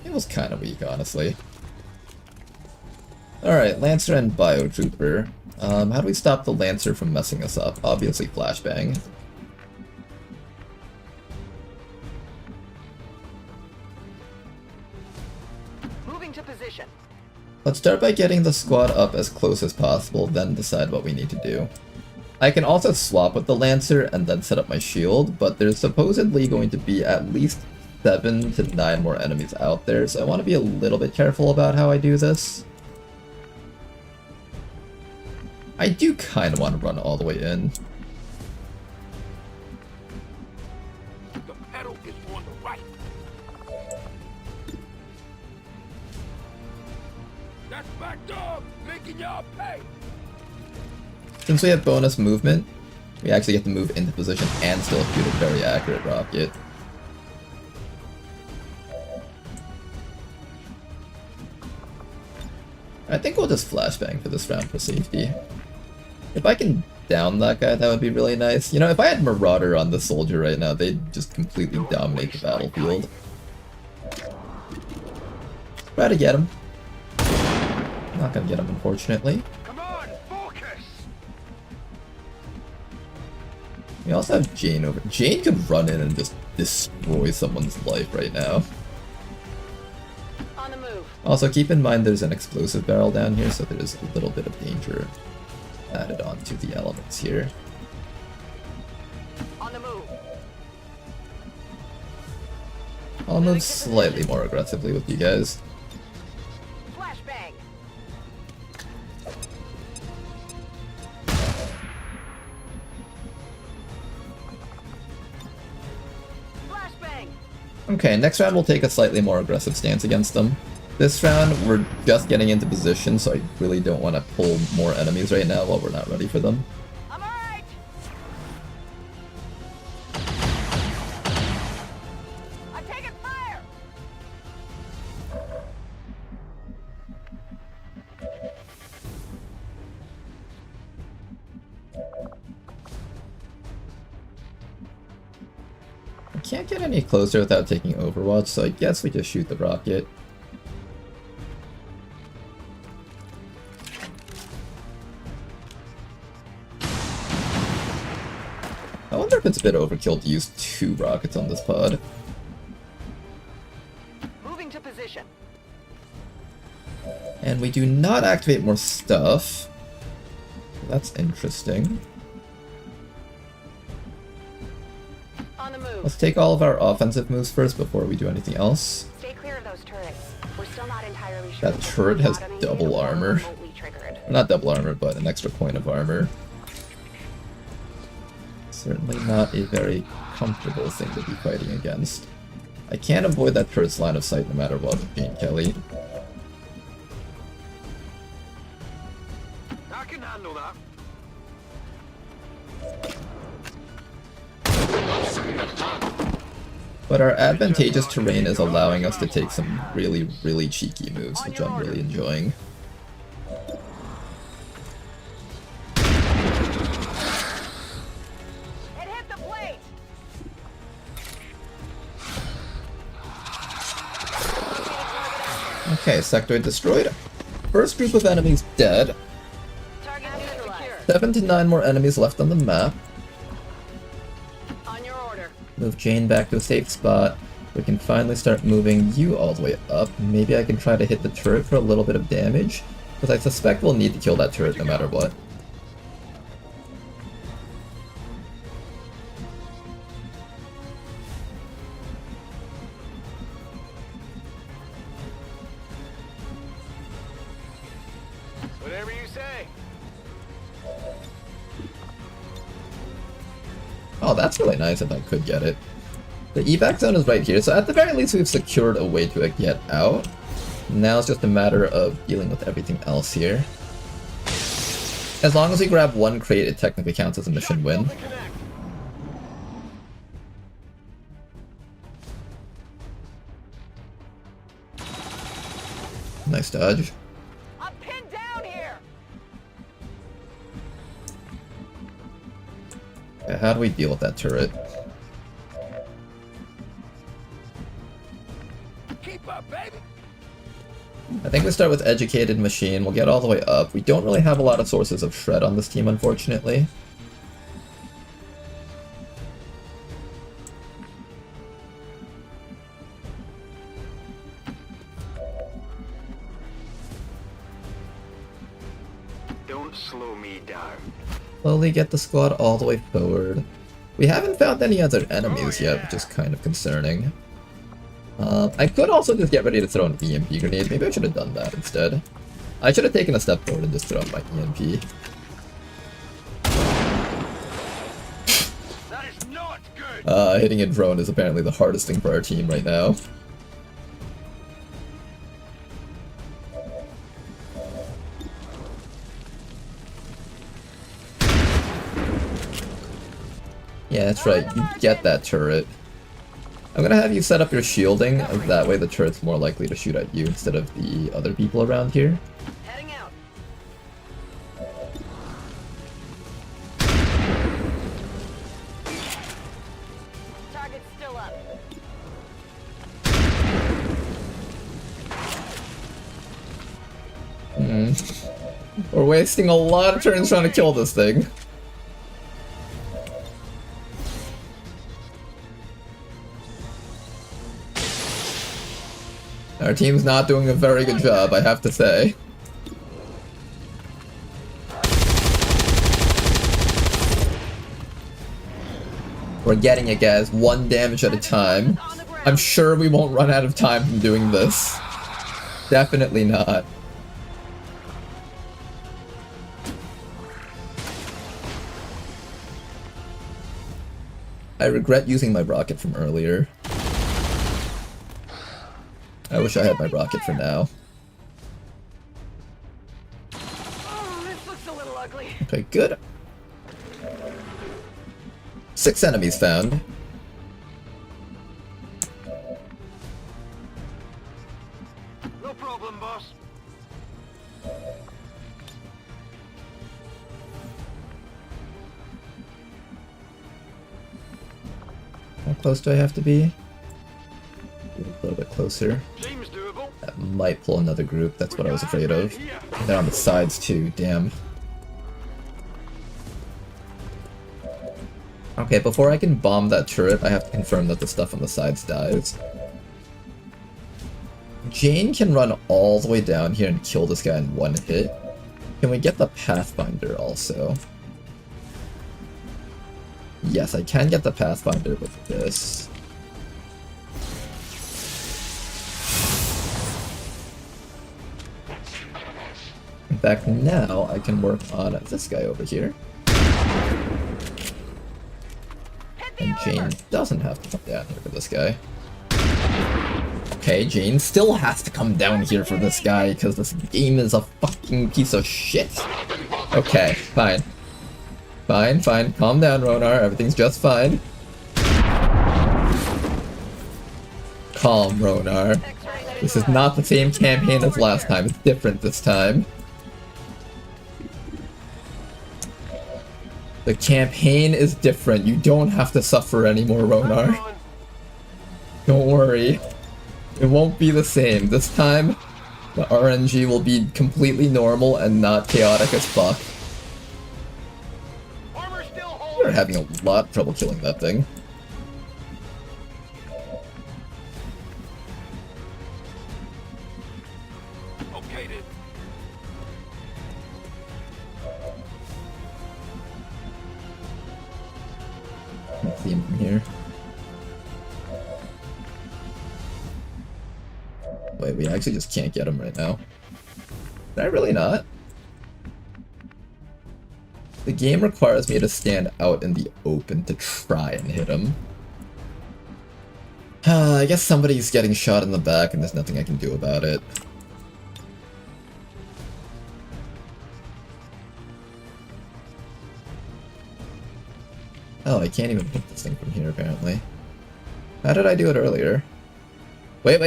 It was kind of weak, honestly. Alright, Lancer and Biotrooper. How do we stop the Lancer from messing us up? Obviously flashbang. Moving to position. Let's start by getting the squad up as close as possible, then decide what we need to do. I can also swap with the Lancer and then set up my shield, but there's supposedly going to be at least 7 to 9 more enemies out there, so I want to be a little bit careful about how I do this. I do kind of want to run all the way in. The pedal is on the right. That's backed up, making y'all pay. Since we have bonus movement, we actually get to move into position and still shoot a very accurate rocket. I think we'll just flashbang for this round for safety. If I can down that guy, that would be really nice. You know, if I had Marauder on the soldier right now, they'd just completely dominate the battlefield. Try to get him. Not gonna get him, unfortunately. Come on, focus! We also have Jane over. Jane could run in and just destroy someone's life right now. On the move. Also, keep in mind there's an explosive barrel down here, so there is a little bit of danger added on to the elements here. On the move. I'll move slightly more aggressively with you guys. Flashbang. Flashbang. Okay, next round we'll take a slightly more aggressive stance against them. This round, we're just getting into position, so I really don't want to pull more enemies right now while we're not ready for them. I'm alright. I'm taking fire. I can't get any closer without taking Overwatch, so I guess we just shoot the rocket. I wonder if it's a bit overkill to use 2 rockets on this pod. Moving to position. And we do not activate more stuff. That's interesting. On the move. Let's take all of our offensive moves first before we do anything else. Stay clear of those turrets. We're still not entirely sure. That turret has double armor. Not double armor, but an extra point of armor. Certainly not a very comfortable thing to be fighting against. I can't avoid that turret's line of sight no matter what with Jane Kelly. I can handle that. But our advantageous terrain is allowing us to take some really, really cheeky moves, which I'm really enjoying. Okay, sectoid destroyed. First group of enemies dead. 7 to 9 more enemies left on the map. On your order. Move Jane back to a safe spot. We can finally start moving you all the way up. Maybe I can try to hit the turret for a little bit of damage, because I suspect we'll need to kill that turret no matter what. Whatever you say. Oh, that's really nice if I could get it. The evac zone is right here, so at the very least we've secured a way to get out. Now it's just a matter of dealing with everything else here. As long as we grab 1 crate, it technically counts as a mission win. Nice dodge. I'm pinned down here. Okay, how do we deal with that turret? Keep up, baby. I think we start with Educated Machine. We'll get all the way up. We don't really have a lot of sources of shred on this team, unfortunately. Don't slow me down. Slowly get the squad all the way forward. We haven't found any other enemies yet, which is kind of concerning. I could also just get ready to throw an EMP grenade. Maybe I should have done that instead. I should have taken a step forward and just thrown my EMP. That is not good. Hitting a drone is apparently the hardest thing for our team right now. Yeah, that's right. You get that turret. I'm gonna have you set up your shielding, that way the turret's more likely to shoot at you instead of the other people around here. Heading We're wasting a lot of turns trying to kill this thing. Our team's not doing a very good job, I have to say. We're getting it, guys, 1 damage at a time. I'm sure we won't run out of time from doing this. Definitely not. I regret using my rocket from earlier. I wish I had my rocket for now. This looks a little ugly. Okay, good. 6 enemies found. No problem, boss. How close do I have to be? A little bit closer. Seems doable. That might pull another group, that's what I was afraid of. And they're on the sides too, damn. Okay, before I can bomb that turret, I have to confirm that the stuff on the sides dies. Jane can run all the way down here and kill this guy in 1 hit. Can we get the Pathfinder also? Yes, I can get the Pathfinder with this. In fact, now I can work on this guy over here. And Jane doesn't have to come down here for this guy. Okay, Jane still has to come down here for this guy because this game is a fucking piece of shit. Okay, fine. Fine, fine. Calm down, Ronar. Everything's just fine. Calm, Ronar. This is not the same campaign as last time. It's different this time. The campaign is different. You don't have to suffer anymore, Ronar. Don't worry. It won't be the same. This time, the RNG will be completely normal and not chaotic as fuck. We're having a lot of trouble killing that thing. Okay, dude. Can't see him from here. Wait, we actually just can't get him right now. Did I really not? The game requires me to stand out in the open to try and hit him. I guess somebody's getting shot in the back and there's nothing I can do about it. Oh, I can't even hit this thing from here apparently. How did I do it earlier? Wait.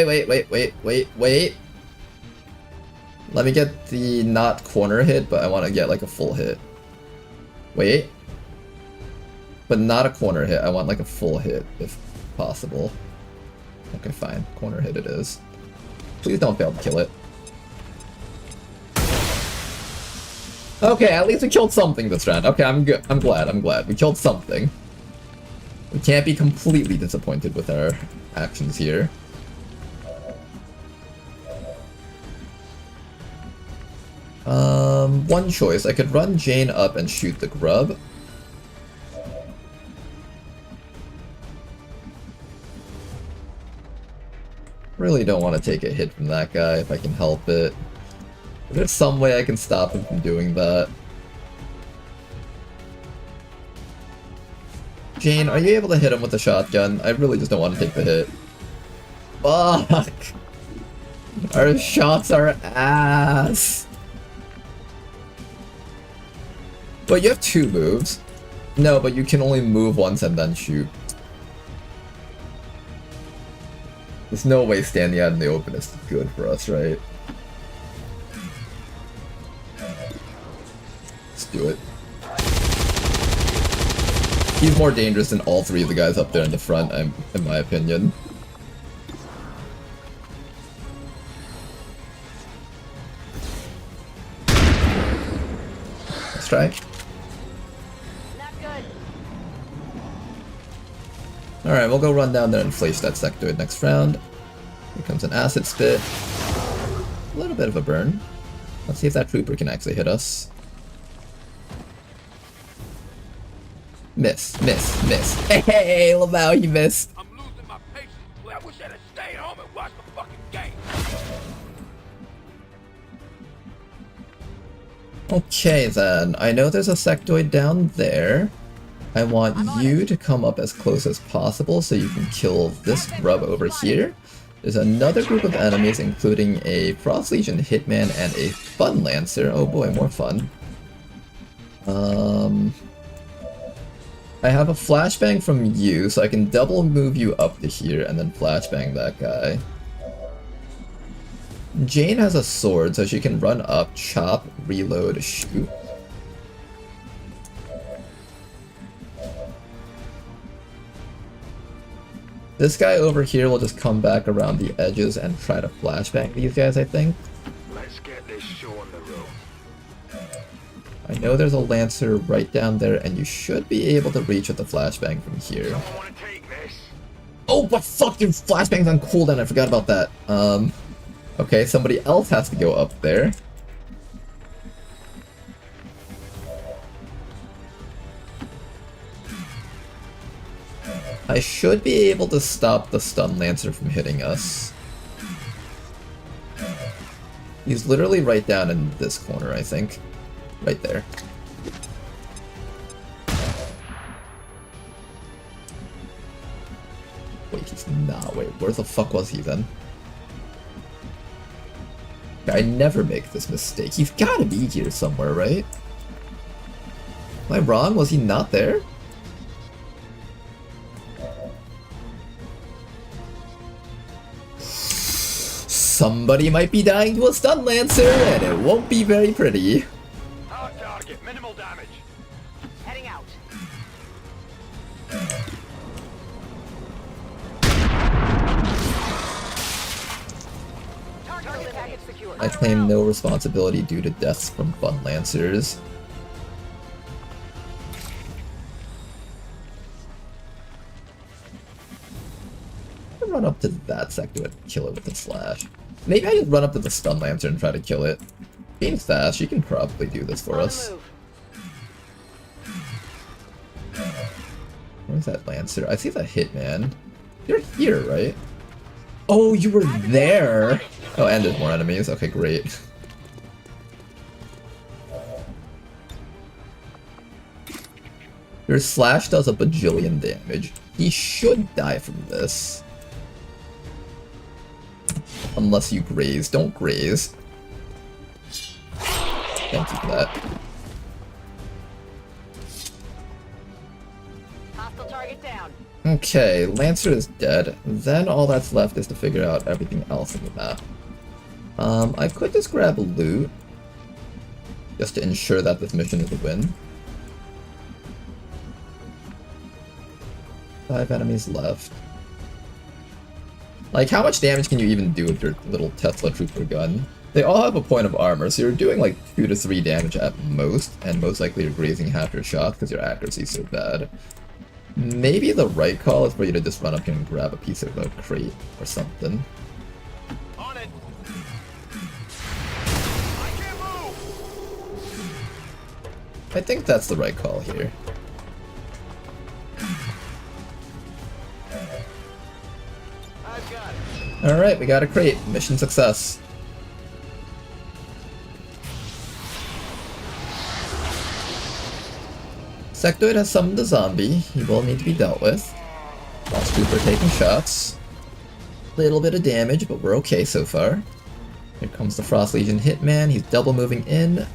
Let me get the not corner hit, but I want to get like a full hit. Wait. But not a corner hit, I want like a full hit, if possible. Okay, fine. Corner hit it is. Please don't fail to kill it. Okay, at least we killed something this round. Okay, I'm good. I'm glad. We killed something. We can't be completely disappointed with our actions here. One choice. I could run Jane up and shoot the grub. Really don't want to take a hit from that guy if I can help it. There's some way I can stop him from doing that. Jane, are you able to hit him with a shotgun? I really just don't want to take the hit. Fuck! Our shots are ass! But you have 2 moves. No, but you can only move once and then shoot. There's no way standing out in the open is good for us, right? Let's do it. He's more dangerous than all 3 of the guys up there in the front, in my opinion. try. Not good. Alright, we'll go run down there and flash that sectoid next round. Here comes an acid spit. A little bit of a burn. Let's see if that trooper can actually hit us. Miss, miss, miss. Hey, Lamau, you missed. I'm losing my patience. I wish I'd have stayed home and watched the fucking game. Okay then, I know there's a sectoid down there. I want you to come up as close as possible so you can kill this grub over here. There's another group of enemies, including a Frost Legion Hitman and a Fun Lancer. Oh boy, more fun. I have a flashbang from you, so I can double move you up to here and then flashbang that guy. Jane has a sword, so she can run up, chop, reload, shoot. This guy over here will just come back around the edges and try to flashbang these guys, I think. Let's get this show on the road. I know there's a Lancer right down there, and you should be able to reach with the flashbang from here. Oh, but fuck, your flashbang's on cooldown, I forgot about that. Okay, somebody else has to go up there. I should be able to stop the Stun Lancer from hitting us. He's literally right down in this corner, I think. Right there. Wait, he's not. Wait, where the fuck was he then? I never make this mistake. He's gotta be here somewhere, right? Am I wrong? Was he not there? Somebody might be dying to a Stun Lancer, and it won't be very pretty. Hard target, minimal damage. Heading out. Target package secure. I claim no responsibility due to deaths from Fun Lancers. I'll run up to that sector and kill it with a slash. Maybe I just run up to the Stun Lancer and try to kill it. Being fast, she can probably do this for us. Where's that Lancer? I see that Hitman. You're here, right? Oh, you were there! Oh, and there's more enemies. Okay, great. Your slash does a bajillion damage. He should die from this. Unless you graze. Don't graze. Thank you for that. Hostile target down. Okay, Lancer is dead. Then all that's left is to figure out everything else in the map. I could just grab loot, just to ensure that this mission is a win. 5 enemies left. Like, how much damage can you even do with your little Tesla Trooper gun? They all have a point of armor, so you're doing like 2 to 3 damage at most, and most likely you're grazing half your shots because your accuracy is so bad. Maybe the right call is for you to just run up here and grab a piece of a crate or something. On it. I think that's the right call here. I've got it. Alright, we got a crate. Mission success. Sectoid has summoned a zombie. He will need to be dealt with. Frost Trooper taking shots. Little bit of damage, but we're okay so far. Here comes the Frost Legion Hitman. He's double moving in.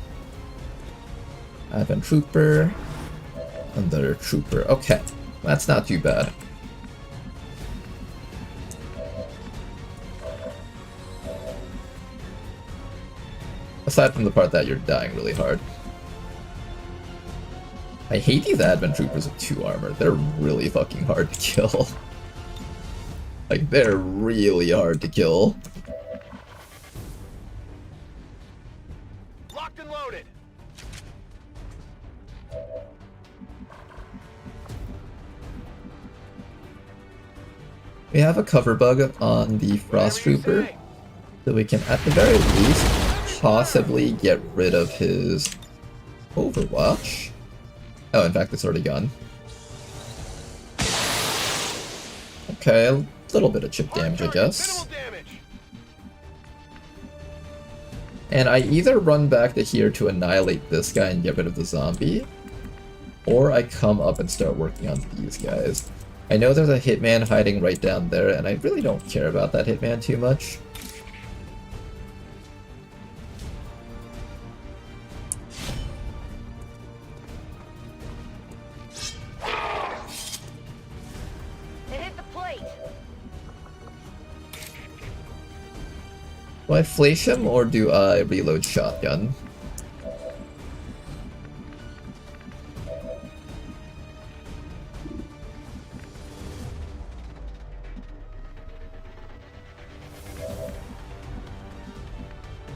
Advent Trooper. Another Trooper. Okay, that's not too bad. Aside from the part that you're dying really hard. I hate these Advent Troopers with 2 armor. They're really fucking hard to kill. Like, they're really hard to kill. Locked and loaded. We have a cover bug on the Frost Trooper, so we can at the very least possibly get rid of his Overwatch. Oh, in fact, it's already gone. Okay, a little bit of chip damage, I guess. And I either run back to here to annihilate this guy and get rid of the zombie, or I come up and start working on these guys. I know there's a hitman hiding right down there, and I really don't care about that hitman too much. It hit the plate. Do I flash him, or do I reload shotgun?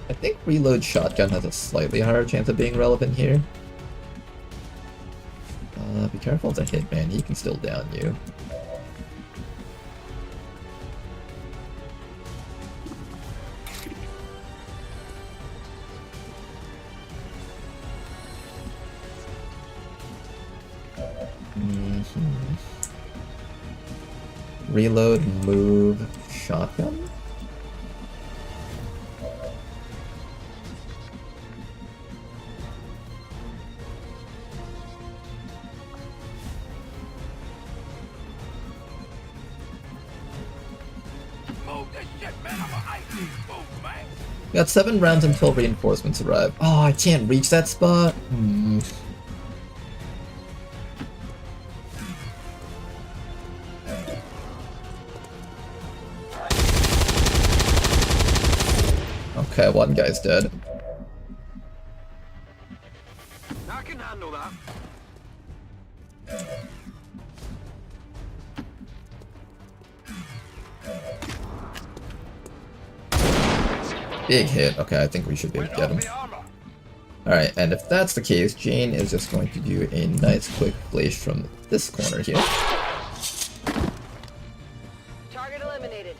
I think reload shotgun has a slightly higher chance of being relevant here. Be careful of the hitman, he can still down you. Reload, move, shotgun? We got 7 rounds until reinforcements arrive. Oh, I can't reach that spot? Okay, one guy's dead. I can handle that. Big hit. Okay, I think we should be able to get him. Alright, and if that's the case, Jane is just going to do a nice quick flash from this corner here. Target eliminated.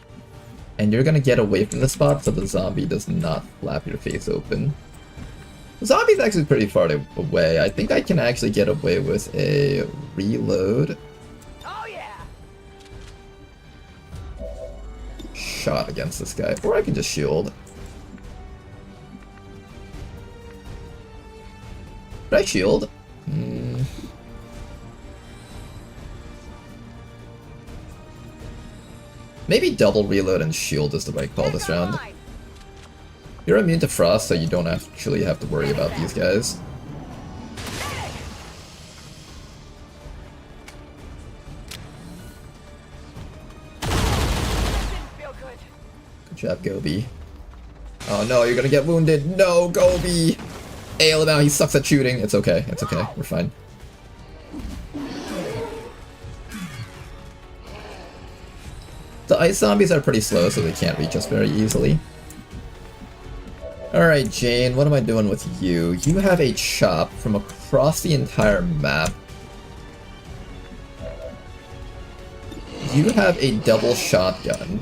And you're gonna get away from the spot so the zombie does not flap your face open. The zombie's actually pretty far away. I think I can actually get away with a reload. Oh yeah. Shot against this guy. Or I can just shield. Did I shield? Maybe double reload and shield is the right call this round. You're immune to frost, so you don't actually have to worry about these guys. Good job, Gobi. Oh no, you're gonna get wounded. No, Gobi! Ale him out, he sucks at shooting. It's okay, we're fine. The ice zombies are pretty slow, so they can't reach us very easily. Alright, Jane, what am I doing with you? You have a chop from across the entire map. You have a double shotgun.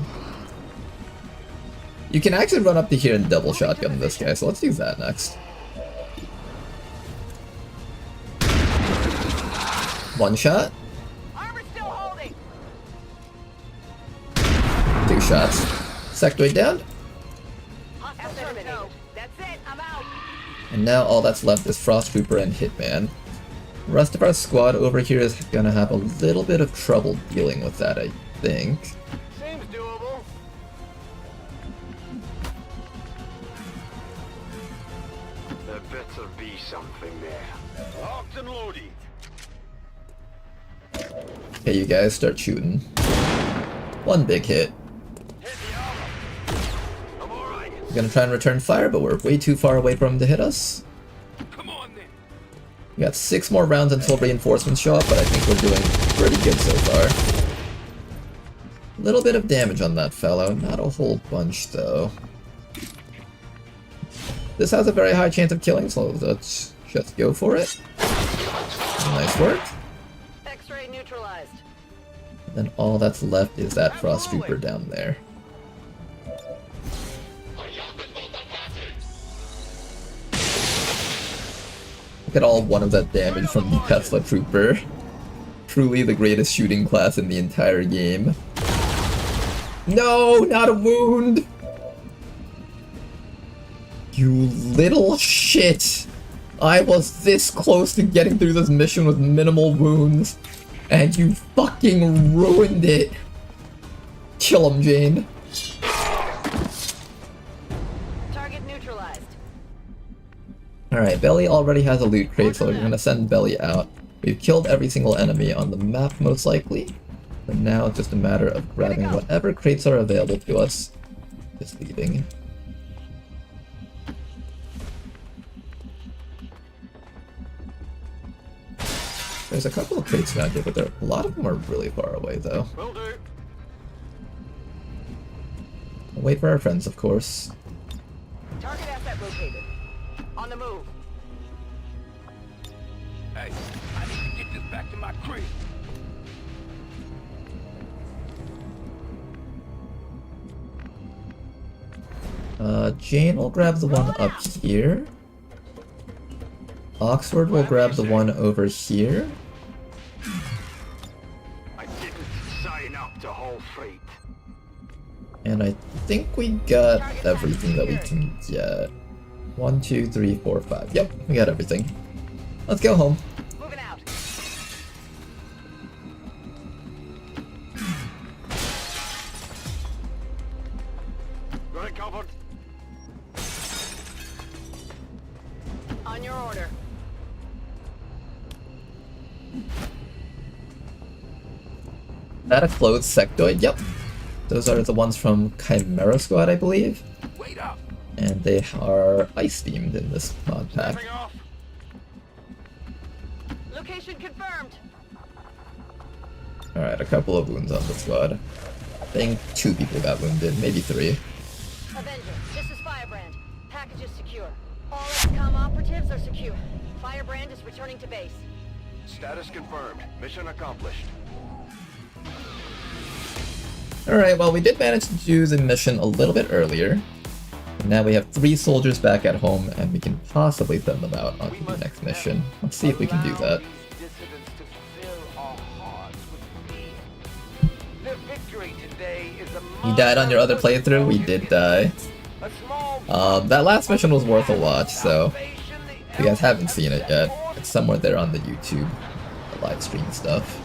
You can actually run up to here and double shotgun this guy, so let's do that next. One shot. Armor still holding. 2 shots. Sectoid down. That's it. I'm out. And now all that's left is Frost Trooper and Hitman. The rest of our squad over here is gonna have a little bit of trouble dealing with that, I think. Seems doable. There better be something there. Locked and loaded. Okay, you guys start shooting. One big hit. We're gonna try and return fire, but we're way too far away from him to hit us. We got 6 more rounds until reinforcements show up, but I think we're doing pretty good so far. A little bit of damage on that fellow, not a whole bunch though. This has a very high chance of killing, so let's just go for it. Nice work. X-ray neutralized. Then all that's left is that Frost Trooper down there. Look at all one of that damage from the Tesla Trooper. Truly the greatest shooting class in the entire game. No, not a wound! You little shit! I was this close to getting through this mission with minimal wounds, and you fucking ruined it! Kill him, Jane. Target neutralized. Alright, Belly already has a loot crate, so we're gonna send Belly out. We've killed every single enemy on the map, most likely. For now, it's just a matter of grabbing whatever crates are available to us. Just leaving. There's a couple of crates around here, but a lot of them are really far away, though. Will do. We'll wait for our friends, of course. Target asset located. On the move. Hey, I need to get this back to my crib. Jane will grab the one up here. Oxford will grab the one over here. I didn't sign up to haul freight. And I think we got everything that we can get. 1, 2, 3, 4, 5. Yep, we got everything. Let's go home. Moving out. Got it covered. On your order. That a closed sectoid? Yep. Those are the ones from Chimera Squad, I believe. Wait up. And they are ice themed in this mod pack. Location confirmed. Alright, a couple of wounds on the squad. I think 2 people got wounded, maybe 3. Avenger, this is Firebrand. Package is secure. All XCOM operatives are secure. Firebrand is returning to base. Status confirmed. Mission accomplished. Alright, well, we did manage to do the mission a little bit earlier. And now we have 3 soldiers back at home, and we can possibly send them out onto the next mission. Let's see if we can do that. You died on your other playthrough? We did die. That last mission was worth a watch, so if you guys haven't seen it yet, it's somewhere there on the YouTube, the live stream stuff.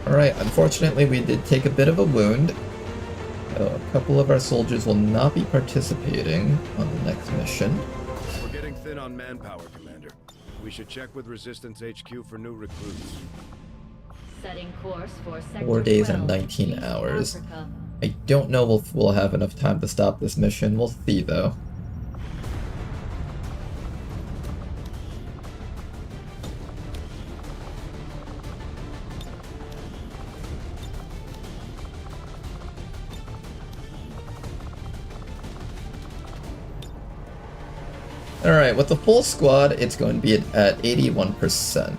Alright, unfortunately we did take a bit of a wound. So a couple of our soldiers will not be participating on the next mission. We're getting thin on manpower, Commander. We should check with Resistance HQ for new recruits. Setting course for Sector 4 days and 12, 19 East hours. Africa. I don't know if we'll have enough time to stop this mission. We'll see though. Alright, with the full squad, it's going to be at 81%.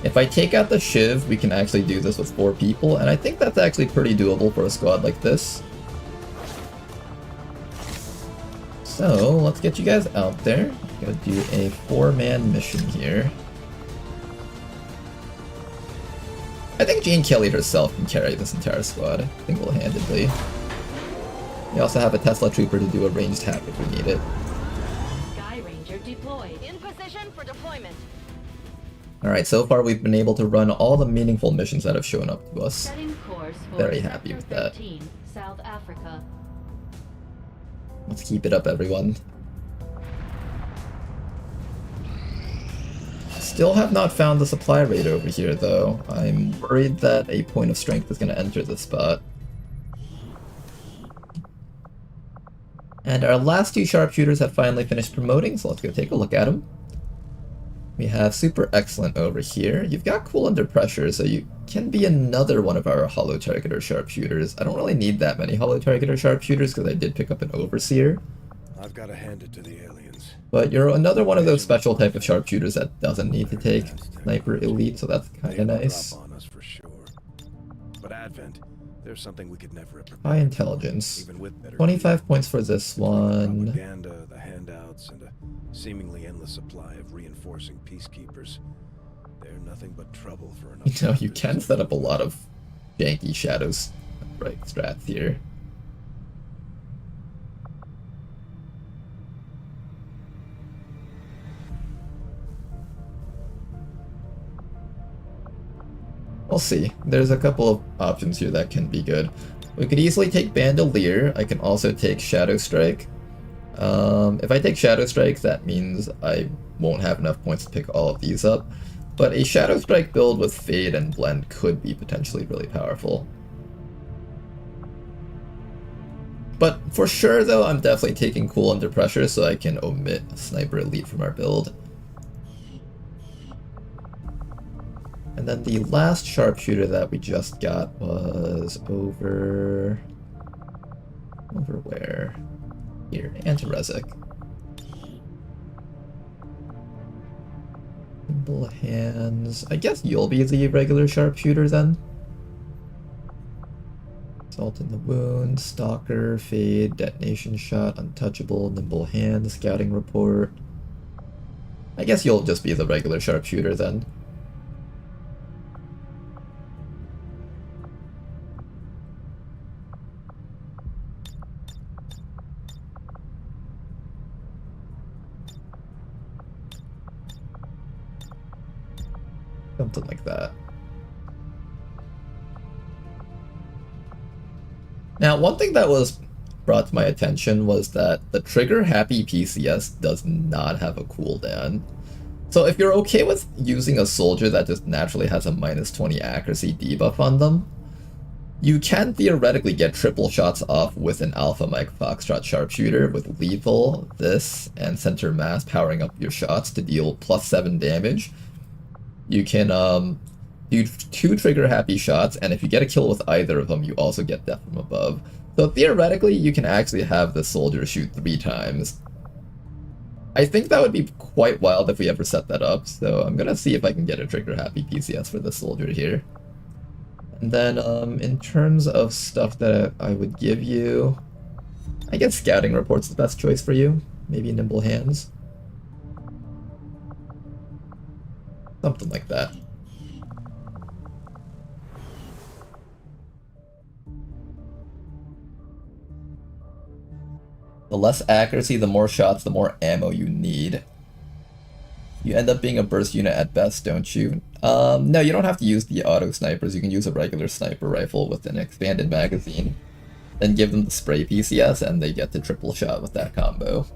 If I take out the Shiv, we can actually do this with 4 people, and I think that's actually pretty doable for a squad like this. So, let's get you guys out there. Gonna do a 4-man mission here. I think Jane Kelly herself can carry this entire squad single-handedly. We also have a Tesla Trooper to do a ranged hack if we need it. Deployed. In position for deployment. Alright, so far we've been able to run all the meaningful missions that have shown up to us. Setting course for Very happy with that. 13, South Africa. Let's keep it up, everyone. Still have not found the supply rate over here, though. I'm worried that a point of strength is going to enter this spot. And our last 2 sharpshooters have finally finished promoting, so let's go take a look at them. We have Super Excellent over here. You've got Cool Under Pressure, so you can be another one of our Hollow Targeter Sharpshooters. I don't really need that many Hollow Targeter Sharpshooters because I did pick up an Overseer. I've got to hand it to the aliens. But you're another one of those special type of Sharpshooters that doesn't need to take Sniper Elite, so that's kind of nice. On us for sure. But Advent, there's something we could never have prepared. High Intelligence. Even with better 25 points for this one. Propaganda, the handouts, and a seemingly endless supply of reinforcing peacekeepers. They're nothing but trouble for an. You know, you can set up a lot of janky shadows right strats here. We'll see. There's a couple of options here that can be good. We could easily take Bandolier. I can also take Shadow Strike. If I take Shadow Strike, that means I won't have enough points to pick all of these up. But a Shadow Strike build with Fade and Blend could be potentially really powerful. But for sure, though, I'm definitely taking Cool Under Pressure so I can omit Sniper Elite from our build. And then the last Sharpshooter that we just got was over where? Here, Anti-Rezic. Nimble Hands. I guess you'll be the regular Sharpshooter then. Salt in the Wound, Stalker, Fade, Detonation Shot, Untouchable, Nimble Hands, Scouting Report. I guess you'll just be the regular Sharpshooter then. Something like that. Now, one thing that was brought to my attention was that the Trigger Happy PCS does not have a cooldown. So if you're okay with using a soldier that just naturally has a -20 accuracy debuff on them, you can theoretically get triple shots off with an Alpha Mike Foxtrot Sharpshooter with Lethal, this, and Center Mass powering up your shots to deal +7 damage. You can do 2 trigger happy shots, and if you get a kill with either of them, you also get Death from Above. So theoretically, you can actually have the soldier shoot 3 times. I think that would be quite wild if we ever set that up, so I'm gonna see if I can get a trigger happy PCS for the soldier here. And then in terms of stuff that I would give you, I guess Scouting Report's the best choice for you. Maybe Nimble Hands. Something like that. The less accuracy, the more shots, the more ammo you need. You end up being a burst unit at best, don't you? No, you don't have to use the auto snipers. You can use a regular sniper rifle with an expanded magazine. Then give them the spray PCS and they get the triple shot with that combo.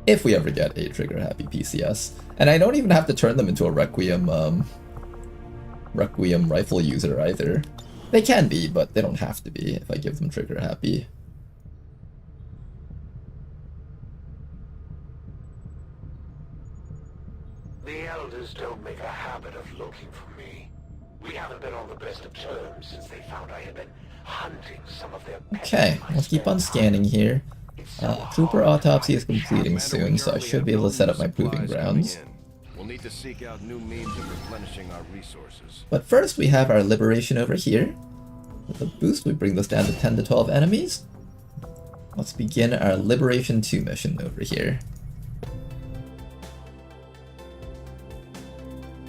If we ever get a trigger happy PCS. And I don't even have to turn them into a Requiem rifle user either. They can be, but they don't have to be if I give them trigger happy. The elders don't make a habit of looking for me. We haven't been on the best of terms since they found I had been hunting some of their pets. Okay, let's keep on scanning here. Trooper Autopsy is completing soon, so I should be able to set up my proving grounds. We'll need to seek out new means of replenishing our resources. But first we have our Liberation over here. With a boost, we bring this down to 10 to 12 enemies. Let's begin our Liberation 2 mission over here.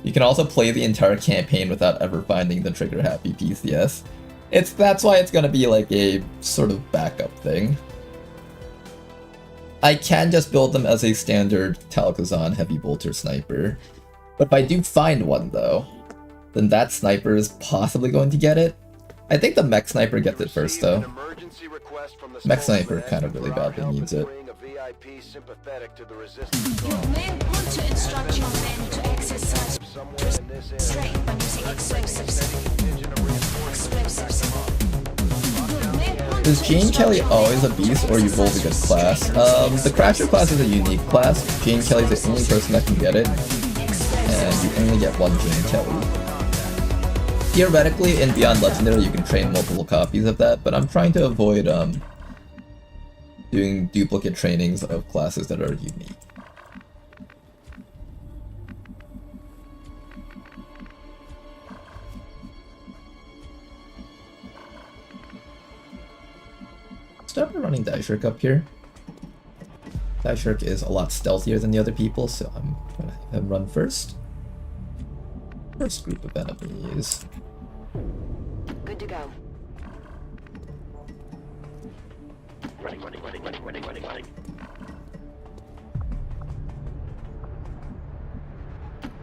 You can also play the entire campaign without ever finding the trigger happy PCS. That's why it's gonna be like a sort of backup thing. I can just build them as a standard Talcazon Heavy Bolter sniper. But if I do find one though, then that sniper is possibly going to get it. I think the mech sniper gets it first though. Mech sniper kind of really badly needs it. You may want to instruct your men to exercise restraint when using explosives. Is Jane Kelly always a beast or you rolled a good class? The Crasher class is a unique class. Jane Kelly's the only person that can get it. you only get one Jane Kelly. Theoretically, in Beyond Legendary, you can train multiple copies of that, but I'm trying to avoid doing duplicate trainings of classes that are unique. Start running Daishirk up here. Daishirk is a lot stealthier than the other people, so I'm gonna have him run first. First group of enemies. Good to go. Running.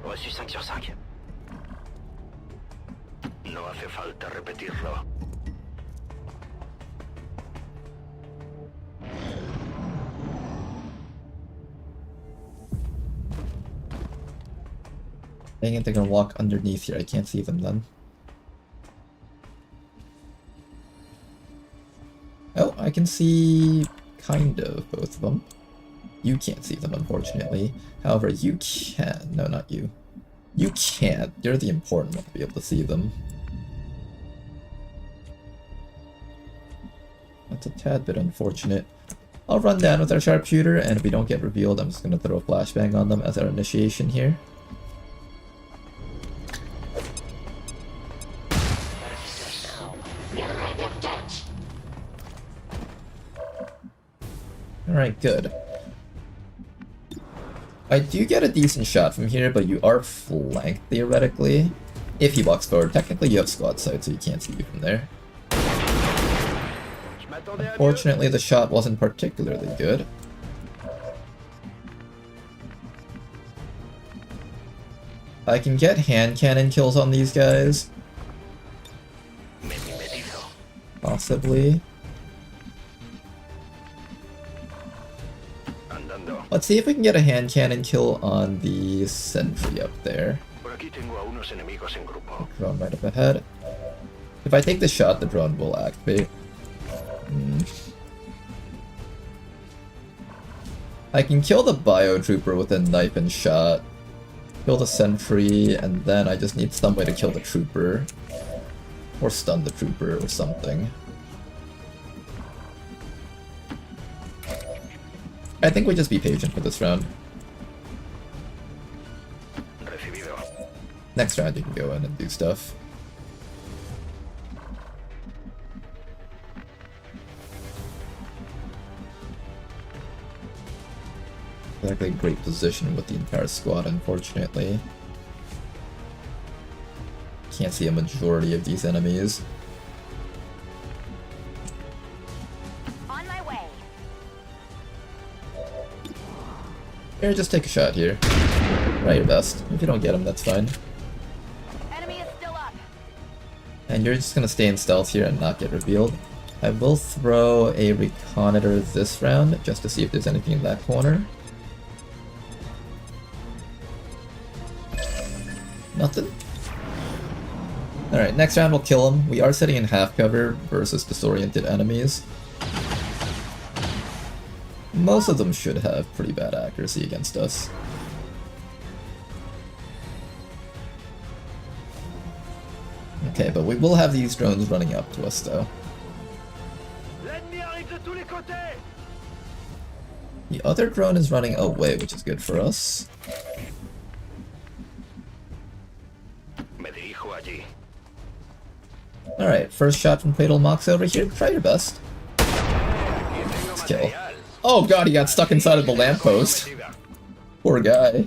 Reçu 5 sur 5. No hace falta repetirlo. Dang it, they're gonna walk underneath here. I can't see them then. Oh, I can see kind of both of them. You can't see them, unfortunately. However, you can. No, not you. You can't. You're the important one to be able to see them. That's a tad bit unfortunate. I'll run down with our sharpshooter, and if we don't get revealed, I'm just gonna throw a flashbang on them as our initiation here. Alright, good. I do get a decent shot from here, but you are flanked, theoretically. If he walks forward, technically you have squad sight, so you can't see you from there. Unfortunately, the shot wasn't particularly good. I can get hand cannon kills on these guys. Possibly. Let's see if we can get a hand cannon kill on the sentry up there. Drone right up ahead. If I take the shot, the drone will activate. I can kill the biotrooper with a knife and shot. Kill the sentry, and then I just need some way to kill the trooper. Or stun the trooper or something. I think we just be patient for this round. Next round you can go in and do stuff. Exactly a great position with the entire squad, unfortunately. Can't see a majority of these enemies. Here, just take a shot here. Try your best. If you don't get him, that's fine. Enemy is still up. And you're just gonna stay in stealth here and not get revealed. I will throw a reconnoiter this round, just to see if there's anything in that corner. Nothing? Alright, next round we'll kill him. We are sitting in half cover versus disoriented enemies. Most of them should have pretty bad accuracy against us. Okay, but we will have these drones running up to us though. The other drone is running away, which is good for us. Alright, first shot from Fatal Mox over here. Try your best. Let's kill. Oh god, he got stuck inside of the lamppost. Poor guy.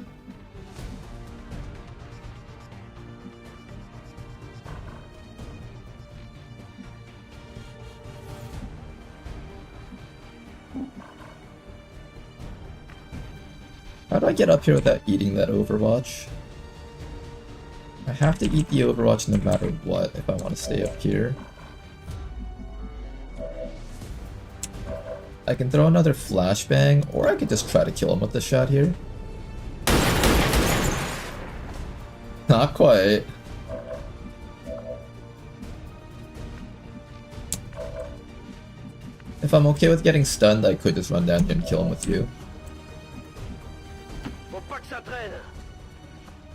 How do I get up here without eating that Overwatch? I have to eat the Overwatch no matter what if I want to stay up here. I can throw another flashbang, or I could just try to kill him with the shot here. Not quite. If I'm okay with getting stunned, I could just run down here and kill him with you.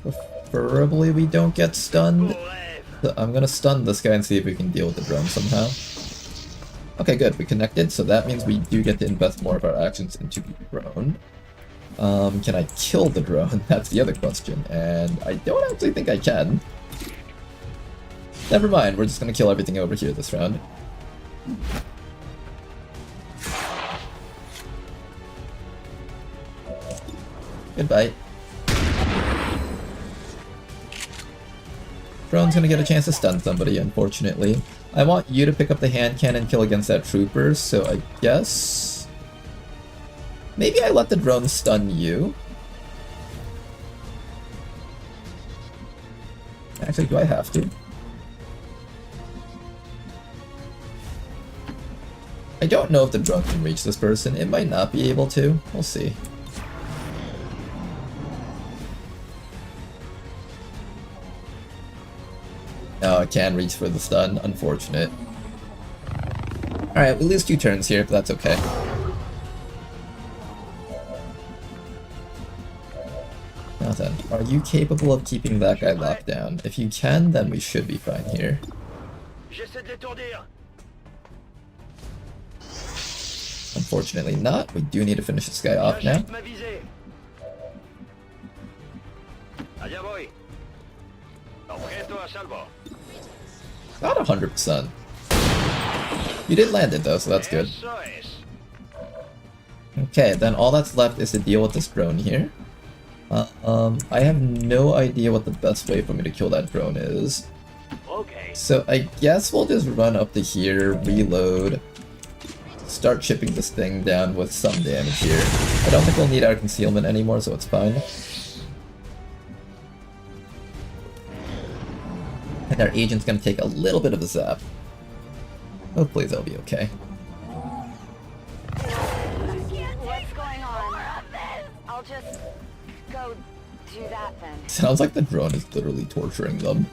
Preferably we don't get stunned. So I'm gonna stun this guy and see if we can deal with the drone somehow. Okay, good. We connected, so that means we do get to invest more of our actions into the drone. Can I kill the drone? That's the other question, and I don't actually think I can. Never mind, we're just gonna kill everything over here this round. Goodbye. Drone's gonna get a chance to stun somebody, unfortunately. I want you to pick up the hand cannon kill against that trooper, so I guess... maybe I let the drone stun you. Actually, do I have to? I don't know if the drone can reach this person. It might not be able to. We'll see. No, I can't reach for the stun. Unfortunate. Alright, we lose 2 turns here, but that's okay. Now then, are you capable of keeping that guy locked down? If you can, then we should be fine here. Unfortunately not. We do need to finish this guy off now. Not 100%. You did land it though, so that's good. Okay, then all that's left is to deal with this drone here. I have no idea what the best way for me to kill that drone is. So I guess we'll just run up to here, reload, start chipping this thing down with some damage here. I don't think we'll need our concealment anymore, so it's fine. And our agent's gonna take a little bit of a zap. Hopefully they'll be okay. What's going on? I'll just go do that then. Sounds like the drone is literally torturing them.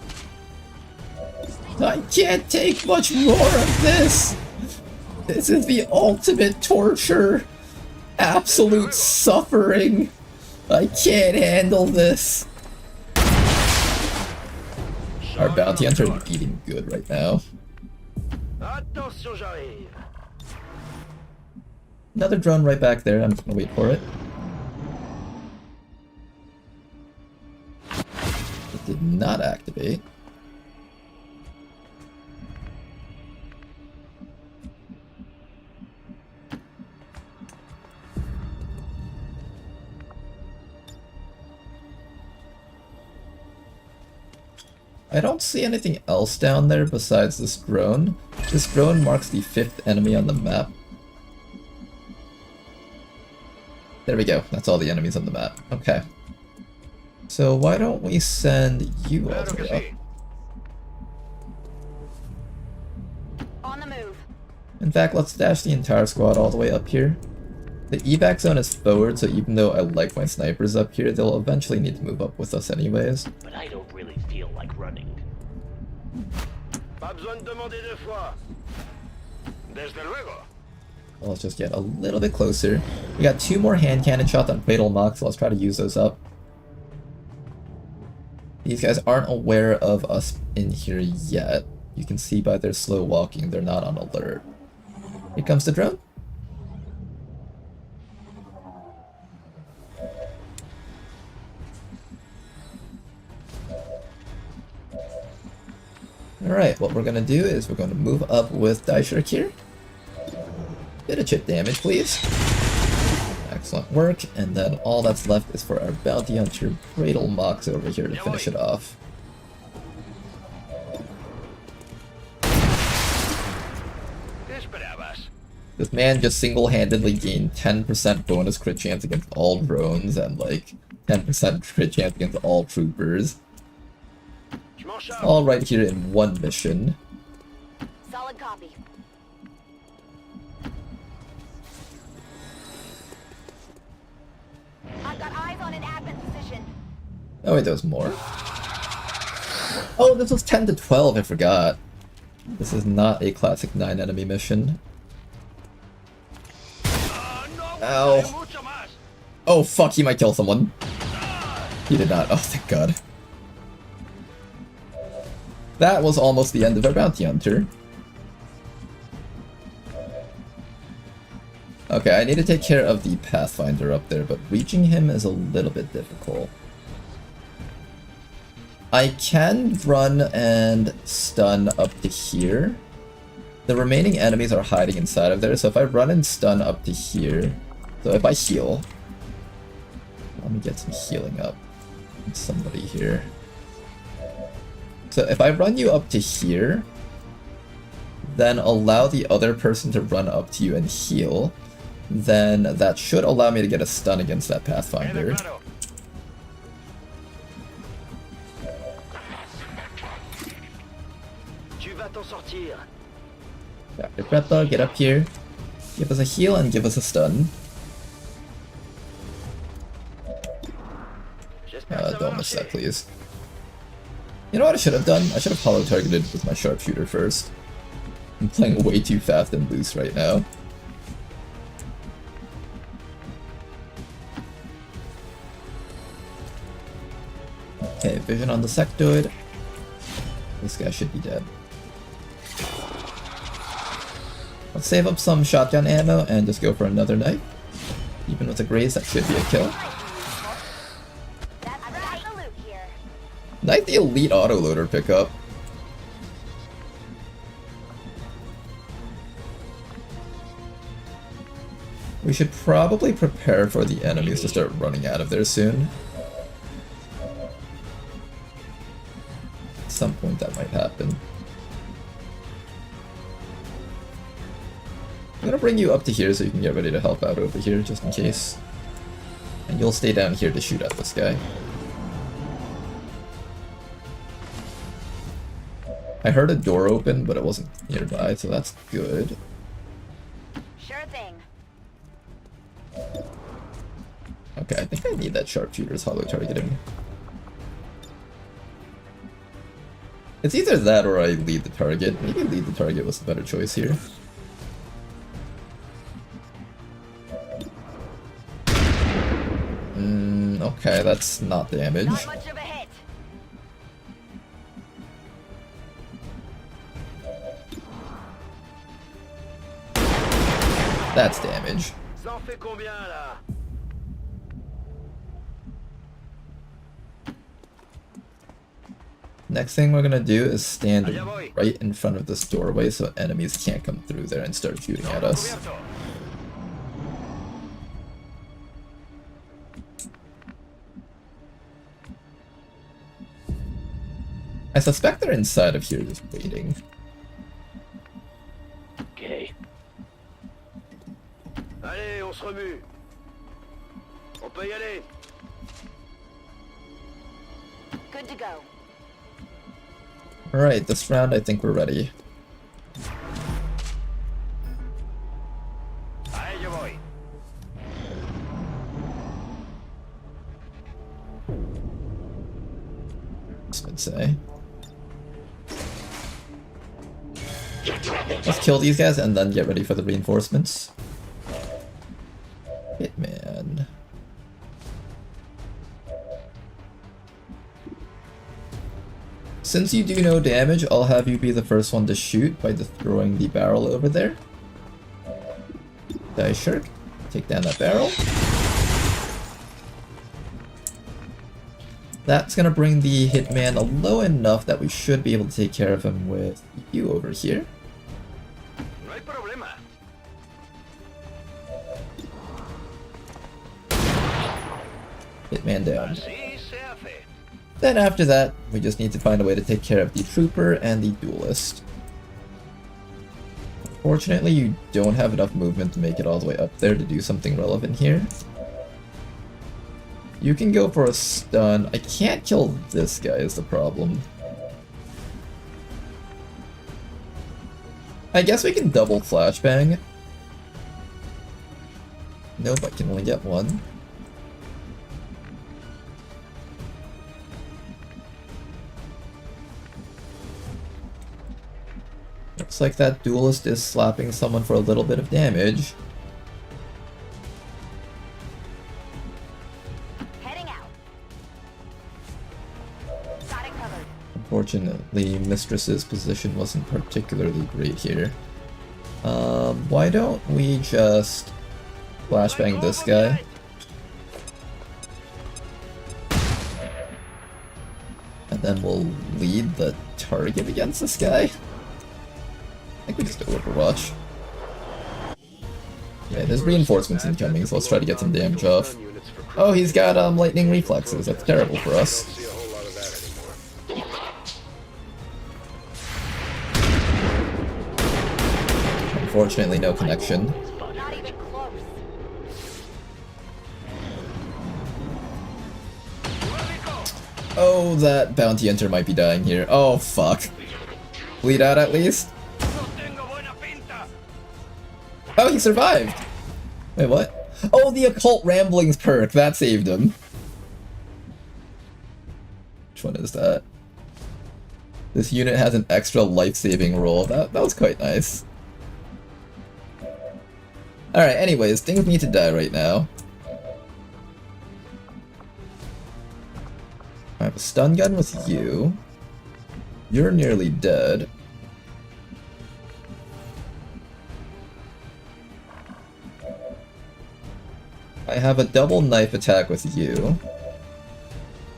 I can't take much more of this! This is the ultimate torture! Absolute suffering! I can't handle this! Our bounty hunter is eating good right now. Another drone right back there, I'm just gonna wait for it. It did not activate. I don't see anything else down there besides this drone. This drone marks the 5th enemy on the map. There we go, that's all the enemies on the map. Okay. So why don't we send you all the way up? On the move. In fact, let's dash the entire squad all the way up here. The evac zone is forward, so even though I like my snipers up here, they'll eventually need to move up with us anyways. But I don't really feel like running. Well, let's just get a little bit closer. We got 2 more hand cannon shots on Fatal Mock, so let's try to use those up. These guys aren't aware of us in here yet. You can see by their slow walking, they're not on alert. Here comes the drone. Alright, what we're gonna do is we're gonna move up with Daishirk here. Bit of chip damage, please. Excellent work, and then all that's left is for our bounty hunter Cradle Mox over here to finish it off. This man just single-handedly gained 10% bonus crit chance against all drones and like 10% crit chance against all troopers. All right here in one mission. Solid copy. I've got eyes on an advent position. Oh wait, there was more. Oh, this was 10 to 12, I forgot. This is not a classic 9 enemy mission. Ow. Oh fuck, he might kill someone. He did not. Oh, thank God. That was almost the end of our bounty hunter. Okay, I need to take care of the Pathfinder up there, but reaching him is a little bit difficult. I can run and stun up to here. The remaining enemies are hiding inside of there, so if I run and stun up to here... So if I heal... Let me get some healing up. Somebody here. So if I run you up to here, then allow the other person to run up to you and heal, then that should allow me to get a stun against that Pathfinder. Dr. Preppa, get up here. Give us a heal and give us a stun. Don't miss that, please. You know what I should have done? I should have hollow targeted with my sharpshooter first. I'm playing way too fast and loose right now. Okay, vision on the sectoid. This guy should be dead. Let's save up some shotgun ammo and just go for another knife. Even with a graze, that should be a kill. Knife the elite autoloader pickup. We should probably prepare for the enemies to start running out of there soon. At some point that might happen. I'm gonna bring you up to here so you can get ready to help out over here, just in case. And you'll stay down here to shoot at this guy. I heard a door open, but it wasn't nearby, so that's good. Sure thing. Okay, I think I need that sharpshooter's hollow targeting. It's either that or I lead the target. Maybe lead the target was a better choice here. Okay, that's not damage. Not much of a hit. That's damage. Next thing we're gonna do is stand right in front of this doorway so enemies can't come through there and start shooting at us. I suspect they're inside of here just waiting. Okay. Allez, on se remue. On peut y aller. Good to go. Alright, this round I think we're ready. Allez, yo voy. I would say. Let's kill these guys and then get ready for the reinforcements. Hitman. Since you do no damage, I'll have you be the first one to shoot by just throwing the barrel over there. Die Shirk, take down that barrel. That's gonna bring the Hitman low enough that we should be able to take care of him with you over here. No hay problema. Hitman down. Then after that, we just need to find a way to take care of the Trooper and the Duelist. Unfortunately, you don't have enough movement to make it all the way up there to do something relevant here. You can go for a stun. I can't kill this guy is the problem. I guess we can double flashbang. Nope, I can only get one. Looks like that Duelist is slapping someone for a little bit of damage. Fortunately, Mistress's position wasn't particularly great here. Why don't we just flashbang this guy? And then we'll lead the target against this guy? I think we just Overwatch. Yeah, there's reinforcements incoming, so let's try to get some damage off. Oh, he's got lightning reflexes. That's terrible for us. Unfortunately, no connection. Oh, that bounty hunter might be dying here. Oh, fuck. Bleed out at least? Oh, he survived! Wait, what? Oh, the Occult Ramblings perk! That saved him. Which one is that? This unit has an extra life-saving roll. That was quite nice. Alright, anyways, things need to die right now. I have a stun gun with you. You're nearly dead. I have a double knife attack with you.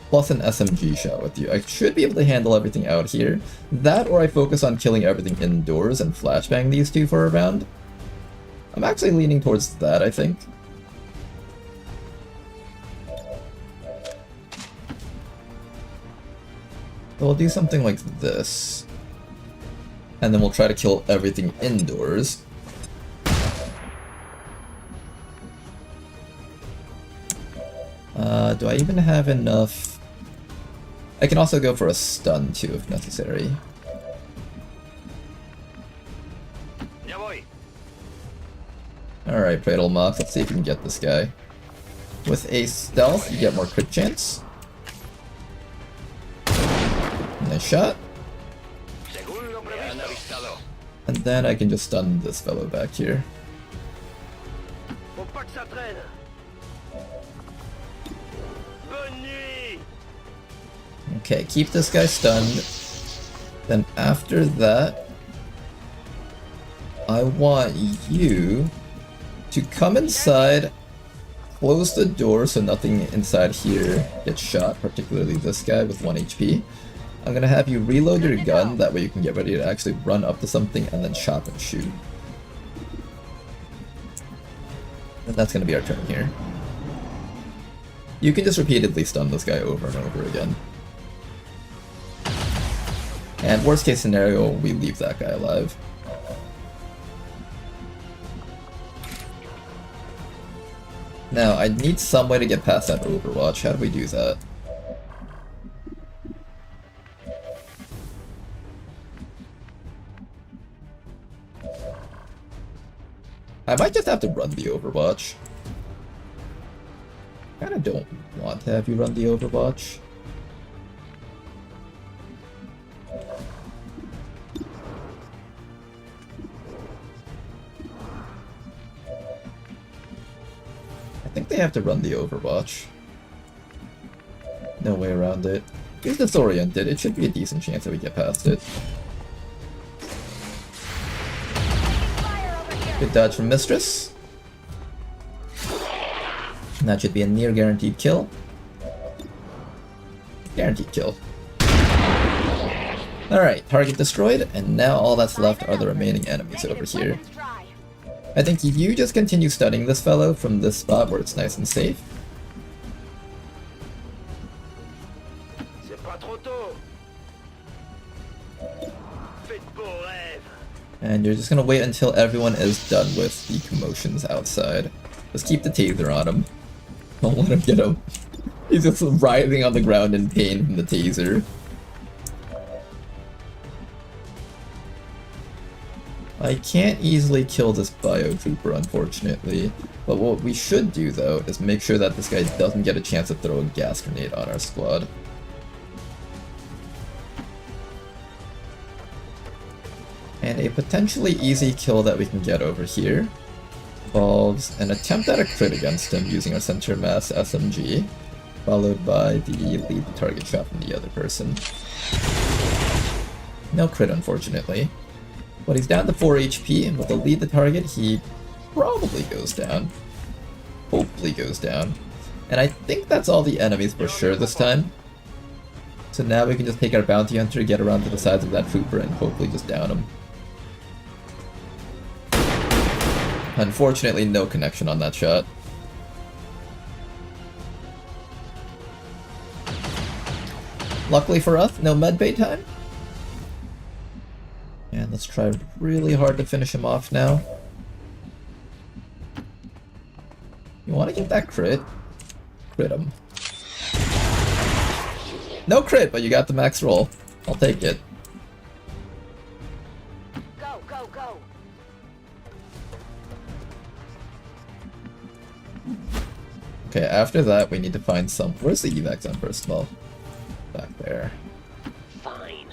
Plus an SMG shot with you. I should be able to handle everything out here. That or I focus on killing everything indoors and flashbang these two for a round. I'm actually leaning towards that, I think. So we'll do something like this. And then we'll try to kill everything indoors. Do I even have enough? I can also go for a stun too if necessary. Alright, Pradle Mox, let's see if we can get this guy. With a stealth, you get more crit chance. Nice shot. And then I can just stun this fellow back here. Okay, keep this guy stunned. Then after that, I want you to come inside, close the door so nothing inside here gets shot, particularly this guy with 1 HP. I'm gonna have you reload your gun, that way you can get ready to actually run up to something and then chop and shoot. And that's gonna be our turn here. You can just repeatedly stun this guy over and over again. And worst case scenario, we leave that guy alive. Now, I need some way to get past that Overwatch. How do we do that? I might just have to run the Overwatch. I kinda don't want to have you run the Overwatch. I think they have to run the Overwatch. No way around it. He's disoriented. It should be a decent chance that we get past it. Good dodge from Mistress. And that should be a near guaranteed kill. Guaranteed kill. Alright, target destroyed, and now all that's left are the remaining enemies over here. I think if you just continue stunning this fellow from this spot where it's nice and safe. And you're just gonna wait until everyone is done with the commotions outside. Just keep the taser on him. Don't let him get him. He's just writhing on the ground in pain from the taser. I can't easily kill this Biotrooper, unfortunately, but what we should do, though, is make sure that this guy doesn't get a chance to throw a gas grenade on our squad. And a potentially easy kill that we can get over here involves an attempt at a crit against him using our center mass SMG, followed by the lead target shot from the other person. No crit, unfortunately. But he's down to 4 HP, and with the lead the target, he probably goes down. Hopefully goes down. And I think that's all the enemies for sure this time. So now we can just take our bounty hunter, get around to the sides of that trooper, and hopefully just down him. Unfortunately, no connection on that shot. Luckily for us, no medbay time. And let's try really hard to finish him off now. You want to get that crit? Crit him. No crit, but you got the max roll. I'll take it. Go, go, go. Okay, after that, we need to find some... Where's the evac zone, first of all? Back there. Fine.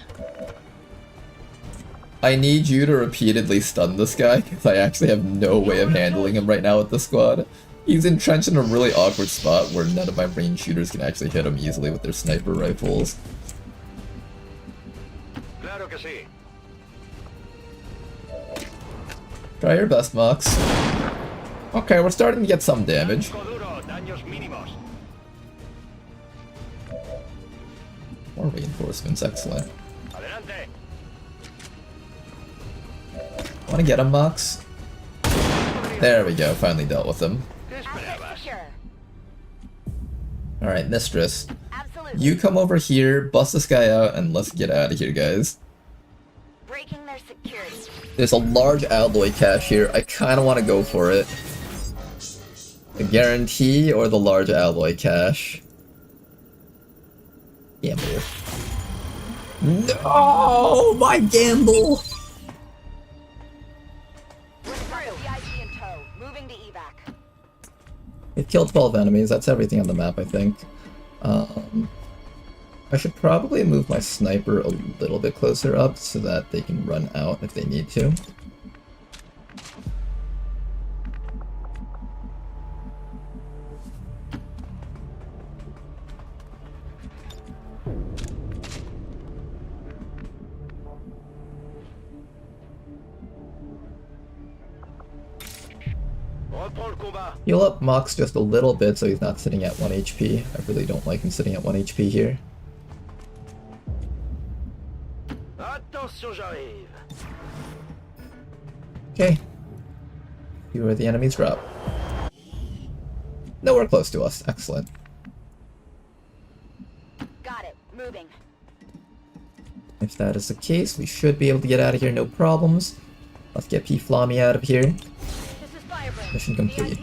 I need you to repeatedly stun this guy, because I actually have no way of handling him right now with the squad. He's entrenched in a really awkward spot where none of my range shooters can actually hit him easily with their sniper rifles. Try your best, Mox. Okay, we're starting to get some damage. More reinforcements, excellent. Wanna get him, Mox? There we go, finally dealt with him. Alright, Mistress. You come over here, bust this guy out, and let's get out of here, guys. Breaking their security. There's a large alloy cache here. I kinda wanna go for it. The guarantee or the large alloy cache? Gamble. No! My gamble! It killed 12 enemies, that's everything on the map, I think. I should probably move my sniper a little bit closer up so that they can run out if they need to. Heal up Mox just a little bit so he's not sitting at 1 HP. I really don't like him sitting at 1 HP here. Okay. See where the enemies drop. Nowhere close to us. Excellent. Got it. Moving. If that is the case, we should be able to get out of here, no problems. Let's get P. Flommy out of here. Mission complete.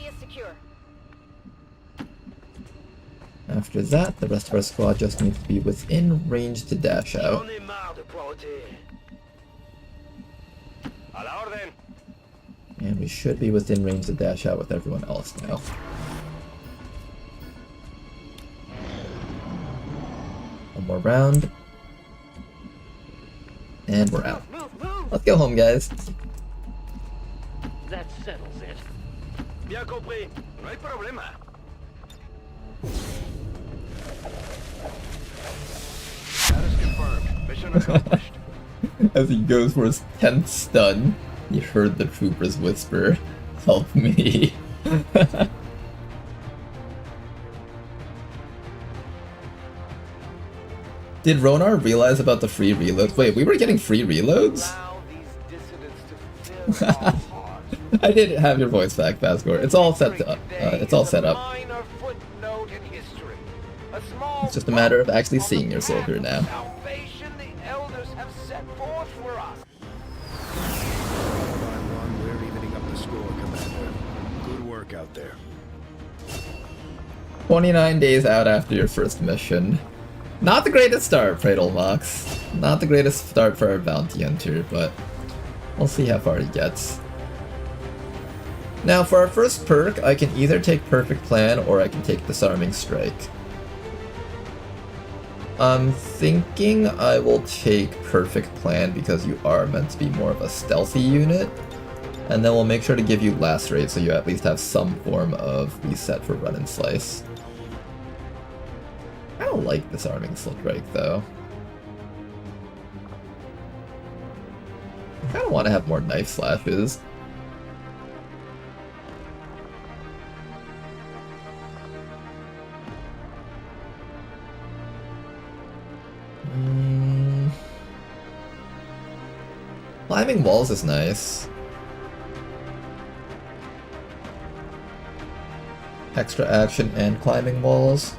After that, the rest of our squad just needs to be within range to dash out. And we should be within range to dash out with everyone else now. One more round. And we're out. Let's go home, guys. That settles it. Bien compris. No hay problema. Status confirmed. Mission accomplished. As he goes for his 10th stun, he heard the troopers whisper, "Help me." Did Ronar realize about the free reloads? Wait, we were getting free reloads? I did have your voice back, Vasgor. It's all set up. It's all set up. It's just a matter of actually seeing your soldier now. We're evening up the score, Commander. Good work out there. 29 days out after your first mission. Not the greatest start, Pradle Mox. Not the greatest start for our bounty hunter, but we'll see how far he gets. Now, for our first perk, I can either take Perfect Plan or I can take Disarming Strike. I'm thinking I will take Perfect Plan because you are meant to be more of a stealthy unit. And then we'll make sure to give you Lacerate so you at least have some form of reset for Run and Slice. I don't like Disarming Strike though. kind of want to have more knife slashes. Climbing walls is nice. Extra action and climbing walls.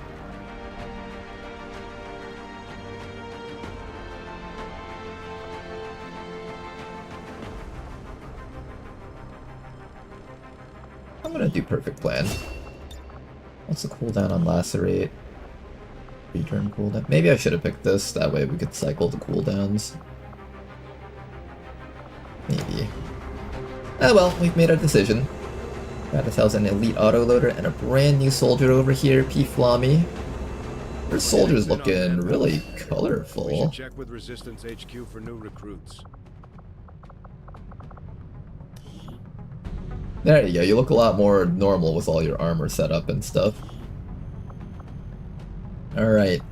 I'm gonna do perfect plan. What's the cooldown on lacerate? Return cooldown. Maybe I should have picked this, that way we could cycle the cooldowns. Maybe. Oh well, we've made our decision. Got ourselves an elite autoloader and a brand new soldier over here, P. Flommy. Our soldier's looking really colorful. We should check with Resistance HQ for new recruits. There you go, you look a lot more normal with all your armor set up and stuff. Alright.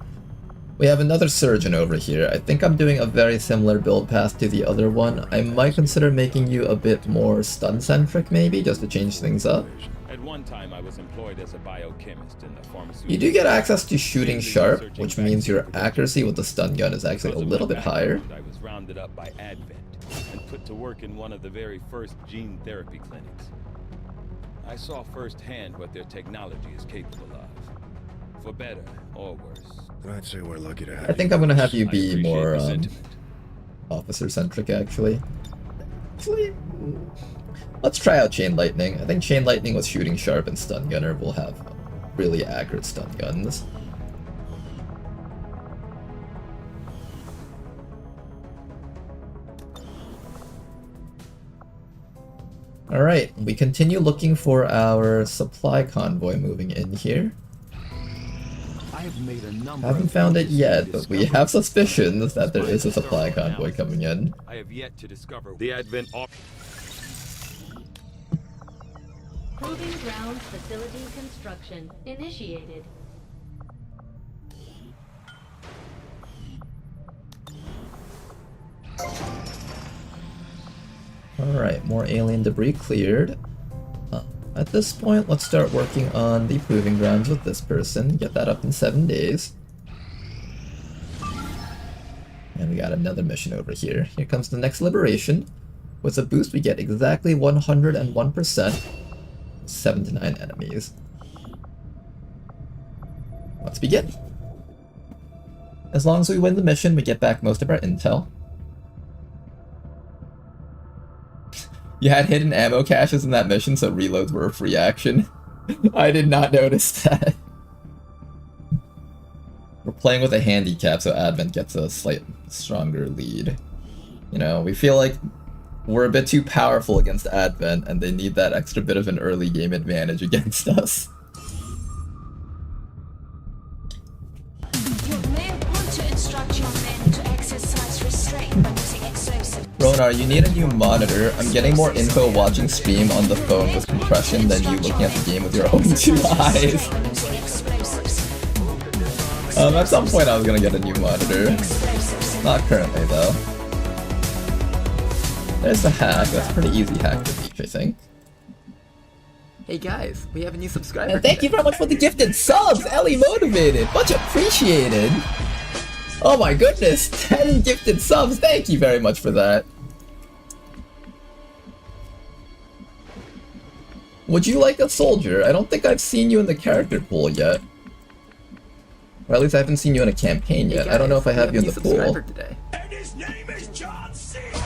We have another surgeon over here. I think I'm doing a very similar build path to the other one. I might consider making you a bit more stun-centric maybe, just to change things up. At one time I was employed as a biochemist in the pharmaceutical. You do get access to shooting sharp, which means your accuracy with the stun gun is actually a little bit higher. I was rounded up by Advent and put to work in one of the very first gene therapy clinics. I saw firsthand what their technology is capable of, for better or worse. I'd say we're lucky to have I think I'm gonna have you be more officer-centric, actually. Let's try out Chain Lightning. I think Chain Lightning with Shooting Sharp and Stun Gunner will have really accurate stun guns. Alright, we continue looking for our supply convoy moving in here. Haven't found it yet, but we have suspicions that there is a supply convoy coming in. I have yet to discover the Advent. Proving grounds facility construction initiated. Alright, more alien debris cleared. At this point, let's start working on the proving grounds with this person. Get that up in 7 days. And we got another mission over here. Here comes the next liberation. With a boost, we get exactly 101%. 7 to 9 enemies. Let's begin. As long as we win the mission, we get back most of our intel. You had hidden ammo caches in that mission, so reloads were a free action. I did not notice that. We're playing with a handicap, so Advent gets a slight stronger lead. You know, we feel like we're a bit too powerful against Advent, and they need that extra bit of an early game advantage against us. You may want to instruct your men to exercise restraint by using explosives. Ronar, you need a new monitor. I'm getting more info watching stream on the phone with compression than you looking at the game with your own 2 eyes. At some point I was gonna get a new monitor. Not currently though. There's the hack. That's a pretty easy hack to reach, I think. Hey guys, we have a new subscriber. And thank you very much for the gifted subs, Ellie Motivated. Much appreciated. Oh my goodness, 10 gifted subs. Thank you very much for that. Would you like a soldier? I don't think I've seen you in the character pool yet. Or at least I haven't seen you in a campaign yet. I don't know if I have you in the pool. Today. And his name is John Cena.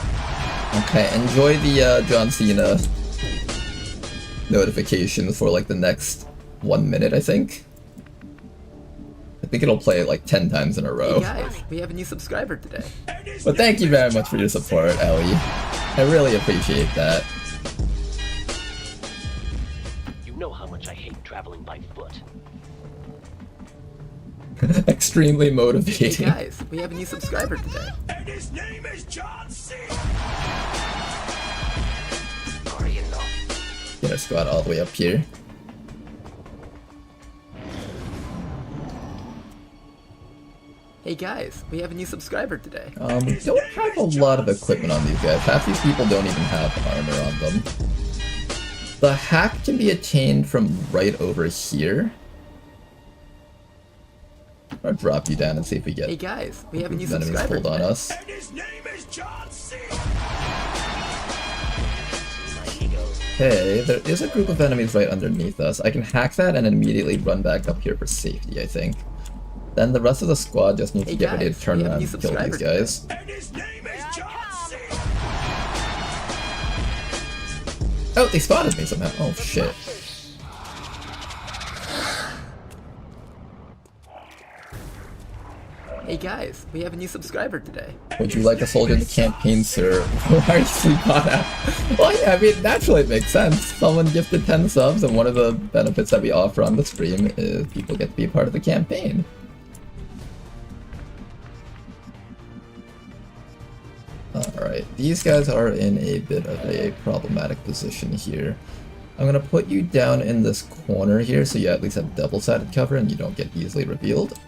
Okay, enjoy the John Cena notification for like the next 1 minute, I think. I think it'll play like 10 times in a row. Hey guys, we have a new subscriber today. But thank you very much for your support, Ellie. I really appreciate that. You know how much I hate traveling by foot. Extremely motivating. Hey guys, we have a new subscriber today. And his name is John Cena. Get our squad all the way up here. Hey guys, we have a new subscriber today. We don't have a lot of equipment on these guys. Half these people don't even have armor on them. The hack can be attained from right over here. I'll drop you down and see if we get Hey guys, we have a new enemies subscriber pulled on today. us. Okay, there is a group of enemies right underneath us. I can hack that and immediately run back up here for safety, I think. Then the rest of the squad just needs to get ready to turn around and kill these guys. Oh, they spotted me somehow. Oh shit. Hey guys, we have a new subscriber today. Would you like a soldier in the campaign, sir? Why are you sleep on out? Well, yeah, I mean, naturally it makes sense. Someone gifted 10 subs, and one of the benefits that we offer on the stream is people get to be a part of the campaign. Alright, these guys are in a bit of a problematic position here. I'm gonna put you down in this corner here so you at least have double-sided cover and you don't get easily revealed.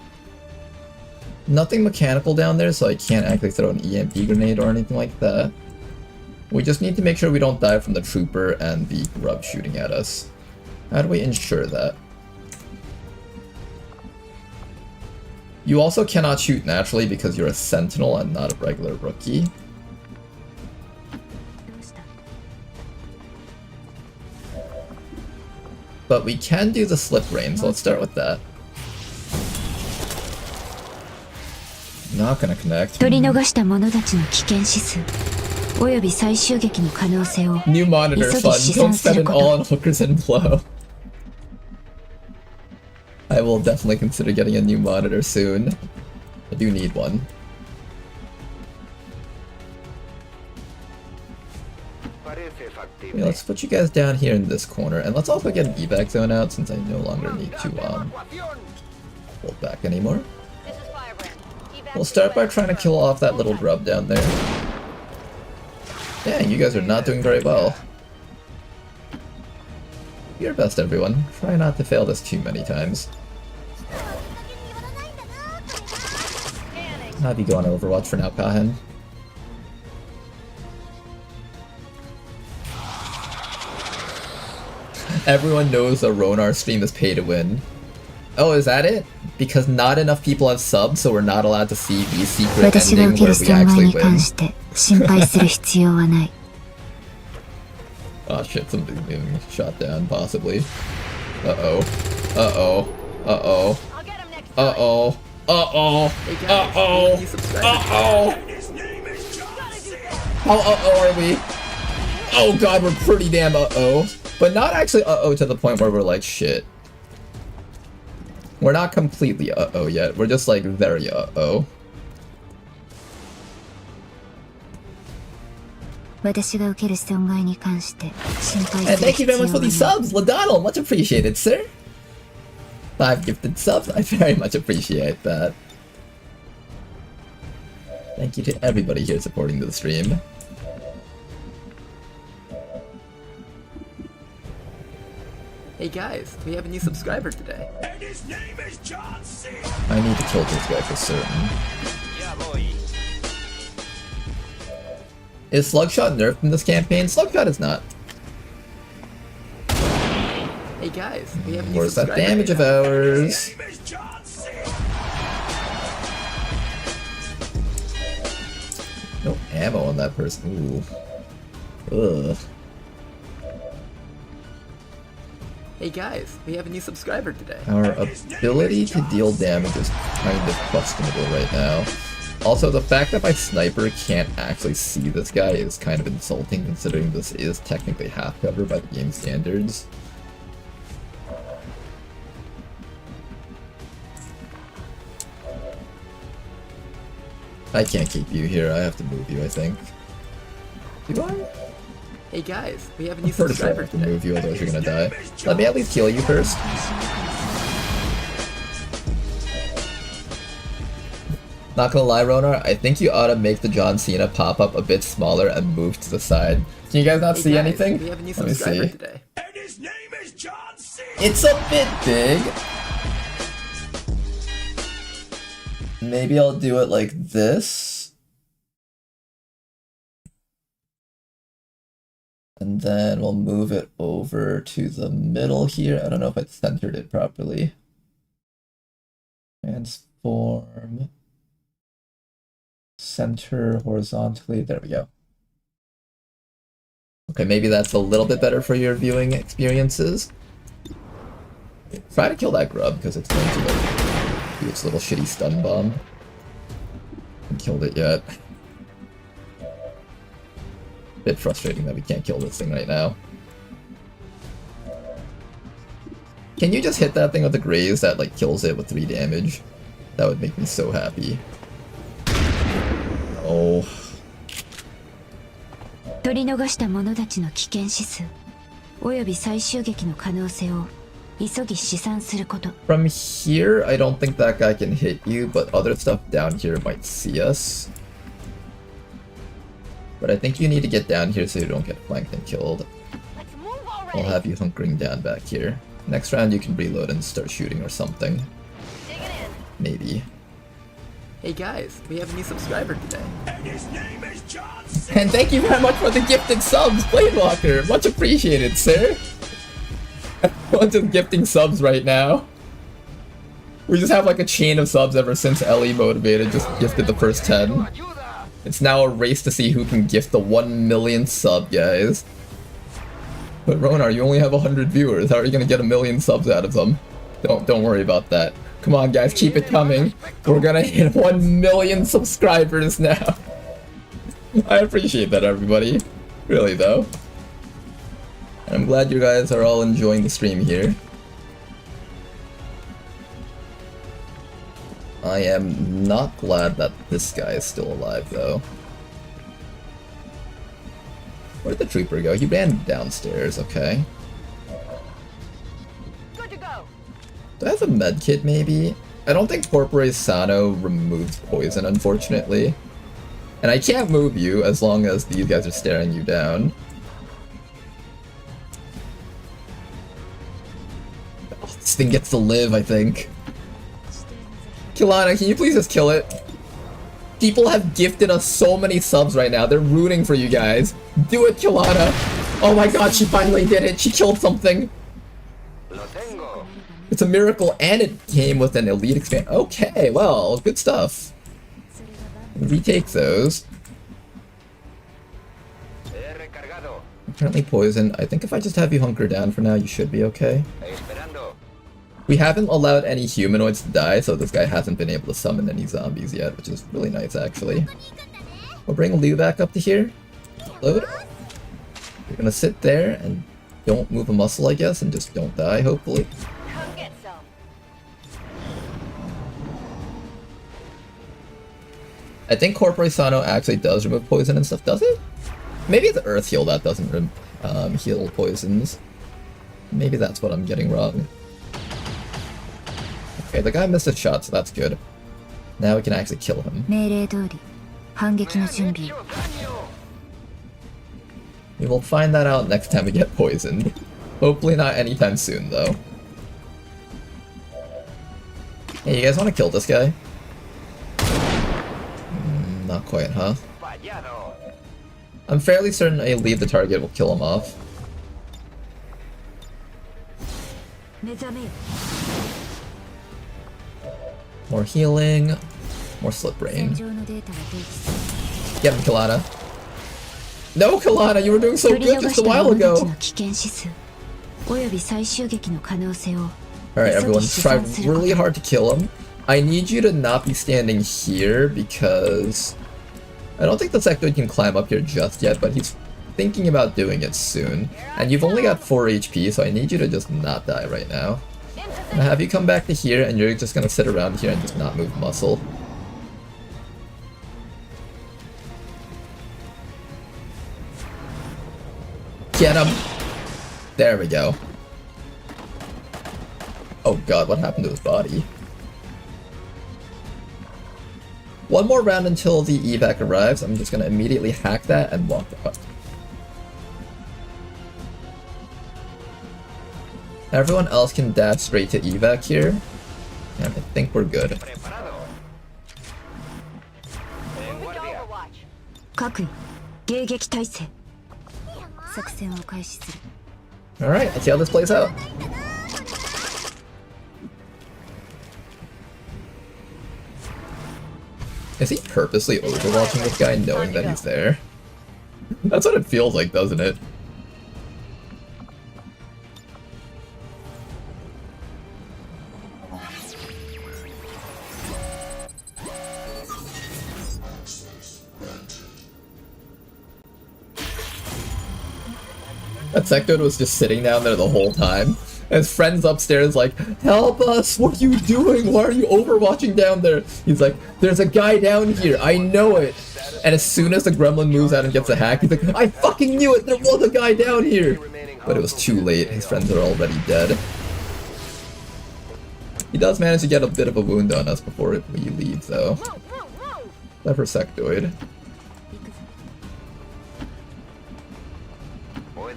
Nothing mechanical down there, so I can't actually throw an EMP grenade or anything like that. We just need to make sure we don't die from the trooper and the grub shooting at us. How do we ensure that? You also cannot shoot naturally because you're a sentinel and not a regular rookie. But we can do the slip rain, so let's start with that. Not gonna connect. 取り逃した者たちの危険指数および再襲撃の可能性を New monitor 急ぎ fun. 試 Don't 算す spend る it こ all と on hookers and blow. I will definitely consider getting a new monitor soon. I do need one. Yeah, let's put you guys down here in this corner, and let's also get an evac zone out since I no longer need to hold back anymore. We'll start by trying to kill off that little grub down there. Dang, you guys are not doing very well. Do your best, everyone. Try not to fail this too many times. I'll have you go on Overwatch for now, Kahen. Everyone knows the Ronar stream is pay to win. Oh, is that it? Because not enough people have subbed, so we're not allowed to see the secret ending where we actually win. Oh shit, somebody's being shot down, possibly. Uh-oh. Uh-oh. Uh-oh. Uh-oh. Uh-oh. Uh-oh. Uh-oh. How uh-oh are we? Oh god, we're pretty damn uh-oh. But not actually uh-oh to the point where we're like, shit. We're not completely uh-oh yet, we're just like very uh-oh. And thank you very much for these subs, Ladonald, much appreciated, sir. 5 gifted subs, I very much appreciate that. Thank you to everybody here supporting the stream. Hey guys, we have a new subscriber today. And his name is John C. I need to kill this guy for certain. Yeah, boy. Is Slugshot nerfed in this campaign? Slugshot is not. Hey guys, we have a new Where's that subscriber damage of today. ours? No ammo on that person. Ooh. Ugh. Hey guys, we have a new subscriber today. Our ability to deal damage is kind of questionable right now. Also, the fact that my sniper can't actually see this guy is kind of insulting, considering this is technically half cover by the game standards. I can't keep you here, I have to move you, I think. Do I? Hey guys, we have a new I'm pretty sure I subscriber have to today. move you, otherwise you're gonna die. Let me at least kill you first. Not gonna lie, Ronar, I think you ought to make the John Cena pop-up a bit smaller and move to the side. Can you guys not Hey see guys, anything? we have a new Let me subscriber see. today. And his name is John C. It's a bit big. Maybe I'll do it like this. And then we'll move it over to the middle here. I don't know if I centered it properly. Transform. Center horizontally. There we go. Okay, maybe that's a little bit better for your viewing experiences. Try to kill that grub because it's going to like, do its little shitty stun bomb. Haven't killed it yet. Bit frustrating that we can't kill this thing right now. Can you just hit that thing with the graze that like kills it with 3 damage? That would make me so happy. Oh. 取り逃した者たちの危険指数および最終撃の可能性を急ぎ試算すること。 From here, I don't think that guy can hit you, but other stuff down here might see us. But I think you need to get down here so you don't get flanked and killed. I'll have you hunkering down back here. Next round you can reload and start shooting or something. Maybe. Hey guys, we have a new subscriber today. And his name is John. And thank you very much for the gifted subs, Bladewalker! Much appreciated, sir! Everyone's just gifting subs right now. We just have like a chain of subs ever since Ellie Motivated just gifted the first 10. It's now a race to see who can gift the 1 millionth sub, guys. But Ronar, you only have 100 viewers. How are you gonna get 1 million subs out of them? Don't worry about that. Come on, guys, keep it coming. We're gonna hit 1 million subscribers now. I appreciate that, everybody. Really, though. And I'm glad you guys are all enjoying the stream here. I am not glad that this guy is still alive, though. Where'd the trooper go? He ran downstairs, okay. Good to go. Do I have a medkit, maybe? I don't think Corpore Sano removes poison, unfortunately. And I can't move you as long as these guys are staring you down. Oh, this thing gets to live, I think. Kilana, can you please just kill it? People have gifted us so many subs right now. They're rooting for you guys. Do it, Kilana! Oh my god, she finally did it! She killed something! It's a miracle, and it came with an elite expand. Okay, well, good stuff. Retake those. I'm currently poisoned. I think if I just have you hunker down for now, you should be okay. We haven't allowed any humanoids to die, so this guy hasn't been able to summon any zombies yet, which is really nice, actually. We'll bring Liu back up to here. Load. You're gonna sit there and don't move a muscle, I guess, and just don't die, hopefully. Come get some. I think Corpore Sano actually does remove poison and stuff, does it? Maybe it's Earth Heal that doesn't heal poisons. Maybe that's what I'm getting wrong. Okay, the guy missed a shot, so that's good. Now we can actually kill him. We will find that out next time we get poisoned. Hopefully not anytime soon, though. Hey, you guys want to kill this guy? Not quite, huh? I'm fairly certain a leave the target will kill him off. More healing, more slip brain. Get him, Kalana. No, Kalana, you were doing so good just a while ago. Alright, everyone, try really hard to kill him. I need you to not be standing here because I don't think the sectoid can climb up here just yet, but he's thinking about doing it soon. And you've only got 4 HP, so I need you to just not die right now. I'm gonna have you come back to here, and you're just gonna sit around here and just not move muscle. Get him! There we go. Oh god, what happened to his body? One more round until the evac arrives. I'm just gonna immediately hack that and walk out. Everyone else can dash straight to evac here, and I think we're good. 各位迎撃態勢作戦を開始する Alright, let's see how this plays out. Is he purposely overwatching this guy knowing that he's there? That's what it feels like, doesn't it? That Sectoid was just sitting down there the whole time. And his friend's upstairs like, help us, what are you doing? Why are you overwatching down there? He's like, there's a guy down here, I know it. And as soon as the gremlin moves out and gets a hack, he's like, I fucking knew it, there was a guy down here. But it was too late, his friends are already dead. He does manage to get a bit of a wound on us before we leave though. Clever Sectoid.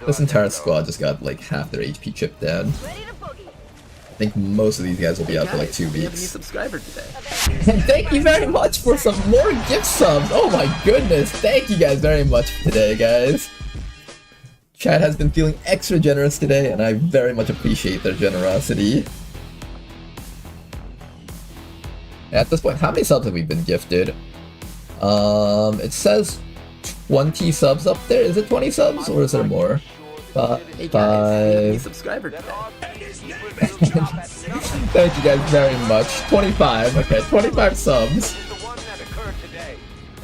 This entire squad just got like half their HP chipped down. I think most of these guys will be out for like 2 weeks. We have a new subscriber today. And thank you very much for some more gift subs! Oh my goodness, thank you guys very much today, guys. Chat has been feeling extra generous today, and I very much appreciate their generosity. At this point, how many subs have we been gifted? It says 20 subs up there. Is it 20 subs or is there more? Hey guys, subscriber today. Thank you guys very much. 25. Okay, 25 subs.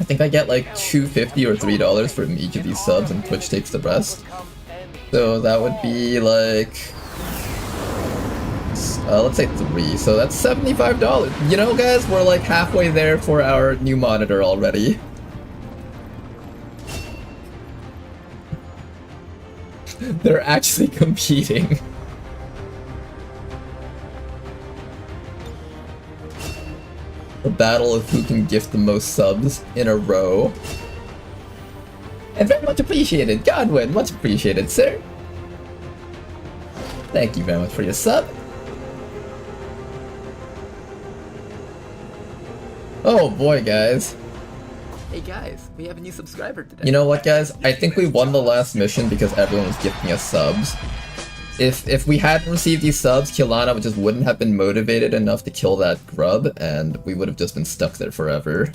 I think I get like $2.50 or $3 from each of these subs, and Twitch takes the rest. So that would be like, let's say 3. So that's $75. You know, guys, we're like halfway there for our new monitor already. They're actually competing. The battle of who can gift the most subs in a row. And very much appreciated, Godwin, much appreciated, sir. Thank you very much for your sub. Oh boy, guys. Hey guys, we have a new subscriber today. You know what, guys? I think we won the last mission because everyone was gifting us subs. If we hadn't received these subs, Kilana just wouldn't have been motivated enough to kill that grub, and we would have just been stuck there forever.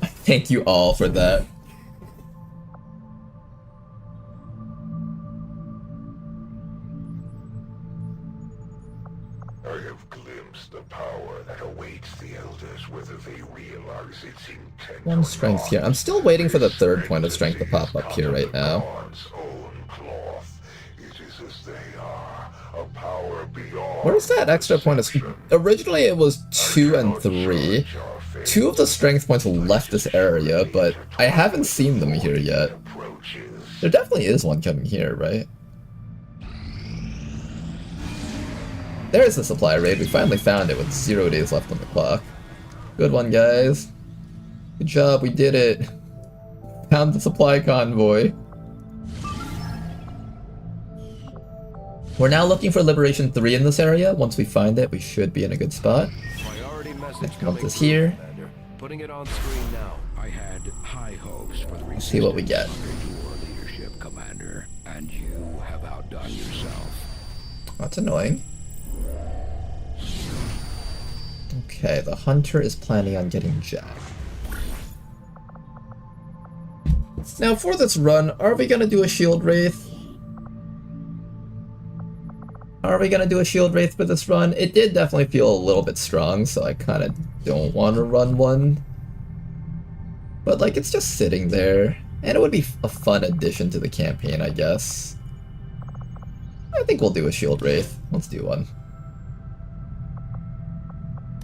Thank you all for that. I have glimpsed the power that awaits the Elders, whether they realize its intent. One strength here. I'm still waiting for the third point of strength to pop up here right now. Where's that extra point of strength? Originally it was 2 and 3. 2 of the strength points left this area, but I haven't seen them here yet. There definitely is one coming here, right? There's the supply raid. We finally found it with 0 days left on the clock. Good one, guys. Good job, we did it. Found the supply convoy. We're now looking for Liberation 3 in this area. Once we find it, we should be in a good spot. Next month is here. Putting it on screen now. I had high hopes for the Let's see what we get. your leadership, Commander, and you have outdone yourself. That's annoying. Okay, the hunter is planning on getting Jack. Now for this run, are we gonna do a shield wraith? Are we gonna do a shield wraith for this run? It did definitely feel a little bit strong, so I kind of don't want to run one. But like, it's just sitting there, and it would be a fun addition to the campaign, I guess. I think we'll do a shield wraith. Let's do one.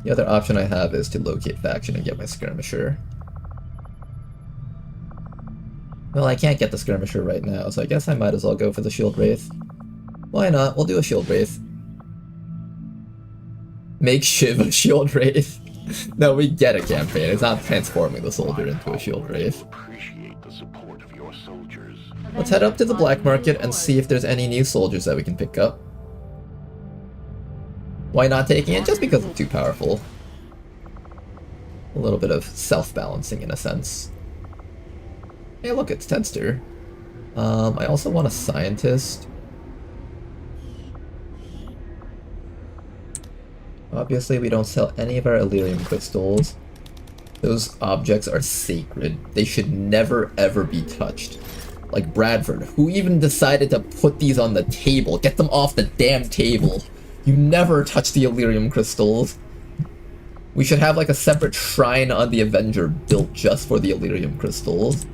The other option I have is to locate faction and get my skirmisher. Well, I can't get the skirmisher right now, so I guess I might as well go for the shield wraith. Why not? We'll do a shield wraith. Make Shiv a shield wraith. No, we get a campaign. It's not transforming the soldier into a shield wraith. Let's head up to the black market and see if there's any new soldiers that we can pick up. Why not taking it? Just because it's too powerful. A little bit of self-balancing in a sense. Hey, look, it's Tedster. I also want a scientist. Obviously, we don't sell any of our Elerium crystals. Those objects are sacred. They should never, ever be touched. Like Bradford, who even decided to put these on the table. Get them off the damn table. You never touch the Elerium crystals. We should have like a separate shrine on the Avenger built just for the Elerium crystals.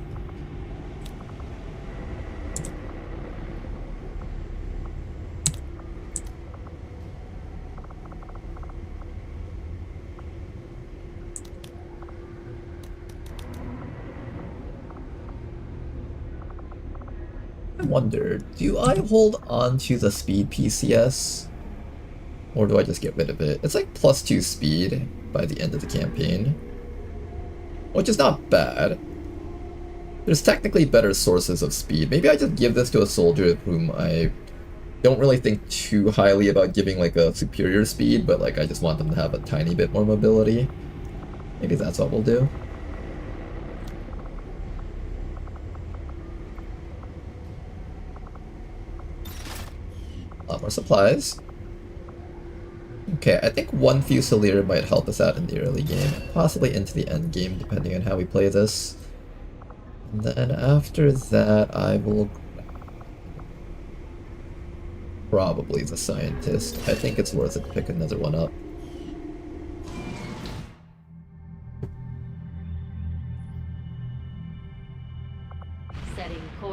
I wonder, do I hold on to the speed PCS? Or do I just get rid of it? It's like +2 speed by the end of the campaign. Which is not bad. There's technically better sources of speed. Maybe I just give this to a soldier whom I don't really think too highly about giving like a superior speed, but like I just want them to have a tiny bit more mobility. Maybe that's what we'll do. A lot more supplies. Okay, I think one Fusilier might help us out in the early game, possibly into the end game, depending on how we play this. And then after that, I will... probably the scientist. I think it's worth it to pick another one up.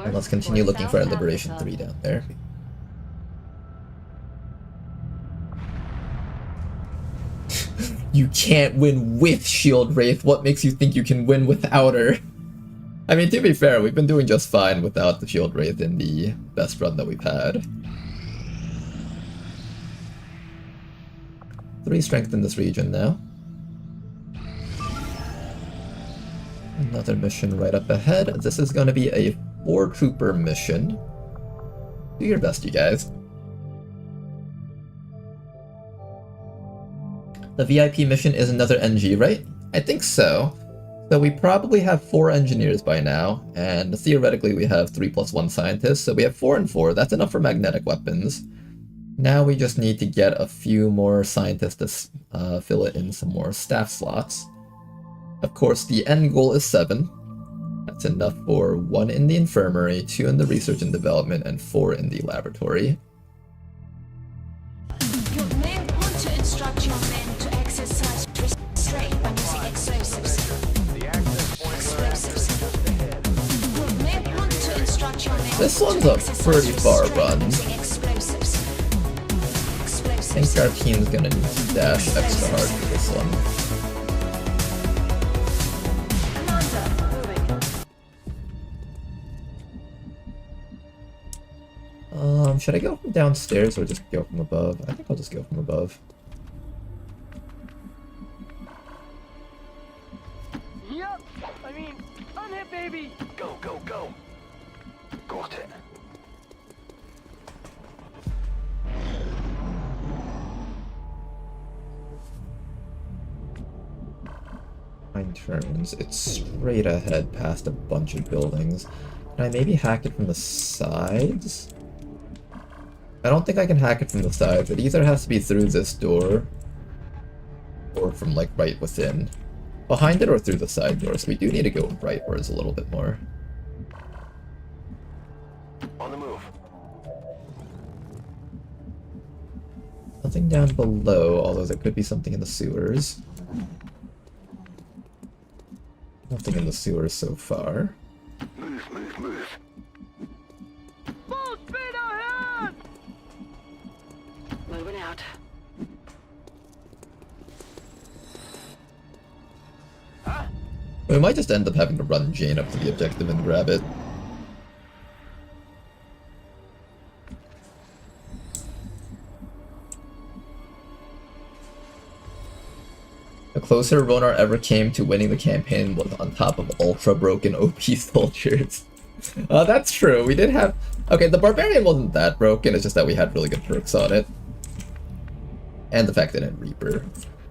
And let's continue looking for our Liberation 3 down there. You can't win with Shield Wraith. What makes you think you can win without her? I mean, to be fair, we've been doing just fine without the Shield Wraith in the best run that we've had. 3 strength in this region now. Another mission right up ahead. This is going to be a 4-trooper mission. Do your best, you guys. The VIP mission is another NG, right? I think so. So we probably have 4 engineers by now, and theoretically we have 3+1 scientists, so we have 4 and 4. That's enough for magnetic weapons. Now we just need to get a few more scientists to fill it in some more staff slots. Of course, the end goal is 7. That's enough for 1 in the infirmary, 2 in the research and development, and 4 in the laboratory. You may want to instruct your men to exercise restraint when using explosives. You may want to instruct your men This one's a pretty far run. I think our team's gonna need to dash extra hard for this one. Should I go from downstairs or just go from above? I think I'll just go from above. Yep, I mean, unhit baby. Go, go, go. Got it. Turns. It's straight ahead past a bunch of buildings. Can I maybe hack it from the sides? I don't think I can hack it from the sides. It either has to be through this door or from like right within. Behind it or through the side door, so we do need to go rightwards a little bit more. On the move. Nothing down below, although there could be something in the sewers. Nothing in the sewers so far. Move, move, move. Full speed ahead! Moving out. We might just end up having to run Jane up to the objective and grab it. The closer Ronar ever came to winning the campaign was on top of ultra broken OP soldiers. That's true, we did have... Okay, the Barbarian wasn't that broken, it's just that we had really good perks on it. And the fact that it had Reaper.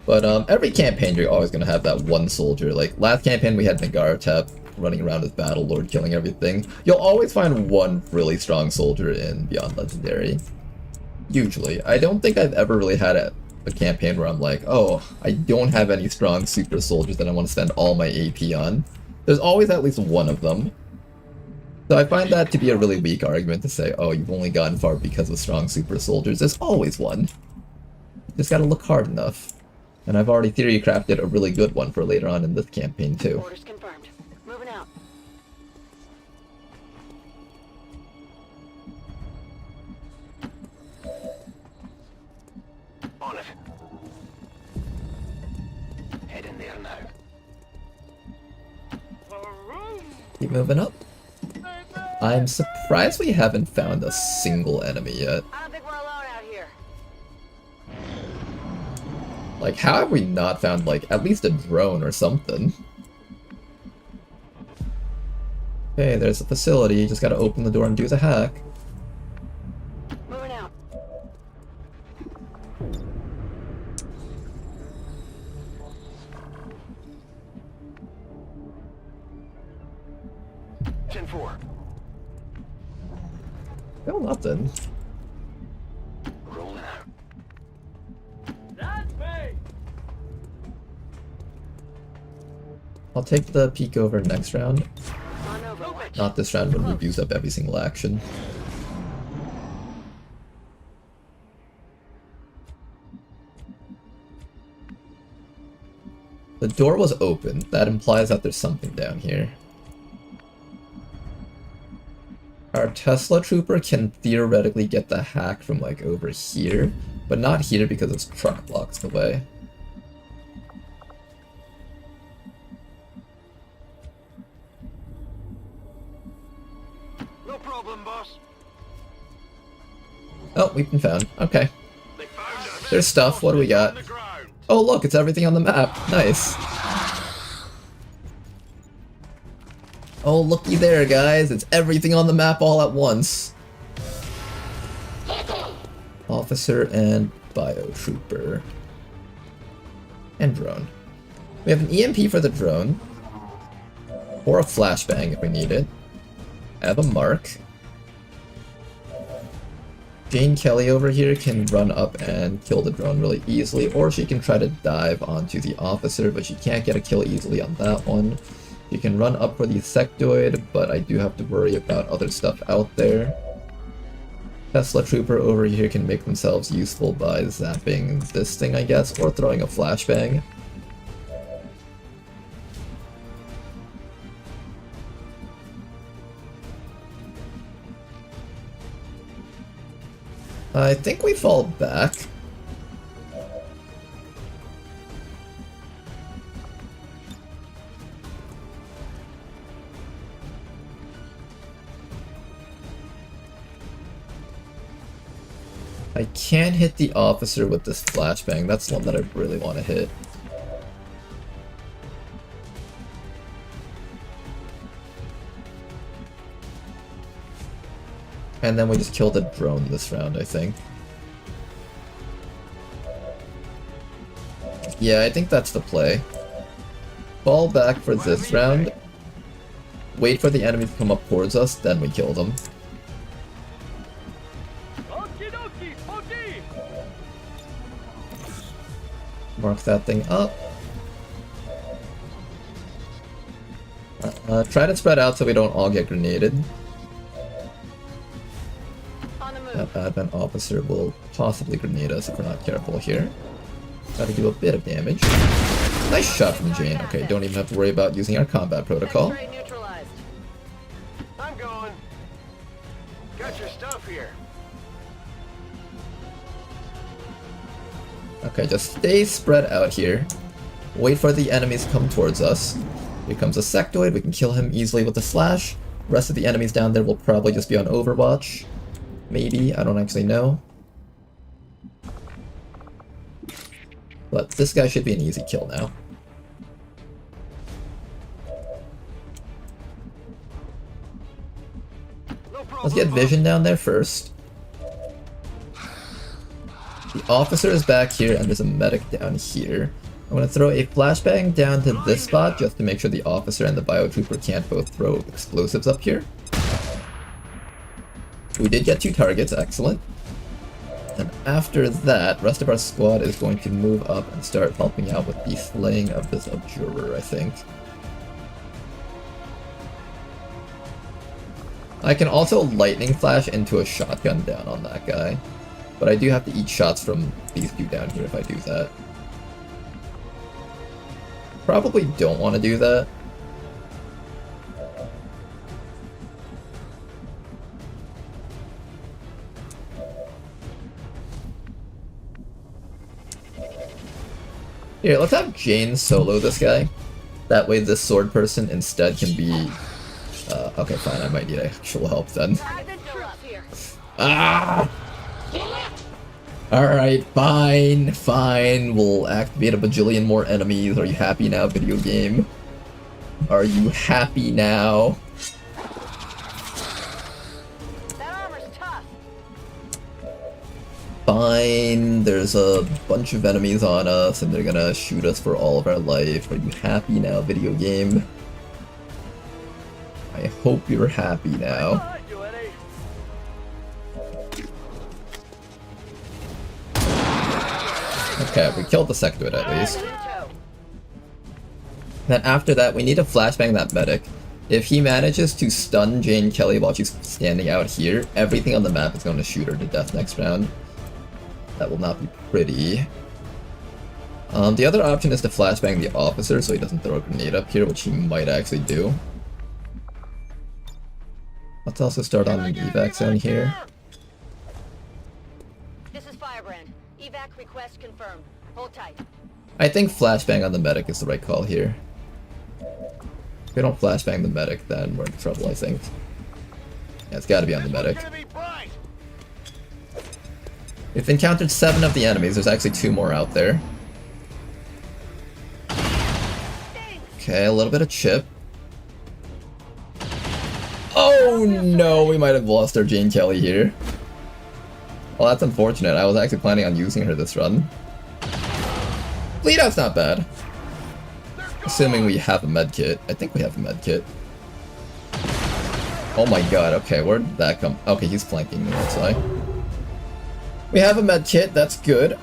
But every campaign you're always going to have that one soldier. Like, last campaign we had Nagaratep, running around as Battle Lord killing everything. You'll always find one really strong soldier in Beyond Legendary. Usually. I don't think I've ever really had a campaign where I'm like, oh, I don't have any strong super soldiers that I want to spend all my AP on. There's always at least one of them. So I find that to be a really weak argument to say, oh, you've only gotten far because of strong super soldiers. There's always one. You just gotta look hard enough. And I've already theory crafted a really good one for later on in this campaign too. Orders confirmed. Moving out. On it. Head in there now. Keep moving up. I'm surprised we haven't found a single enemy yet. I don't think we're alone out here. Like, how have we not found, like, at least a drone or something? Okay, there's a facility. You just gotta open the door and do the hack. Moving out. Ten 4. No, nothing. Rolling out. That's me. I'll take the peek over next round. On Overwatch. Not this round when we've used up every single action. The door was open. That implies that there's something down here. Our Tesla Trooper can theoretically get the hack from like over here, but not here because its truck blocks the way. No problem, boss. Oh, we've been found. Okay. There's stuff. What do we got? Oh look, it's everything on the map. Nice. Oh, looky there, guys. It's everything on the map all at once. Officer and Biotrooper. And drone. We have an EMP for the drone. Or a flashbang if we need it. I have a mark. Jane Kelly over here can run up and kill the drone really easily, or she can try to dive onto the officer, but she can't get a kill easily on that one. You can run up for the sectoid, but I do have to worry about other stuff out there. Tesla Trooper over here can make themselves useful by zapping this thing, I guess, or throwing a flashbang. I think we fall back. I can't hit the officer with this flashbang. That's the one that I really want to hit. And then we just kill the drone this round, I think. Yeah, I think that's the play. Fall back for this round. Wait for the enemies to come up towards us, then we kill them. Mark that thing up. Try to spread out so we don't all get grenaded. That Advent officer will possibly grenade us if we're not careful here. Gotta do a bit of damage. Nice shot from Jane. Okay, don't even have to worry about using our combat protocol. I'm going. Got your stuff here. Okay, just stay spread out here. Wait for the enemies to come towards us. Here comes a sectoid. We can kill him easily with a slash. The rest of the enemies down there will probably just be on Overwatch. Maybe, I don't actually know. But this guy should be an easy kill now. Let's get Vision down there first. The officer is back here and there's a medic down here. I'm gonna throw a flashbang down to this spot just to make sure the officer and the biotrooper can't both throw explosives up here. We did get 2 targets, excellent. And after that, rest of our squad is going to move up and start helping out with the slaying of this observer, I think. I can also lightning flash into a shotgun down on that guy, but I do have to eat shots from these 2 down here if I do that. Probably don't want to do that. Here, let's have Jane solo this guy. That way this sword person instead can be... okay, fine, I might need actual help then. Ah! Alright, fine, fine. We'll activate a bajillion more enemies. Are you happy now, video game? Are you happy now? Fine, there's a bunch of enemies on us and they're gonna shoot us for all of our life. Are you happy now, video game? I hope you're happy now. Okay, we killed the sectoid at least. Then after that, we need to flashbang that medic. If he manages to stun Jane Kelly while she's standing out here, everything on the map is going to shoot her to death next round. That will not be pretty. The other option is to flashbang the officer so he doesn't throw a grenade up here, which he might actually do. Let's also start on the evac zone here. This is Firebrand. Evac request confirmed. Hold tight. I think flashbang on the medic is the right call here. If we don't flashbang the medic, then we're in trouble, I think. Yeah, it's gotta be on the medic. We've encountered 7 of the enemies. There's actually 2 more out there. Okay, a little bit of chip. Oh no, we might have lost our Jane Kelly here. Well, that's unfortunate. I was actually planning on using her this run. Bleed out's not bad. Assuming we have a medkit. I think we have a medkit. Oh my god, okay, where did that come? Okay, he's flanking me, that's why. We have a medkit, that's good.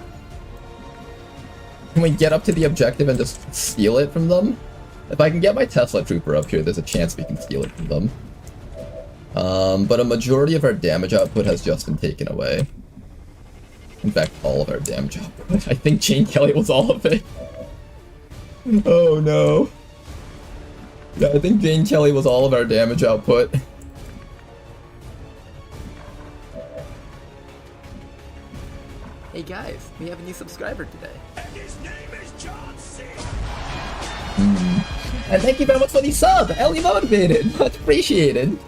Can we get up to the objective and just steal it from them? If I can get my Tesla Trooper up here, there's a chance we can steal it from them. But a majority of our damage output has just been taken away. In fact, all of our damage output. I think Jane Kelly was all of it. Oh no. Yeah, I think Jane Kelly was all of our damage output. Hey guys, we have a new subscriber today. And his name is John C. And thank you very much for the sub! Ellie motivated! Much appreciated!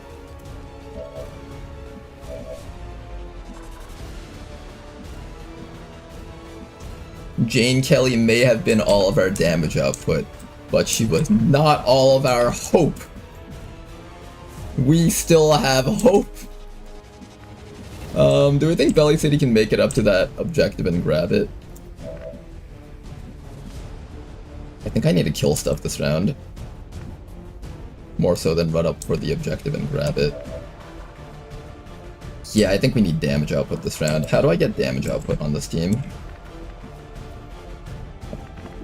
Jane Kelly may have been all of our damage output, but she was not all of our hope. We still have hope. Do we think Belly City can make it up to that objective and grab it? I think I need to kill stuff this round. More so than run up for the objective and grab it. Yeah, I think we need damage output this round. How do I get damage output on this team?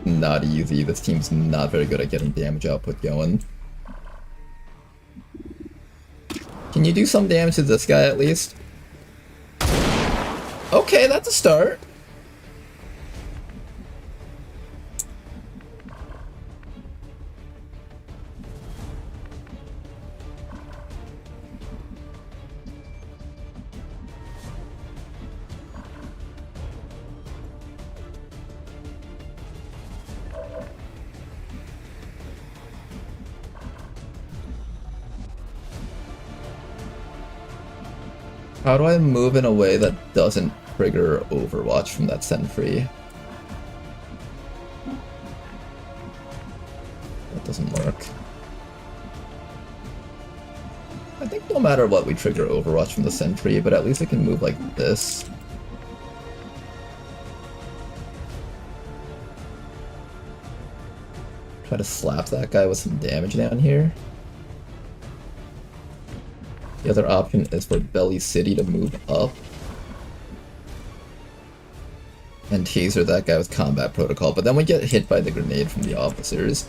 Not easy. This team's not very good at getting damage output going. Can you do some damage to this guy at least? Okay, that's a start. How do I move in a way that doesn't trigger Overwatch from that sentry? That doesn't work. I think no matter what we trigger Overwatch from the sentry, but at least it can move like this. Try to slap that guy with some damage down here. The other option is for Belly City to move up and taser that guy with combat protocol, but then we get hit by the grenade from the officers.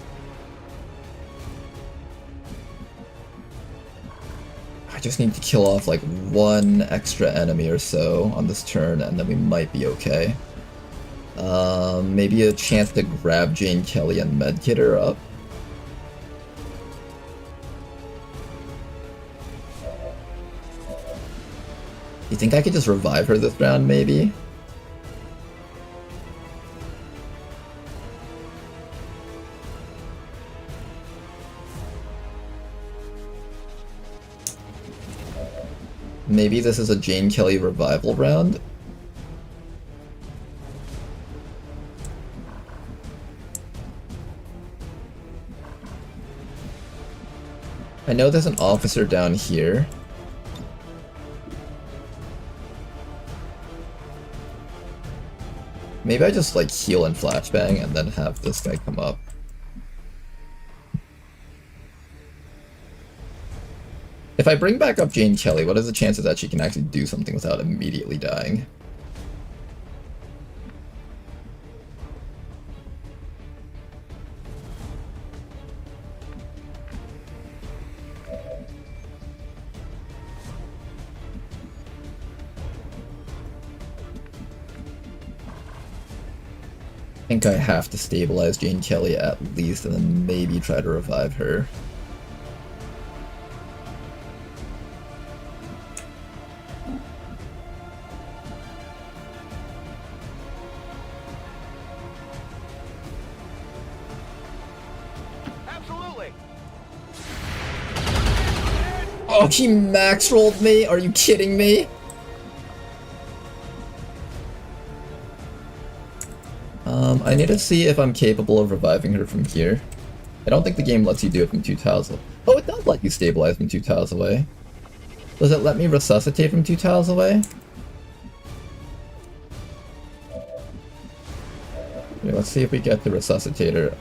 I just need to kill off like one extra enemy or so on this turn, and then we might be okay. Maybe a chance to grab Jane Kelly and medkit her up. You think I could just revive her this round, maybe? Maybe this is a Jane Kelly revival round? I know there's an officer down here. Maybe I just like heal and flashbang and then have this guy come up. If I bring back up Jane Kelly, what is the chances that she can actually do something without immediately dying? I think I have to stabilize Jane Kelly at least, and then maybe try to revive her. Absolutely. Oh, he max rolled me? Are you kidding me? I need to see if I'm capable of reviving her from here. I don't think the game lets you do it from 2 tiles away. Oh, it does let you stabilize from 2 tiles away. Does it let me resuscitate from 2 tiles away? Yeah, let's see if we get the resuscitator.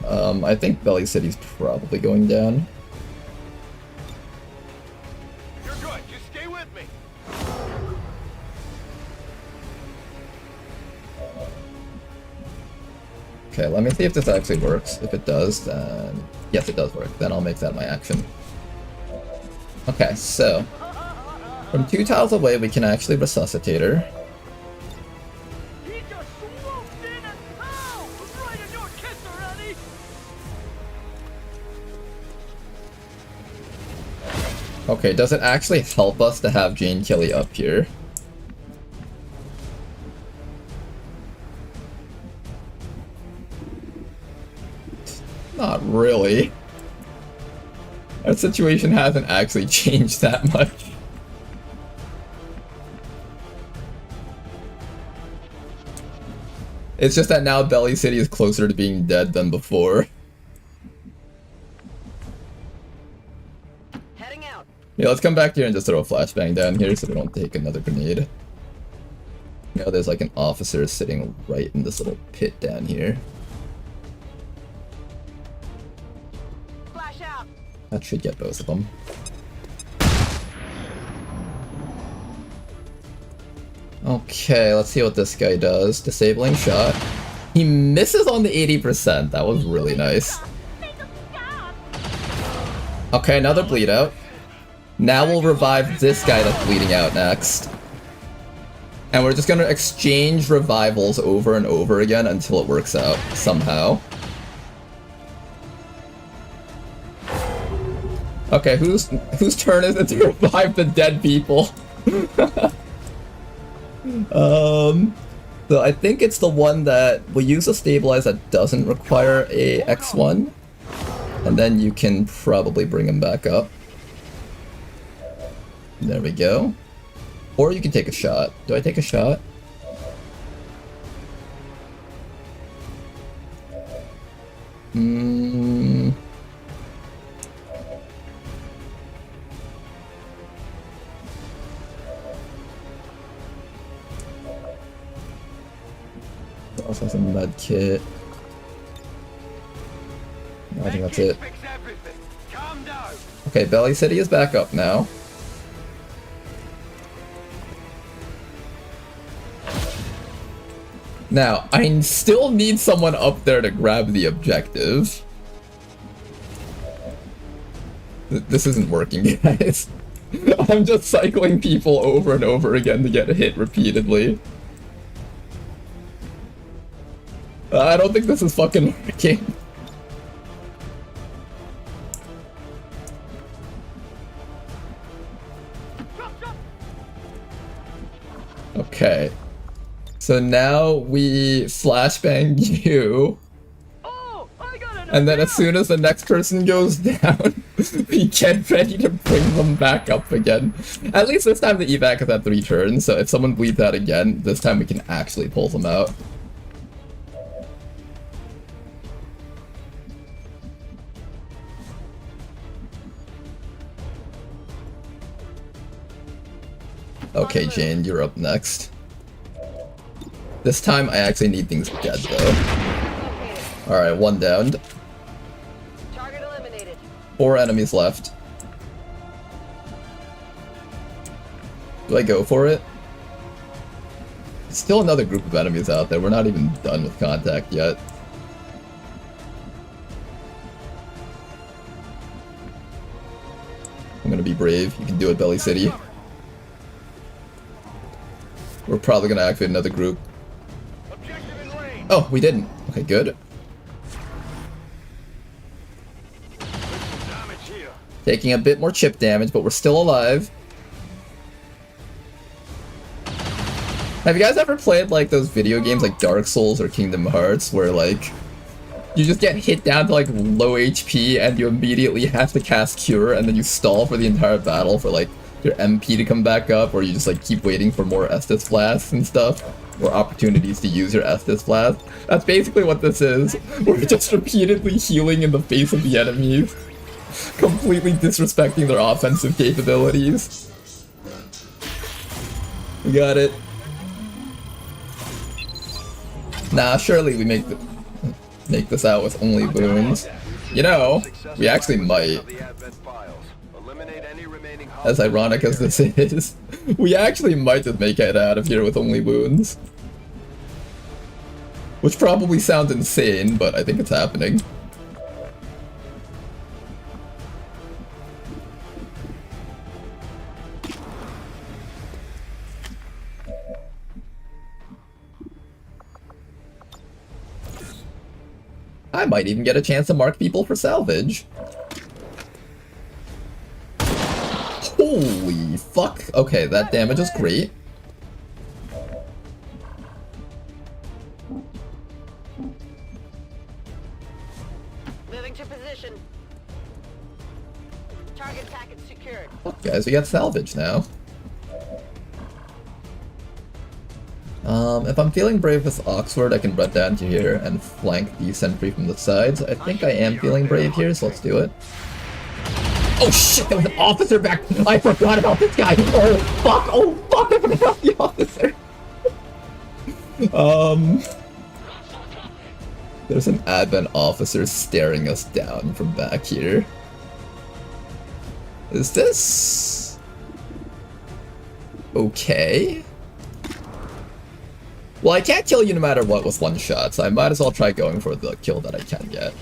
I think Belly City's probably going down. You're good. Just stay with me. Okay, let me see if this actually works. If it does, then... Yes, it does work. Then I'll make that my action. Okay, so... From 2 tiles away, we can actually resuscitate her. He just swooped in and pow! Right in your kisser, Eddie! Okay, does it actually help us to have Jane Kelly up here? Not really. Our situation hasn't actually changed that much. It's just that now Belly City is closer to being dead than before. Heading out. Yeah, let's come back here and just throw a flashbang down here so we don't take another grenade. You know, there's like an officer sitting right in this little pit down here. Flash out. That should get both of them. Okay, let's see what this guy does. Disabling shot. He misses on the 80%. That was really nice. Okay, another bleed out. Now we'll revive this guy that's bleeding out next. And we're just gonna exchange revivals over and over again until it works out somehow. Okay, whose turn is it to revive the dead people? So I think it's the one that we use a stabilize that doesn't require a X1, and then you can probably bring him back up. There we go. Or you can take a shot. Do I take a shot? Also has a med kit. I think that's it. Okay, Belly City is back up now. Now, I still need someone up there to grab the objective. This isn't working, guys. I'm just cycling people over and over again to get hit repeatedly. I don't think this is fucking working. Okay. So now we flashbang you. And then as soon as the next person goes down, we get ready to bring them back up again. At least this time the evac is at 3 turns, so if someone bleeds out again, this time we can actually pull them out. Okay, Jane, you're up next. This time I actually need things dead though. Alright, 1 downed. 4 enemies left. Do I go for it? Still another group of enemies out there. We're not even done with contact yet. I'm gonna be brave. You can do it, Belly City. We're probably gonna activate another group. Oh, we didn't. Okay, good. Taking a bit more chip damage, but we're still alive. Have you guys ever played like those video games like Dark Souls or Kingdom Hearts where like you just get hit down to like low HP and you immediately have to cast Cure and then you stall for the entire battle for like your MP to come back up, or you just like keep waiting for more Estus Blasts and stuff, or opportunities to use your Estus Blast? That's basically what this is. We're just repeatedly healing in the face of the enemies, completely disrespecting their offensive capabilities. We got it. Nah, surely we make this out with only wounds. You know, we actually might. As ironic as this is, we actually might just make it out of here with only wounds. Which probably sounds insane, but I think it's happening. I might even get a chance to mark people for salvage. Holy fuck. Okay, that damage is great. Moving to position. Target package secured. Fuck, guys, we got salvage now. If I'm feeling brave with Oxford, I can run down to here and flank the sentry from the sides. I think I am feeling brave here, so let's do it. Oh shit, there was an officer back! I forgot about this guy! Oh fuck! Oh fuck! I forgot about the officer! There's an Advent officer staring us down from back here. Is this... okay? Well, I can't kill you no matter what with one shot, so I might as well try going for the kill that I can get.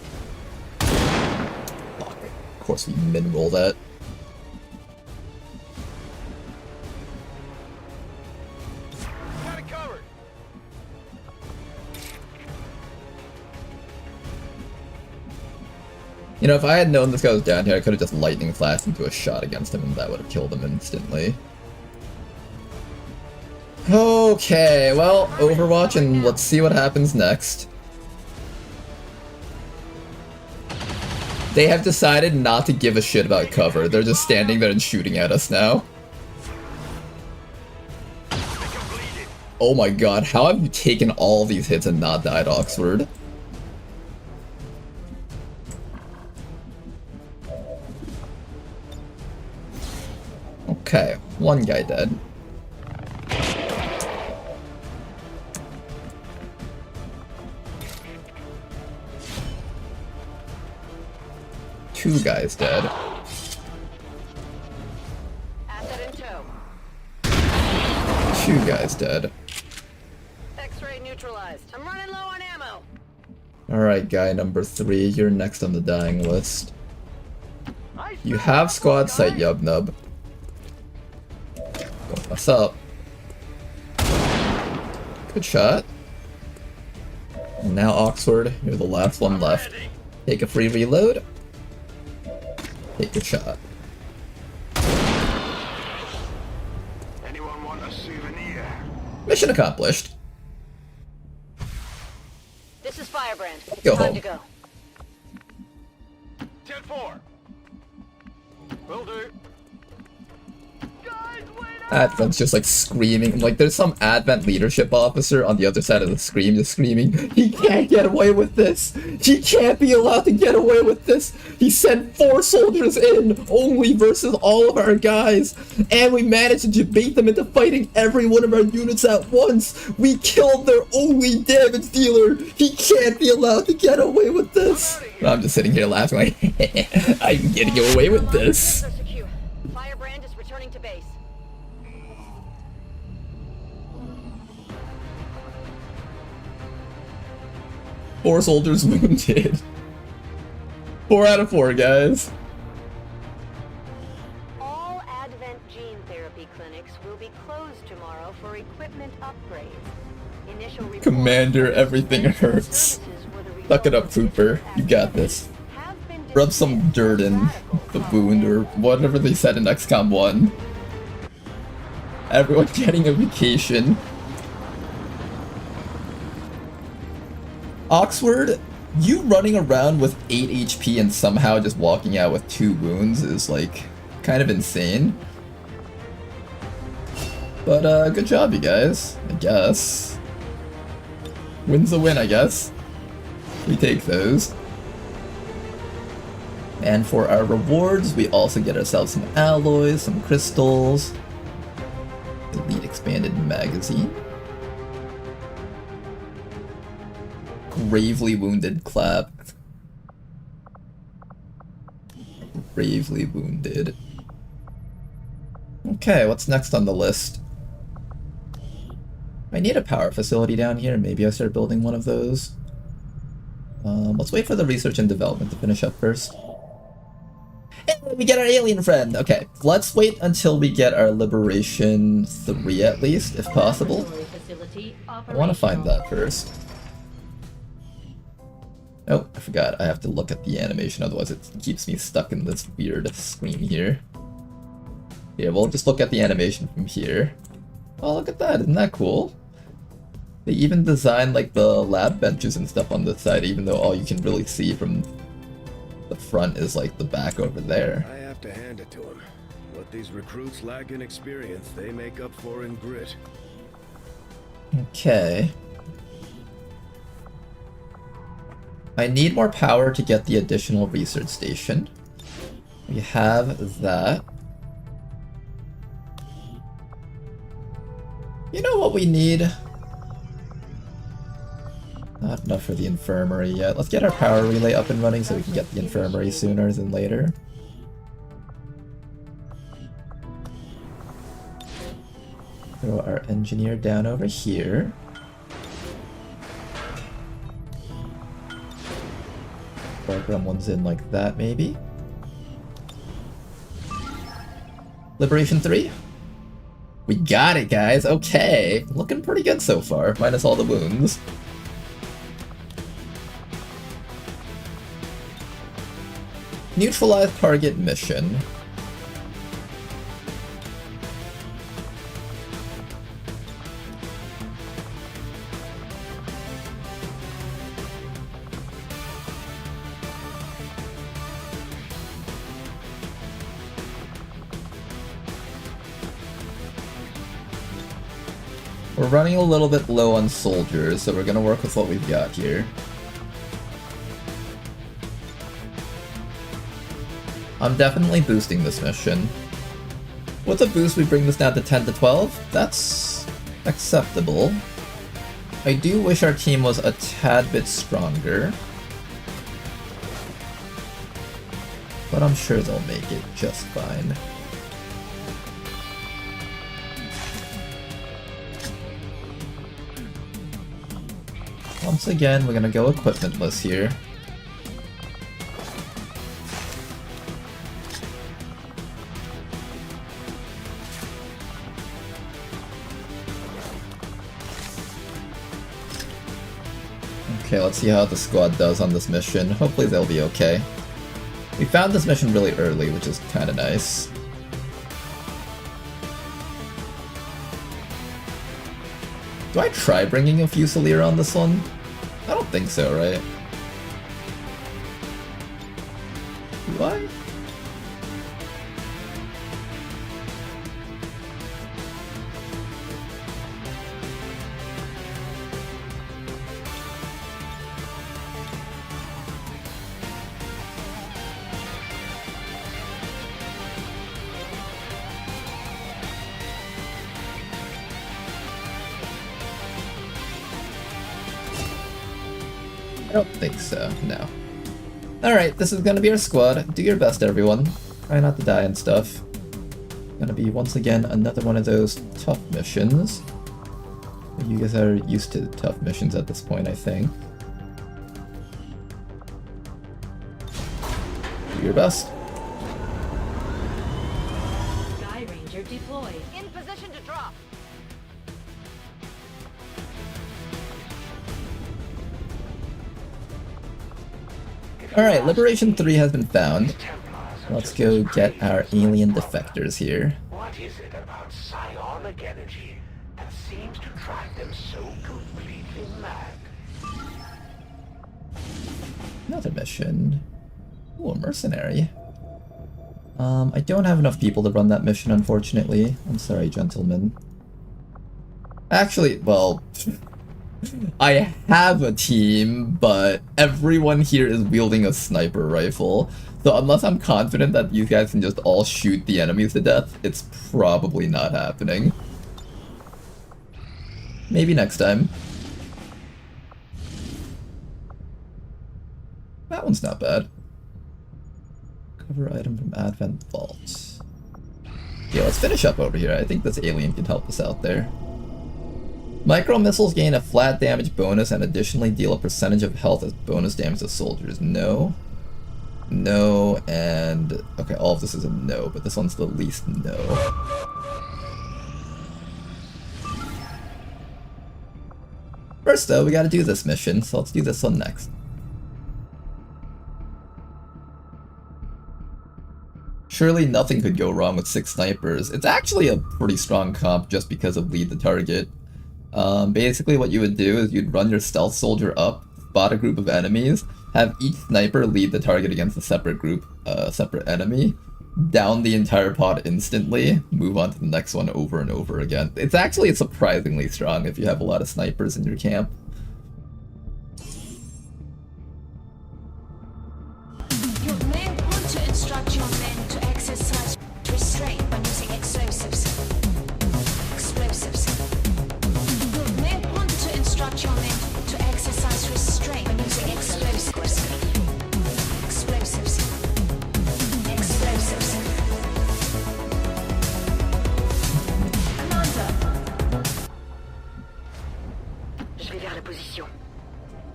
Fuck. Of course we min-roll that. Got it covered. You know, if I had known this guy was down here, I could have just lightning flashed into a shot against him and that would have killed him instantly. Okay, well, Overwatch, and let's see what happens next. They have decided not to give a shit about cover. They're just standing there and shooting at us now. Oh my god, how have you taken all these hits and not died, Oxford? Okay, one guy dead. 2 guys dead. Asset in tow. 2 guys dead. X-ray neutralized. I'm running low on ammo. Alright, guy number 3, you're next on the dying list. You have squad sight, Yubnub. Don't mess up. Good shot. And now Oxford, you're the last one left. Take a free reload. Take your shot. Anyone want a souvenir? Mission accomplished. This is Firebrand. Go Time home. to go. 10-4. Will do. Advent's just like screaming, like there's some Advent leadership officer on the other side of the screen just screaming, he can't get away with this! He can't be allowed to get away with this! He sent 4 soldiers in, only versus all of our guys, and we managed to debate them into fighting every one of our units at once! We killed their only damage dealer! He can't be allowed to get away with this! I'm just sitting here laughing like, I'm getting away with this! Firebrand is returning to base. 4 soldiers wounded. 4 out of 4, guys. All Advent gene therapy clinics will be closed tomorrow for equipment upgrades. Initial Commander, everything hurts. Suck it up, Trooper. You got this. Rub some dirt in the wound, or whatever they said in XCOM 1. Everyone getting a vacation. Oxford, you running around with 8 HP and somehow just walking out with 2 wounds is like kind of insane. But good job, you guys, I guess. Win's a win, I guess. We take those. And for our rewards, we also get ourselves some alloys, some crystals, Elite Expanded Magazine. Gravely wounded clap. Gravely wounded. Okay, what's next on the list? I need a power facility down here. Maybe I start building one of those. Let's wait for the research and development to finish up first. And we get our alien friend! Okay, let's wait until we get our Liberation 3 at least, if possible. I want to find that first. Oh, I forgot. I have to look at the animation, otherwise it keeps me stuck in this weird screen here. Here, we'll just look at the animation from here. Oh, look at that. Isn't that cool? They even designed like the lab benches and stuff on this side, even though all you can really see from the front is like the back over there. I have to hand it to them. What these recruits lack in experience, they make up for in grit. Okay. I need more power to get the additional research station. We have that. You know what we need? Not enough for the infirmary yet. Let's get our power relay up and running so we can get the infirmary sooner than later. Throw our engineer down over here. Program one's in like that, maybe. Liberation 3? We got it, guys. Okay. Looking pretty good so far, minus all the wounds. Neutralize target mission. We're running a little bit low on soldiers, so we're gonna work with what we've got here. I'm definitely boosting this mission. With a boost, we bring this down to 10 to 12. That's acceptable. I do wish our team was a tad bit stronger. but I'm sure they'll make it just fine. Once again, we're gonna go equipmentless here. Okay, let's see how the squad does on this mission. Hopefully they'll be okay. We found this mission really early, which is kinda nice. Do I try bringing a Fusilier on this one? I don't think so, right? Do I? I don't think so, no. Alright, this is gonna be our squad. Do your best, everyone. Try not to die and stuff. Gonna be, once again, another one of those tough missions. You guys are used to tough missions at this point, I think. Do your best. Sky Ranger deployed. In position to drop. Alright, Liberation 3 has been found. Let's go get our alien defectors here. What is it about psionic energy that seems to drive them so completely mad? Another mission. Ooh, a mercenary. I don't have enough people to run that mission, unfortunately. I'm sorry, gentlemen. Actually, well... I have a team, but everyone here is wielding a sniper rifle. So unless I'm confident that you guys can just all shoot the enemies to death, it's probably not happening. Maybe next time. That one's not bad. Cover item from Advent Vault. Yeah, let's finish up over here. I think this alien can help us out there. Micro missiles gain a flat damage bonus and additionally deal a percentage of health as bonus damage to soldiers. No. No, and... okay, all of this is a no, but this one's the least no. First though, we gotta do this mission, so let's do this one next. Surely nothing could go wrong with 6 snipers. It's actually a pretty strong comp just because of lead the target. Basically what you would do is you'd run your stealth soldier up, spot a group of enemies, have each sniper lead the target against a separate group, separate enemy, down the entire pod instantly, move on to the next one over and over again. It's actually surprisingly strong if you have a lot of snipers in your camp. You may want to instruct your men to exercise restraint when using explosives. You may want to instruct your men to exercise restraint when using explosives.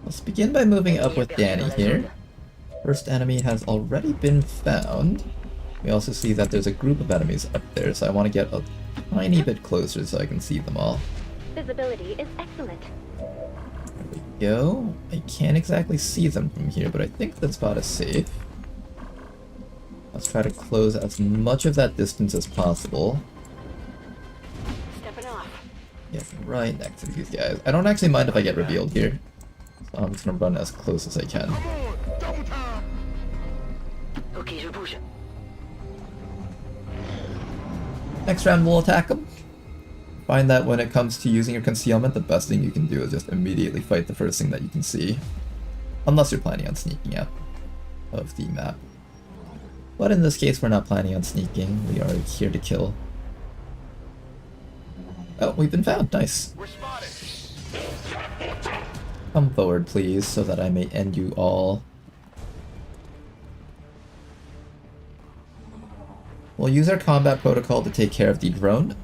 Let's begin by moving up with Danny here. First enemy has already been found. We also see that there's a group of enemies up there, so I want to get a tiny bit closer so I can see them all. Visibility is excellent. There we go. I can't exactly see them from here, but I think that spot is safe. Let's try to close as much of that distance as possible. Stepping off. Get right next to these guys. I don't actually mind if I get revealed here. So I'm just gonna run as close as I can. Okay, je bouge. Next round we'll attack them. Find that when it comes to using your concealment, the best thing you can do is just immediately fight the first thing that you can see. Unless you're planning on sneaking out of the map. But in this case, we're not planning on sneaking. We are here to kill. Oh, we've been found. Nice. Come forward, please, so that I may end you all. We'll use our combat protocol to take care of the drone.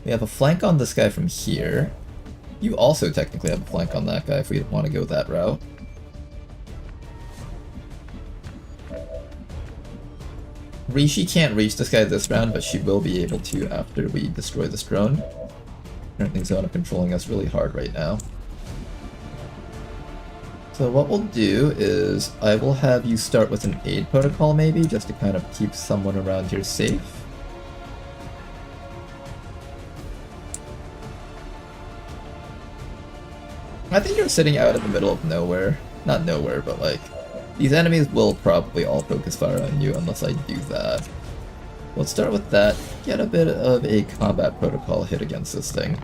We have a flank on this guy from here. You also technically have a flank on that guy if we want to go that route. Rishi can't reach this guy this round, but she will be able to after we destroy this drone. Apparently Zona controlling us really hard right now. So what we'll do is I will have you start with an aid protocol maybe, just to kind of keep someone around here safe. I think you're sitting out in the middle of nowhere. Not nowhere, but like, these enemies will probably all focus fire on you unless I do that. Let's start with that, get a bit of a combat protocol hit against this thing.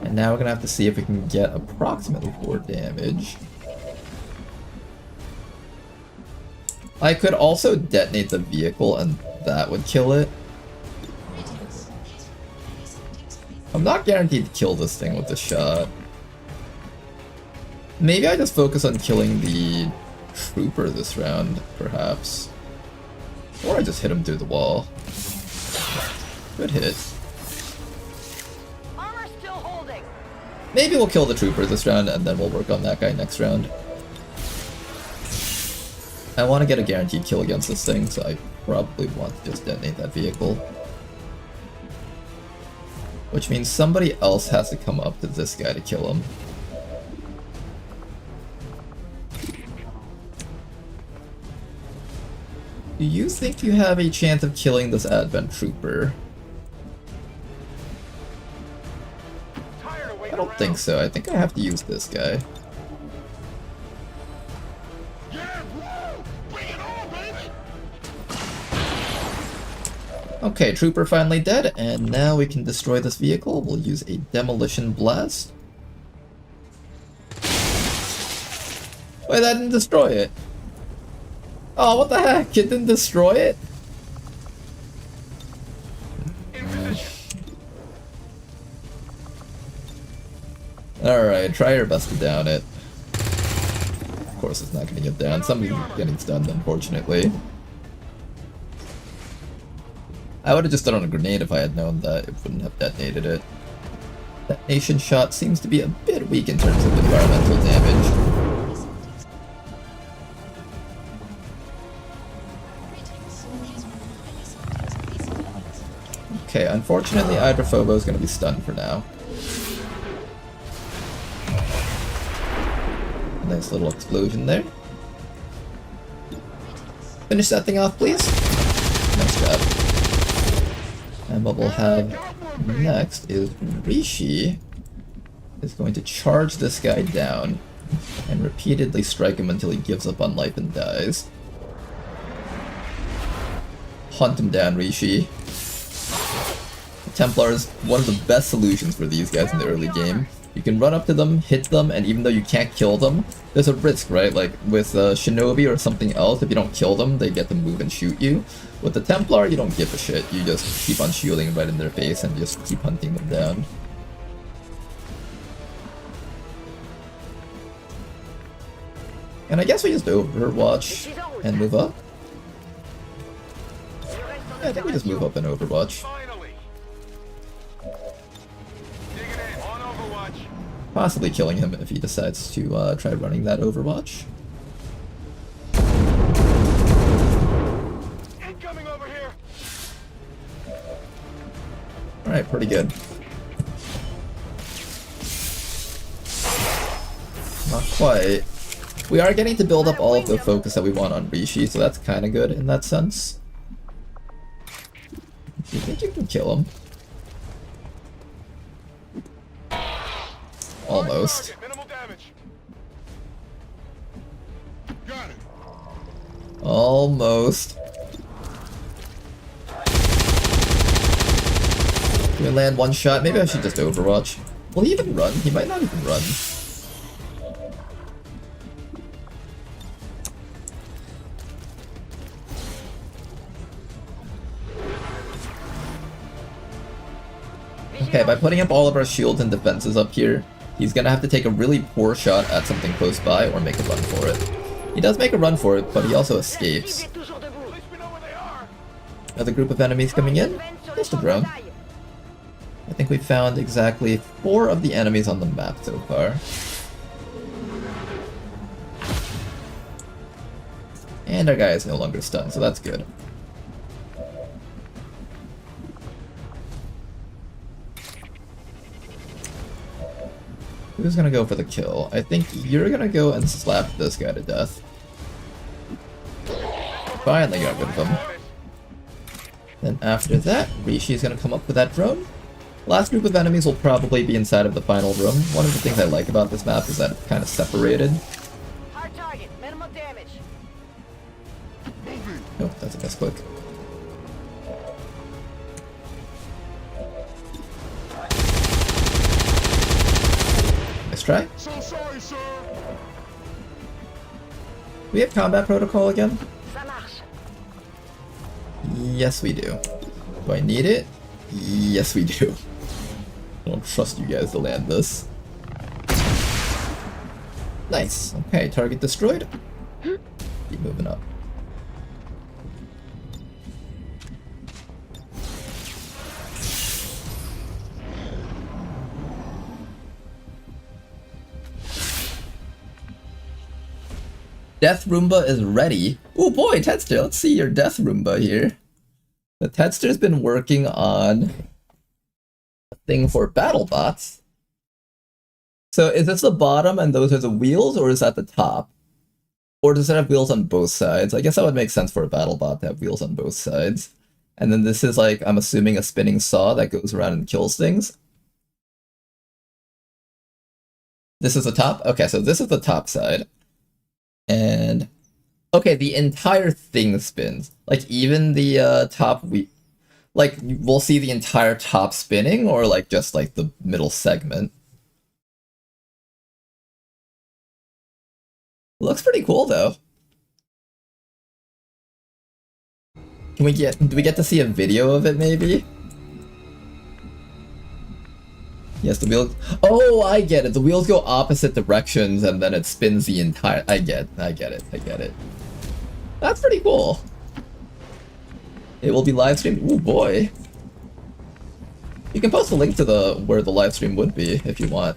And now we're gonna have to see if we can get approximately 4 damage. I could also detonate the vehicle and that would kill it. I'm not guaranteed to kill this thing with a shot. Maybe I just focus on killing the trooper this round, perhaps. Or I just hit him through the wall. Good hit. Armor still holding. Maybe we'll kill the trooper this round and then we'll work on that guy next round. I want to get a guaranteed kill against this thing, so I probably want to just detonate that vehicle. Which means somebody else has to come up to this guy to kill him. Do you think you have a chance of killing this Advent Trooper? I don't think so. I think I have to use this guy. Okay, Trooper finally dead, and now we can destroy this vehicle. We'll use a Demolition Blast. Wait, that didn't destroy it. Oh, what the heck? It didn't destroy it? Alright, try your best to down it. Of course it's not gonna get down. Somebody's getting stunned, unfortunately. I would have just done on a grenade if I had known that it wouldn't have detonated it. Detonation shot seems to be a bit weak in terms of environmental damage. Okay, unfortunately Hydrophobo is going to be stunned for now. Nice little explosion there. Finish that thing off, please. Nice job. And what we'll have next is Rishi is going to charge this guy down and repeatedly strike him until he gives up on life and dies. Hunt him down, Rishi. Templar is one of the best solutions for these guys in the early game. You can run up to them, hit them, and even though you can't kill them, there's a risk, right? Like with Shinobi or something else, if you don't kill them, they get to move and shoot you. With the Templar, you don't give a shit. You just keep on shielding right in their face and just keep hunting them down. And I guess we just Overwatch and move up. Yeah, I think we just move up and Overwatch. Possibly killing him if he decides to try running that Overwatch. Incoming over here. Alright, pretty good. Not quite. We are getting to build up all of the focus that we want on Rishi, so that's kind of good in that sense. Do you think you can kill him? Almost. Almost. Can we land one shot? Maybe I should just Overwatch. Will he even run? He might not even run. Okay, by putting up all of our shields and defenses up here, he's gonna have to take a really poor shot at something close by or make a run for it. He does make a run for it, but he also escapes. Another group of enemies coming in. Just a drone. I think we found exactly 4 of the enemies on the map so far. And our guy is no longer stunned, so that's good. Who's gonna go for the kill? I think you're gonna go and slap this guy to death. Finally got rid of him. Then after that, Rishi's gonna come up with that drone. Last group of enemies will probably be inside of the final room. One of the things I like about this map is that it's kind of separated. Hard target, minimum damage. Oh, that's a misclick. Nice try. So sorry, sir. We have combat protocol again? Yes, we do. Do I need it? Yes, we do. I don't trust you guys to land this. Nice. Okay, target destroyed. Keep moving up. Death Roomba is ready. Oh boy, Tedster, let's see your Death Roomba here. The Tedster's been working on a thing for battle bots. So is this the bottom and those are the wheels, or is that the top? Or does it have wheels on both sides? I guess that would make sense for a battle bot to have wheels on both sides. And then this is like, I'm assuming, a spinning saw that goes around and kills things. This is the top? Okay, so this is the top side. And okay, the entire thing spins. Like even the top like we'll see the entire top spinning, or like just like the middle segment. Looks pretty cool though. Do we get to see a video of it maybe? Yes, the wheels. Oh, I get it. The wheels go opposite directions and then it spins the entire. I get it. That's pretty cool. It will be live streamed. Ooh boy. You can post a link to where the live stream would be if you want.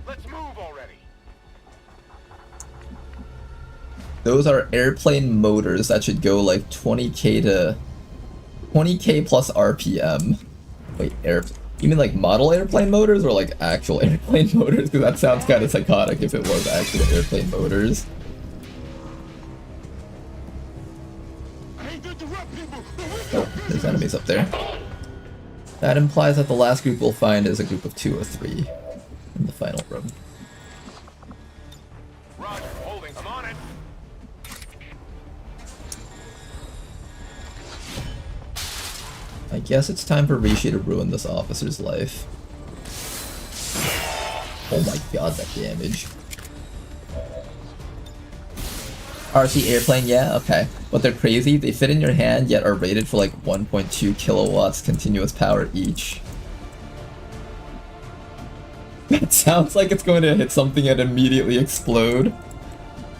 Let's move already. Those are airplane motors that should go like 20k plus RPM. Wait, you mean like model airplane motors or like actual airplane motors? Because that sounds kind of psychotic if it was actual airplane motors. Oh, there's enemies up there. That implies that the last group we'll find is a group of 2 or 3 in the final room. Roger, holding. I'm on it. I guess it's time for Rishi to ruin this officer's life. Oh my god, that damage. RC airplane, yeah, okay. But they're crazy, they fit in your hand yet are rated for like 1.2 kilowatts continuous power each. That sounds like it's going to hit something and immediately explode.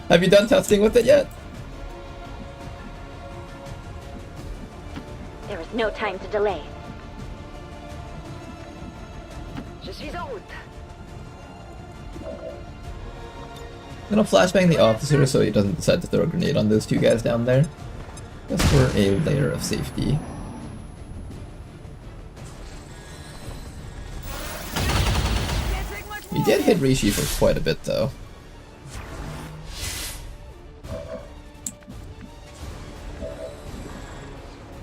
Have you done testing with it yet? There is no time to delay. Je suis en route. I'm gonna flashbang the officer so he doesn't decide to throw a grenade on those 2 guys down there. Just for a layer of safety. We did hit Rishi for quite a bit though.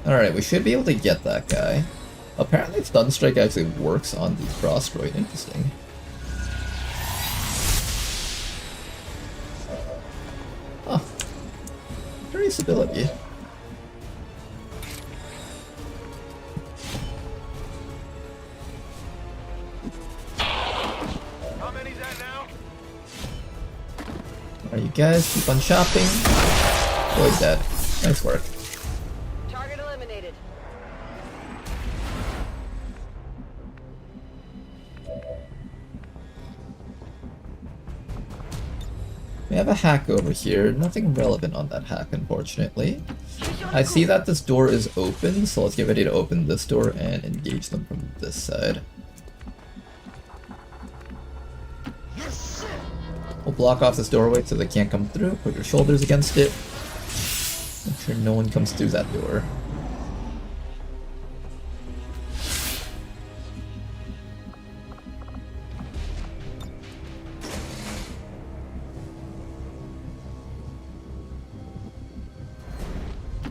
Alright, we should be able to get that guy. Apparently Stun Strike actually works on the Crossroid, interesting. Huh. Traceability. How many's that now? Alright, you guys keep on shopping. Oh, he's dead. Nice work. Target eliminated. We have a hack over here. Nothing relevant on that hack, unfortunately. I see that this door is open, so let's get ready to open this door and engage them from this side. We'll block off this doorway so they can't come through. Put your shoulders against it. Make sure no one comes through that door.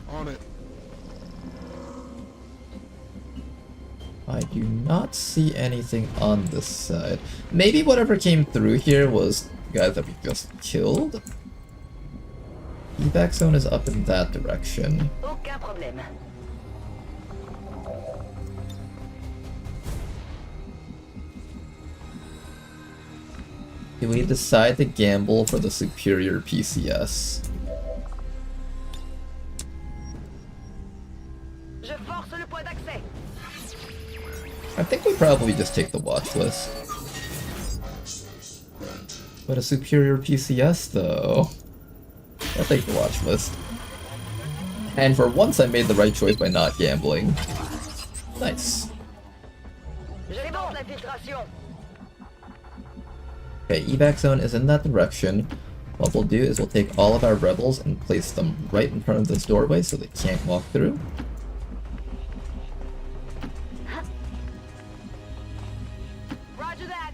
On it. I do not see anything on this side. Maybe whatever came through here was guys that we just killed. Evac zone is up in that direction. Aucun problème. Do we decide to gamble for the superior PCS? Je force le point d'accès. I think we probably just take the watch list. But a superior PCS though. I'll take the watch list. And for once I made the right choice by not gambling. Nice. Okay, evac zone is in that direction. What we'll do is we'll take all of our rebels and place them right in front of this doorway so they can't walk through. Roger that.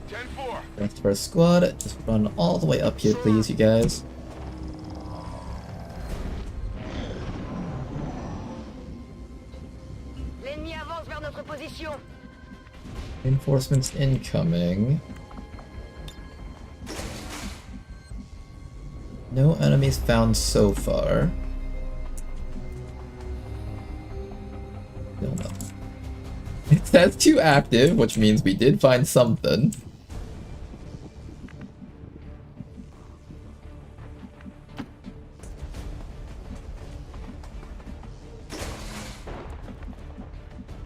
10-4. The rest of our squad, just run all the way up here please, you guys. L'ennemi avance vers notre position. Reinforcements incoming. No enemies found so far. Still nothing. It says 2 active, which means we did find something.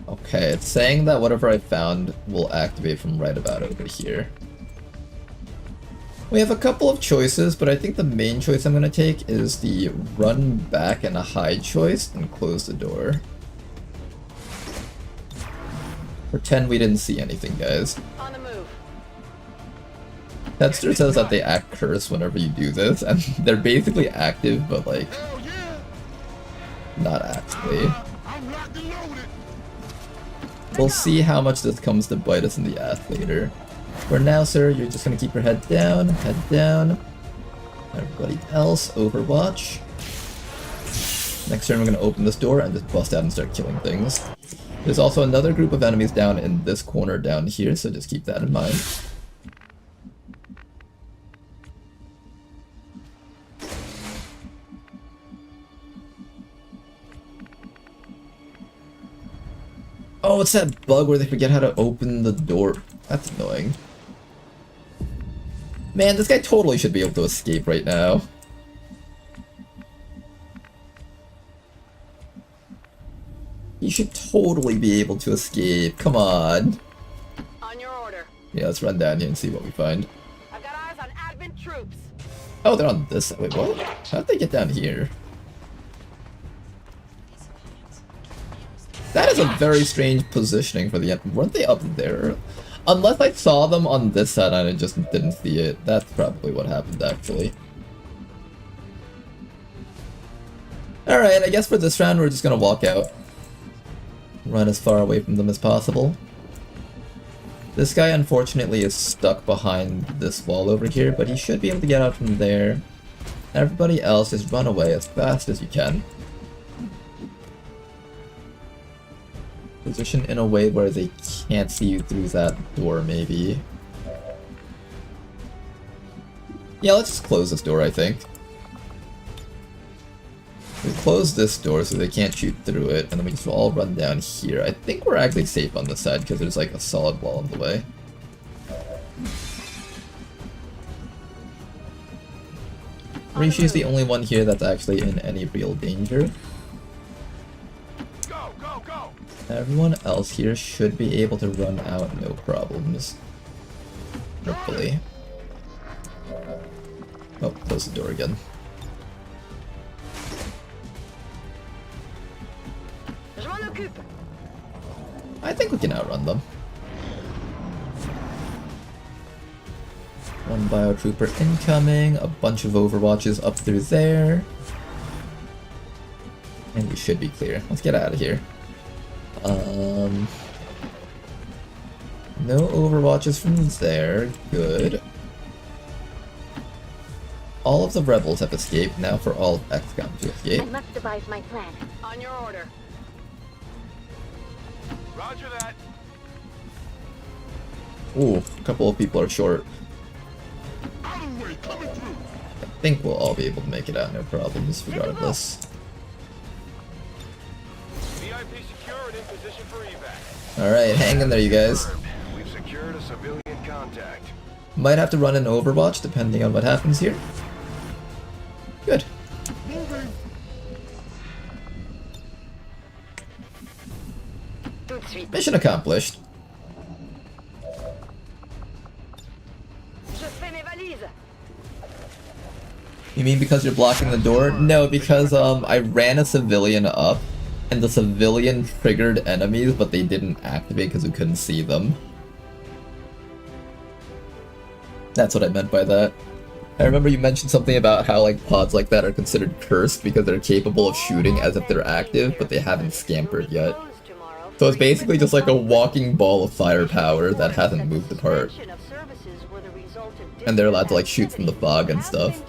Okay, it's saying that whatever I found will activate from right about over here. We have a couple of choices, but I think the main choice I'm going to take is the run back and a hide choice and close the door. Pretend we didn't see anything, guys. On the move. Tedster says that they act cursed whenever you do this, and they're basically active, but like, not actually. We'll see how much this comes to bite us in the ass later. For now, sir, you're just gonna keep your head down, Everybody else, Overwatch. Next turn we're gonna open this door and just bust out and start killing things. There's also another group of enemies down in this corner down here, so just keep that in mind. Oh, it's that bug where they forget how to open the door. That's annoying. Man, this guy totally should be able to escape right now. He should totally be able to escape. Come on. On your order. Yeah, let's run down here and see what we find. I've got eyes on advent troops. Oh, they're on this side. Wait, what? How'd they get down here? That is a very strange positioning for the enemy. Weren't they up there? Unless I saw them on this side and I just didn't see it. That's probably what happened, actually. Alright, I guess for this round we're just gonna walk out. Run as far away from them as possible. This guy, unfortunately, is stuck behind this wall over here, but he should be able to get out from there. Everybody else, just run away as fast as you can. Position in a way where they can't see you through that door, maybe. Yeah, let's just close this door, I think. We close this door so they can't shoot through it, and then we just all run down here. I think we're actually safe on this side because there's like a solid wall in the way. Rishi's the only one here that's actually in any real danger. Everyone else here should be able to run out no problems. Hopefully. Oh, close the door again. I think we can outrun them. One biotrooper incoming, a bunch of overwatches up through there. And we should be clear. Let's get out of here. No overwatches from there. Good. All of the rebels have escaped, now for all of XCOM to escape. I must devise my plan. On your order. Roger that. Ooh, a couple of people are short. Out of the way, coming through. I think we'll all be able to make it out, no problems, regardless. VIP secure and in position for evac. Alright, hang in there, you guys. We've secured a civilian contact. Might have to run an Overwatch, depending on what happens here. Good. Moving. Mission accomplished. Je fais mes valises. You mean because you're blocking the door? No, because I ran a civilian up, and the civilian triggered enemies, but they didn't activate because we couldn't see them. That's what I meant by that. I remember you mentioned something about how like pods like that are considered cursed because they're capable of shooting as if they're active, but they haven't scampered yet. So it's basically just like a walking ball of firepower that hasn't moved apart. And they're allowed to like shoot from the fog and stuff.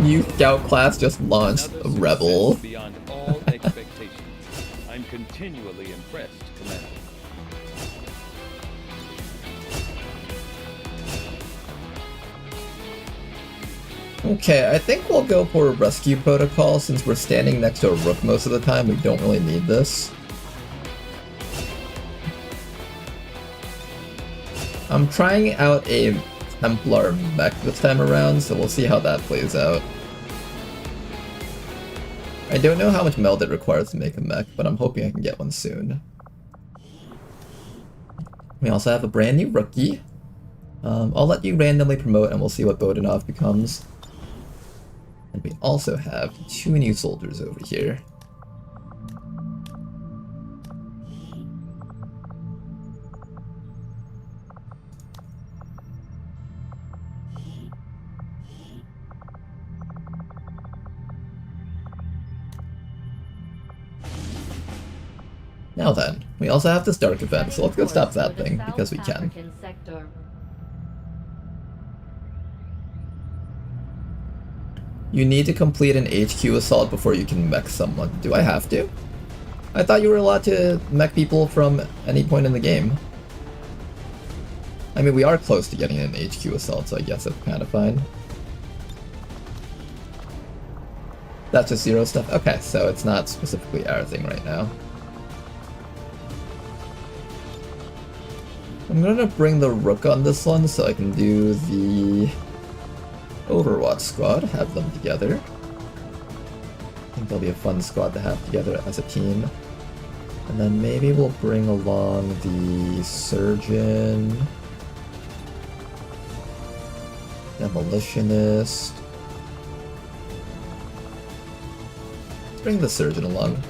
New scout class just launched a rebel. Beyond all expectations. I'm continually impressed, Commander. Okay, I think we'll go for a rescue protocol since we're standing next to a rook most of the time. We don't really need this. I'm trying out a Templar mech this time around, so we'll see how that plays out. I don't know how much meld it requires to make a mech, but I'm hoping I can get one soon. We also have a brand new rookie. I'll let you randomly promote and we'll see what Bodanov becomes. And we also have 2 new soldiers over here. Now then, we also have this dark event, so let's go stop that thing, because we can. You need to complete an HQ assault before you can mech someone. Do I have to? I thought you were allowed to mech people from any point in the game. I mean, we are close to getting an HQ assault, so I guess that's kind of fine. That's just 0 stuff? Okay, so it's not specifically our thing right now. I'm gonna bring the Rook on this one so I can do the Overwatch squad, have them together. I think they'll be a fun squad to have together as a team. And then maybe we'll bring along the Surgeon, Demolitionist. Let's bring the Surgeon along.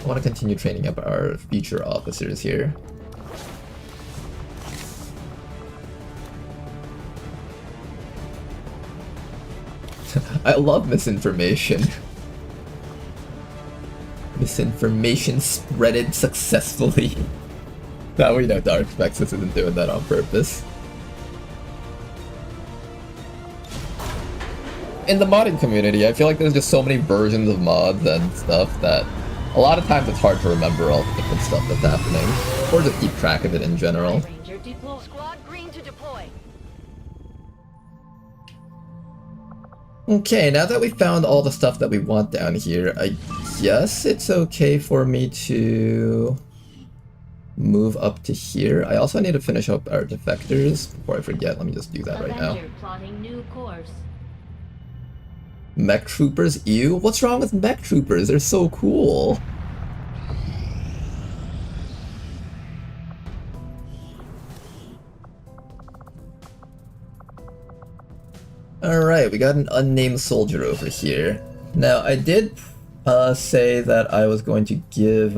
I want to continue training up our future officers here. I love misinformation. Misinformation spreaded successfully. Now we know Dark Spexus isn't doing that on purpose. In the modding community, I feel like there's just so many versions of mods and stuff that a lot of times it's hard to remember all the different stuff that's happening, or just keep track of it in general. Squad green to deploy. Okay, now that we found all the stuff that we want down here, I guess it's okay for me to move up to here. I also need to finish up our defectors. Before I forget, let me just do that right now. Plotting new course. Mech troopers? Ew. What's wrong with mech troopers? They're so cool. Alright, we got an unnamed soldier over here. Now, I did say that I was going to give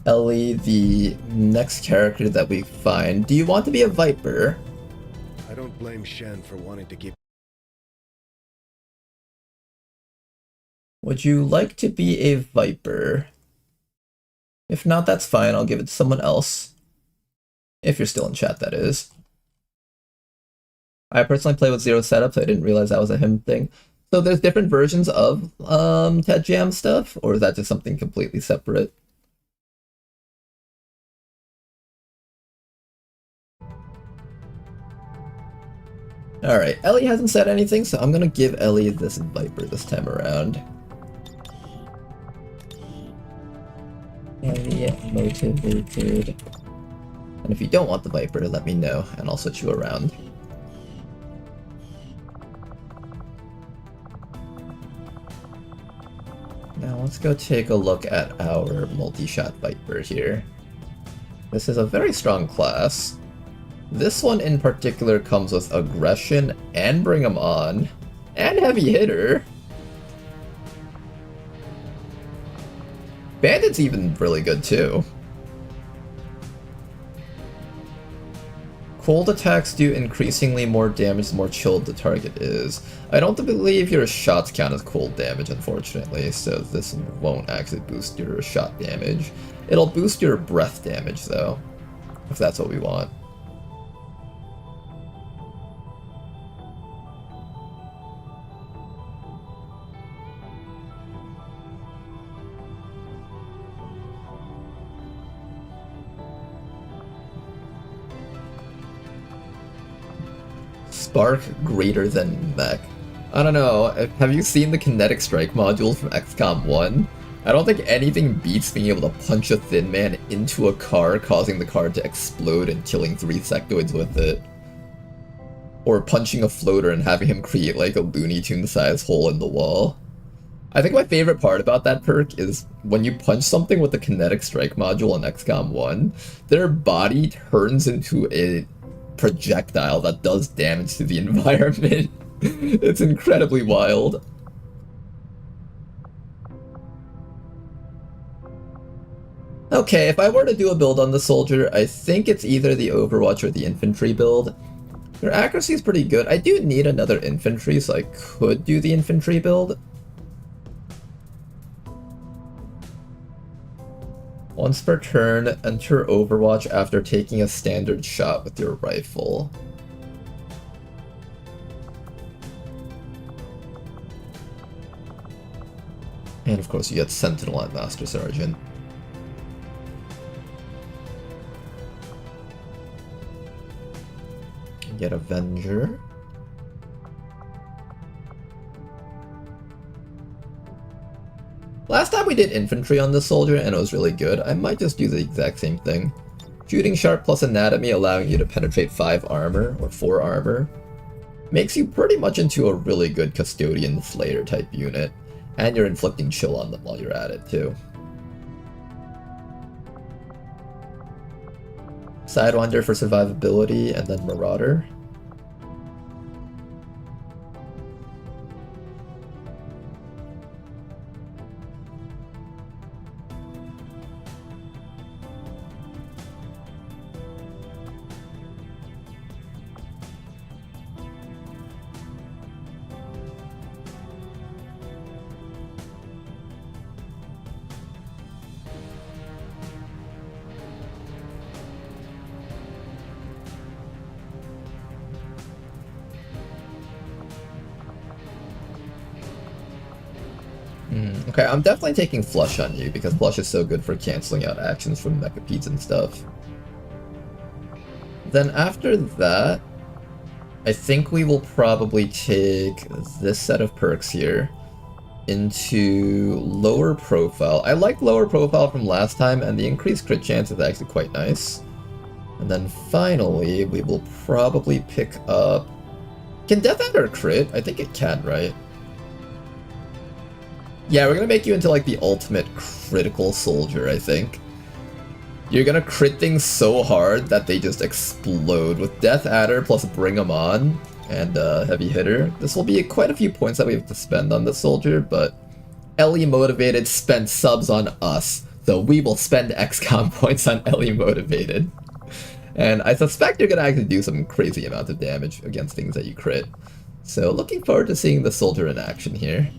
Ellie the next character that we find. Do you want to be a Viper? I don't blame Shen for wanting to keep... Would you like to be a Viper? If not, that's fine. I'll give it to someone else. If you're still in chat, that is. I personally play with zero setup, so I didn't realize that was a him thing. So there's different versions of Ted Jam stuff, or is that just something completely separate? Alright, Ellie hasn't said anything, so I'm gonna give Ellie this Viper this time around. Ellie motivated. And if you don't want the Viper, let me know, and I'll switch you around. Now let's go take a look at our multi-shot Viper here. This is a very strong class. This one in particular comes with aggression and bring 'em on, and heavy hitter. Bandit's even really good too. Cold attacks do increasingly more damage the more chilled the target is. I don't believe your shots count as cold damage, unfortunately, so this won't actually boost your shot damage. It'll boost your breath damage, though, if that's what we want. Spark greater than mech. I don't know, have you seen the kinetic strike module from XCOM 1? I don't think anything beats being able to punch a Thin Man into a car, causing the car to explode and killing 3 sectoids with it. Or punching a floater and having him create like a Looney Tunes-sized hole in the wall. I think my favorite part about that perk is when you punch something with the kinetic strike module in XCOM 1, their body turns into a projectile that does damage to the environment. It's incredibly wild. Okay, if I were to do a build on the soldier, I think it's either the Overwatch or the infantry build. Their accuracy is pretty good. I do need another infantry, so I could do the infantry build. Once per turn, enter Overwatch after taking a standard shot with your rifle. And of course you get Sentinel and Master Sergeant. You get Avenger. Last time we did infantry on this soldier and it was really good. I might just do the exact same thing. Shooting sharp plus anatomy, allowing you to penetrate 5 armor, or 4 armor. Makes you pretty much into a really good custodian slayer type unit. And you're inflicting chill on them while you're at it too. Sidewinder for survivability, and then Marauder. Okay, I'm definitely taking Flush on you, because Flush is so good for canceling out actions from Mechapedes and stuff. Then after that, I think we will probably take this set of perks here into lower profile. I like lower profile from last time, and the increased crit chance is actually quite nice. And then finally, we will probably pick up Can Death Adder crit? I think it can, right? Yeah, we're gonna make you into like the ultimate critical soldier, I think. You're gonna crit things so hard that they just explode. With Death Adder plus Bring 'em On and Heavy Hitter, this will be quite a few points that we have to spend on this soldier, but Ellie Motivated spent subs on us, so we will spend XCOM points on Ellie Motivated. And I suspect you're gonna actually do some crazy amount of damage against things that you crit. So looking forward to seeing the soldier in action here.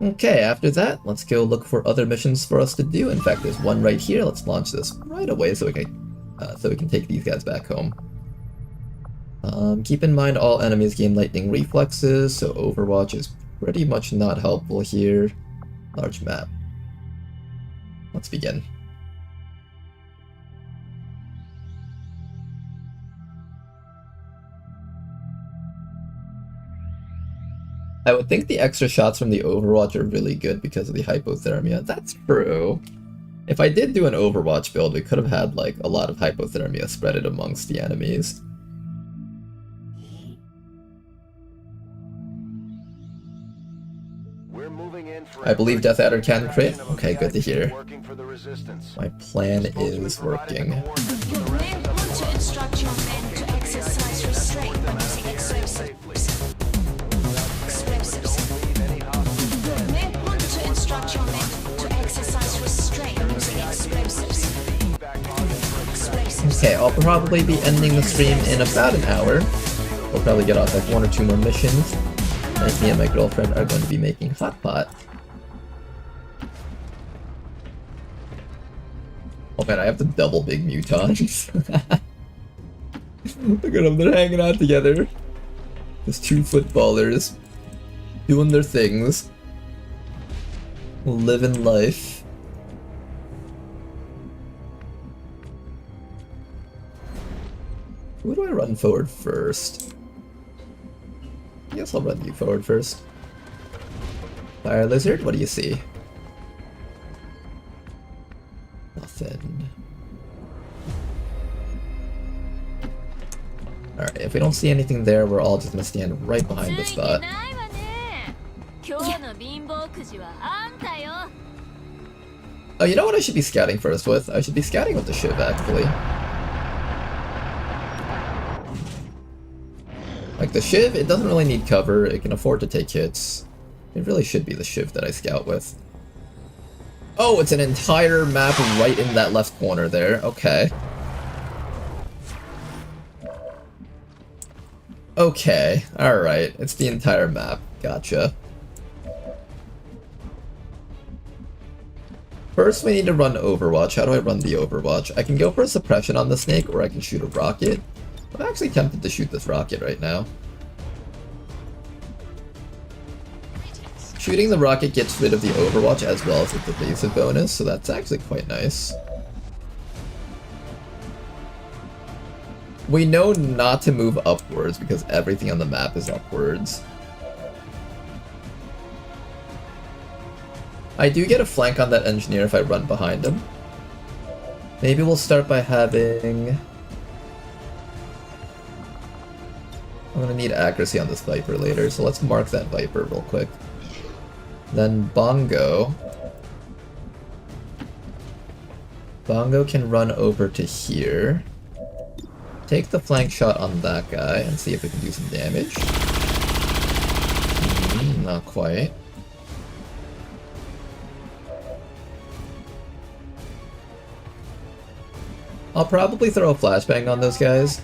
Okay, after that, let's go look for other missions for us to do. In fact, there's one right here. Let's launch this right away so we can take these guys back home. Keep in mind all enemies gain lightning reflexes, so Overwatch is pretty much not helpful here. Large map. Let's begin. I would think the extra shots from the Overwatch are really good because of the hypothermia. That's true. If I did do an Overwatch build, we could have had like a lot of hypothermia spread it amongst the enemies. I believe Death Adder can crit. Okay, good to hear. My plan is working. You may want to instruct your men to exercise restraint when using explosives. You may want to instruct your men to exercise restraint when using explosives. Okay, I'll probably be ending the stream in about an hour. We'll probably get off like 1 or 2 more missions. And me and my girlfriend are going to be making hot pot. Oh man, I have the double big mutons. Look at them, they're hanging out together. Just 2 footballers. Doing their things. Living life. Who do I run forward first? I guess I'll run you forward first. Fire Lizard, what do you see? Nothing. Alright, if we don't see anything there, we're all just gonna stand right behind the spot. Oh, you know what I should be scouting first with? I should be scouting with the Shiv, actually. Like, the Shiv, it doesn't really need cover, it can afford to take hits. It really should be the Shiv that I scout with. Oh, it's an entire map right in that left corner there. Okay. Okay, alright. It's the entire map. Gotcha. First, we need to run Overwatch. How do I run the Overwatch? I can go for a suppression on the snake, or I can shoot a rocket. I'm actually tempted to shoot this rocket right now. Shooting the rocket gets rid of the Overwatch as well as the evasive bonus, so that's actually quite nice. We know not to move upwards because everything on the map is upwards. I do get a flank on that engineer if I run behind him. Maybe we'll start by having... I'm gonna need accuracy on this Viper later, so let's mark that Viper real quick. Then Bongo. Bongo can run over to here. Take the flank shot on that guy and see if we can do some damage. Not quite. I'll probably throw a flashbang on those guys.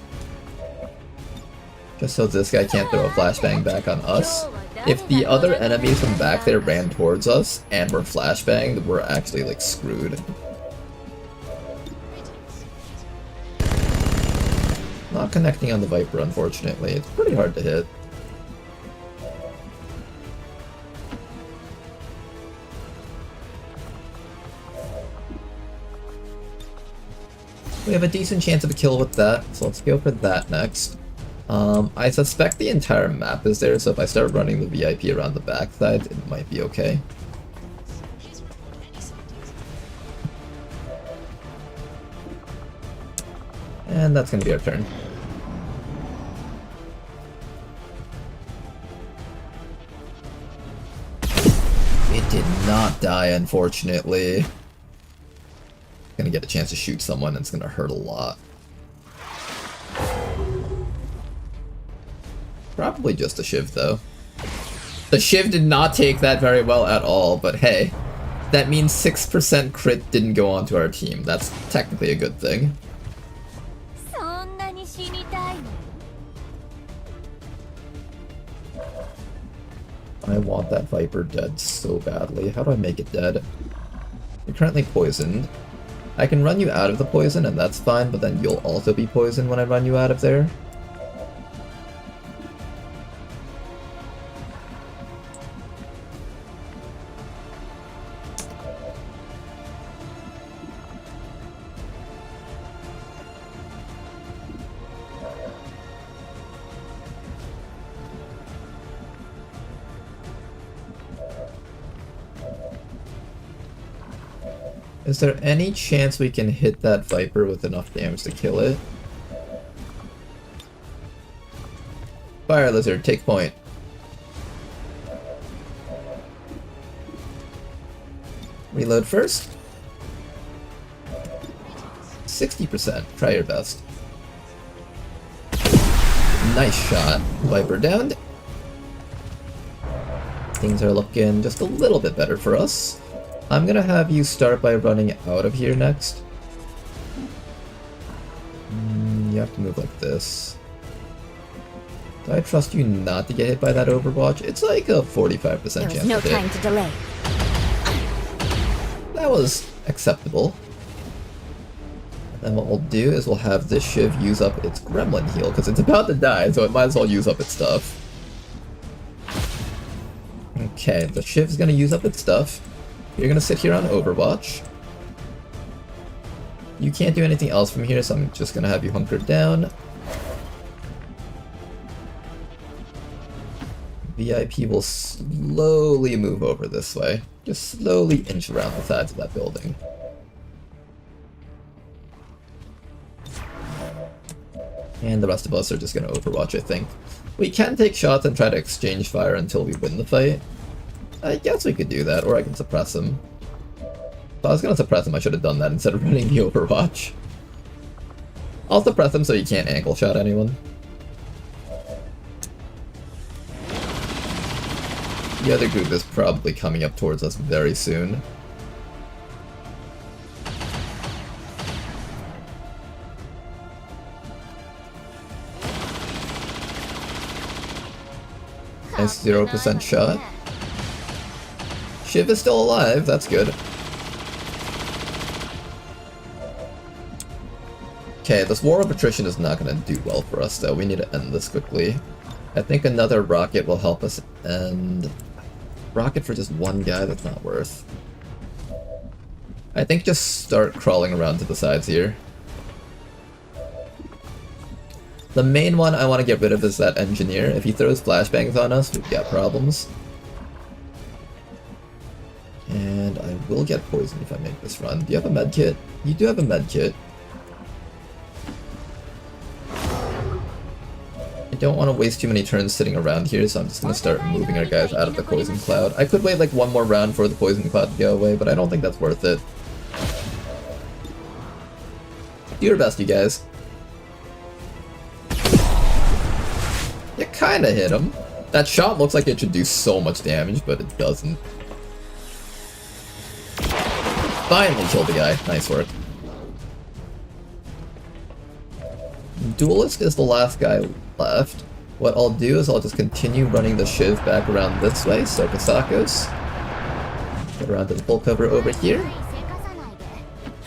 Just so this guy can't throw a flashbang back on us. If the other enemies from back there ran towards us and were flashbanged, we're actually like screwed. Not connecting on the Viper, unfortunately. It's pretty hard to hit. We have a decent chance of a kill with that, so let's go for that next. I suspect the entire map is there, so if I start running the VIP around the backside, it might be okay. And that's gonna be our turn. It did not die, unfortunately. Gonna get a chance to shoot someone, and it's gonna hurt a lot. Probably just a shiv, though. The shiv did not take that very well at all, but hey, that means 6% crit didn't go onto our team. That's technically a good thing. I want that Viper dead so badly. How do I make it dead? You're currently poisoned. I can run you out of the poison, and that's fine, but then you'll also be poisoned when I run you out of there. Is there any chance we can hit that Viper with enough damage to kill it? Fire Lizard, take point. Reload first. 60%. Try your best. Nice shot. Viper downed. Things are looking just a little bit better for us. I'm gonna have you start by running out of here next. You have to move like this. Do I trust you not to get hit by that Overwatch? It's like a 45% chance. There is no time to delay. That was acceptable. And then what we'll do is we'll have this shiv use up its gremlin heal, because it's about to die, so it might as well use up its stuff. Okay, the shiv's gonna use up its stuff. You're gonna sit here on Overwatch. You can't do anything else from here, so I'm just gonna have you hunkered down. VIP will slowly move over this way. Just slowly inch around the sides of that building. And the rest of us are just gonna Overwatch, I think. We can take shots and try to exchange fire until we win the fight. I guess we could do that, or I can suppress him. If I was gonna suppress him, I should have done that instead of running the Overwatch. I'll suppress him so he can't ankle shot anyone. The other group is probably coming up towards us very soon. Nice 0% shot. Shiv is still alive, that's good. Okay, this war of attrition is not going to do well for us though, we need to end this quickly. I think another rocket will help us end... Rocket for just one guy, that's not worth. I think just start crawling around to the sides here. The main one I want to get rid of is that engineer. If he throws flashbangs on us, we've got problems. And I will get poisoned if I make this run. Do you have a med kit? You do have a med kit. I don't want to waste too many turns sitting around here, so I'm just going to start moving our guys out of the poison cloud. I could wait like one more round for the poison cloud to go away, but I don't think that's worth it. Do your best, you guys. You kinda hit him. That shot looks like it should do so much damage, but it doesn't. Finally killed the guy. Nice work. Duelist is the last guy left. What I'll do is I'll just continue running the shiv back around this way, so Kasakos. Get around to the full cover over here.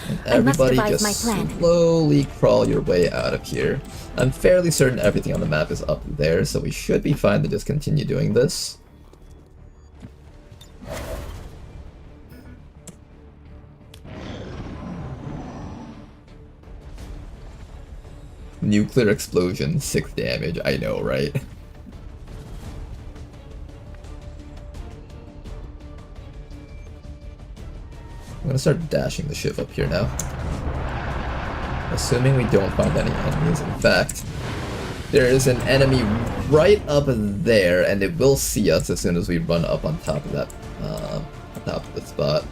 And everybody just slowly crawl your way out of here. I'm fairly certain everything on the map is up there, so we should be fine to just continue doing this. Nuclear explosion, 6 damage, I know, right? I'm gonna start dashing the shiv up here now. assuming we don't find any enemies. In fact, there is an enemy right up there, and it will see us as soon as we run up on top of that, top of the spot.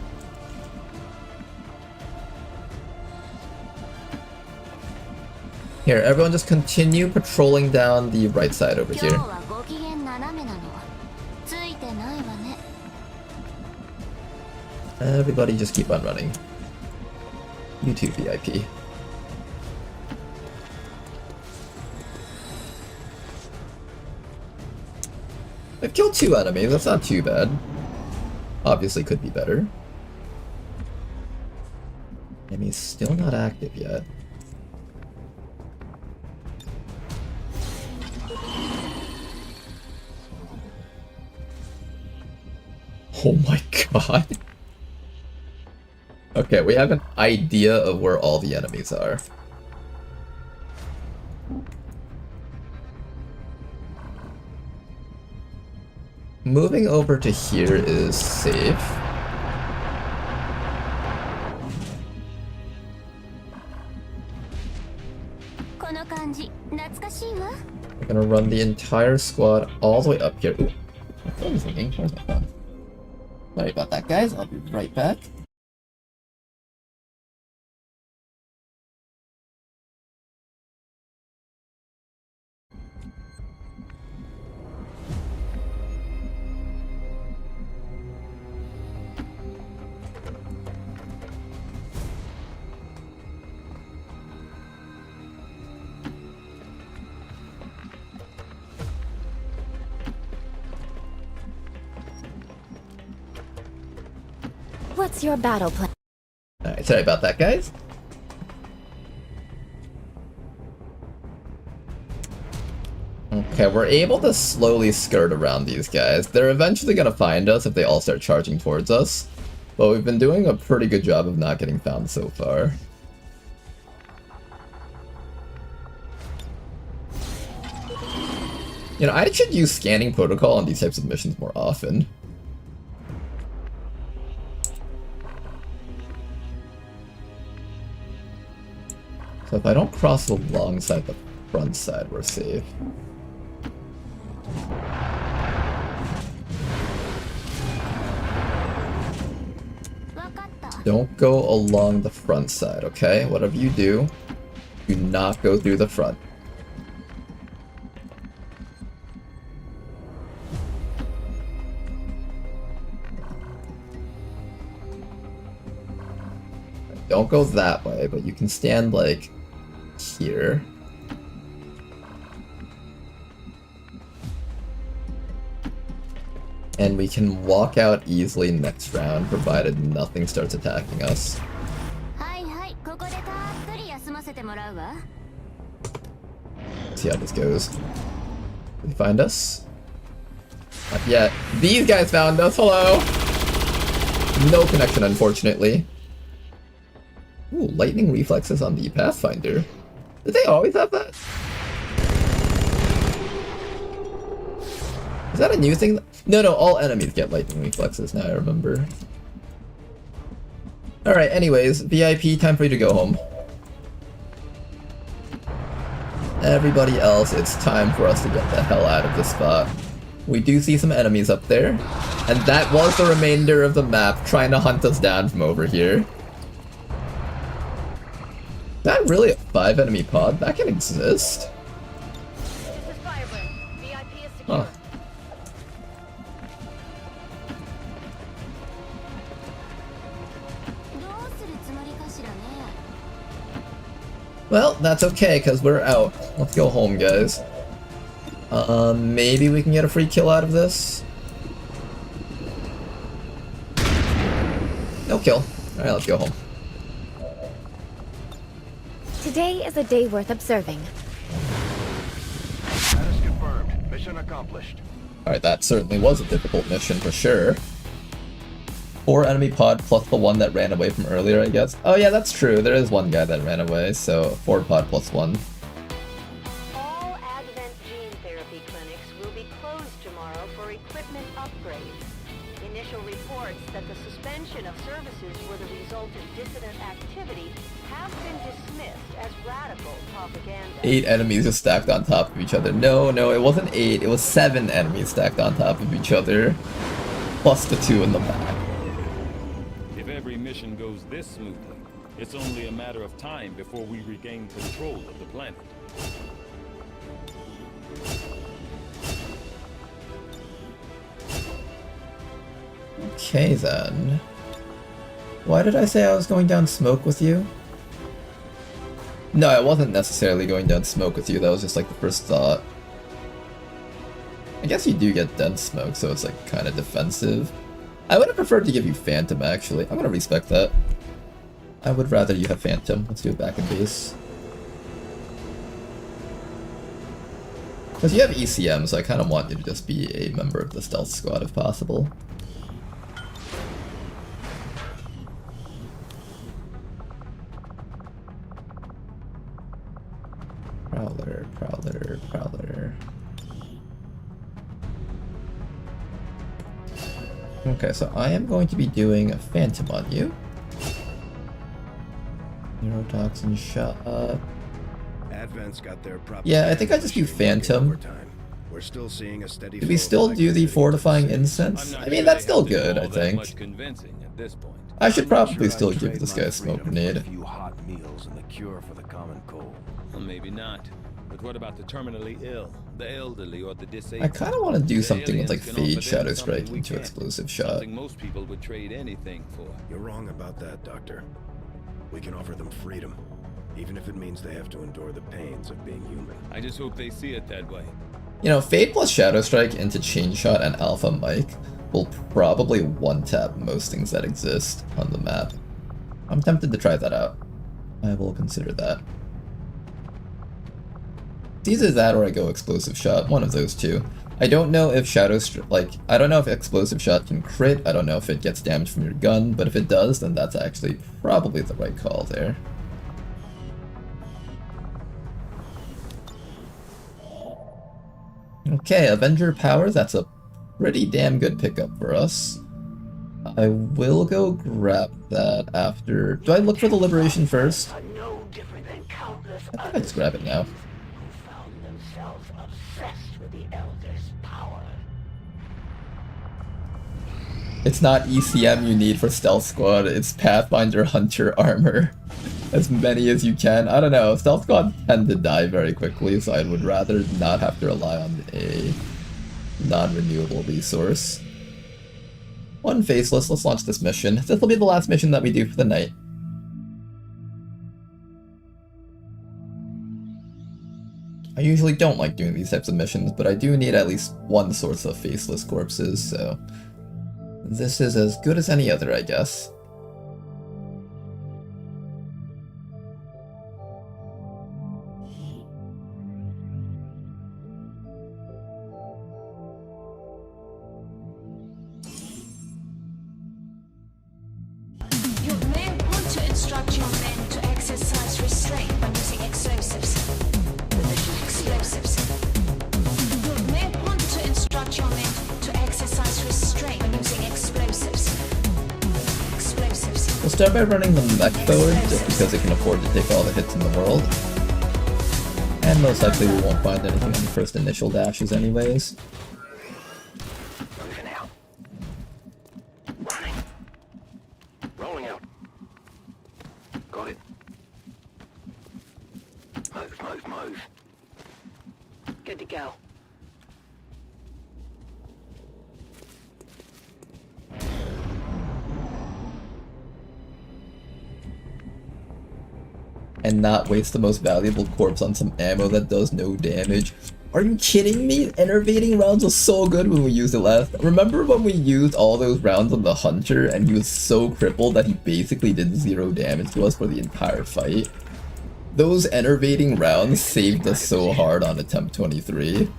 Here, everyone just continue patrolling down the right side over here. Everybody just keep on running. You too, VIP. I've killed 2 enemies, that's not too bad. Obviously could be better. Enemy's still not active yet. Oh my god. Okay, we have an idea of where all the enemies are. Moving over to here is safe. We're gonna run the entire squad all the way up here. Ooh, my phone is ringing. Where's my phone? Sorry about that, guys. I'll be right back. What's your battle plan? Alright, sorry about that, guys. Okay, we're able to slowly skirt around these guys. They're eventually gonna find us if they all start charging towards us. But we've been doing a pretty good job of not getting found so far. You know, I should use scanning protocol on these types of missions more often. So if I don't cross alongside the front side, we're safe. Don't go along the front side, okay? Whatever you do not go through the front. Don't go that way, but you can stand, like, here. And we can walk out easily next round, provided nothing starts attacking us. See how this goes. Did they find us? Not yet. These guys found us, hello! No connection, unfortunately. Ooh, lightning reflexes on the Pathfinder. Did they always have that? Is that a new thing? No, all enemies get lightning reflexes now, I remember. Alright, anyways, VIP, time for you to go home. Everybody else, it's time for us to get the hell out of this spot. We do see some enemies up there, and that was the remainder of the map trying to hunt us down from over here. Is that really a 5-enemy pod? That can exist? Huh. Well, that's okay, because we're out. Let's go home, guys. Maybe we can get a free kill out of this? No kill. Alright, let's go home. Today is a day worth observing. Status confirmed. Mission accomplished. Alright, that certainly was a difficult mission for sure. 4 enemy pod plus the one that ran away from earlier, I guess. Oh yeah, that's true. There is one guy that ran away, so 4 pod plus 1. All Advent gene therapy clinics will be closed tomorrow for equipment upgrades. Initial reports that the suspension of services were the result result in dissident activity have been dismissed as radical propaganda. 8 enemies are stacked on top of each other. No, it wasn't 8. It was 7 enemies stacked on top of each other. Plus the 2 in the back. If every mission goes this smoothly, it's only a matter of time before we regain control of the planet. Okay then. Why did I say I was going down smoke with you? No, I wasn't necessarily going down smoke with you, that was just like the first thought. I guess you do get dense smoke, so it's like kind of defensive. I would have preferred to give you Phantom actually. I'm gonna respect that. I would rather you have Phantom. Let's do it back in base. Because you have ECM, so I kind of want you to just be a member of the stealth squad if possible. Prowler. Okay, so I am going to be doing a Phantom on you. Neurotoxin shot. Advent's got their Yeah, I think I just do Phantom. We're still seeing a steady. Did we still do the fortifying incense? I mean, that's still good, I think. I should probably still give this guy a smoke grenade. A few hot meals and the cure for the common cold. Well, maybe not. But what about the terminally ill, the elderly, or the disabled? I kind of want to do something with like Fade, Shadow Strike into Explosive Shot. Something most people would trade anything for. You're wrong about that, Doctor. We can offer them freedom, even if it means they have to endure the pains of being human. I just hope they see it that way. You know, Fade plus Shadow Strike into Chain Shot and Alpha Mike will probably one-tap most things that exist on the map. I'm tempted to try that out. I will consider that. It's either that or I go Explosive Shot, one of those two. I don't know if I don't know if Explosive Shot can crit, I don't know if it gets damage from your gun, but if it does, then that's actually probably the right call there. Okay, Avenger Powers, that's a pretty damn good pickup for us. I will go grab that after... Do I look for the Liberation first? I think I just grab it now. It's not ECM you need for Stealth Squad, it's Pathfinder Hunter armor. As many as you can. I don't know, Stealth Squad tend to die very quickly, so I would rather not have to rely on a non-renewable resource. One Faceless, let's launch this mission. This will be the last mission that we do for the night. I usually don't like doing these types of missions, but I do need at least one source of Faceless corpses, so... This is as good as any other, I guess. You may want to instruct your men to exercise restraint by using explosives. You may want to instruct your men to exercise restraint by using explosives. We'll start by running the mech forward, just because it can afford to take all the hits in the world. And most likely we won't find anything on the first initial dashes anyways. Moving out. Running. Rolling out. Got it. Move. Good to go. And not waste the most valuable corpse on some ammo that does no damage. Are you kidding me? Enervating rounds was so good when we used it last. Remember when we used all those rounds on the Hunter and he was so crippled that he basically did 0 damage to us for the entire fight? Those enervating rounds saved us so hard on attempt 23.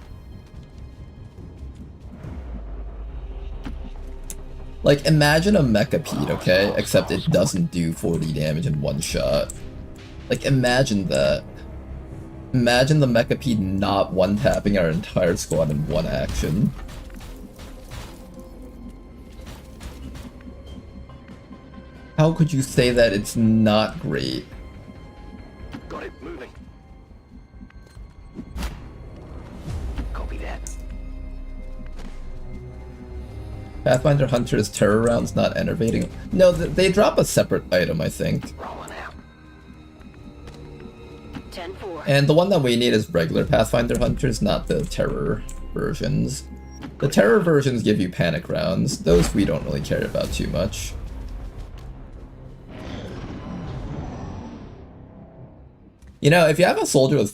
Like, imagine a Mechapede, okay? Except it doesn't do 40 damage in one shot. Like, imagine that. Imagine the Mechapede not one-tapping our entire squad in one action. How could you say that it's not great? Got it, moving. Copy that. Pathfinder Hunter's terror rounds not enervating. No, they drop a separate item, I think. Rolling out. 10-4. And the one that we need is regular Pathfinder Hunters, not the terror versions. The terror versions give you panic rounds. Those we don't really care about too much. You know, if you have a soldier with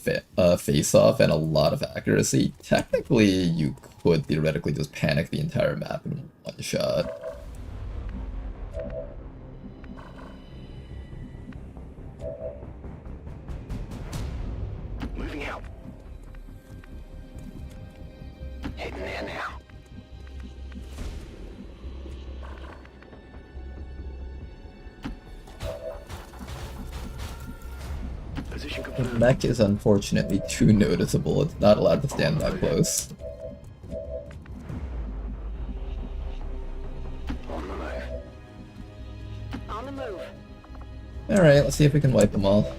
face-off and a lot of accuracy, technically you could theoretically just panic the entire map in one shot. Moving out. Heading there now. Position The confirmed. mech is unfortunately too noticeable. It's not allowed to stand that close. On the move. On the move. Alright, let's see if we can wipe them all.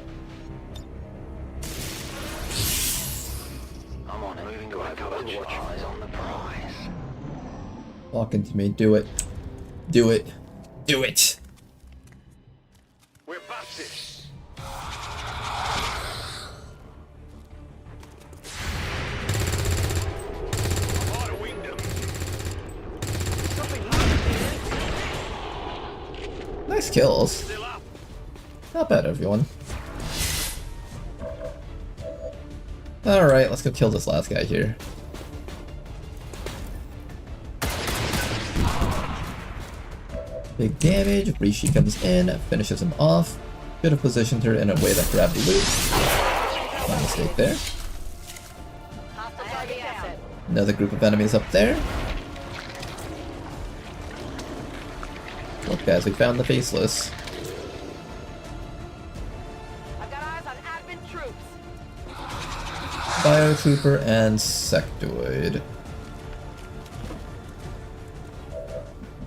I'm on it. Moving to our cover. Eyes on the prize. Walk into me. Do it. Do it. Do it! We're busted. Nice kills. Not bad, everyone. Alright, let's go kill this last guy here. Big damage. Rishi comes in, finishes him off. Should have positioned her in a way that grabbed the loot. My mistake there. Another group of enemies up there. Look guys, we found the faceless. I've got eyes on admin troops. Biotrooper and Sectoid.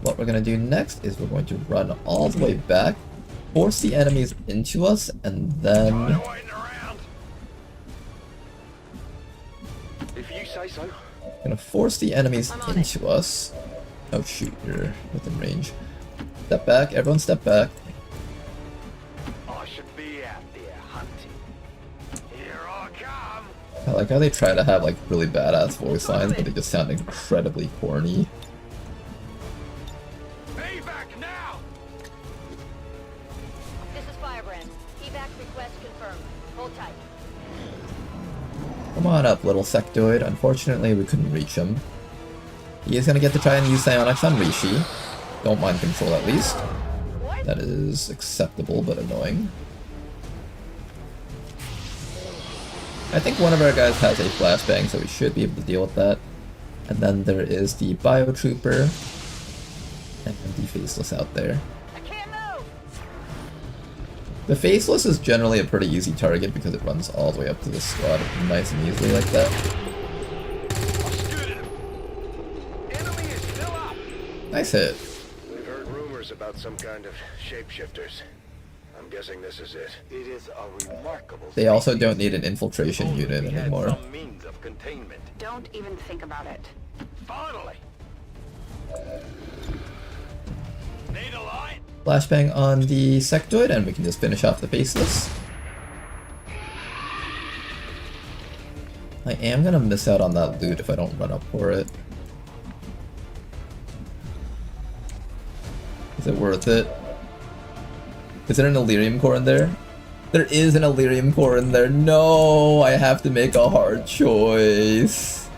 What we're gonna do next is we're going to run all the way back, force the enemies into us, and then... If you say so. Gonna force the enemies into us. Oh shoot, you're within range. Step back, everyone step back. I should be out there hunting. Here I come. I like how they try to have like really badass voice lines, but they just sound incredibly corny. Evac now. This is Firebrand. Evac request confirmed. Hold tight. Come on up, little sectoid. Unfortunately, we couldn't reach him. He is gonna get to try and use psionics on Rishi. Don't mind control at least. That is acceptable but annoying. I think one of our guys has a flashbang, so we should be able to deal with that. And then there is the Biotrooper and the Faceless out there. The Faceless is generally a pretty easy target because it runs all the way up to the squad nice and easily like that. Nice hit. We've heard rumors about some kind of shapeshifters. I'm guessing this is it. It is a remarkable. They also don't need an infiltration unit anymore. Means of containment. Don't even think about it. Finally. Need a light? Flashbang on the Sectoid and we can just finish off the Faceless. I am gonna miss out on that loot if I don't run up for it. Is it worth it? Is there an Elerium core in there? There is an Elerium core in there. No, I have to make a hard choice.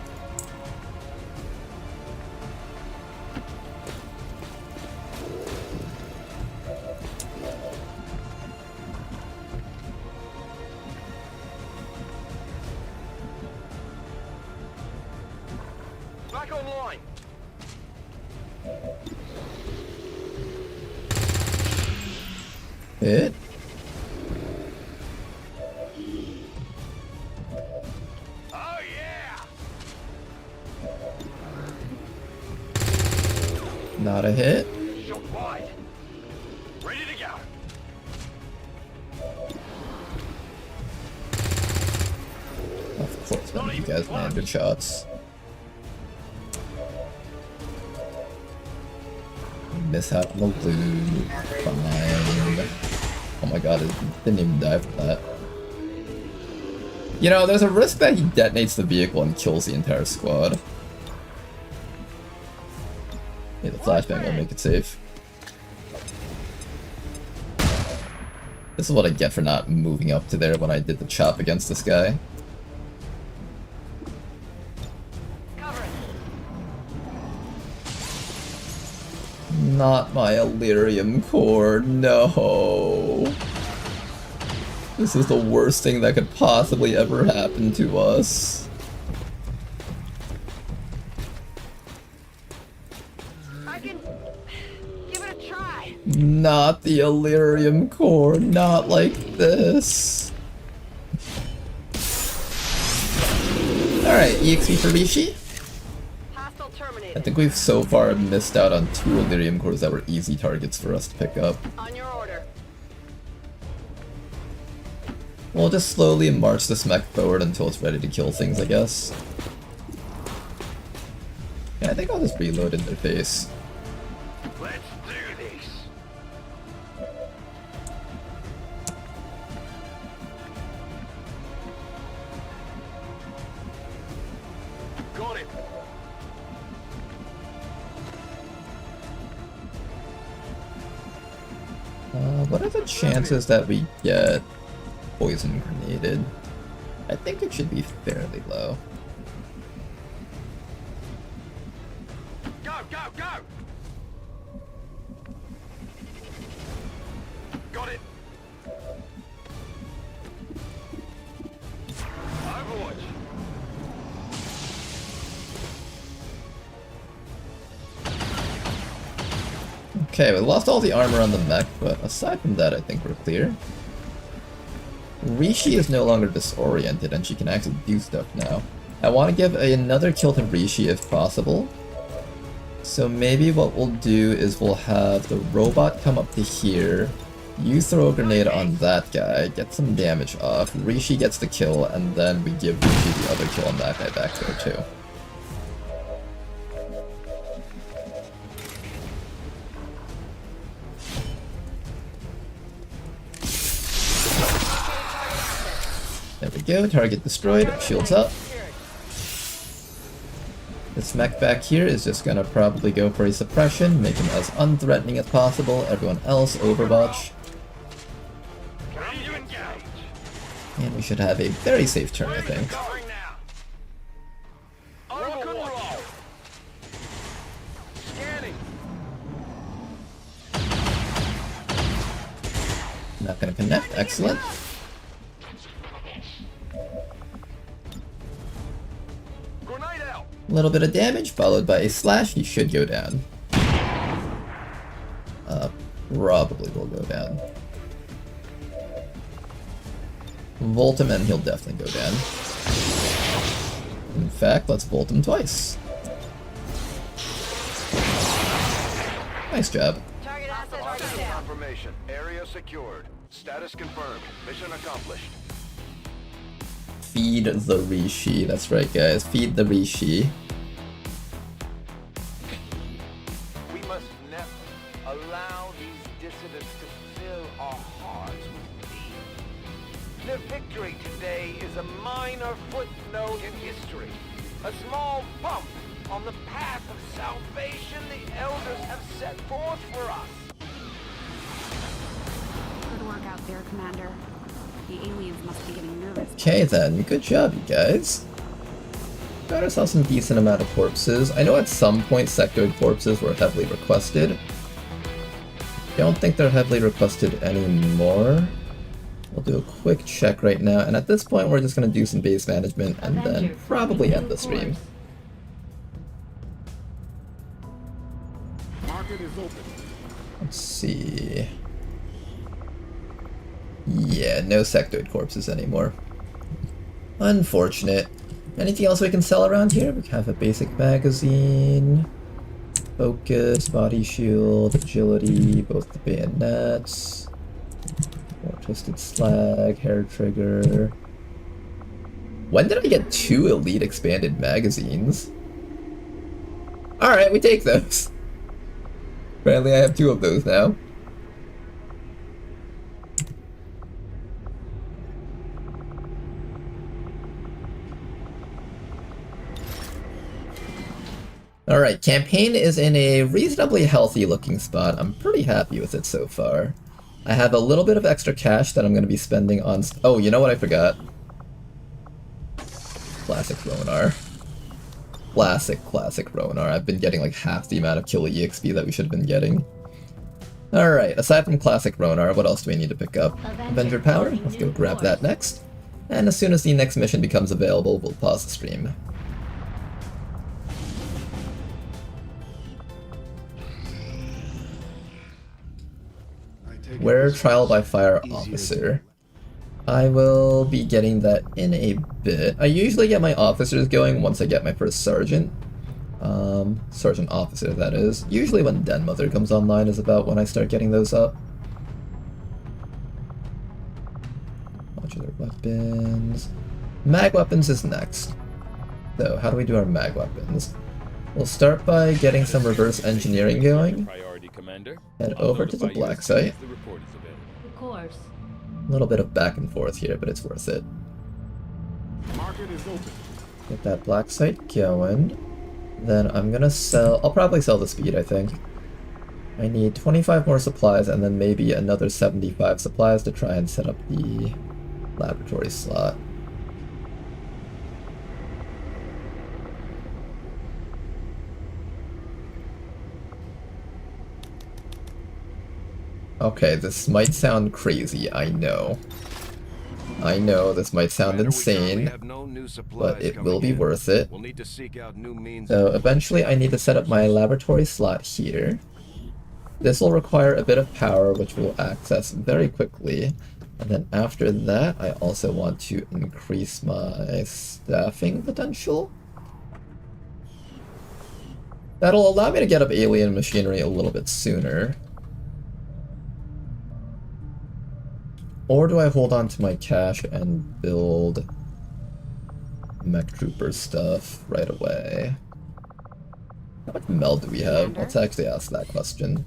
Back online. Hit. Oh yeah. Not a hit. Shot wide. Ready to Of course, none of you guys landed shots. Miss out on the loot. Fine. Oh my god, it didn't even die for that. You know, there's a risk that he detonates the vehicle and kills the entire squad. Yeah, the flashbang will make it safe. This is what I get for not moving up to there when I did the chop against this guy. Not my Elerium core, no. This is the worst thing that could possibly ever happen to us. I can give it a try. Not the Elerium core, not like this. Alright, EXP for Rishi. I think we've so far missed out on 2 Elerium cores that were easy targets for us to pick up. On your order. We'll just slowly march this mech forward until it's ready to kill things, I guess. Yeah, I think I'll just reload in their face. Let's do this. Got it. What are the chances that we get poison grenaded? I think it should be fairly low. Go, go, go! Got it. Overwatch. Okay, we lost all the armor on the mech, but aside from that, I think we're clear. Rishi is no longer disoriented, and she can actually do stuff now. I want to give another kill to Rishi if possible. So maybe what we'll do is we'll have the robot come up to here, you throw a grenade on that guy, get some damage off, Rishi gets the kill, and then we give Rishi the other kill on that guy back there too. There we go, target destroyed, shields up. This mech back here is just gonna probably go for a suppression, make him as unthreatening as possible, everyone else overwatch. And we should have a very safe turn, I think. Not gonna connect, excellent. A little bit of damage, followed by a slash, he should go down. Probably will go down. Volt him and he'll definitely go down. In fact, let's volt him twice. Nice job. Target confirmation. Area secured. Status confirmed. Mission accomplished. Feed the Rishi. That's right, guys. Feed the Rishi. We must never allow these dissidents to fill our hearts with fear. Their victory today is a minor footnote in history. A small bump on the path of salvation the elders have set forth for us. Good work out there, Commander. The aliens must be getting nervous. Okay then, good job, you guys. Got ourselves some decent amount of corpses. I know at some point sectoid corpses were heavily requested. Don't think they're heavily requested anymore. We'll do a quick check right now, and at this point we're just going to do some base management and then probably end the stream. Market is open. Let's see. Yeah, no sectoid corpses anymore. Unfortunate. Anything else we can sell around here? We have a basic magazine, focus, body shield, agility, both the bayonets, more twisted slag, hair trigger. When did I get 2 Elite Expanded magazines? Alright, we take those. Apparently I have 2 of those now. Alright, campaign is in a reasonably healthy looking spot. I'm pretty happy with it so far. I have a little bit of extra cash that I'm going to be spending on... Oh, you know what I forgot? Classic Ronar. Classic Ronar. I've been getting like half the amount of kill EXP that we should have been getting. Alright, aside from Classic Ronar, what else do we need to pick up? Avenger Power? Let's go grab that next. And as soon as the next mission becomes available, we'll pause the stream. Wear Trial by Fire Officer. I will be getting that in a bit. I usually get my officers going once I get my first sergeant. Sergeant officer, that is. Usually when Den Mother comes online is about when I start getting those up. Modular weapons. Mag weapons is next. So, how do we do our mag weapons? We'll start by getting some reverse engineering going. Head over to the black site. Of course. A little bit of back and forth here, but it's worth it. Get that black site going. Then I'm gonna sell... I'll probably sell the speed, I think. I need 25 more supplies and then maybe another 75 supplies to try and set up the laboratory slot. Okay, this might sound crazy, I know. I know this might sound insane, but it will be worth it. So eventually I need to set up my laboratory slot here. This will require a bit of power, which we'll access very quickly. And then after that, I also want to increase my staffing potential. That'll allow me to get up alien machinery a little bit sooner. Or do I hold on to my cash and build mech trooper stuff right away? How much meld do we have? Let's actually ask that question.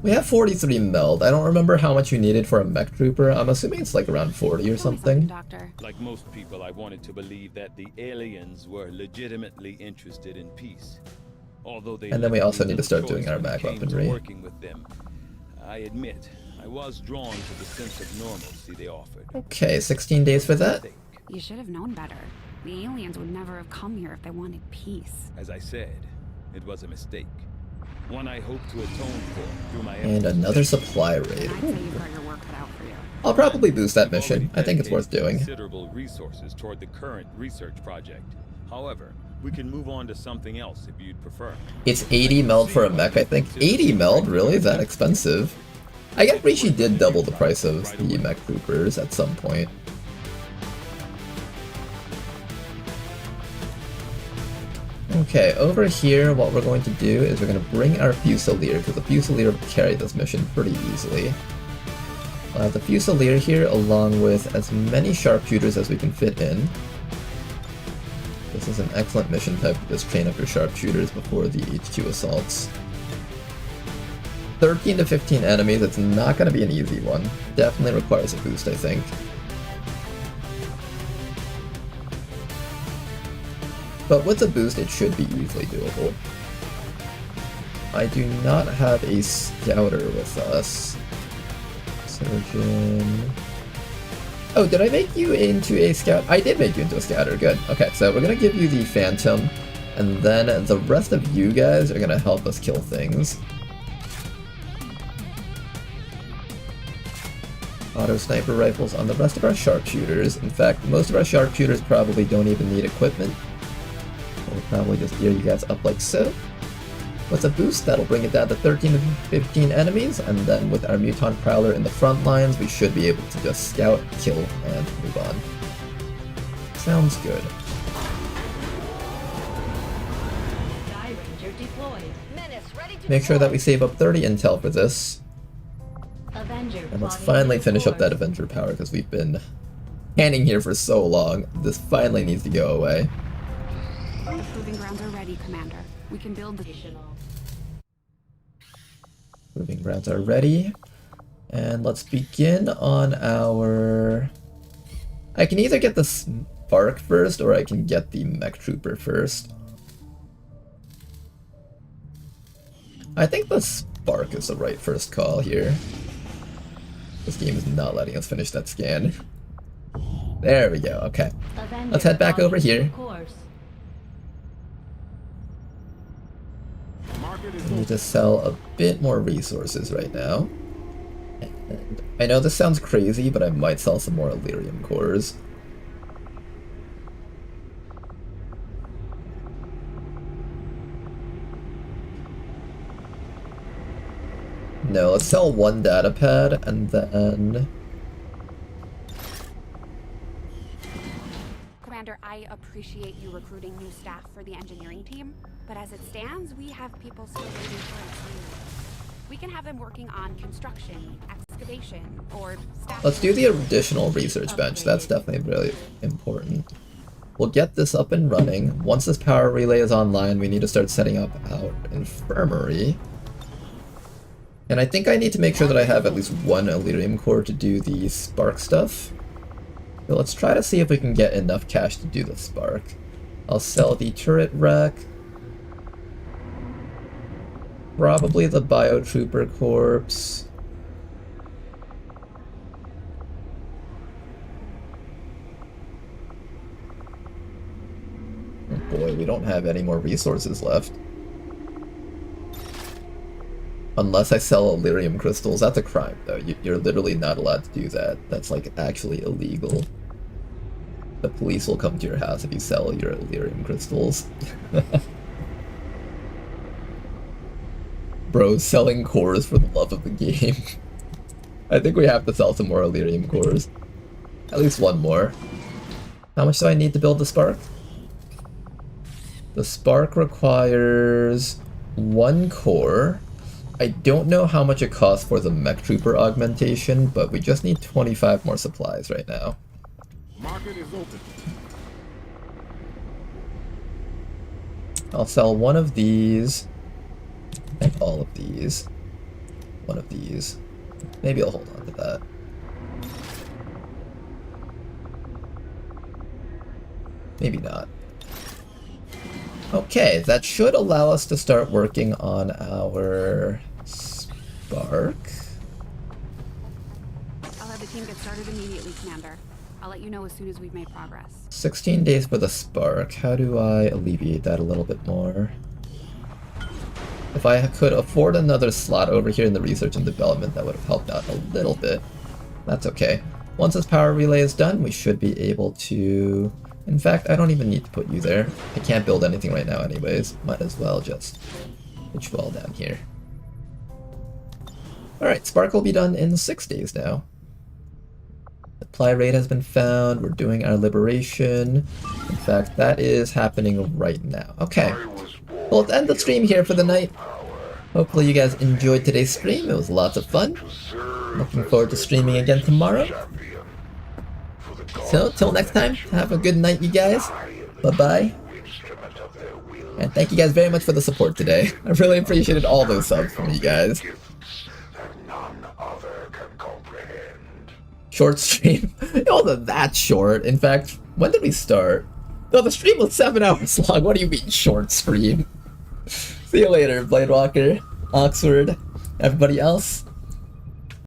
We have 43 meld. I don't remember how much you needed for a mech trooper. I'm assuming it's like around 40 or something. Like most people, I wanted to believe that the aliens were legitimately interested in peace. Although they and then we also need to start doing our mag weaponry. Working with them. I admit, I was drawn to the sense of normalcy they offered. Okay, 16 days for that. You should have known better. The aliens would never have come here if they wanted peace. As I said, it was a mistake. One I hope to atone for through my and another supply raid. I'd say you've got your work cut out for you. I'll probably boost that mission. I think it's worth doing. Considerable resources toward the current research project. However, we can move on to something else if you'd prefer. It's 80 meld for a mech, I think. 80 meld? Really? Is that expensive? I guess Rishi did double the price of the mech troopers at some point. Okay, over here, what we're going to do is we're going to bring our Fusilier, because the Fusilier will carry this mission pretty easily. We'll have the Fusilier here, along with as many sharpshooters as we can fit in. This is an excellent mission type to just train up your sharpshooters before the HQ assaults. 13 to 15 enemies, it's not going to be an easy one. Definitely requires a boost, I think. But with a boost, it should be easily doable. I do not have a scouter with us. Surgeon... Oh, did I make you into a scout? I did make you into a scouter, good. Okay, so we're gonna give you the Phantom, and then the rest of you guys are gonna help us kill things. Auto sniper rifles on the rest of our sharpshooters. In fact, most of our sharpshooters probably don't even need equipment. We'll probably just gear you guys up like so. With a boost, that'll bring it down to 13 to 15 enemies, and then with our Mutant Prowler in the front lines, we should be able to just scout, kill, and move on. Sounds good. Make sure that we save up 30 intel for this. Avenger And let's plotting finally new finish up that course. Avenger power, because we've been standing here for so long. This finally needs to go away. The proving grounds are ready, Commander. We can build the... Proving grounds are ready. And let's begin on our... I can either get the Spark first, or I can get the Mech Trooper first. I think the Spark is the right first call here. This game is not letting us finish that scan. There we go, okay. Avenger Let's head back over plotting new here. course. I need to sell a bit more resources right now. And I know this sounds crazy, but I might sell some more Illyrium cores. No, let's sell one data pad and then... Commander, I appreciate you recruiting new staff for the engineering team, but as it stands, we have people still waiting for assignments. We can have them working on construction, excavation, or staff... Let's do the additional research bench. That's definitely really important. We'll get this up and running. Once this power relay is online, we need to start setting up our infirmary. And I think I need to make sure that I have at least one Illyrium core to do the Spark stuff. So let's try to see if we can get enough cash to do the Spark. I'll sell the turret wreck. Probably the Biotrooper corpse. Oh boy, we don't have any more resources left. Unless I sell Illyrium crystals. That's a crime, though. You're literally not allowed to do that. That's, like, actually illegal. The police will come to your house if you sell your Illyrium crystals. Bro, selling cores for the love of the game. I think we have to sell some more Illyrium cores. At least one more. How much do I need to build the Spark? The Spark requires one core. I don't know how much it costs for the Mech Trooper augmentation, but we just need 25 more supplies right now. Market is open. I'll sell one of these, and all of these. One of these. Maybe I'll hold on to that. Maybe not. Okay, that should allow us to start working on our Spark. I'll have the team get started immediately, Commander. I'll let you know as soon as we've made progress. 16 days for the Spark. How do I alleviate that a little bit more? If I could afford another slot over here in the research and development, that would have helped out a little bit. That's okay. Once this power relay is done, we should be able to... In fact, I don't even need to put you there. I can't build anything right now anyways. Might as well just put you all down here. Alright, Spark will be done in 6 days now. Supply rate has been found. We're doing our liberation. In fact, that is happening right now. Okay. Well, let's end the stream here for the night. Hopefully you guys enjoyed today's stream. It was lots of fun. Looking forward to streaming again tomorrow. So, till next time, have a good night, you guys. Bye-bye. And thank you guys very much for the support today. I really appreciated all those subs from you guys. Short stream. It wasn't that short. In fact, when did we start? No, the stream was 7 hours long. What do you mean, short stream? See you later, Blade Walker, Oxford, everybody else.